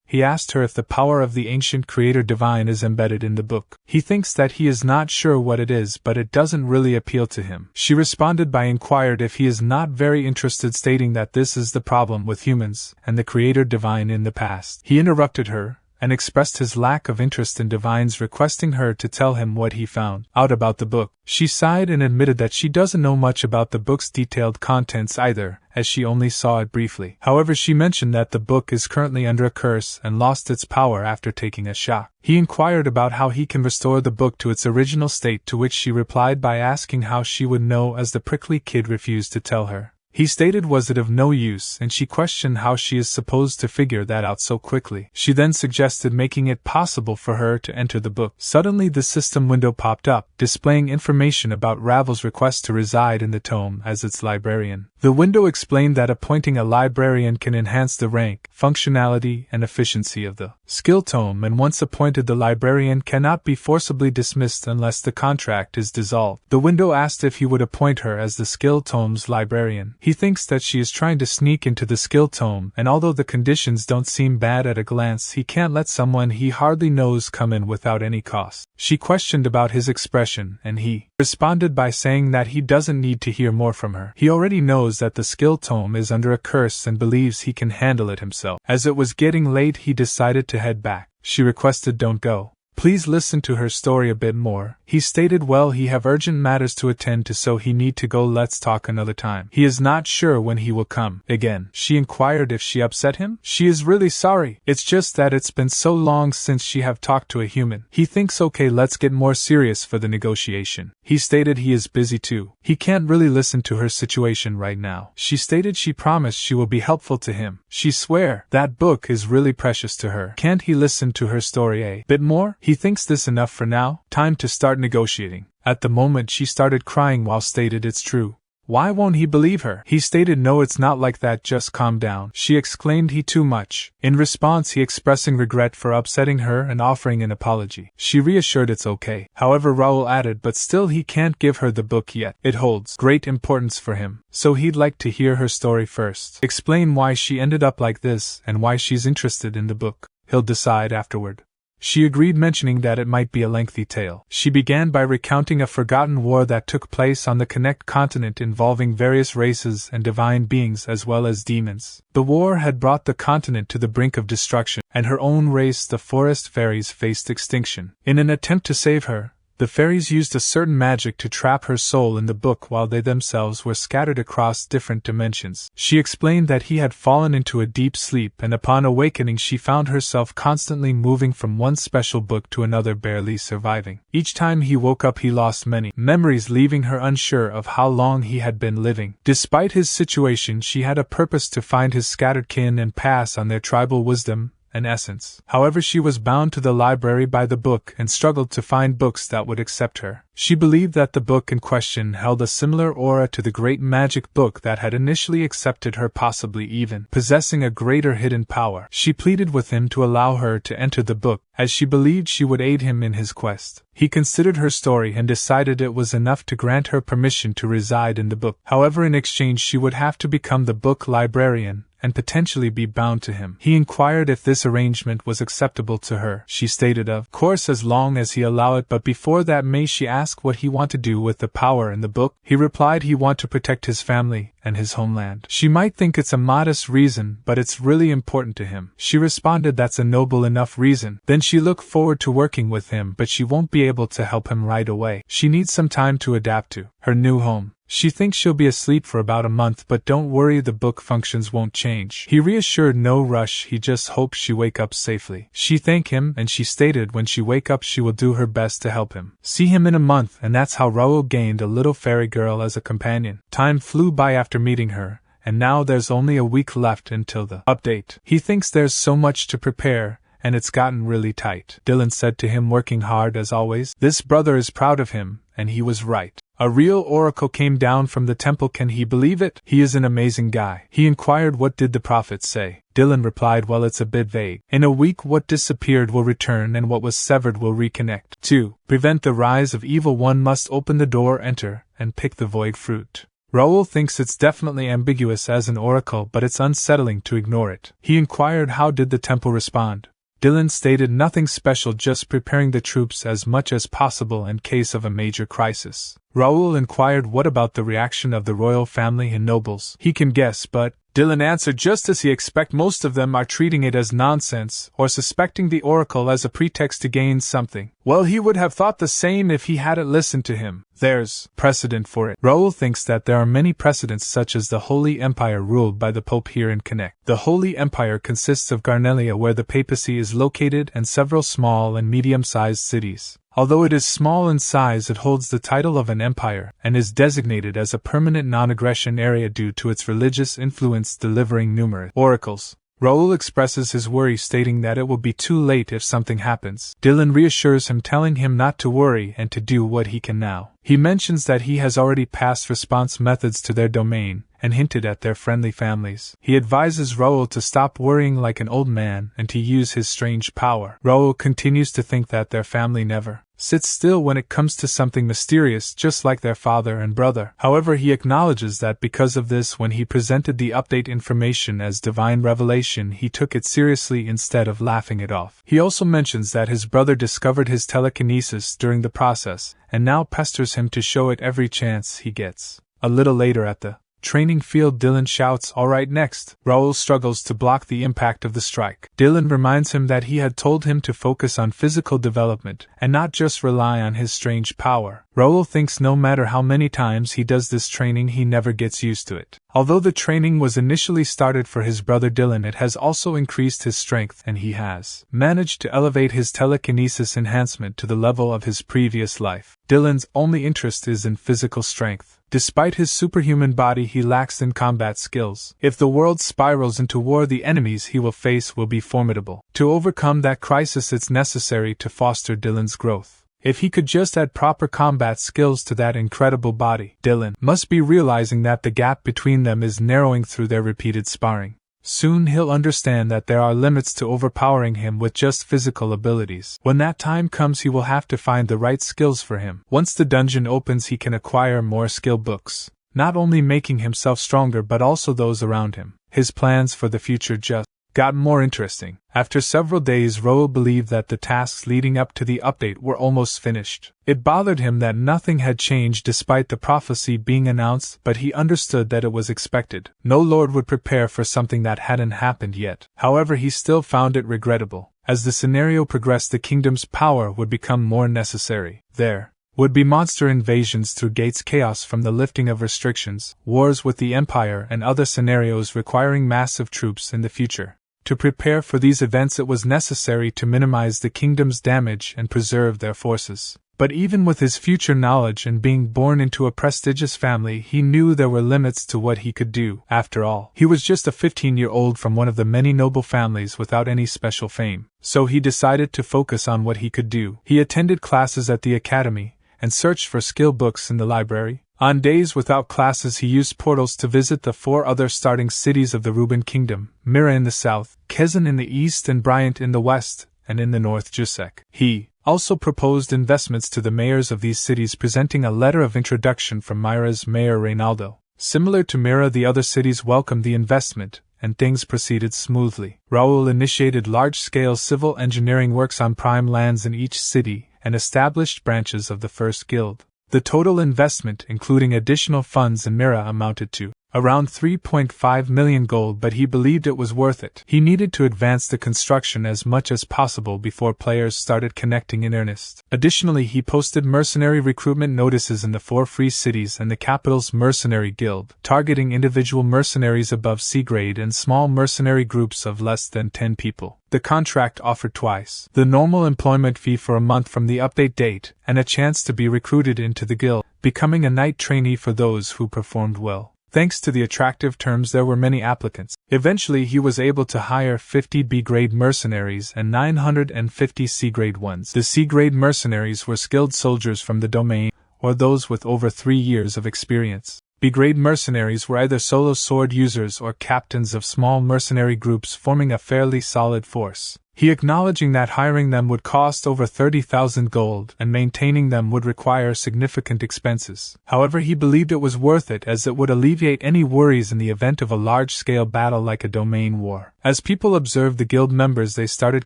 He asked her if the power of the ancient Creator Divine is embedded in the book. He thinks that he is not sure what it is, but it doesn't really appeal to him. She responded by inquired if he is not very interested, stating that this is the problem with humans and the Creator Divine in the past. He interrupted her and expressed his lack of interest in divines, requesting her to tell him what he found out about the book. She sighed and admitted that she doesn't know much about the book's detailed contents either, as she only saw it briefly. However, she mentioned that the book is currently under a curse and lost its power after taking a shock. He inquired about how he can restore the book to its original state, to which she replied by asking how she would know, as the prickly kid refused to tell her. He stated was it of no use, and she questioned how she is supposed to figure that out so quickly. She then suggested making it possible for her to enter the book. Suddenly the system window popped up, displaying information about Ravel's request to reside in the tome as its librarian. The window explained that appointing a librarian can enhance the rank, functionality, and efficiency of the skill tome, and once appointed the librarian cannot be forcibly dismissed unless the contract is dissolved. The window asked if he would appoint her as the skill tome's librarian. He thinks that she is trying to sneak into the skill tome, and although the conditions don't seem bad at a glance, he can't let someone he hardly knows come in without any cost. She questioned about his expression, and he responded by saying that he doesn't need to hear more from her. He already knows that the skill tome is under a curse and believes he can handle it himself. As it was getting late, he decided to head back. She requested, "Don't go. Please listen to her story a bit more." He stated, "Well, he have urgent matters to attend to, so he need to go. Let's talk another time." He is not sure when he will come again. She inquired if she upset him. She is really sorry. It's just that it's been so long since she have talked to a human. He thinks, okay, let's get more serious for the negotiation. He stated he is busy too. He can't really listen to her situation right now. She stated she promised she will be helpful to him. She swear that book is really precious to her. Can't he listen to her story a bit more? He thinks this enough for now. Time to start negotiating. At the moment she started crying while stated it's true. Why won't he believe her? He stated, "No, it's not like that, just calm down." She exclaimed he too much. In response, he expressing regret for upsetting her and offering an apology. She reassured it's okay. However, Raul added, but still he can't give her the book yet. It holds great importance for him, so he'd like to hear her story first. Explain why she ended up like this and why she's interested in the book. He'll decide afterward. She agreed, mentioning that it might be a lengthy tale. She began by recounting a forgotten war that took place on the Connect continent involving various races and divine beings as well as demons. The war had brought the continent to the brink of destruction, and her own race, the forest fairies, faced extinction. In an attempt to save her, the fairies used a certain magic to trap her soul in the book while they themselves were scattered across different dimensions. She explained that he had fallen into a deep sleep, and upon awakening she found herself constantly moving from one special book to another, barely surviving. Each time he woke up he lost many memories, leaving her unsure of how long he had been living. Despite his situation, she had a purpose to find his scattered kin and pass on their tribal wisdom and essence. However, she was bound to the library by the book and struggled to find books that would accept her. She believed that the book in question held a similar aura to the great magic book that had initially accepted her, possibly even possessing a greater hidden power. She pleaded with him to allow her to enter the book, as she believed she would aid him in his quest. He considered her story and decided it was enough to grant her permission to reside in the book. However, in exchange she would have to become the book librarian and potentially be bound to him. He inquired if this arrangement was acceptable to her. She stated, of course, as long as he allow it, but before that may she ask what he want to do with the power in the book? He replied he want to protect his family and his homeland. She might think it's a modest reason, but it's really important to him. She responded that's a noble enough reason. Then she looked forward to working with him, but she won't be able to help him right away. She needs some time to adapt to her new home. She thinks she'll be asleep for about a month, but don't worry, the book functions won't change. He reassured no rush, he just hopes she wake up safely. She thanked him, and she stated when she wake up she will do her best to help him. See him in a month, and that's how Raul gained a little fairy girl as a companion. Time flew by after meeting her, and now there's only a week left until the update. He thinks there's so much to prepare, and it's gotten really tight. Dylan said to him, working hard as always. This brother is proud of him, and he was right. A real oracle came down from the temple, can he believe it? He is an amazing guy. He inquired what did the prophet say. Dylan replied, well, it's a bit vague. In a week what disappeared will return and what was severed will reconnect. To prevent the rise of evil one must open the door, enter, and pick the void fruit. Raul thinks it's definitely ambiguous as an oracle, but it's unsettling to ignore it. He inquired how did the temple respond. Dylan stated nothing special, just preparing the troops as much as possible in case of a major crisis. Raul inquired what about the reaction of the royal family and nobles. He can guess, but Dylan answered just as he expected. Most of them are treating it as nonsense, or suspecting the oracle as a pretext to gain something. Well, he would have thought the same if he hadn't listened to him. There's precedent for it. Raul thinks that there are many precedents, such as the Holy Empire ruled by the Pope here in Connect. The Holy Empire consists of Garnelia, where the papacy is located, and several small and medium-sized cities. Although it is small in size, it holds the title of an empire, and is designated as a permanent non-aggression area due to its religious influence, delivering numerous oracles. Raul expresses his worry, stating that it will be too late if something happens. Dylan reassures him, telling him not to worry and to do what he can now. He mentions that he has already passed response methods to their domain, and hinted at their friendly families. He advises Raul to stop worrying like an old man and to use his strange power. Raul continues to think that their family never sits still when it comes to something mysterious, just like their father and brother. However, he acknowledges that because of this, when he presented the update information as divine revelation, he took it seriously instead of laughing it off. He also mentions that his brother discovered his telekinesis during the process, and now pesters him to show it every chance he gets. A little later at the training field, Dylan shouts, "Alright, next." Raul struggles to block the impact of the strike. Dylan reminds him that he had told him to focus on physical development, and not just rely on his strange power. Raul thinks no matter how many times he does this training, he never gets used to it. Although the training was initially started for his brother Dylan, it has also increased his strength, and he has managed to elevate his telekinesis enhancement to the level of his previous life. Dylan's only interest is in physical strength. Despite his superhuman body, he lacks in combat skills. If the world spirals into war, the enemies he will face will be formidable. To overcome that crisis, it's necessary to foster Dylan's growth. If he could just add proper combat skills to that incredible body, Dylan must be realizing that the gap between them is narrowing through their repeated sparring. Soon he'll understand that there are limits to overpowering him with just physical abilities. When that time comes, he will have to find the right skills for him. Once the dungeon opens, he can acquire more skill books, not only making himself stronger but also those around him. His plans for the future just got more interesting. After several days, Raul believed that the tasks leading up to the update were almost finished. It bothered him that nothing had changed despite the prophecy being announced, but he understood that it was expected. No lord would prepare for something that hadn't happened yet. However, he still found it regrettable. As the scenario progressed, the kingdom's power would become more necessary. There would be monster invasions through gates, chaos from the lifting of restrictions, wars with the Empire, and other scenarios requiring massive troops in the future. To prepare for these events, it was necessary to minimize the kingdom's damage and preserve their forces. But even with his future knowledge and being born into a prestigious family, he knew there were limits to what he could do. After all, he was just a 15-year-old from one of the many noble families without any special fame. So he decided to focus on what he could do. He attended classes at the academy and searched for skill books in the library. On days without classes, he used portals to visit the 4 other starting cities of the Ruben Kingdom: Mira in the south, Kezan in the east, and Bryant in the west, and in the north Jusek. He also proposed investments to the mayors of these cities, presenting a letter of introduction from Mira's mayor Reynaldo. Similar to Mira, the other cities welcomed the investment, and things proceeded smoothly. Raul initiated large-scale civil engineering works on prime lands in each city, and established branches of the First Guild. The total investment, including additional funds in Mira, amounted to around 3.5 million gold, but he believed it was worth it. He needed to advance the construction as much as possible before players started connecting in earnest. Additionally, he posted mercenary recruitment notices in the 4 free cities and the capital's mercenary guild, targeting individual mercenaries above C grade and small mercenary groups of less than 10 people. The contract offered twice the normal employment fee for a month from the update date, and a chance to be recruited into the guild, becoming a knight trainee for those who performed well. Thanks to the attractive terms, there were many applicants. Eventually, he was able to hire 50 B-grade mercenaries and 950 C-grade ones. The C-grade mercenaries were skilled soldiers from the domain, or those with over 3 years of experience. B-grade mercenaries were either solo sword users or captains of small mercenary groups forming a fairly solid force. He acknowledging that hiring them would cost over 30,000 gold and maintaining them would require significant expenses. However, he believed it was worth it as it would alleviate any worries in the event of a large-scale battle like a domain war. As people observed the guild members, they started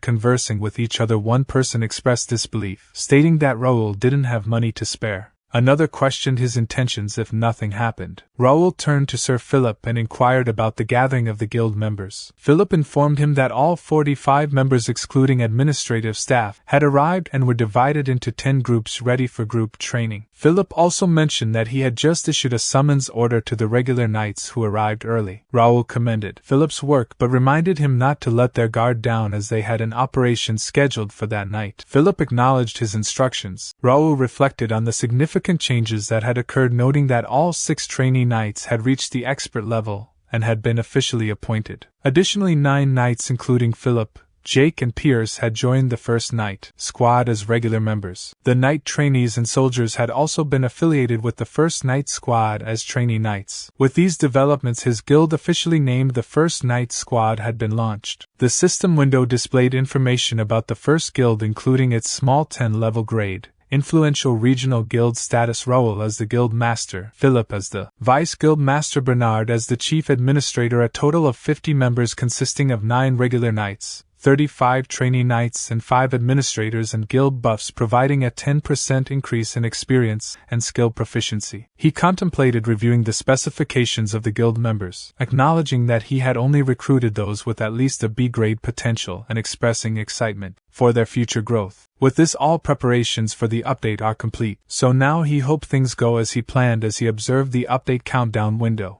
conversing with each other. One person expressed disbelief, stating that Raul didn't have money to spare. Another questioned his intentions if nothing happened. Raul turned to Sir Philip and inquired about the gathering of the guild members. Philip informed him that all 45 members excluding administrative staff had arrived and were divided into 10 groups ready for group training. Philip also mentioned that he had just issued a summons order to the regular knights who arrived early. Raul commended Philip's work but reminded him not to let their guard down as they had an operation scheduled for that night. Philip acknowledged his instructions. Raul reflected on the significant changes that had occurred, noting that all 6 trainee knights had reached the expert level and had been officially appointed. Additionally, 9 knights including Philip, Jake and Pierce had joined the first knight squad as regular members. The knight trainees and soldiers had also been affiliated with the first knight squad as trainee knights. With these developments, his guild officially named the first knight squad had been launched. The system window displayed information about the first guild, including its small 10-level grade, influential regional guild status, Raul as the guild master, Philip as the vice guild master, Bernard as the chief administrator, a total of 50 members consisting of 9 regular knights, 35 trainee knights and 5 administrators and guild buffs, providing a 10% increase in experience and skill proficiency. He contemplated reviewing the specifications of the guild members, acknowledging that he had only recruited those with at least a B-grade potential and expressing excitement for their future growth. With this, all preparations for the update are complete, so now he hoped things go as he planned as he observed the update countdown window.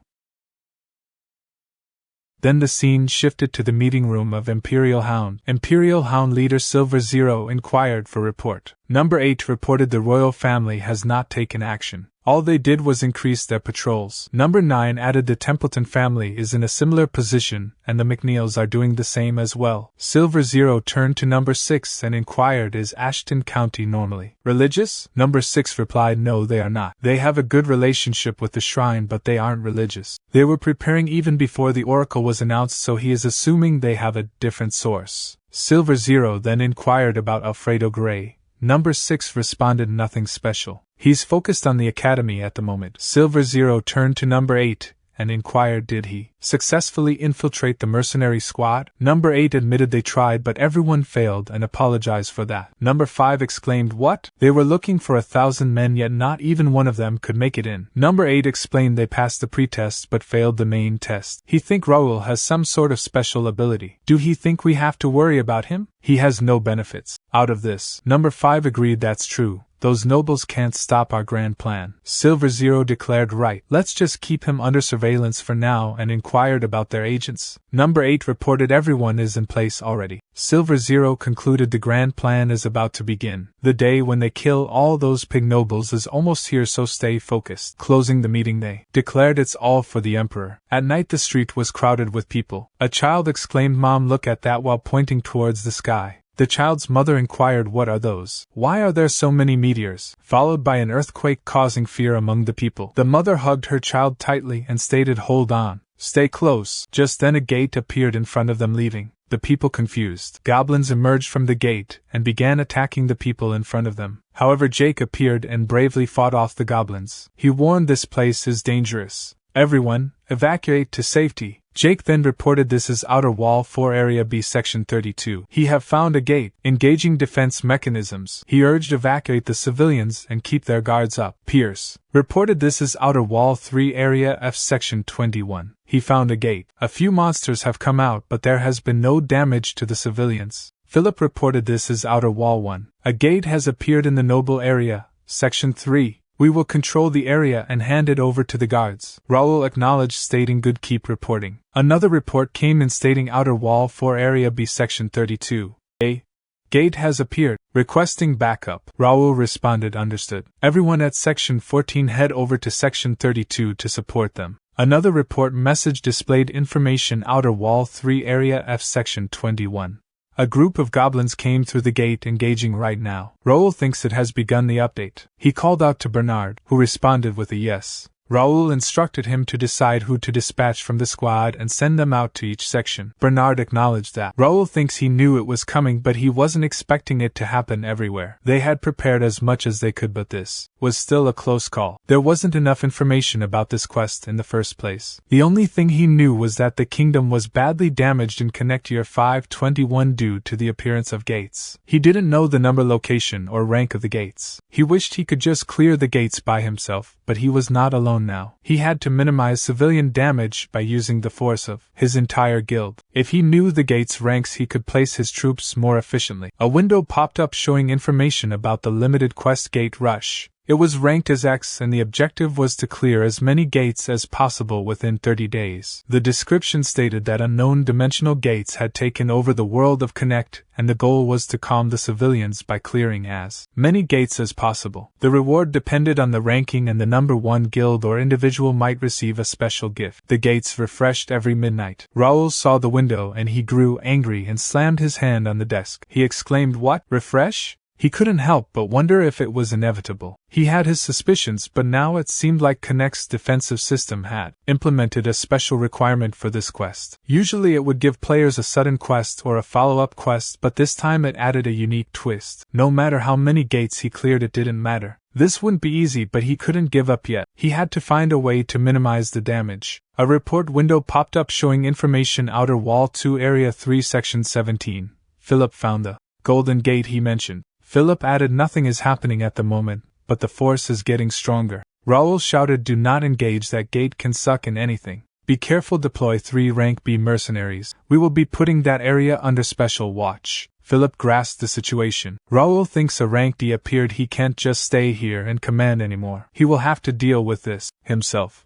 Then the scene shifted to the meeting room of Imperial Hound. Imperial Hound leader Silver Zero inquired for report. Number 8 reported the royal family has not taken action. All they did was increase their patrols. Number 9 added the Templeton family is in a similar position, and the McNeils are doing the same as well. Silver Zero turned to Number 6 and inquired, is Ashton County normally religious? Number 6 replied, no, they are not. They have a good relationship with the shrine, but they aren't religious. They were preparing even before the oracle was announced, so he is assuming they have a different source. Silver Zero then inquired about Alfredo Gray. Number 6 responded, nothing special. He's focused on the academy at the moment. Silver Zero turned to Number 8 and inquired, did he successfully infiltrate the mercenary squad? Number 8 admitted they tried, but everyone failed and apologized for that. Number 5 exclaimed, what? They were looking for 1,000 men, yet not even one of them could make it in. Number 8 explained they passed the pre-test but failed the main test. He think Raul has some sort of special ability. Do he think we have to worry about him? He has no benefits out of this. Number 5 agreed, that's true. Those nobles can't stop our grand plan. Silver Zero declared, right, let's just keep him under surveillance for now, and inquired about their agents. Number 8 reported everyone is in place already. Silver Zero concluded the grand plan is about to begin. The day when they kill all those pig nobles is almost here, so stay focused. Closing the meeting, they declared it's all for the emperor. At night the street was crowded with people. A child exclaimed, Mom, look at that, while pointing towards the sky. The child's mother inquired, what are those? Why are there so many meteors? Followed by an earthquake causing fear among the people. The mother hugged her child tightly and stated, hold on. Stay close. Just then a gate appeared in front of them, leaving the people confused. Goblins emerged from the gate and began attacking the people in front of them. However, Jake appeared and bravely fought off the goblins. He warned, this place is dangerous. Everyone, Evacuate to safety. Jake then reported this as Outer Wall 4 Area B Section 32. He have found a gate, engaging defense mechanisms. He urged evacuate the civilians and keep their guards up. Pierce reported this as Outer Wall 3 Area F Section 21. He found a gate. A few monsters have come out but there has been no damage to the civilians. Philip reported this as Outer Wall 1. A gate has appeared in the Noble Area, Section 3. We will control the area and hand it over to the guards. Raul acknowledged, stating good, keep reporting. Another report came in stating Outer Wall 4 Area B Section 32. A gate has appeared, requesting backup. Raul responded, understood. Everyone at Section 14 head over to Section 32 to support them. Another report message displayed information Outer Wall 3 Area F Section 21. A group of goblins came through the gate, engaging right now. Raul thinks it has begun the update. He called out to Bernard, who responded with a yes. Raul instructed him to decide who to dispatch from the squad and send them out to each section. Bernard acknowledged that. Raul thinks he knew it was coming, but he wasn't expecting it to happen everywhere. They had prepared as much as they could, but this was still a close call. There wasn't enough information about this quest in the first place. The only thing he knew was that the kingdom was badly damaged in Connect Year 521 due to the appearance of gates. He didn't know the number, location, or rank of the gates. He wished he could just clear the gates by himself, but he was not alone now. He had to minimize civilian damage by using the force of his entire guild. If he knew the gate's ranks, he could place his troops more efficiently. A window popped up showing information about the limited quest Gate Rush. It was ranked as X and the objective was to clear as many gates as possible within 30 days. The description stated that unknown dimensional gates had taken over the world of Connect, and the goal was to calm the civilians by clearing as many gates as possible. The reward depended on the ranking, and the number 1 guild or individual might receive a special gift. The gates refreshed every midnight. Raul saw the window and he grew angry and slammed his hand on the desk. He exclaimed, "What? Refresh?" He couldn't help but wonder if it was inevitable. He had his suspicions, but now it seemed like Connect's defensive system had implemented a special requirement for this quest. Usually it would give players a sudden quest or a follow-up quest, but this time it added a unique twist. No matter how many gates he cleared, it didn't matter. This wouldn't be easy, but he couldn't give up yet. He had to find a way to minimize the damage. A report window popped up showing information Outer Wall 2 Area 3 Section 17. Philip found the Golden Gate he mentioned. Philip added, nothing is happening at the moment, but the force is getting stronger. Raul shouted, do not engage, that gate can suck in anything. Be careful, deploy 3 rank B mercenaries. We will be putting that area under special watch. Philip grasped the situation. Raul thinks a rank D appeared, he can't just stay here and command anymore. He will have to deal with this himself.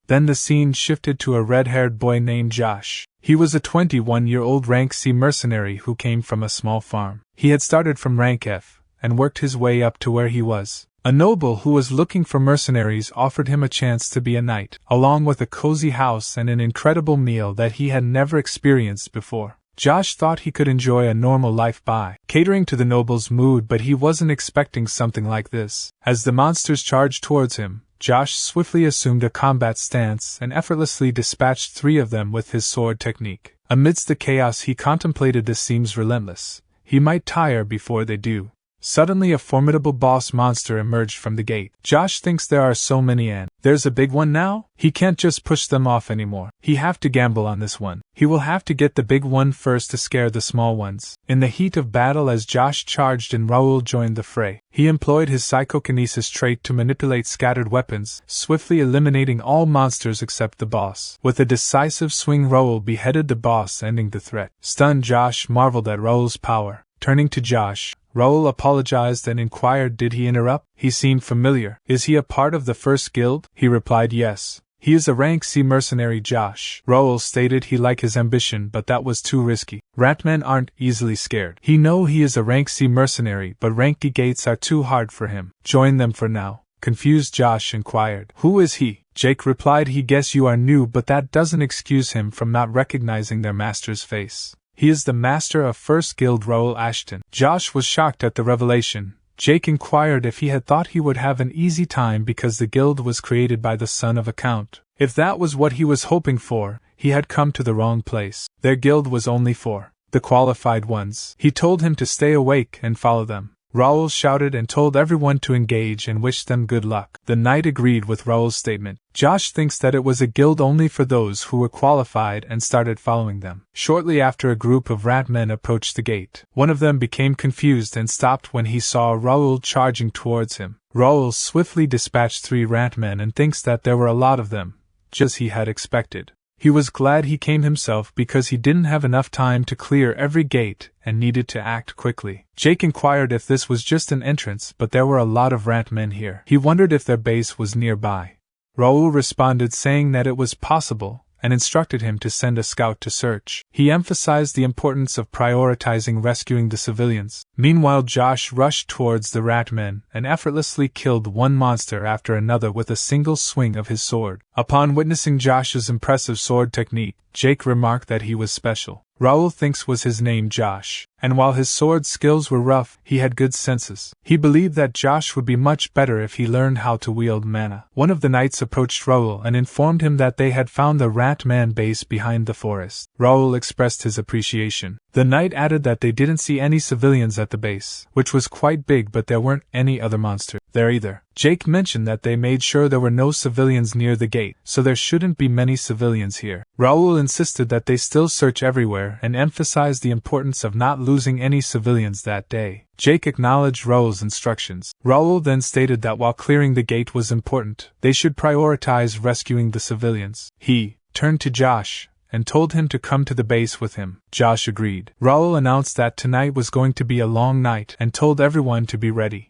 Then the scene shifted to a red-haired boy named Josh. He was a 21-year-old rank C mercenary who came from a small farm. He had started from rank F and worked his way up to where he was. A noble who was looking for mercenaries offered him a chance to be a knight, along with a cozy house and an incredible meal that he had never experienced before. Josh thought he could enjoy a normal life by catering to the noble's mood, but he wasn't expecting something like this. As the monsters charged towards him, Josh swiftly assumed a combat stance and effortlessly dispatched 3 of them with his sword technique. Amidst the chaos he contemplated, this seems relentless. He might tire before they do. Suddenly a formidable boss monster emerged from the gate. Josh thinks there are so many and there's a big one now? He can't just push them off anymore. He have to gamble on this one. He will have to get the big one first to scare the small ones. In the heat of battle, as Josh charged and Raul joined the fray, he employed his psychokinesis trait to manipulate scattered weapons, swiftly eliminating all monsters except the boss. With a decisive swing, Raul beheaded the boss, ending the threat. Stunned, Josh marveled at Raul's power. Turning to Josh, Raul apologized and inquired, did he interrupt? He seemed familiar. Is he a part of the first guild? He replied, yes. He is a rank C mercenary, Josh. Raul stated he liked his ambition, but that was too risky. Ratmen aren't easily scared. He know he is a rank C mercenary, but rank D gates are too hard for him. Join them for now. Confused, Josh inquired, who is he? Jake replied, he guess you are new, but that doesn't excuse him from not recognizing their master's face. He is the master of First Guild, Raul Ashton. Josh was shocked at the revelation. Jake inquired if he had thought he would have an easy time because the guild was created by the son of a count. If that was what he was hoping for, he had come to the wrong place. Their guild was only for the qualified ones. He told him to stay awake and follow them. Raul shouted and told everyone to engage and wished them good luck. The knight agreed with Raul's statement. Josh thinks that it was a guild only for those who were qualified and started following them. Shortly after, a group of rat men approached the gate. One of them became confused and stopped when he saw Raul charging towards him. Raul swiftly dispatched 3 rat men and thinks that there were a lot of them, just as he had expected. He was glad he came himself because he didn't have enough time to clear every gate and needed to act quickly. Jake inquired if this was just an entrance, but there were a lot of rat men here. He wondered if their base was nearby. Raul responded saying that it was possible, and instructed him to send a scout to search. He emphasized the importance of prioritizing rescuing the civilians. Meanwhile, Josh rushed towards the rat men and effortlessly killed one monster after another with a single swing of his sword. Upon witnessing Josh's impressive sword technique, Jake remarked that he was special. Raul thinks was his name Josh, and while his sword skills were rough, he had good senses. He believed that Josh would be much better if he learned how to wield mana. One of the knights approached Raul and informed him that they had found the rat man base behind the forest. Raul expressed his appreciation. The knight added that they didn't see any civilians at the base, which was quite big, but there weren't any other monsters there either. Jake mentioned that they made sure there were no civilians near the gate, so there shouldn't be many civilians here. Raul insisted that they still search everywhere and emphasized the importance of not losing any civilians that day. Jake acknowledged Raul's instructions. Raul then stated that while clearing the gate was important, they should prioritize rescuing the civilians. He turned to Josh and told him to come to the base with him. Josh agreed. Raul announced that tonight was going to be a long night and told everyone to be ready.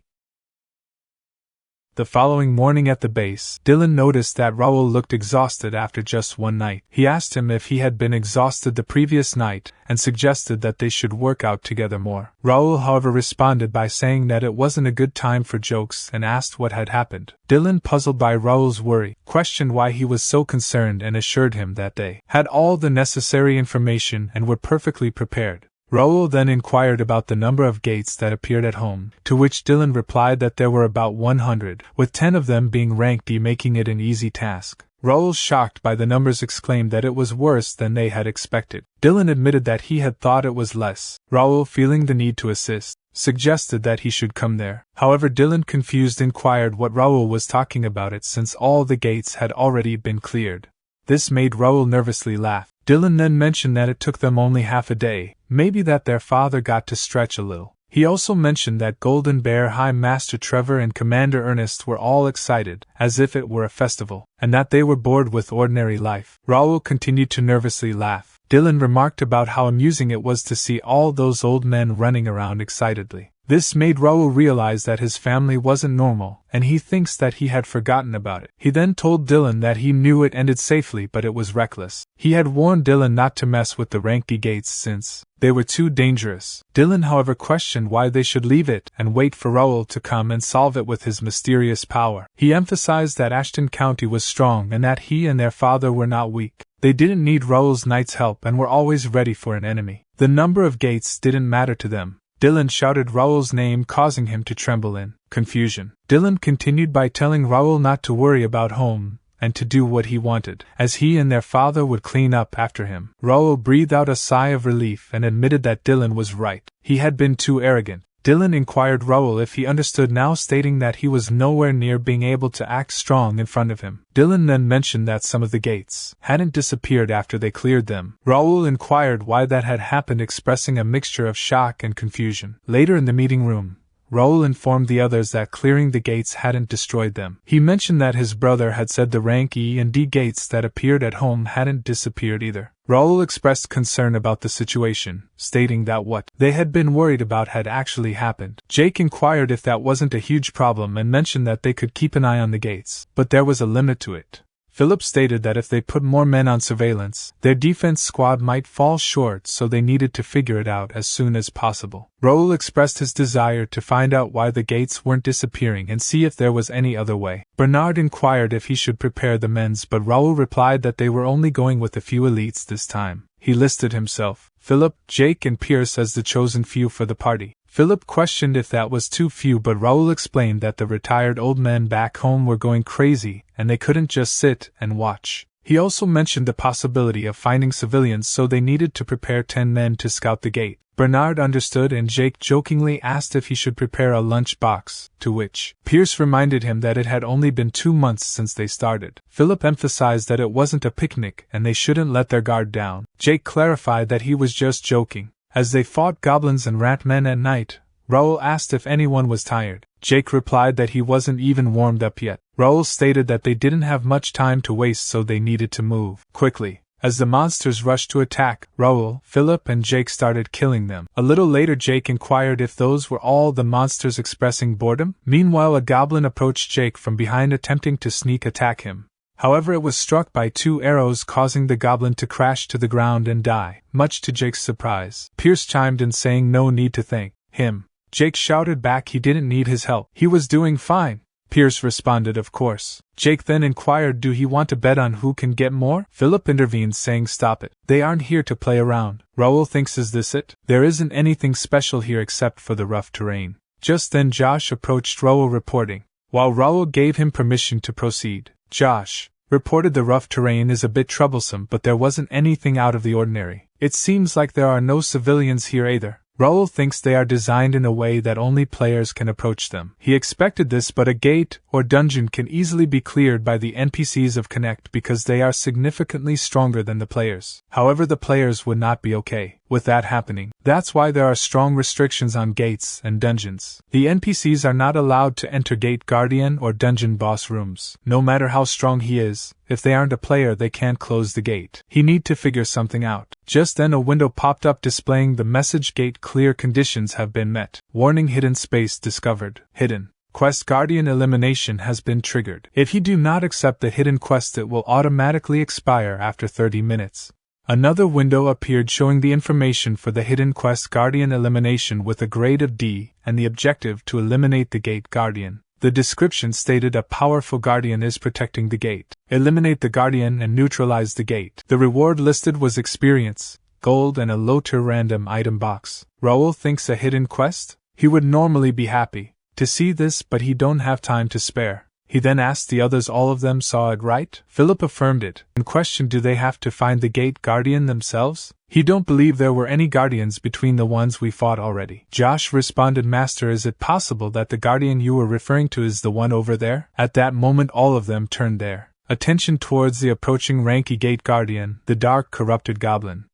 The following morning at the base, Dylan noticed that Raul looked exhausted after just one night. He asked him if he had been exhausted the previous night and suggested that they should work out together more. Raul, however, responded by saying that it wasn't a good time for jokes and asked what had happened. Dylan, puzzled by Raul's worry, questioned why he was so concerned and assured him that they had all the necessary information and were perfectly prepared. Raul then inquired about the number of gates that appeared at home, to which Dylan replied that there were about 100, with 10 of them being ranked E, making it an easy task. Raul, shocked by the numbers, exclaimed that it was worse than they had expected. Dylan admitted that he had thought it was less. Raul, feeling the need to assist, suggested that he should come there. However, Dylan, confused, inquired what Raul was talking about it since all the gates had already been cleared. This made Raul nervously laugh. Dylan then mentioned that it took them only half a day, maybe that their father got to stretch a little. He also mentioned that Golden Bear High Master Trevor and Commander Ernest were all excited, as if it were a festival, and that they were bored with ordinary life. Raul continued to nervously laugh. Dylan remarked about how amusing it was to see all those old men running around excitedly. This made Raul realize that his family wasn't normal, and he thinks that he had forgotten about it. He then told Dylan that he knew it ended safely, but it was reckless. He had warned Dylan not to mess with the Ranky gates since they were too dangerous. Dylan, however, questioned why they should leave it and wait for Raul to come and solve it with his mysterious power. He emphasized that Ashton County was strong and that he and their father were not weak. They didn't need Raul's knights' help and were always ready for an enemy. The number of gates didn't matter to them. Dylan shouted Raul's name, causing him to tremble in confusion. Dylan continued by telling Raul not to worry about home and to do what he wanted, as he and their father would clean up after him. Raul breathed out a sigh of relief and admitted that Dylan was right. He had been too arrogant. Dylan inquired Raul if he understood now, stating that he was nowhere near being able to act strong in front of him. Dylan then mentioned that some of the gates hadn't disappeared after they cleared them. Raul inquired why that had happened, expressing a mixture of shock and confusion. Later in the meeting room, Raul informed the others that clearing the gates hadn't destroyed them. He mentioned that his brother had said the rank E and D gates that appeared at home hadn't disappeared either. Raul expressed concern about the situation, stating that what they had been worried about had actually happened. Jake inquired if that wasn't a huge problem and mentioned that they could keep an eye on the gates, but there was a limit to it. Philip stated that if they put more men on surveillance, their defense squad might fall short, so they needed to figure it out as soon as possible. Raul expressed his desire to find out why the gates weren't disappearing and see if there was any other way. Bernard inquired if he should prepare the men's, but Raul replied that they were only going with a few elites this time. He listed himself, Philip, Jake, and Pierce as the chosen few for the party. Philip questioned if that was too few, but Raul explained that the retired old men back home were going crazy, and they couldn't just sit and watch. He also mentioned the possibility of finding civilians, so they needed to prepare 10 men to scout the gate. Bernard understood, and Jake jokingly asked if he should prepare a lunch box, to which Pierce reminded him that it had only been 2 months since they started. Philip emphasized that it wasn't a picnic and they shouldn't let their guard down. Jake clarified that he was just joking. As they fought goblins and rat men at night, Raul asked if anyone was tired. Jake replied that he wasn't even warmed up yet. Raul stated that they didn't have much time to waste, so they needed to move quickly. As the monsters rushed to attack, Raul, Philip, and Jake started killing them. A little later, Jake inquired if those were all the monsters expressing boredom. Meanwhile, a goblin approached Jake from behind, attempting to sneak attack him. However, it was struck by 2 arrows, causing the goblin to crash to the ground and die, much to Jake's surprise. Pierce chimed in, saying no need to thank him. Jake shouted back he didn't need his help. He was doing fine. Pierce responded, of course. Jake then inquired, do he want to bet on who can get more? Philip intervened, saying stop it. They aren't here to play around. Raul thinks, is this it? There isn't anything special here except for the rough terrain. Just then Josh approached Raul, reporting. While Raul gave him permission to proceed, Josh reported the rough terrain is a bit troublesome, but there wasn't anything out of the ordinary. It seems like there are no civilians here either. Raul thinks they are designed in a way that only players can approach them. He expected this, but a gate or dungeon can easily be cleared by the NPCs of Connect because they are significantly stronger than the players. However, the players would not be okay with that happening. That's why there are strong restrictions on gates and dungeons. The NPCs are not allowed to enter gate guardian or dungeon boss rooms. No matter how strong he is, if they aren't a player, they can't close the gate. He need to figure something out. Just then a window popped up displaying the message, gate clear, conditions have been met. Warning, hidden space discovered. Hidden quest guardian elimination has been triggered. If you do not accept the hidden quest, it will automatically expire after 30 minutes. Another window appeared showing the information for the hidden quest guardian elimination with a grade of D and the objective to eliminate the gate guardian. The description stated a powerful guardian is protecting the gate. Eliminate the guardian and neutralize the gate. The reward listed was experience, gold, and a low-tier random item box. Raul thinks a hidden quest? He would normally be happy to see this, but he don't have time to spare. He then asked the others, all of them saw it, right? Philip affirmed it, and questioned, do they have to find the gate guardian themselves? He don't believe there were any guardians between the ones we fought already. Josh responded, Master, is it possible that the guardian you were referring to is the one over there? At that moment all of them turned their attention towards the approaching ranky gate guardian, the dark corrupted goblin.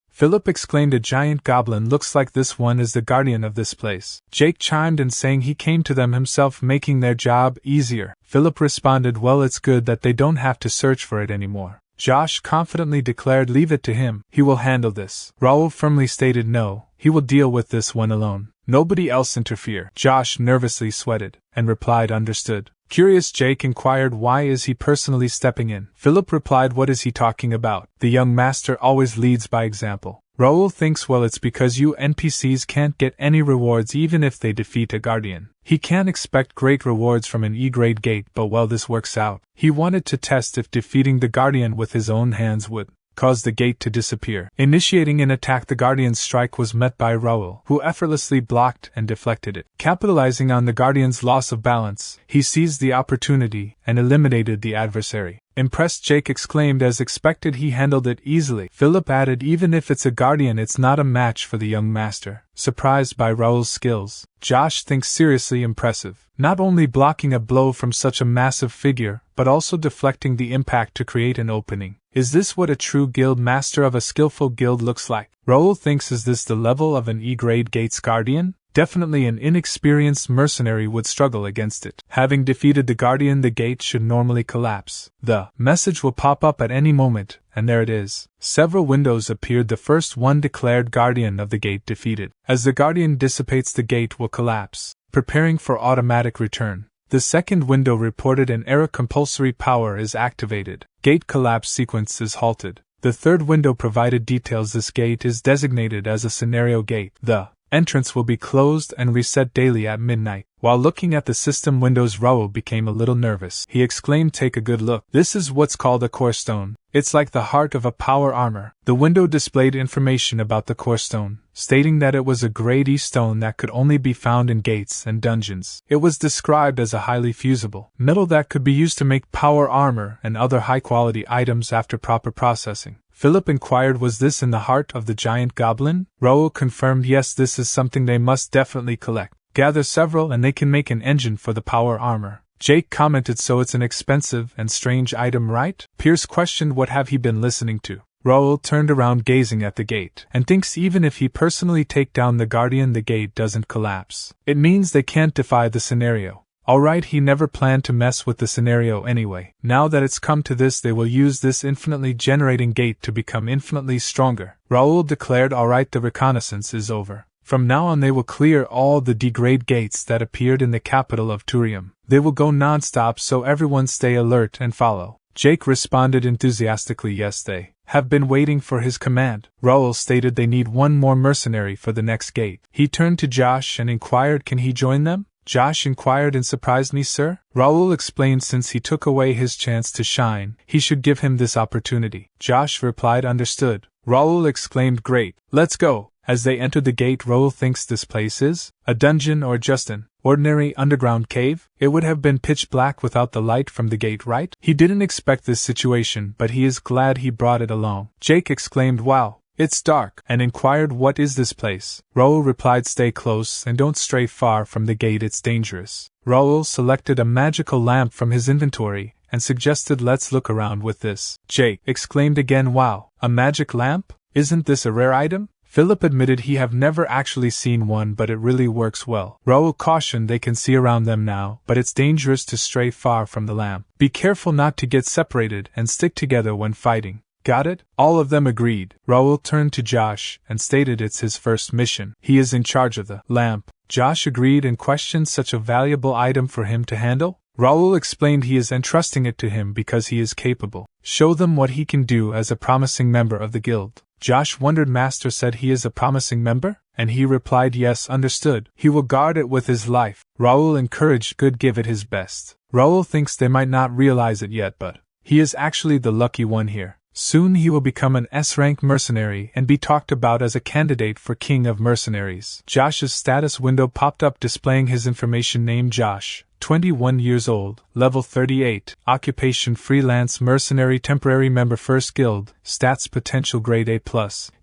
Philip exclaimed, a giant goblin, looks like this one is the guardian of this place. Jake chimed in, saying he came to them himself, making their job easier. Philip responded, well, it's good that they don't have to search for it anymore. Josh confidently declared, leave it to him, he will handle this. Raul firmly stated, no, he will deal with this one alone. Nobody else interfere. Josh nervously sweated, and replied, understood. Curious, Jake inquired, why is he personally stepping in? Philip replied, what is he talking about? The young master always leads by example. Raul thinks, well, it's because you NPCs can't get any rewards even if they defeat a guardian. He can't expect great rewards from an E-grade gate, but well, this works out. He wanted to test if defeating the guardian with his own hands would caused the gate to disappear. Initiating an attack, the Guardian's strike was met by Raul, who effortlessly blocked and deflected it. Capitalizing on the Guardian's loss of balance, he seized the opportunity and eliminated the adversary. Impressed, Jake exclaimed, as expected he handled it easily. Philip added, even if it's a Guardian, it's not a match for the young master. Surprised by Raul's skills, Josh thinks seriously impressive. Not only blocking a blow from such a massive figure, but also deflecting the impact to create an opening. Is this what a true guild master of a skillful guild looks like? Raul thinks, is this the level of an E-grade Gates Guardian? Definitely an inexperienced mercenary would struggle against it. Having defeated the Guardian, the gate should normally collapse. The message will pop up at any moment, and there it is. Several windows appeared. The first one declared Guardian of the gate defeated. As the Guardian dissipates, the gate will collapse, preparing for automatic return. The second window reported an error, compulsory power is activated. Gate collapse sequence is halted. The third window provided details. This gate is designated as a scenario gate. The Entrance will be closed and reset daily at midnight. While looking at the system windows, Raul became a little nervous. He exclaimed, "Take a good look. This is what's called a core stone. It's like the heart of a power armor." The window displayed information about the core stone, stating that it was a grade E stone that could only be found in gates and dungeons. It was described as a highly fusible metal that could be used to make power armor and other high-quality items after proper processing. Philip inquired, "Was this in the heart of the giant goblin?" Raul confirmed, "Yes, this is something they must definitely collect. Gather several and they can make an engine for the power armor." Jake commented, "So it's an expensive and strange item, right?" Pierce questioned, "What have he been listening to?" Raul turned around, gazing at the gate, and thinks even if he personally take down the guardian, the gate doesn't collapse. It means they can't defy the scenario. Alright, he never planned to mess with the scenario anyway. Now that it's come to this, they will use this infinitely generating gate to become infinitely stronger. Raul declared, "Alright, the reconnaissance is over. From now on they will clear all the degrade gates that appeared in the capital of Turium. They will go non-stop, so everyone stay alert and follow." Jake responded enthusiastically, "Yes, they have been waiting for his command." Raul stated they need one more mercenary for the next gate. He turned to Josh and inquired, "Can he join them?" Josh inquired in surprise, "Me, sir?" Raul explained since he took away his chance to shine, he should give him this opportunity. Josh replied, "Understood." Raul exclaimed, "Great, let's go." As they entered the gate, Raul thinks this place is a dungeon or just an ordinary underground cave. It would have been pitch black without the light from the gate, right? He didn't expect this situation, but he is glad he brought it along. Jake exclaimed, "Wow, it's dark," and inquired, "What is this place?" Raul replied, "Stay close and don't stray far from the gate, it's dangerous." Raul selected a magical lamp from his inventory and suggested, "Let's look around with this." Jake exclaimed again, "Wow, a magic lamp? Isn't this a rare item?" Philip admitted he have never actually seen one, but it really works well. Raul cautioned they can see around them now, but it's dangerous to stray far from the lamp. Be careful not to get separated and stick together when fighting. Got it? All of them agreed. Raul turned to Josh and stated it's his first mission. He is in charge of the lamp. Josh agreed and questioned, "Such a valuable item for him to handle?" Raul explained he is entrusting it to him because he is capable. Show them what he can do as a promising member of the guild. Josh wondered, "Master said he is a promising member?" And he replied, "Yes, understood. He will guard it with his life." Raul encouraged, "Good, give it his best." Raul thinks they might not realize it yet, but he is actually the lucky one here. Soon he will become an S-rank mercenary and be talked about as a candidate for King of Mercenaries. Josh's status window popped up displaying his information: name Josh, 21 years old, level 38, occupation freelance mercenary, temporary member first guild, stats potential grade A+,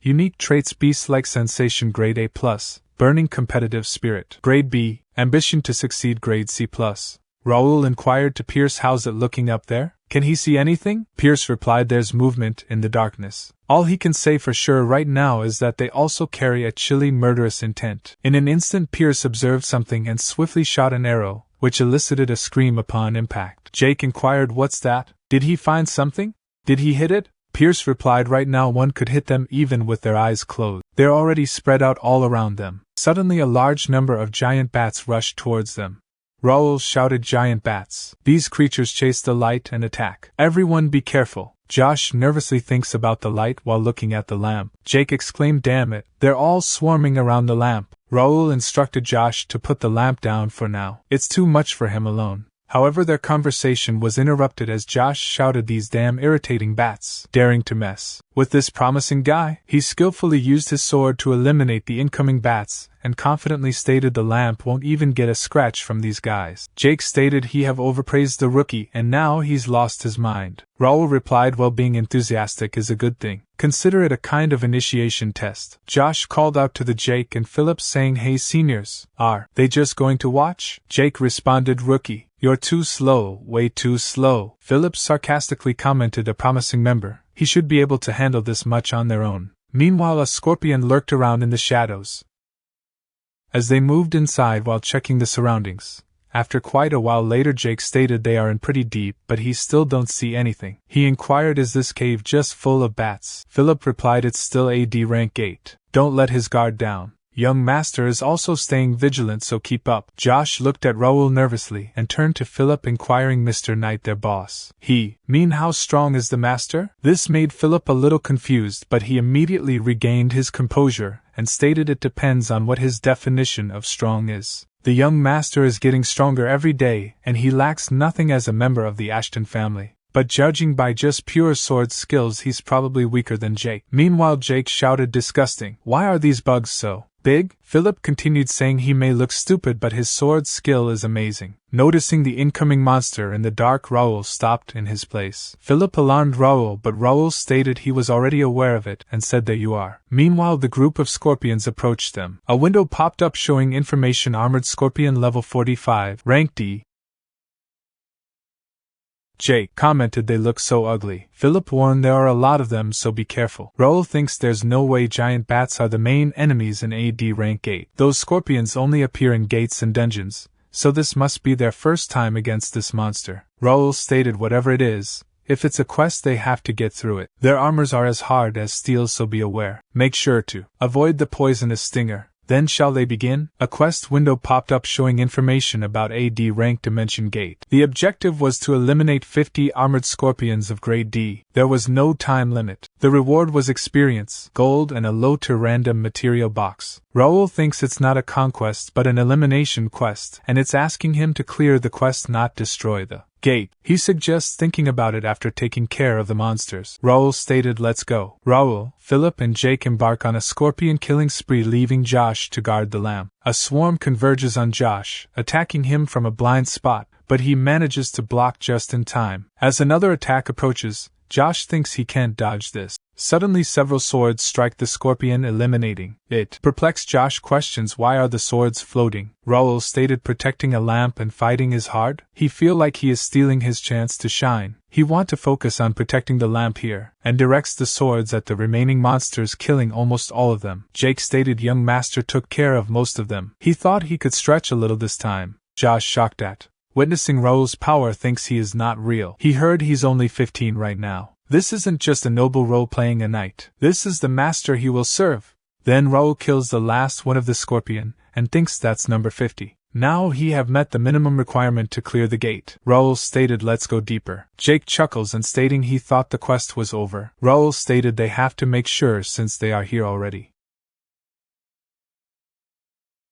unique traits beast-like sensation grade A+, burning competitive spirit grade B, ambition to succeed grade C+. Raul inquired to Pierce, "How's it looking up there? Can he see anything?" Pierce replied, "There's movement in the darkness. All he can say for sure right now is that they also carry a chilly, murderous intent." In an instant, Pierce observed something and swiftly shot an arrow, which elicited a scream upon impact. Jake inquired, "What's that? Did he find something? Did he hit it?" Pierce replied, "Right now one could hit them even with their eyes closed. They're already spread out all around them." Suddenly a large number of giant bats rushed towards them. Raul shouted, "Giant bats! These creatures chase the light and attack. Everyone be careful." Josh nervously thinks about the light while looking at the lamp. Jake exclaimed, "Damn it, they're all swarming around the lamp." Raul instructed Josh to put the lamp down for now. It's too much for him alone. However, their conversation was interrupted as Josh shouted, "These damn irritating bats, daring to mess with this promising guy." He skillfully used his sword to eliminate the incoming bats and confidently stated the lamp won't even get a scratch from these guys. Jake stated he have overpraised the rookie and now he's lost his mind. Raul replied, "Well, being enthusiastic is a good thing. Consider it a kind of initiation test." Josh called out to the Jake and Philip saying, "Hey seniors, are they just going to watch?" Jake responded, "Rookie, you're too slow, way too slow." Philip sarcastically commented, "A promising member, he should be able to handle this much on their own." Meanwhile, a scorpion lurked around in the shadows. As they moved inside while checking the surroundings, after quite a while later, Jake stated they are in pretty deep, but he still don't see anything. He inquired, "Is this cave just full of bats?" Philip replied, "It's still a D rank gate. Don't let his guard down. Young master is also staying vigilant, so keep up." Josh looked at Raul nervously and turned to Philip inquiring, "Mr. Knight, their boss. He mean how strong is the master?" This made Philip a little confused, but he immediately regained his composure and stated it depends on what his definition of strong is. The young master is getting stronger every day, and he lacks nothing as a member of the Ashton family. But judging by just pure sword skills, he's probably weaker than Jake. Meanwhile, Jake shouted, disgusting. Why are these bugs so big? Philip continued, saying he may look stupid but his sword skill is amazing. Noticing the incoming monster in the dark, Raul stopped in his place. Philip alarmed Raul, but Raul stated he was already aware of it and said that you are. Meanwhile, the group of scorpions approached them. A window popped up showing information: armored scorpion level 45, rank D. Jake commented they look so ugly. Philip warned there are a lot of them, so be careful. Raul thinks there's no way giant bats are the main enemies in AD rank 8. Those scorpions only appear in gates and dungeons, so this must be their first time against this monster. Raul stated whatever it is, if it's a quest they have to get through it. Their armors are as hard as steel, so be aware. Make sure to avoid the poisonous stinger. Then shall they begin? A quest window popped up showing information about AD rank Dimension Gate. The objective was to eliminate 50 armored scorpions of grade D. There was no time limit. The reward was experience, gold, and a low-tier random material box. Raul thinks it's not a conquest but an elimination quest, and it's asking him to clear the quest, not destroy the gate. He suggests thinking about it after taking care of the monsters. Raul stated, let's go. Raul, Philip, and Jake embark on a scorpion killing spree, leaving Josh to guard the lamp. A swarm converges on Josh, attacking him from a blind spot, but he manages to block just in time. As another attack approaches, Josh thinks he can't dodge this. Suddenly several swords strike the scorpion, eliminating it. Perplexed, Josh questions why are the swords floating. Raul stated protecting a lamp and fighting is hard. He feel like he is stealing his chance to shine. He want to focus on protecting the lamp here, and directs the swords at the remaining monsters, killing almost all of them. Jake stated young master took care of most of them. He thought he could stretch a little this time. Josh, shocked at witnessing Raul's power, thinks he is not real. He heard he's only 15 right now. This isn't just a noble role-playing a knight. This is the master he will serve. Then Raul kills the last one of the scorpion, and thinks that's number 50. Now he have met the minimum requirement to clear the gate. Raul stated let's go deeper. Jake chuckles and stating he thought the quest was over. Raul stated they have to make sure since they are here already.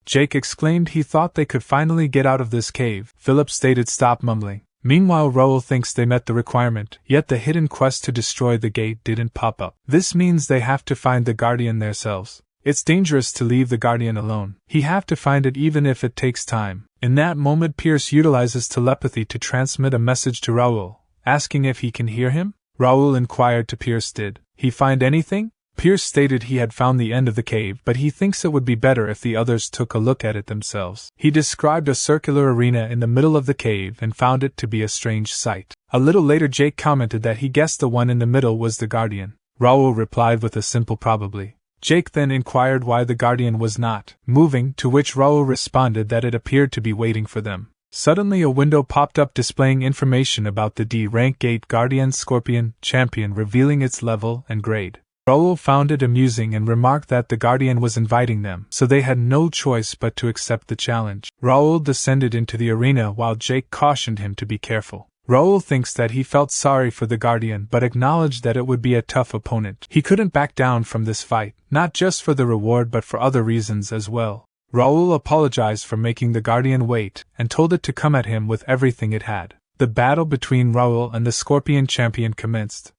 Jake exclaimed he thought they could finally get out of this cave. Philip stated stop mumbling. Meanwhile, Raul thinks they met the requirement, yet the hidden quest to destroy the gate didn't pop up. This means they have to find the Guardian themselves. It's dangerous to leave the Guardian alone. He have to find it even if it takes time. In that moment, Pierce utilizes telepathy to transmit a message to Raul, asking if he can hear him. Raul inquired to Pierce, did he find anything? Pierce stated he had found the end of the cave, but he thinks it would be better if the others took a look at it themselves. He described a circular arena in the middle of the cave and found it to be a strange sight. A little later, Jake commented that he guessed the one in the middle was the Guardian. Raul replied with a simple probably. Jake then inquired why the Guardian was not moving, to which Raul responded that it appeared to be waiting for them. Suddenly a window popped up displaying information about the D rank gate Guardian Scorpion Champion, revealing its level and grade. Raul found it amusing and remarked that the Guardian was inviting them, so they had no choice but to accept the challenge. Raul descended into the arena while Jake cautioned him to be careful. Raul thinks that he felt sorry for the Guardian but acknowledged that it would be a tough opponent. He couldn't back down from this fight, not just for the reward but for other reasons as well. Raul apologized for making the Guardian wait and told it to come at him with everything it had. The battle between Raul and the Scorpion Champion commenced.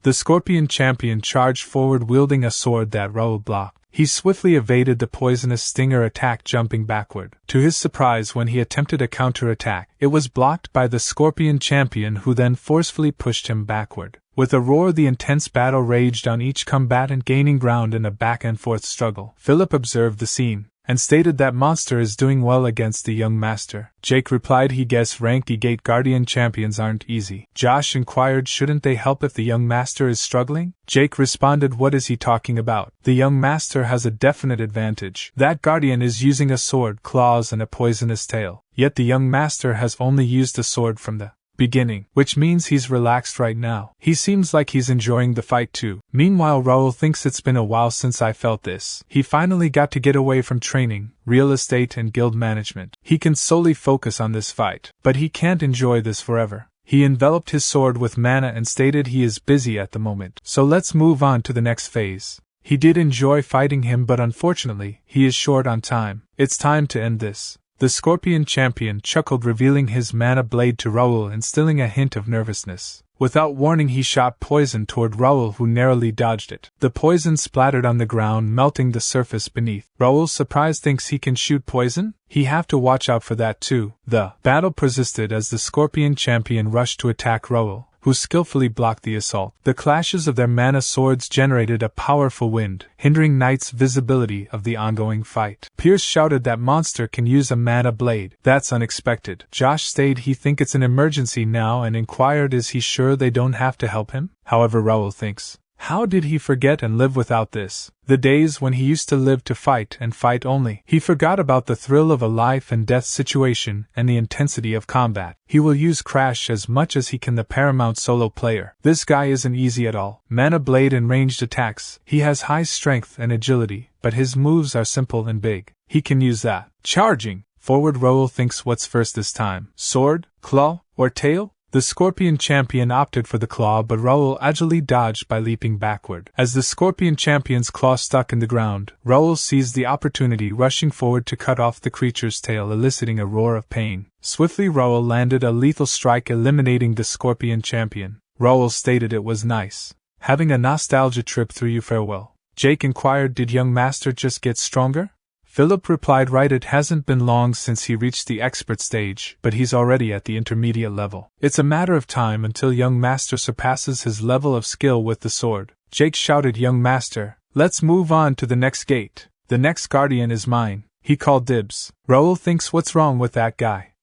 The Scorpion Champion charged forward wielding a sword that Raul blocked. He swiftly evaded the poisonous stinger attack, jumping backward. To his surprise, when he attempted a counterattack, it was blocked by the Scorpion Champion, who then forcefully pushed him backward. With a roar, the intense battle raged on, each combatant gaining ground in a back-and-forth struggle. Philip observed the scene and stated that monster is doing well against the young master. Jake replied he guessed ranked E-Gate Guardian champions aren't easy. Josh inquired shouldn't they help if the young master is struggling? Jake responded what is he talking about? The young master has a definite advantage. That Guardian is using a sword, claws and a poisonous tail. Yet the young master has only used a sword from the beginning, which means he's relaxed right now. He seems like he's enjoying the fight too. Meanwhile, Raul thinks it's been a while since I felt this. He finally got to get away from training, real estate and guild management. He can solely focus on this fight, but he can't enjoy this forever. He enveloped his sword with mana and stated he is busy at the moment. So let's move on to the next phase. He did enjoy fighting him, but unfortunately, he is short on time. It's time to end this. The Scorpion Champion chuckled, revealing his mana blade to Raul, instilling a hint of nervousness. Without warning, he shot poison toward Raul, who narrowly dodged it. The poison splattered on the ground, melting the surface beneath. Raul, surprised, thinks he can shoot poison? He have to watch out for that too. The battle persisted as the Scorpion Champion rushed to attack Raul, who skillfully blocked the assault. The clashes of their mana swords generated a powerful wind, hindering Knight's visibility of the ongoing fight. Pierce shouted that monster can use a mana blade. That's unexpected. Josh stated he think it's an emergency now and inquired is he sure they don't have to help him? However, Raul thinks, how did he forget and live without this? The days when he used to live to fight and fight only. He forgot about the thrill of a life and death situation and the intensity of combat. He will use Crash as much as he can, the paramount solo player. This guy isn't easy at all. Mana blade and ranged attacks. He has high strength and agility, but his moves are simple and big. He can use that. Charging forward, Raul thinks, what's first this time? Sword, claw, or tail? The Scorpion Champion opted for the claw, but Raul agilely dodged by leaping backward. As the Scorpion Champion's claw stuck in the ground, Raul seized the opportunity, rushing forward to cut off the creature's tail, eliciting a roar of pain. Swiftly, Raul landed a lethal strike, eliminating the Scorpion Champion. Raul stated it was nice having a nostalgia trip through you. Farewell. Jake inquired, did young master just get stronger? Philip replied, right, it hasn't been long since he reached the expert stage, but he's already at the intermediate level. It's a matter of time until young master surpasses his level of skill with the sword. Jake shouted, young master, let's move on to the next gate. The next guardian is mine. He called dibs. Raul thinks, what's wrong with that guy?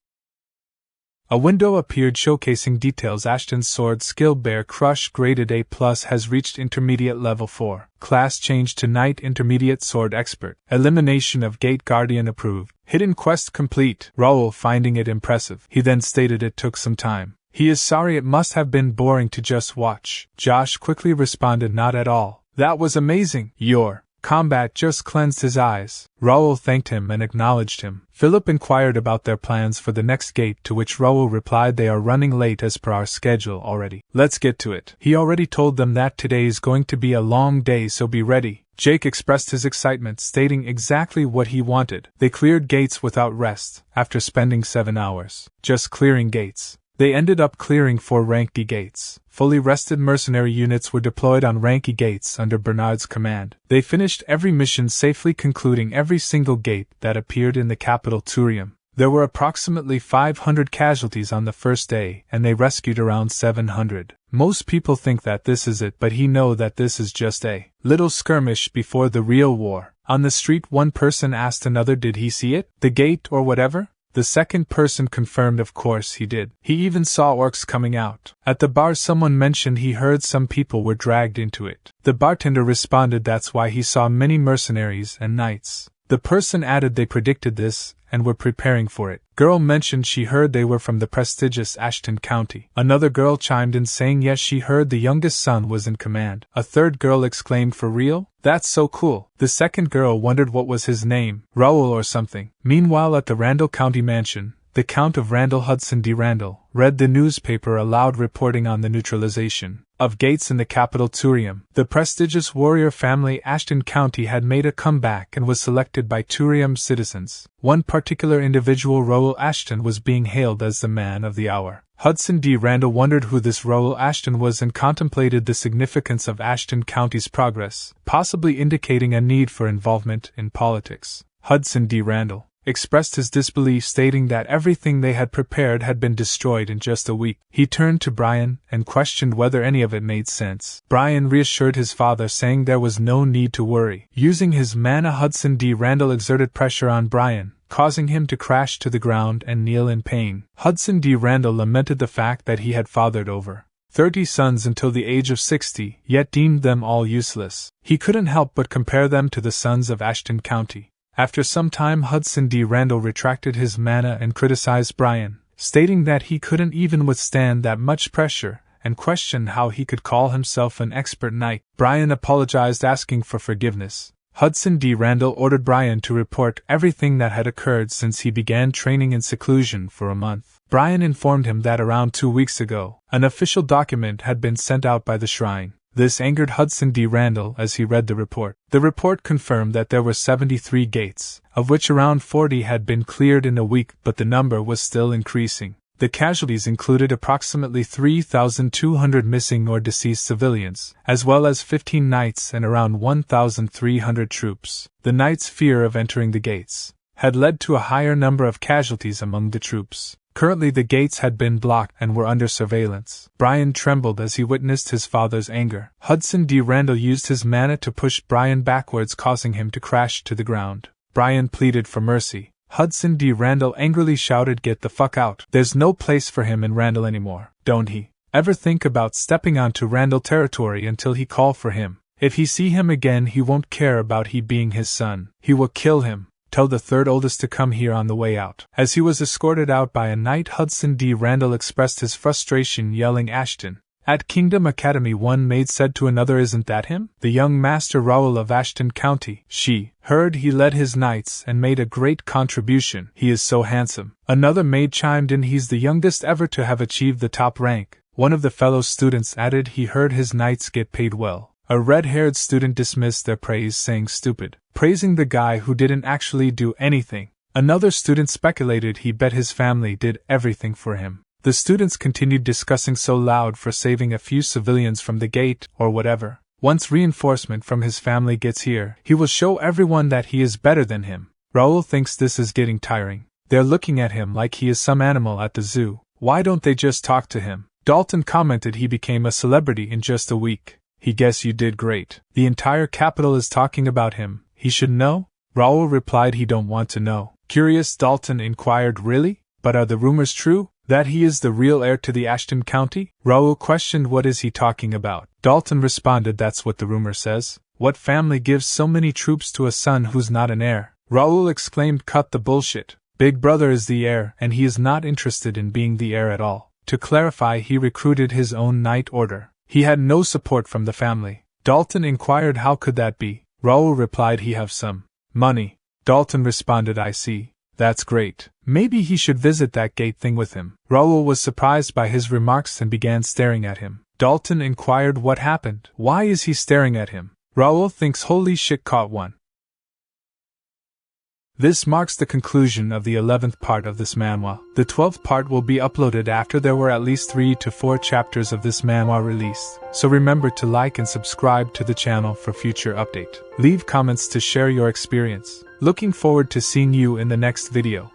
A window appeared showcasing details. Ashton's sword skill, Bear Crush, graded A+, has reached intermediate level 4. Class changed to Knight, intermediate sword expert. Elimination of Gate Guardian approved. Hidden quest complete. Raul finding it impressive. He then stated it took some time. He is sorry, it must have been boring to just watch. Josh quickly responded, not at all. That was amazing. Your combat just cleansed his eyes. Raul thanked him and acknowledged him. Philip inquired about their plans for the next gate, to which Raul replied, they are running late as per our schedule already. Let's get to it. He already told them that today is going to be a long day, so be ready. Jake expressed his excitement, stating exactly what he wanted. They cleared gates without rest, after spending 7 hours just clearing gates. They ended up clearing 4 rank D gates. Fully rested mercenary units were deployed on rank E gates under Bernard's command. They finished every mission safely, concluding every single gate that appeared in the capital Turium. There were approximately 500 casualties on the first day, and they rescued around 700. Most people think that this is it, but he know that this is just a little skirmish before the real war. On the street, one person asked another, did he see it? The gate or whatever? The second person confirmed, of course he did. He even saw orcs coming out. At the bar, someone mentioned he heard some people were dragged into it. The bartender responded that's why he saw many mercenaries and knights. The person added they predicted this and were preparing for it. Girl mentioned she heard they were from the prestigious Ashton County. Another girl chimed in saying yes, she heard the youngest son was in command. A third girl exclaimed, for real? That's so cool. The second girl wondered what was his name, Raul or something. Meanwhile, at the Randall County mansion, the Count of Randall, Hudson D. Randall, read the newspaper aloud, reporting on the neutralization of gates in the capital Turium. The prestigious warrior family Ashton County had made a comeback and was selected by Turium citizens. One particular individual, Raul Ashton, was being hailed as the man of the hour. Hudson D. Randall wondered who this Raul Ashton was and contemplated the significance of Ashton County's progress, possibly indicating a need for involvement in politics. Hudson D. Randall expressed his disbelief, stating that everything they had prepared had been destroyed in just a week. He turned to Brian and questioned whether any of it made sense. Brian reassured his father, saying there was no need to worry. Using his mana, Hudson D. Randall exerted pressure on Brian, causing him to crash to the ground and kneel in pain. Hudson D. Randall lamented the fact that he had fathered over 30 sons until the age of 60, yet deemed them all useless. He couldn't help but compare them to the sons of Ashton County. After some time, Hudson D. Randall retracted his mana and criticized Brian, stating that he couldn't even withstand that much pressure, and questioned how he could call himself an expert knight. Brian apologized, asking for forgiveness. Hudson D. Randall ordered Brian to report everything that had occurred since he began training in seclusion for a month. Brian informed him that around 2 weeks ago, an official document had been sent out by the shrine. This angered Hudson D. Randall as he read the report. The report confirmed that there were 73 gates, of which around 40 had been cleared in a week, but the number was still increasing. The casualties included approximately 3,200 missing or deceased civilians, as well as 15 knights and around 1,300 troops. The knights' fear of entering the gates had led to a higher number of casualties among the troops. Currently the gates had been blocked and were under surveillance. Brian trembled as he witnessed his father's anger. Hudson D. Randall used his mana to push Brian backwards, causing him to crash to the ground. Brian pleaded for mercy. Hudson D. Randall angrily shouted, "Get the fuck out. There's no place for him in Randall anymore. Don't he ever think about stepping onto Randall territory until he call for him. If he see him again, he won't care about he being his son. He will kill him. Tell the third oldest to come here on the way out." As he was escorted out by a knight, Hudson D. Randall expressed his frustration, yelling, "Ashton!" At Kingdom Academy, one maid said to another, "Isn't that him? The young Master Raul of Ashton County." She heard he led his knights and made a great contribution. "He is so handsome." Another maid chimed in, "He's the youngest ever to have achieved the top rank." One of the fellow students added he heard his knights get paid well. A red-haired student dismissed their praise, saying stupid, praising the guy who didn't actually do anything. Another student speculated he bet his family did everything for him. The students continued discussing so loud for saving a few civilians from the gate, or whatever. Once reinforcement from his family gets here, he will show everyone that he is better than him. Raul thinks this is getting tiring. They're looking at him like he is some animal at the zoo. Why don't they just talk to him? Dalton commented he became a celebrity in just a week. He guess you did great. The entire capital is talking about him. He should know? Raul replied he don't want to know. Curious, Dalton inquired, really? But are the rumors true? That he is the real heir to the Ashton County? Raul questioned, what is he talking about? Dalton responded, that's what the rumor says. What family gives so many troops to a son who's not an heir? Raul exclaimed, cut the bullshit. Big brother is the heir, and he is not interested in being the heir at all. To clarify, he recruited his own knight order. He had no support from the family. Dalton inquired, how could that be? Raul replied, he have some money. Dalton responded, I see. That's great. Maybe he should visit that gate thing with him. Raul was surprised by his remarks and began staring at him. Dalton inquired what happened. Why is he staring at him? Raul thinks, holy shit, caught one. This marks the conclusion of the 11th part of this manhwa. The 12th part will be uploaded after there were at least 3 to 4 chapters of this manhwa released. So remember to like and subscribe to the channel for future update. Leave comments to share your experience. Looking forward to seeing you in the next video.